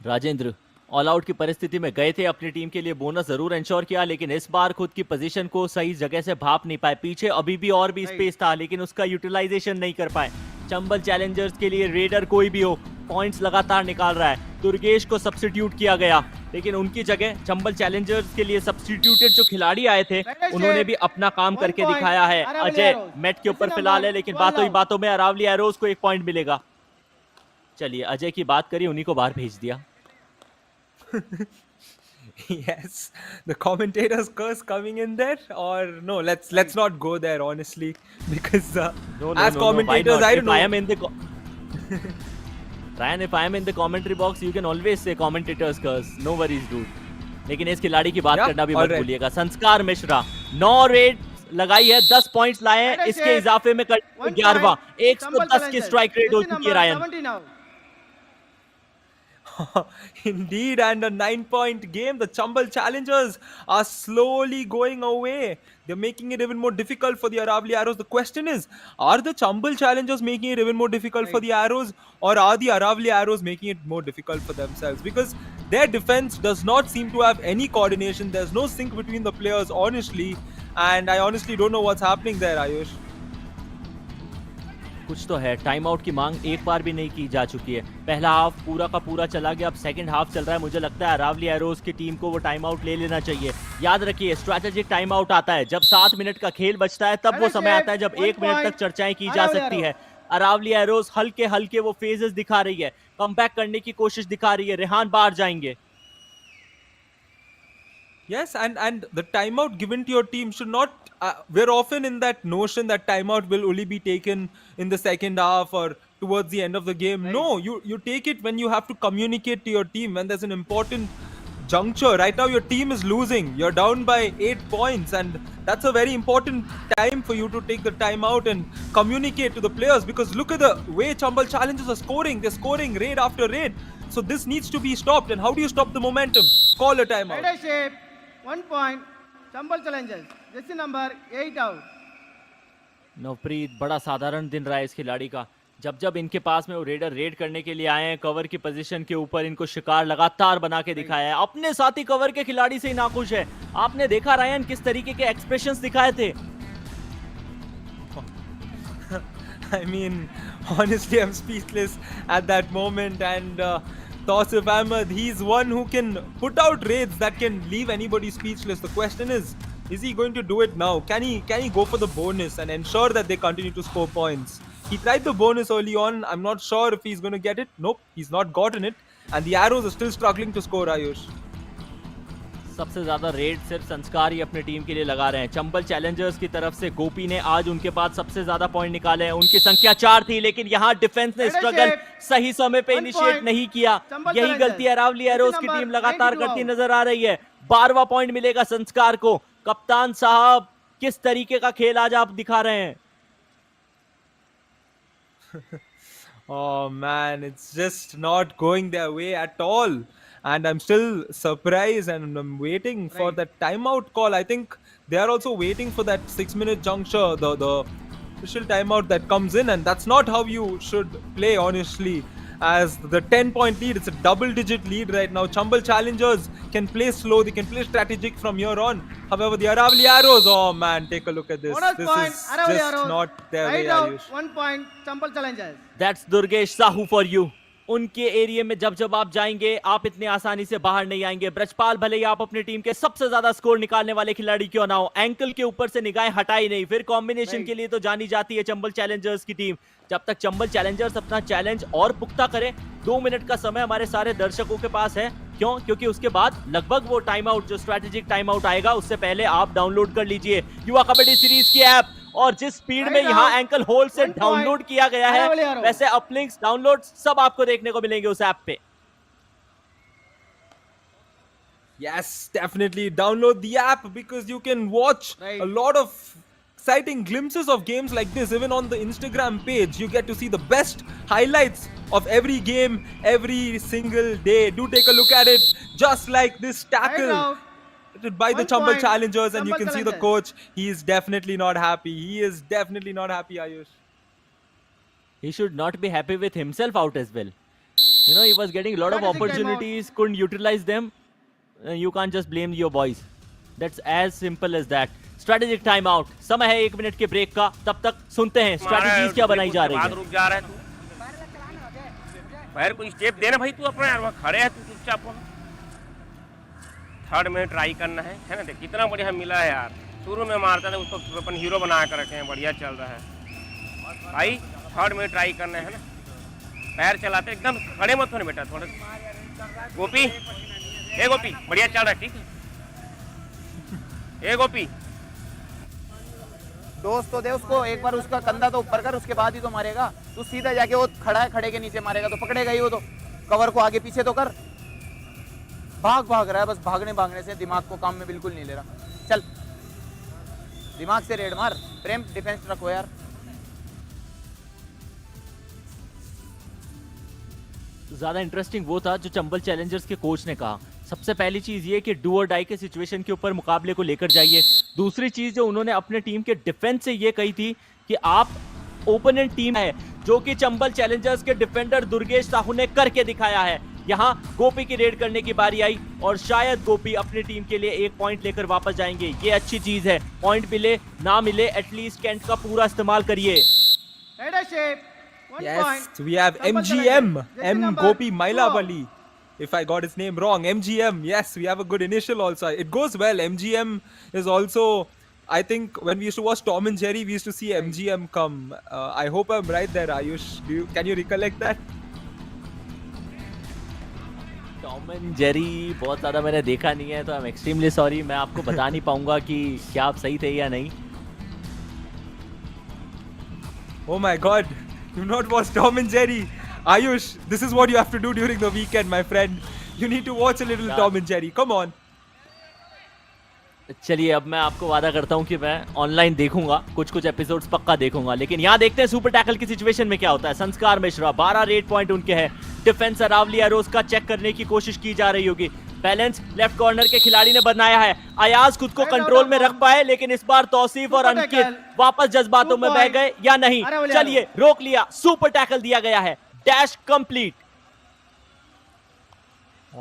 Speaker 4: Rajendra all out की परिस्थिति में गए थे, अपनी team के लिए bonus जरूर ensure किया, लेकिन इस बार खुद की पोजीशन को सही जगह से भाप नहीं पाए। पीछे अभी भी और भी स्पेस था, लेकिन उसका यूटिलाइजेशन नहीं कर पाए। चंबल चैलेंजर्स के लिए रेडर कोई भी हो, पॉइंट्स लगातार निकाल रहा है। दुर्गेश को सब्स्टिट्यूट किया गया, लेकिन उनकी जगह चंबल चैलेंजर्स के लिए सब्स्टिट्यूटेड जो खिलाड़ी आए थे उन्होंने भी अपना काम करके दिखाया है। अजय मैट के ऊपर फिलहाल है, लेकिन बातों ही बातों में अरावली एरोज को 1 पॉइंट मिलेगा। चलिए अजय की बात करी, उन्हीं को बाहर भेज दिया।
Speaker 10: Yes, the commentators curse coming in there, or no? Let's not go there honestly, because as commentators, I don't know.
Speaker 4: I am in the Ryan, if I am in the commentary box, you can always say commentators curse. No worries, dude. लेकिन इस खिलाड़ी की बात करना भी मत भूलिएगा। संस्कार मिश्रा 9 रेड लगाई है, 10 पॉइंट्स लाए हैं, इसके इजाफे में 11वां 110 की स्ट्राइक रेट हो चुकी है Ryan.
Speaker 10: Indeed, and a 9-point game. The Chambal challengers are slowly going away. They're making it even more difficult for the Aravali Arrows. The question is, are the Chambal challengers making it even more difficult for the Arrows, or are the Aravali Arrows making it more difficult for themselves? Because their defense does not seem to have any coordination. There's no sync between the players, honestly. And I honestly don't know what's happening there, Ayush.
Speaker 4: कुछ तो है। Time out की मांग एक बार भी नहीं की जा चुकी है। पहला हाफ पूरा का पूरा चला गया, अब सेकंड हाफ चल रहा है। मुझे लगता है अरावली एरोज की टीम को वो टाइम आउट ले लेना चाहिए। याद रखिए, स्ट्रैटेजिक टाइम आउट आता है जब 7 मिनट का खेल बचता है, तब वो समय आता है जब 1 मिनट तक चर्चाएं की जा सकती है। अरावली एरोज हल्के हल्के वो फेजेस दिखा रही है, कमबैक करने की कोशिश दिखा रही है। रेहान बाहर जाएंगे।
Speaker 10: Yes, and the timeout given to your team should not. We're often in that notion that timeout will only be taken in the second half or towards the end of the game. Right. No, you take it when you have to communicate to your team, when there's an important juncture. Right now, your team is losing. You're down by 8 points, and that's a very important time for you to take the timeout and communicate to the players. Because look at the way Chambal challengers are scoring. They're scoring raid after raid. So this needs to be stopped. And how do you stop the momentum? Call a timeout.
Speaker 2: Leadership. 1 point, Chambal challengers, jersey number 8 out.
Speaker 4: Navpreet, बड़ा साधारण दिन रहा है इस खिलाड़ी का। जब जब इनके पास में वो रेडर रेड करने के लिए आए हैं, कवर की पोजीशन के ऊपर इनको शिकार लगातार बना के दिखाया है। अपने साथी कवर के खिलाड़ी से ही नाखुश है। आपने देखा रायन किस तरीके के एक्सप्रेशंस दिखाए थे।
Speaker 10: I mean, honestly, I'm speechless at that moment, and Tausif Ahmed, he's one who can put out raids that can leave anybody speechless. The question is he going to do it now? Can he go for the bonus and ensure that they continue to score points? He tried the bonus early on. I'm not sure if he's going to get it. Nope, he's not gotten it. And the Arrows are still struggling to score, Ayush.
Speaker 4: सबसे ज्यादा red सिर्फ संस्कार ही अपने team के लिए लगा रहे हैं। चंबल चैलेंजर्स की तरफ से गोपी ने आज उनके पास सबसे ज्यादा पॉइंट निकाले हैं। उनकी संख्या 4 थी, लेकिन यहाँ डिफेंस ने स्ट्रगल सही समय पे इनिशिएट नहीं किया। यही गलती अरावली एरोज की टीम लगातार करती नजर आ रही है। 12वां पॉइंट मिलेगा संस्कार को। कप्तान साहब, किस तरीके का खेल आज आप दिखा रहे हैं?
Speaker 10: Oh man, it's just not going their way at all. And I'm still surprised, and I'm waiting for that timeout call. I think they are also waiting for that 6-minute juncture, the official timeout that comes in, and that's not how you should play, honestly. As the 10-point lead, it's a double-digit lead right now. Chambal challengers can play slow, they can play strategic from here on. However, the Aravali Arrows, oh man, take a look at this. This is just not their way, Ayush.
Speaker 2: 1 point, Chambal challengers.
Speaker 4: That's Durgesh Sahu for you. उनके area में जब जब आप जाएंगे, आप इतने आसानी से बाहर नहीं आएंगे। ब्रजपाल, भले ही आप अपनी टीम के सबसे ज्यादा स्कोर निकालने वाले खिलाड़ी क्यों ना हो, एंकल के ऊपर से निगाहें हटाई नहीं। फिर कॉम्बिनेशन के लिए तो जानी जाती है चंबल चैलेंजर्स की टीम। जब तक चंबल चैलेंजर्स अपना चैलेंज और पुख्ता करे, 2 मिनट का समय हमारे सारे दर्शकों के पास है। क्यों? क्योंकि उसके बाद लगभग वो टाइम आउट, जो स्ट्रैटेजिक टाइम आउट आएगा, उससे पहले आप डाउनलोड कर लीजिए युवा कबड्डी सीरीज की ऐप। और जिस स्पीड में यहाँ एंकल होल्ड से डाउनलोड किया गया है, वैसे अपलिंक्स, डाउनलोड्स सब आपको देखने को मिलेंगे उस ऐप पे।
Speaker 10: Yes, definitely download the app, because you can watch a lot of exciting glimpses of games like this. Even on the Instagram page, you get to see the best highlights of every game every single day. Do take a look at it. Just like this tackle by the Chambal challengers, and you can see the coach. He is definitely not happy. He is definitely not happy, Ayush.
Speaker 4: He should not be happy with himself out as well. You know, he was getting a lot of opportunities, couldn't utilize them. You can't just blame your boys. That's as simple as that. Strategic time out. समय है 1 minute के break का। तब तक सुनते हैं strategies क्या बनाई जा रही है।
Speaker 12: रुक जा रहा है तू। पैर को स्टेप देना भाई, तू अपना यार, खड़े है तू चुपचाप। थर्ड में ट्राई करना है ना। देख कितना बढ़िया मिला है यार, शुरू में मारता था उसको अपन हीरो बना कर रखे हैं, बढ़िया चल रहा है भाई। थर्ड में ट्राई करना है ना, पैर चलाते एकदम खड़े मत होने बेटा, थोड़ा गोपी, ए गोपी बढ़िया चल रहा है, ठीक है ए गोपी।
Speaker 13: दोस्त तो दे उसको, एक बार उसका कंधा तो ऊपर कर, उसके बाद ही तो मारेगा। तू सीधा जाके, वो खड़ा है, खड़े के नीचे मारेगा तो पकड़ेगा ही वो तो। कवर को आगे पीछे तो कर। भाग रहा है बस, भागने से दिमाग को काम में बिल्कुल नहीं ले रहा। चल दिमाग से रेड मार। प्रेम डिफेंस रखो यार।
Speaker 4: ज्यादा इंटरेस्टिंग वो था जो चंबल चैलेंजर्स के कोच ने कहा। सबसे पहली चीज ये कि डू और डाई के सिचुएशन के ऊपर मुकाबले को लेकर जाइए। दूसरी चीज जो उन्होंने अपने टीम के डिफेंस से ये कही थी कि आप ओपोनेंट टीम है, जो कि चंबल चैलेंजर्स के डिफेंडर दुर्गेश साहू ने करके दिखाया है। यहाँ गोपी की रेड करने की बारी आई और शायद गोपी अपनी टीम के लिए एक पॉइंट लेकर वापस जाएंगे। ये अच्छी चीज है, पॉइंट मिले ना मिले एटलीस्ट कैंट का पूरा इस्तेमाल करिए।
Speaker 10: Yes, we have MGM, M Gopi Mailapalli. If I got his name wrong, MGM. Yes, we have a good initial also. It goes well. MGM is also, I think, when we used to watch Tom and Jerry, we used to see MGM come. I hope I'm right there, Ayush. Can you recollect that?
Speaker 4: Tom and Jerry बहुत ज्यादा मैंने देखा नहीं है, तो I am extremely sorry. मैं आपको बता नहीं पाऊंगा कि क्या आप सही थे या नहीं।
Speaker 10: Oh my God, you've not watched Tom and Jerry. Ayush, this is what you have to do during the weekend, my friend. You need to watch a little Tom and Jerry. Come on.
Speaker 4: चलिए अब मैं आपको वादा करता हूं कि मैं online देखूंगा, कुछ एपिसोड्स पक्का देखूंगा। लेकिन यहाँ देखते हैं सुपर टैकल की सिचुएशन में क्या होता है। संस्कार मिश्रा 12 रेड पॉइंट उनके हैं। डिफेंस अरावली एरोज का चेक करने की कोशिश की जा रही होगी। बैलेंस लेफ्ट कॉर्नर के खिलाड़ी ने बनाया है। अयाज खुद को कंट्रोल में रख पाए, लेकिन इस बार तौसीफ और अंकित वापस जज्बातों में बह गए या नहीं। चलिए रोक लिया, सुपर टैकल दिया गया है। Dash complete.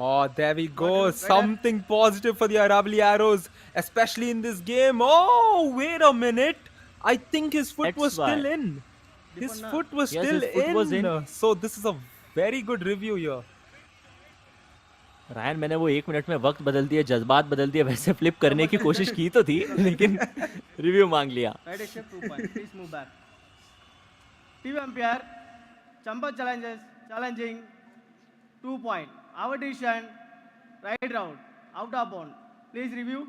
Speaker 10: Oh, there we go. Something positive for the Aravali Arrows, especially in this game. Oh, wait a minute. I think his foot was still in. His foot was still in. So this is a very good review here.
Speaker 4: Ryan, मैंने वो 1 minute में वक्त बदल दिया, जज्बात बदल दिया, वैसे फ्लिप करने की कोशिश की तो थी, लेकिन रिव्यू मांग लिया।
Speaker 2: Team umpire Chambal challengers challenging 2 point. Our decision, right round, out of bound. Please review.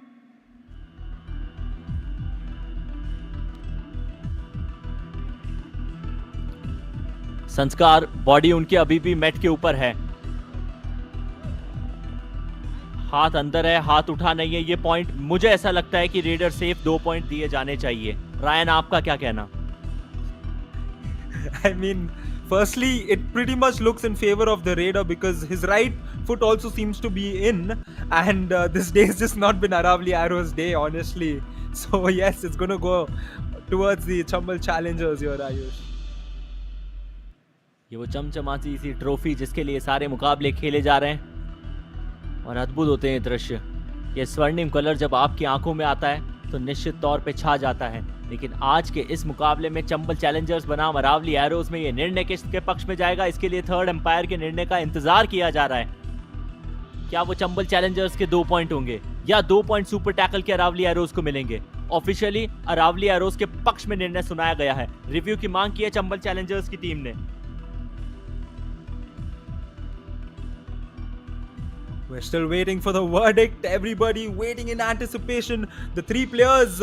Speaker 4: संस्कार बॉडी उनके अभी भी मैट के ऊपर है, हाथ अंदर है, हाथ उठा नहीं है। ये पॉइंट मुझे ऐसा लगता है कि रेडर सेफ 2 पॉइंट दिए जाने चाहिए। रायन, आपका क्या कहना?
Speaker 10: I mean, firstly, it pretty much looks in favor of the Raider because his right foot also seems to be in, and this day has just not been Aravali Arrow's day, honestly. So yes, it's going to go towards the Chambal Challengers here, Ayush.
Speaker 4: ये वो चमचमाती सी trophy जिसके लिए सारे मुकाबले खेले जा रहे हैं, और अद्भुत होते हैं दृश्य। ये स्वर्णिम कलर जब आपकी आंखों में आता है तो निश्चित तौर पे छा जाता है। लेकिन आज के इस मुकाबले में चंबल चैलेंजर्स बनाम अरावली एरोज में ये निर्णय किसके पक्ष में जाएगा, इसके लिए थर्ड एम्पायर के निर्णय का इंतजार किया जा रहा है। क्या वो चंबल चैलेंजर्स के 2 पॉइंट होंगे या 2 पॉइंट सुपर टैकल के अरावली एरोज को मिलेंगे? ऑफिशियली अरावली एरोज के पक्ष में निर्णय सुनाया गया है। रिव्यू की मांग की है चंबल चैलेंजर्स की टीम ने।
Speaker 10: We're still waiting for the verdict. Everybody waiting in anticipation. The 3 players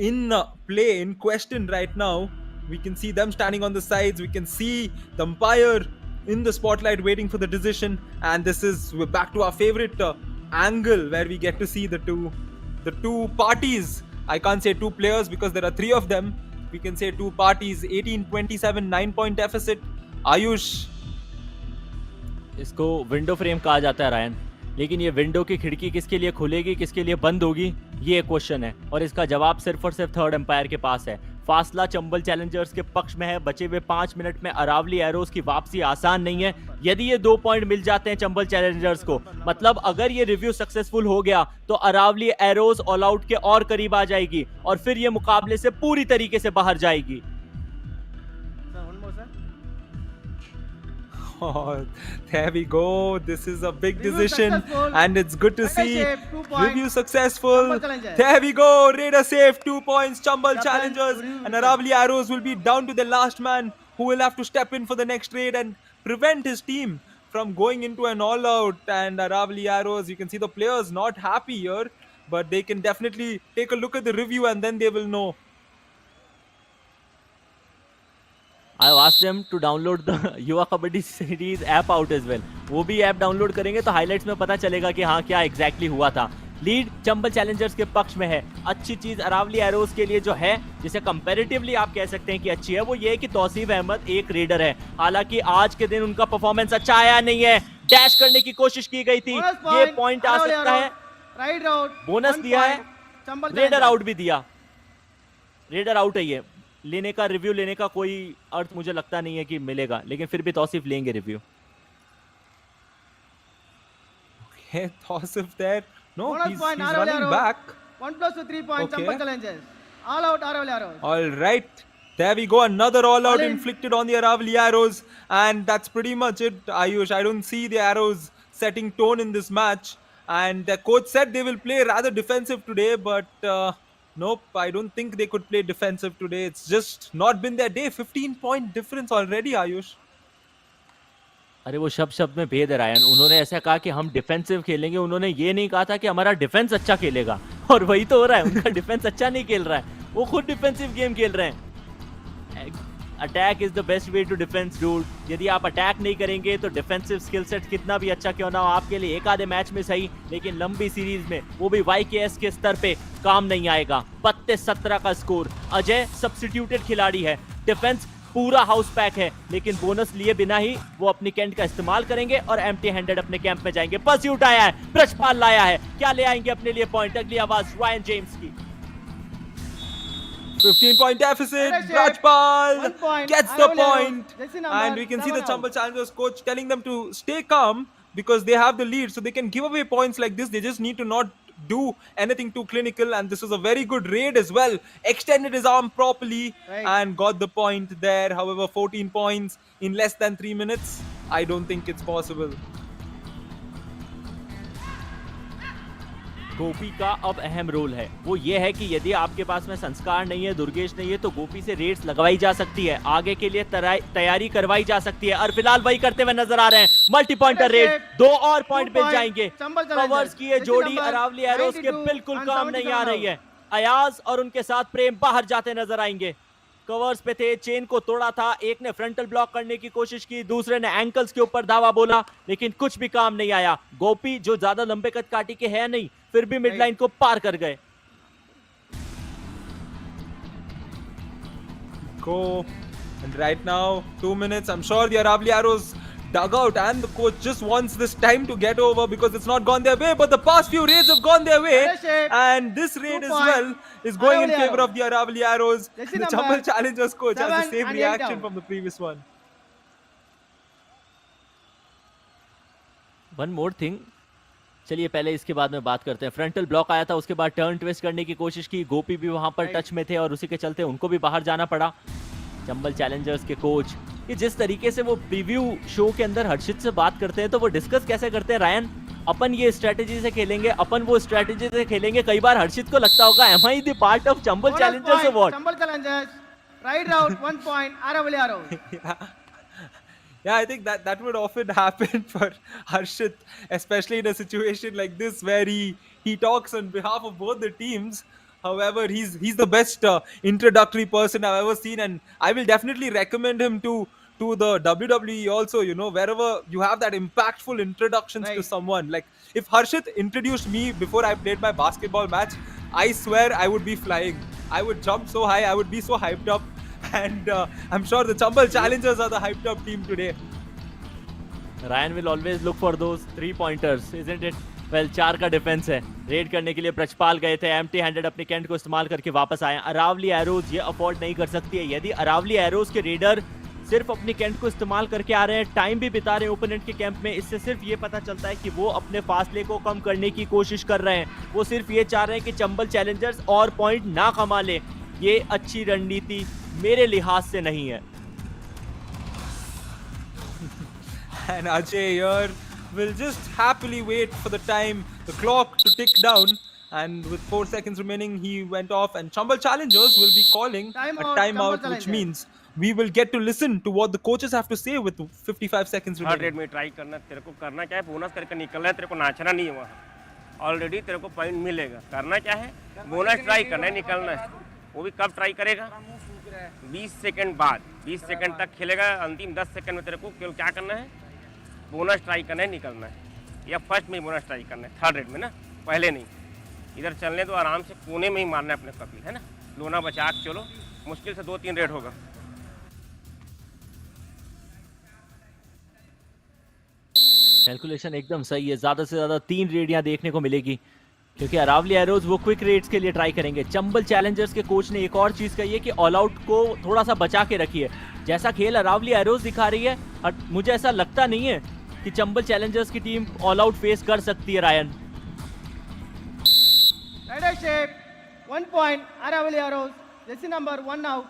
Speaker 10: in play, in question right now. We can see them standing on the sides. We can see the umpire in the spotlight waiting for the decision. And this is, we're back to our favorite angle where we get to see the two parties. I can't say 2 players because there are 3 of them. We can say 2 parties. 18-27, 9-point deficit. Ayush.
Speaker 4: इसको window frame कहा जाता है Ryan, लेकिन ये window की खिड़की किसके लिए खुलेगी, किसके लिए बंद होगी, ये एक क्वेश्चन है, और इसका जवाब सिर्फ और सिर्फ थर्ड एम्पायर के पास है। फासला चंबल चैलेंजर्स के पक्ष में है। बचे हुए 5 मिनट में अरावली एरोज की वापसी आसान नहीं है। यदि ये 2 पॉइंट मिल जाते हैं चंबल चैलेंजर्स को, मतलब अगर ये रिव्यू सक्सेसफुल हो गया तो अरावली एरोज ऑल आउट के और करीब आ जाएगी और फिर ये मुकाबले से पूरी तरीके से बाहर जाएगी।
Speaker 10: Oh, there we go. This is a big
Speaker 2: Review
Speaker 10: decision,
Speaker 2: successful.
Speaker 10: and it's good to
Speaker 2: Raider
Speaker 10: see.
Speaker 2: save, 2 points.
Speaker 10: Review successful.
Speaker 2: Chambal Challengers.
Speaker 10: There we go. Raider save, 2 points. Chambal
Speaker 2: Captain,
Speaker 10: Challengers
Speaker 2: review.
Speaker 10: and Aravali Arrows will be down to the last man, who will have to step in for the next raid and prevent his team from going into an all-out. And Aravali Arrows, you can see the players not happy here, but they can definitely take a look at the review and then they will know.
Speaker 4: I asked them to download the Yuva Kabaddi series app out as well. वो भी app download करेंगे तो highlights में पता चलेगा कि हाँ क्या एग्जैक्टली हुआ था. लीड चंबल चैलेंजर्स के पक्ष में है. अच्छी चीज अरावली एरोज के लिए जो है, जिसे कंपैरेटिवली आप कह सकते हैं कि अच्छी है, वो ये है कि तौसीफ अहमद एक रेडर है. हालांकि आज के दिन उनका परफॉर्मेंस अच्छा आया नहीं है. डैश करने की कोशिश की गई थी, ये पॉइंट आ सकता है.
Speaker 2: राइट आउट
Speaker 4: बोनस दिया है, रेडर आउट भी दिया. रेडर आउट है ये. लेने का रिव्यू लेने का कोई अर्थ मुझे लगता नहीं है कि मिलेगा, लेकिन फिर भी तौसीफ लेंगे review.
Speaker 10: Okay, Tausif there. No,
Speaker 2: Bonus
Speaker 10: he's
Speaker 2: point,
Speaker 10: running
Speaker 2: Aravali
Speaker 10: back.
Speaker 2: 1+3 points.
Speaker 10: Okay.
Speaker 2: Chambal Challengers. All out Aravali Arrows.
Speaker 10: All right. There we go. Another all out
Speaker 2: All in.
Speaker 10: inflicted on the Aravali Arrows. And that's pretty much it, Ayush. I don't see the Arrows setting tone in this match. And the coach said they will play rather defensive today, but nope, I don't think they could play defensive today. It's just not been their day. 15-point difference already, Ayush.
Speaker 4: अरे वो शब्द में भेद है Ryan. उन्होंने ऐसा कहा कि हम डिफेंसिव खेलेंगे, उन्होंने ये नहीं कहा था कि हमारा डिफेंस अच्छा खेलेगा. और वही तो हो रहा है. उनका डिफेंस अच्छा नहीं खेल रहा है, वो खुद डिफेंसिव गेम खेल रहे हैं. Attack is the best way to defence dude. यदि आप अटैक नहीं करेंगे तो डिफेंसिव स्किल सेट कितना भी अच्छा क्यों ना हो, आपके लिए एक आधे मैच में सही, लेकिन लंबी सीरीज में, वो भी YKS के स्तर पे, काम नहीं आएगा. 32-17 का स्कोर. अजय सब्स्टिट्यूटेड खिलाड़ी है. डिफेंस पूरा हाउस पैक है, लेकिन बोनस लिए बिना ही वो अपनी कैंट का इस्तेमाल करेंगे और एम्प्टी हैंडेड अपने कैंप में जाएंगे. परस्यूट आया है, ब्रजपाल लाया है, क्या ले आएंगे अपने लिए पॉइंट? अगली आवाज रायन जेम्स की.
Speaker 10: 15-point deficit. Brajpal gets the point. And we can see the Chambal Challengers coach telling them to stay calm because they have the lead, so they can give away points like this. They just need to not do anything too clinical. And this was a very good raid as well. Extended his arm properly and got the point there. However, 14 points in less than 3 minutes, I don't think it's possible.
Speaker 4: गोपी का अब अहम role है. वो ये है कि यदि आपके पास में संस्कार नहीं है, दुर्गेश नहीं है, तो गोपी से रेड्स लगवाई जा सकती है, आगे के लिए तैयारी करवाई जा सकती है. और फिलहाल वही करते हुए नजर आ रहे हैं. मल्टी पॉइंटर रेड, 2 और पॉइंट मिल जाएंगे. कवर्स की ये जोड़ी अरावली एरोस के बिल्कुल काम नहीं आ रही है. अयाज और उनके साथ प्रेम बाहर जाते नजर आएंगे. कवर्स पे थे, चेन को तोड़ा था. एक ने फ्रंटल ब्लॉक करने की कोशिश की, दूसरे ने एंकल्स के ऊपर धावा बोला, लेकिन कुछ भी काम नहीं आया. गोपी जो ज्यादा लंबे कद काटी के है नहीं, फिर भी मिड लाइन को पार कर गए.
Speaker 10: Go. And right now, 2 minutes. I'm sure the Aravali Arrows dugout and the coach just wants this time to get over because it's not gone their way. But the past few raids have gone their way. And this raid as well is going in favor of the Aravali Arrows. The Chambal Challengers coach has the same reaction from the previous one.
Speaker 4: One more thing. चलिए पहले इसके बाद में बात करते हैं. Frontal block आया था, उसके बाद टर्न ट्विस्ट करने की कोशिश की. गोपी भी वहां पर टच में थे और उसी के चलते उनको भी बाहर जाना पड़ा. चंबल चैलेंजर्स के कोच ये जिस तरीके से वो प्रीव्यू शो के अंदर हर्षित से बात करते हैं, तो वो डिस्कस कैसे करते हैं? रायन, अपन ये स्ट्रेटेजी से खेलेंगे, अपन वो स्ट्रेटेजी से खेलेंगे. कई बार हर्षित को लगता होगा, am I the part of Chambal Challengers और what?
Speaker 2: Chambal Challengers right out 1 point Aravali Arrows.
Speaker 10: Yeah, I think that would often happen for Harshit, especially in a situation like this where he talks on behalf of both the teams. However, he's the best introductory person I've ever seen, and I will definitely recommend him to the WWE also. You know, wherever you have that impactful introductions to someone. Like if Harshit introduced me before I played my basketball match, I swear I would be flying. I would jump so high. I would be so hyped up. And I'm sure the Chambal Challengers are the hyped up team today.
Speaker 4: Ryan will always look for those 3-pointers, isn't it? Well, 4 का defence है. Red करने के लिए ब्रजपाल गए थे, empty handed अपने cantt को इस्तेमाल करके वापस आए. अरावली एरोज ये अफोर्ड नहीं कर सकती है. यदि अरावली एरोज के रेडर सिर्फ अपनी कैंट को इस्तेमाल करके आ रहे हैं, टाइम भी बिता रहे हैं ओपोनेंट के कैंप में, इससे सिर्फ ये पता चलता है कि वो अपने फासले को कम करने की कोशिश कर रहे हैं. वो सिर्फ ये चाह रहे हैं कि चंबल चैलेंजर्स और पॉइंट ना कमा ले. ये अच्छी रणनीति मेरे लिहाज से नहीं है.
Speaker 10: And Ajay here will just happily wait for the time, the clock to tick down. And with 4 seconds remaining, he went off, and Chambal Challengers will be calling a timeout, which means we will get to listen to what the coaches have to say with 55 seconds
Speaker 12: third red
Speaker 10: remaining.
Speaker 12: में try करना, तेरे को करना क्या है, bonus करके निकलना है, तेरे को नाचना नहीं है वहाँ। ऑलरेडी तेरे को पॉइंट मिलेगा। करना क्या है, बोनस ट्राई करना है, निकलना है। वो भी कब ट्राई करेगा, 20 सेकंड बाद। 20 सेकंड तक खेलेगा, अंतिम 10 सेकंड में तेरे को केवल क्या करना है, बोनस ट्राई करना है, निकलना है। या फर्स्ट में बोनस ट्राई करना है, थर्ड रेड में ना, पहले नहीं। इधर चलने तो आराम से कोने में ही मारना है अपने कपिल, है ना। लोना बचा के चलो, मुश्किल से 2-3 रेड होगा।
Speaker 4: कैलकुलेशन एकदम सही है, ज्यादा से ज्यादा 3 रेड यहाँ देखने को मिलेगी, क्योंकि अरावली एरोज वो क्विक रेड्स के लिए ट्राई करेंगे। चंबल चैलेंजर्स के कोच ने एक और चीज कही है कि ऑल आउट को थोड़ा सा बचा के रखिए। जैसा खेल अरावली एरोज दिखा रही है, मुझे ऐसा लगता नहीं है कि चंबल चैलेंजर्स की टीम ऑल आउट फेस कर सकती है। Ryan,
Speaker 2: Leadership, 1 point, Aravali Arrows, jersey number 1 out.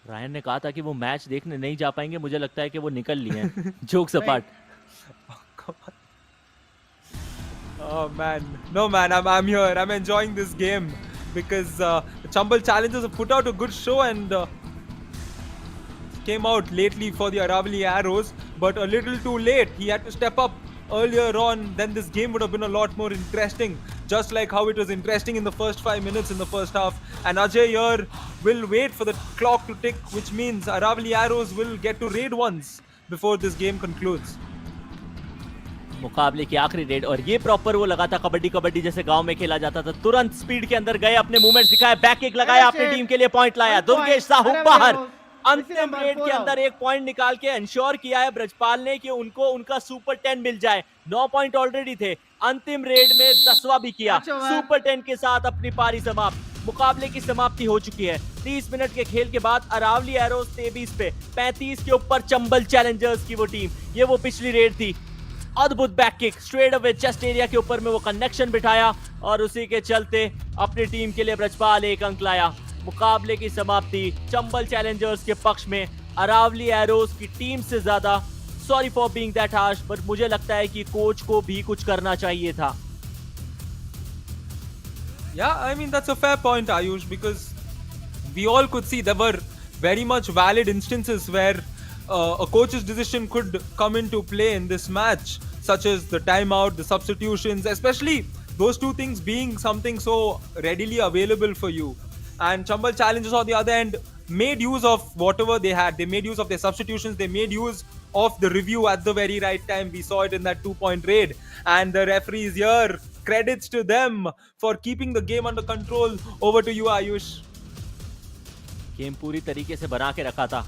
Speaker 4: Ryan ने कहा था कि वो मैच देखने नहीं जा पाएंगे, मुझे लगता है कि वो निकल लिए हैं। Jokes apart.
Speaker 10: Oh man, no man, I'm here. I'm enjoying this game because the Chambal Challengers have put out a good show and came out lately for the Aravali Arrows, but a little too late. He had to step up earlier on, then this game would have been a lot more interesting, just like how it was interesting in the first 5 minutes in the first half. And Ajay here will wait for the clock to tick, which means Aravali Arrows will get to raid once before this game concludes.
Speaker 4: मुकाबले की आखिरी red, और ये proper वो लगा था कबड्डी जैसे गांव में खेला जाता था। तुरंत स्पीड के अंदर गए, अपने मूवमेंट्स दिखाए, बैक किक लगाया, अपनी टीम के लिए पॉइंट लाया। दुर्गेश साहू बाहर। अंतिम रेड के अंदर एक पॉइंट निकाल के इंश्योर किया है ब्रजपाल ने कि उनको उनका सुपर 10 मिल जाए। 9 पॉइंट ऑलरेडी थे, अंतिम रेड में 10वां भी किया। सुपर 10 के साथ अपनी पारी समाप्त। मुकाबले की समाप्ति हो चुकी है। 30 मिनट के खेल के बाद अरावली एरोज 23 पे, 35 के ऊपर चंबल चैलेंजर्स की वो टीम। ये वो पिछली रेड थी। अद्भुत back kick straight away chest area के ऊपर में वो कनेक्शन बिठाया, और उसी के चलते अपनी टीम के लिए ब्रजपाल 1 अंक लाया। मुकाबले की समाप्ति चंबल चैलेंजर्स के पक्ष में। अरावली एरोज की टीम से ज्यादा, sorry for being that harsh, but मुझे लगता है कि कोच को भी कुछ करना चाहिए था।
Speaker 10: Yeah, I mean that's a fair point, Ayush, because we all could see there were very much valid instances where a coach's decision could come into play in this match, such as the timeout, the substitutions, especially those two things being something so readily available for you. And Chambal Challengers on the other end made use of whatever they had. They made use of their substitutions. They made use of the review at the very right time. We saw it in that 2-point raid. And the referees here, credits to them for keeping the game under control. Over to you, Ayush.
Speaker 4: Game पूरी तरीके से बना के रखा था,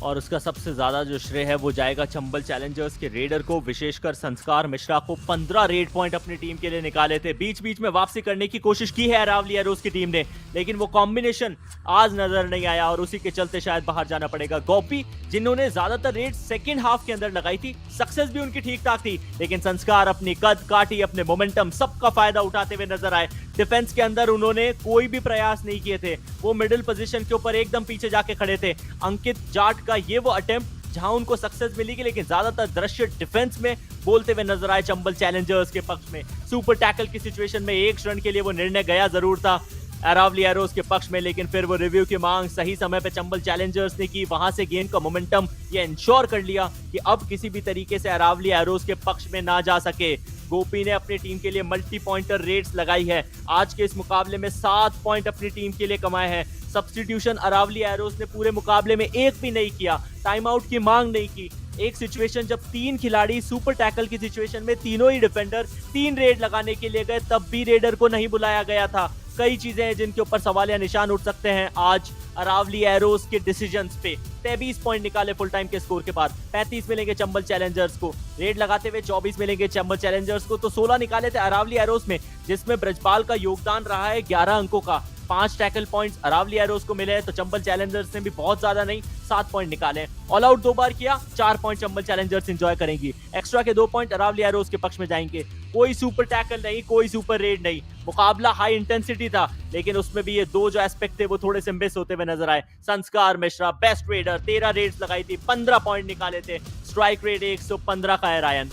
Speaker 4: और उसका सबसे ज्यादा जो श्रेय है वो जाएगा चंबल चैलेंजर्स के रेडर को, विशेषकर संस्कार मिश्रा को। 15 रेड पॉइंट अपनी टीम के लिए निकाले थे। बीच बीच में वापसी करने की कोशिश की है अरावली एरोज की टीम ने, लेकिन वो कॉम्बिनेशन आज नजर नहीं आया, और उसी के चलते शायद बाहर जाना पड़ेगा। गोपी, जिन्होंने ज्यादातर रेड सेकेंड हाफ के अंदर लगाई थी, सक्सेस भी उनकी ठीक ठाक थी, लेकिन संस्कार अपनी कद काठी, अपने मोमेंटम, सबका फायदा उठाते हुए नजर आए। डिफेंस के अंदर उन्होंने कोई भी प्रयास नहीं किए थे। वो मिडिल पोजीशन के ऊपर एकदम पीछे जाके खड़े थे। अंकित जाट का ये वो अटेम्प्ट जहां उनको सक्सेस मिली, लेकिन ज्यादातर दृश्य डिफेंस में बोलते हुए नजर आए चंबल चैलेंजर्स के पक्ष में। सुपर टैकल की सिचुएशन में 1 रन के लिए वो निर्णय गया जरूर था अरावली एरोज के पक्ष में, लेकिन फिर वो रिव्यू की मांग सही समय पे चंबल चैलेंजर्स ने की। वहां से गेम का मोमेंटम ये इंश्योर कर लिया कि अब किसी भी तरीके से अरावली एरोज के पक्ष में ना जा सके। गोपी ने अपनी टीम के लिए मल्टी पॉइंटर रेड्स लगाई है। आज के इस मुकाबले में 7 पॉइंट अपनी टीम के लिए कमाए हैं। सब्स्टिट्यूशन अरावली एरोज ने पूरे मुकाबले में एक भी नहीं किया, टाइम आउट की मांग नहीं की। एक सिचुएशन जब 3 खिलाड़ी सुपर टैकल की सिचुएशन में तीनों ही डिफेंडर 3 रेड लगाने के लिए गए, तब भी रेडर को नहीं बुलाया गया था। कई चीजें हैं जिनके ऊपर सवाल या निशान उठ सकते हैं आज अरावली एरोज के डिसीजंस पे। 23 पॉइंट निकाले फुल टाइम के स्कोर के बाद, 35 मिलेंगे चंबल चैलेंजर्स को। रेड लगाते हुए 24 मिलेंगे चंबल चैलेंजर्स को, तो 16 निकाले थे अरावली एरोज में, जिसमें ब्रजपाल का योगदान रहा है 11 अंकों का। 5 टैकल पॉइंट्स अरावली एरोज को मिले, तो चंबल चैलेंजर्स ने भी बहुत ज्यादा नहीं 7 पॉइंट निकाले। ऑल आउट 2 बार किया, 4 पॉइंट चंबल चैलेंजर्स एंजॉय करेंगी। एक्स्ट्रा के 2 पॉइंट अरावली एरोज के पक्ष में जाएंगे। कोई सुपर टैकल नहीं, कोई सुपर रेड नहीं, मुकाबला हाई इंटेंसिटी था, लेकिन उसमें भी ये दो जो एस्पेक्ट थे वो थोड़े से मिस होते हुए नजर आए। संस्कार मिश्रा बेस्ट रेडर, 13 रेड्स लगाई थी, 15 पॉइंट निकाले थे, स्ट्राइक रेट 115 का है Ryan.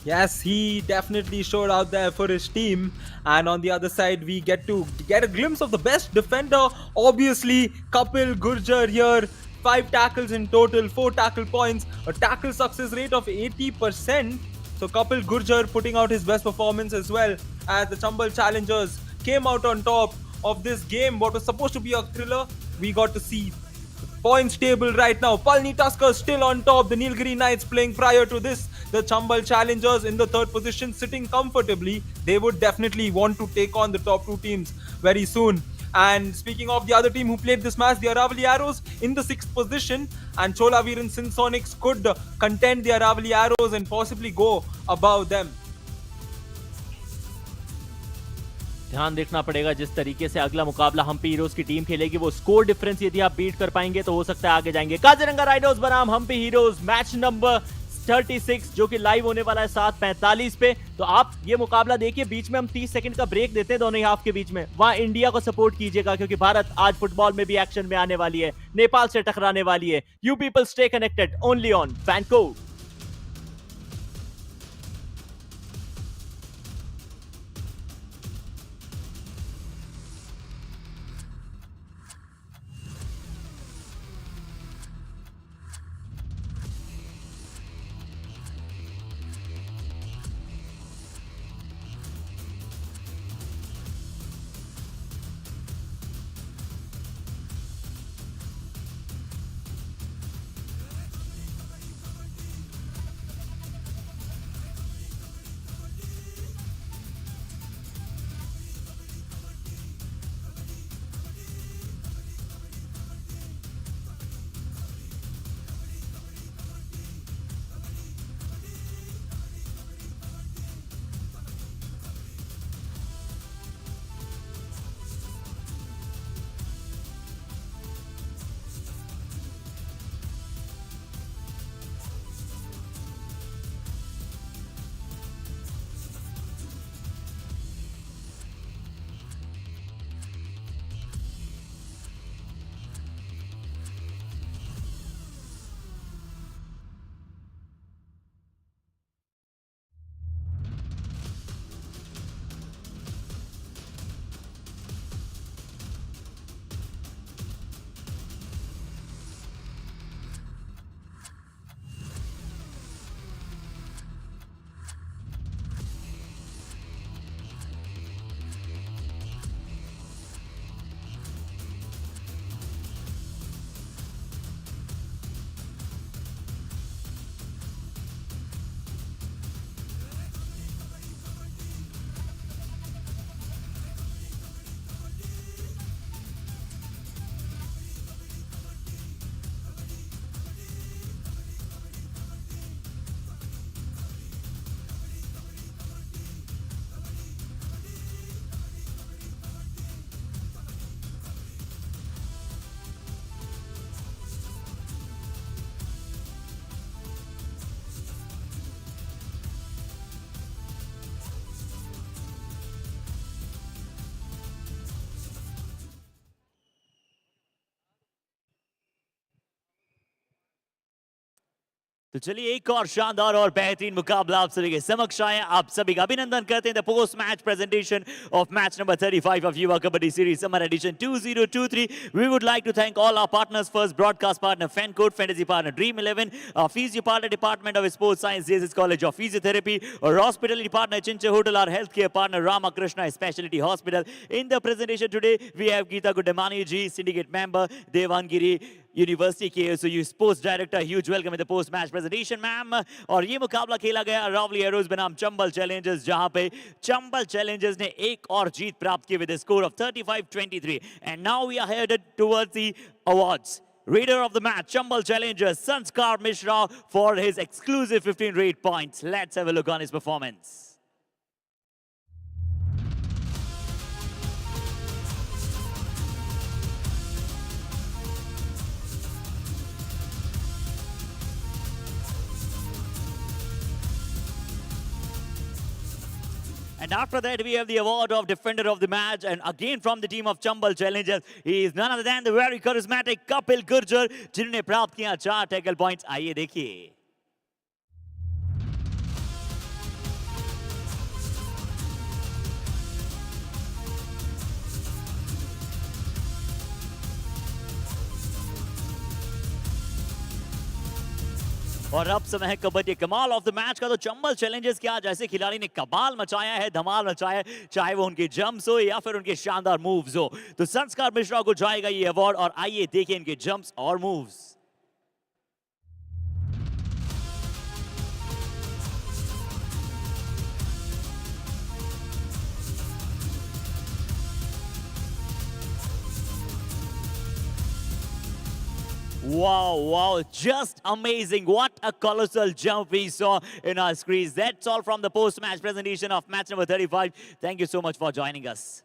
Speaker 10: Yes, he definitely showed out there for his team. And on the other side, we get to get a glimpse of the best defender. Obviously, Kapil Gurjar here. 5 tackles in total, 4 tackle points, a tackle success rate of 80%. So Kapil Gurjar putting out his best performance as well, as the Chambal Challengers came out on top of this game. What was supposed to be a thriller, we got to see. Points table right now, Palani Tuskers still on top, the Nilgiri Knights playing prior to this, the Chambal Challengers in the 3rd position sitting comfortably. They would definitely want to take on the top 2 teams very soon. And speaking of the other team who played this match, the Aravali Arrows in the 6th position, and Chola Veerans Sonics could contend the Aravali Arrows and possibly go above them.
Speaker 4: ध्यान देखना पड़ेगा जिस तरीके से अगला मुकाबला Hampi heroes की team खेलेगी, वो स्कोर डिफरेंस यदि आप बीट कर पाएंगे तो हो सकता है आगे जाएंगे। काजीरंगा राइडर्स बनाम हम्पी हीरोज, मैच नंबर 36 जो कि लाइव होने वाला है 7:45 पे। तो आप ये मुकाबला देखिए, बीच में हम 30 सेकंड का ब्रेक देते हैं दोनों ही हाफ के बीच में, वहां इंडिया को सपोर्ट कीजिएगा क्योंकि भारत आज फुटबॉल में भी एक्शन में आने वाली है, नेपाल से टकराने वाली है। You people stay connected only on FanCode.
Speaker 1: तो चलिए एक और शानदार और बेहतरीन मुकाबला आप सभी के समक्ष आया। आप सभी का अभिनंदन करते हैं the post match presentation of match number 35 of Yuva Kabaddi Series Summer Edition 2023. We would like to thank all our partners. First, broadcast partner FanCode, fantasy partner Dream 11, our physio partner Department of Sports Science, Jesus College of Physiotherapy, our hospitality partner Chincha Hotel, our healthcare partner Ramakrishna Specialty Hospital. In the presentation today, we have Geeta Gudamani ji, syndicate member, Devangiri university के KSU sports director, huge welcome in the post match presentation ma'am. और ये मुकाबला खेला गया Aravalli arrows बनाम Chambal Challengers, जहां पे Chambal Challengers ने एक और जीत प्राप्त की with score of 35-23। And now we are headed towards the awards. Raider of the match, Chambal Challengers, Sanskar Mishra for his exclusive 15 rate points. Let's have a look on his performance. And after that, we have the award of Defender of the Match. And again from the team of Chambal Challengers, he is none other than the very charismatic Kapil Gurjar, जिन्होंने प्राप्त किया 4 tackle points. आइए देखिए. और अब समय है कबड्डी कमाल ऑफ द मैच का. तो चंबल चैलेंजर्स के आज ऐसे खिलाड़ी ने कमाल मचाया है, धमाल मचाया है, चाहे वो उनके जंप्स हो या फिर उनके शानदार मूव्स हो. तो संस्कार मिश्रा को जाएगा ये अवार्ड और आइए देखिए इनके जंप्स और moves. Wow, just amazing. What a colossal jump we saw in our screens. That's all from the post-match presentation of match number 35. Thank you so much for joining us.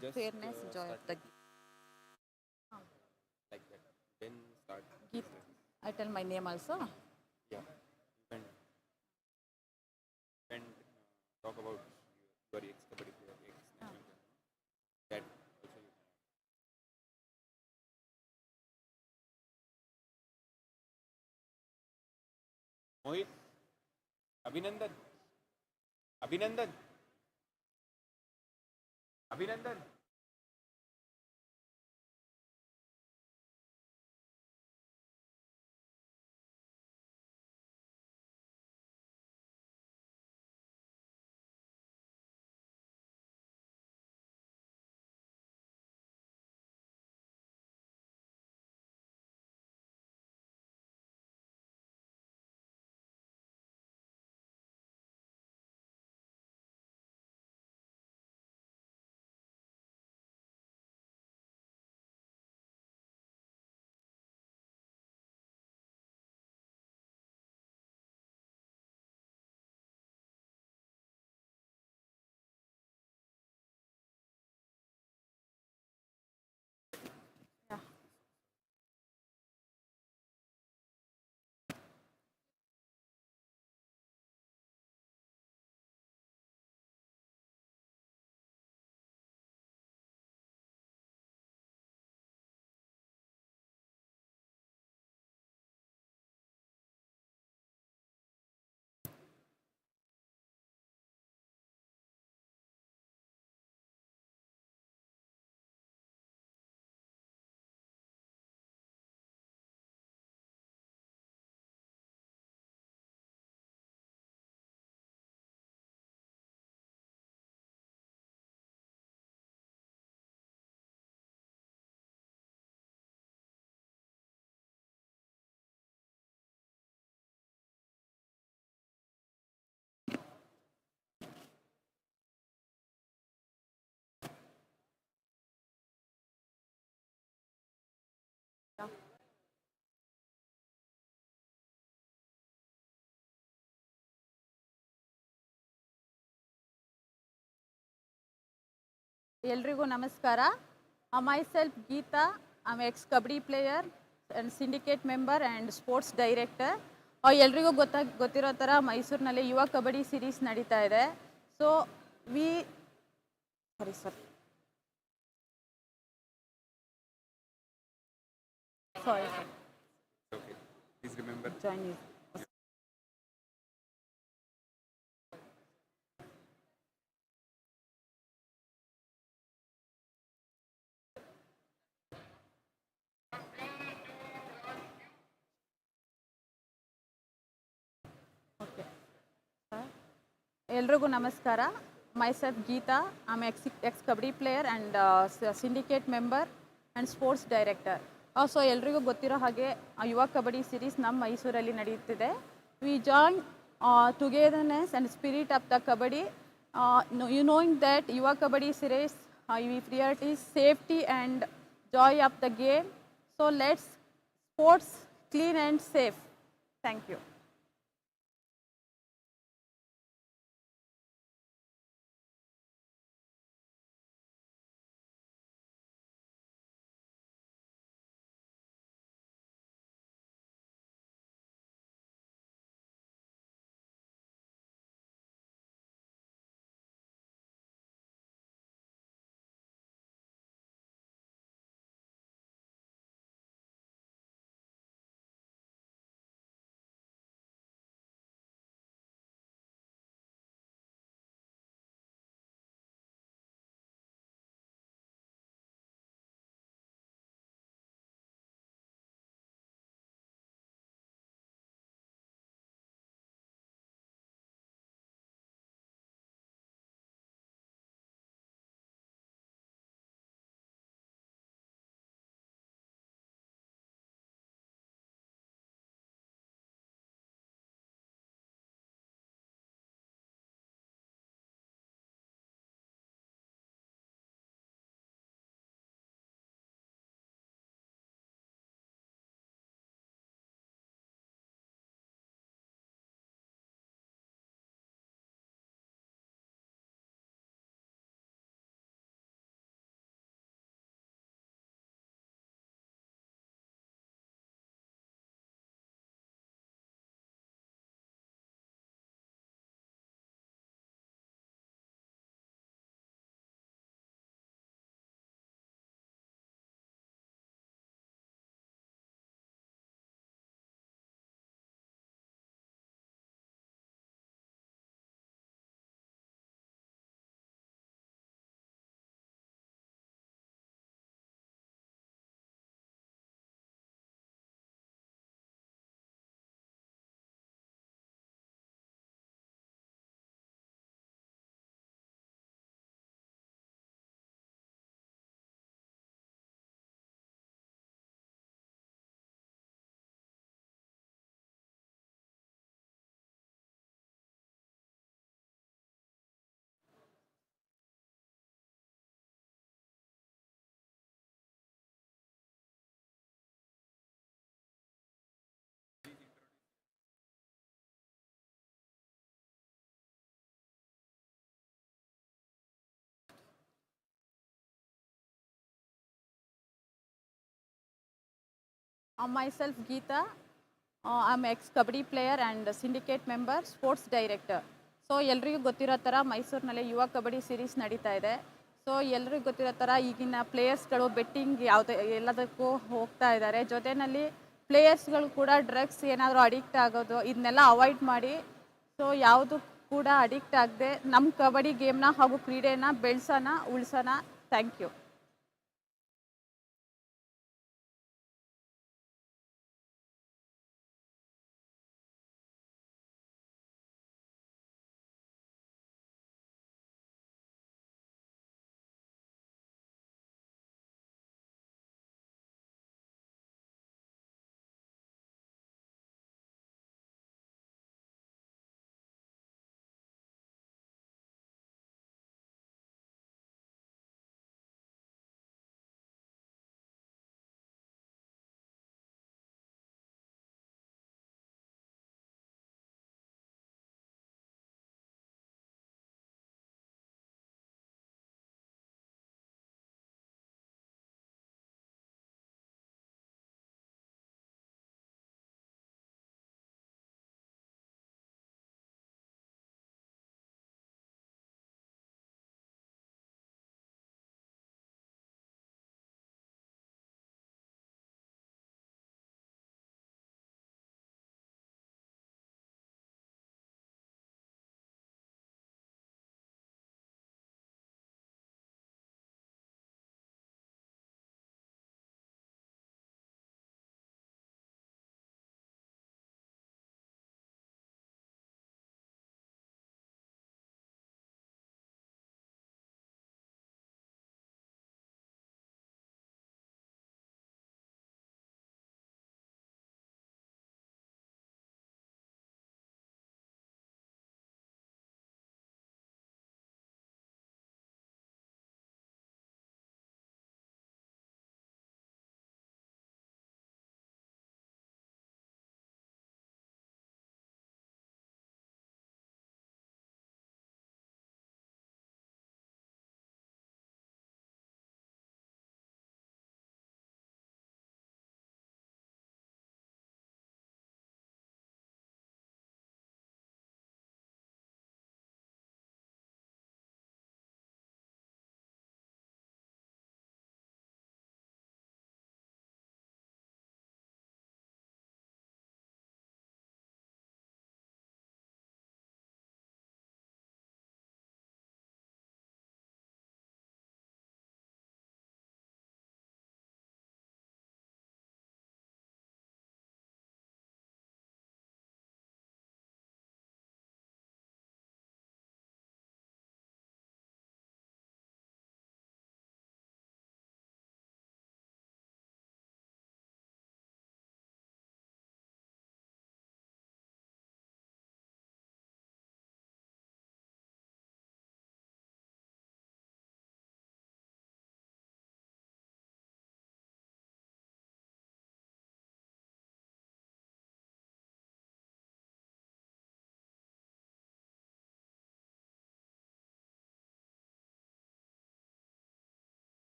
Speaker 15: fairness, joy of the
Speaker 7: Like that. Then start.
Speaker 15: Geet. I tell my name also.
Speaker 7: Yeah. And talk about your ex-kabaddi player, ex-national player. That also you can. Mohit, Abhinandan. Abhinandan. Abhinandan.
Speaker 15: ಎಲ್ರಿಗೂ ನಮಸ್ಕಾರ. Myself Geeta, I'm ex-kabaddi player and syndicate member and sports director. ಎಲ್ರಿಗೂ ಗೊತ್ತಿರೋ ಥರ ಮೈಸೂರಿನಲ್ಲಿ ಯುವ Kabaddi series ನಡೀತಾ ಇದೆ. So sorry
Speaker 7: Okay. Please remember.
Speaker 15: join you. ಎಲ್ರಿಗೂ ನಮಸ್ಕಾರ. Myself Geeta, I'm ex-kabaddi player and syndicate member and sports director. So ಎಲ್ರಿಗೂ ಗೊತ್ತಿರೋ ಹಾಗೆ ಯುವ ಕಬಡ್ಡಿ ಸೀರೀಸ್ ನಮ್ಮ ಮೈಸೂರಲ್ಲಿ ನಡೆಯುತ್ತಿದೆ. We join togetherness and spirit of the kabaddi. You knowing that Yuva Kabaddi Series we priorities safety and joy of the game. So let's sports clean and safe. Thank you. Myself Geeta. I'm ex-Kabaddi player and syndicate member, sports director. So ಎಲ್ರಿಗೂ ಗೊತ್ತಿರೋ ಥರ ಮೈಸೂರಿನಲ್ಲಿ ಯುವ Kabaddi series ನಡೀತಾ ಇದೆ. So ಎಲ್ರಿಗೂ ಗೊತ್ತಿರೋ ಥರ ಈಗಿನ ಪ್ಲೇಯರ್ಸ್ಗಳು ಬೆಟ್ಟಿಂಗ್ ಯಾವುದೇ ಎಲ್ಲದಕ್ಕೂ ಹೋಗ್ತಾ ಇದ್ದಾರೆ. ಜೊತೆಯಲ್ಲಿ ಪ್ಲೇಯರ್ಸ್ಗಳು ಕೂಡ ಡ್ರಗ್ಸ್ ಏನಾದರೂ ಅಡಿಕ್ಟ್ ಆಗೋದು ಇದನ್ನೆಲ್ಲ ಅವಾಯ್ಡ್ ಮಾಡಿ, ಸೊ ಯಾವುದು ಕೂಡ ಅಡಿಕ್ಟ್ ಆಗದೆ ನಮ್ಮ ಕಬಡ್ಡಿ ಗೇಮ್ನ ಹಾಗೂ ಕ್ರೀಡೆನ ಬೆಳೆಸೋಣ, ಉಳಿಸೋಣ. Thank you.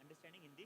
Speaker 1: Understanding Hindi?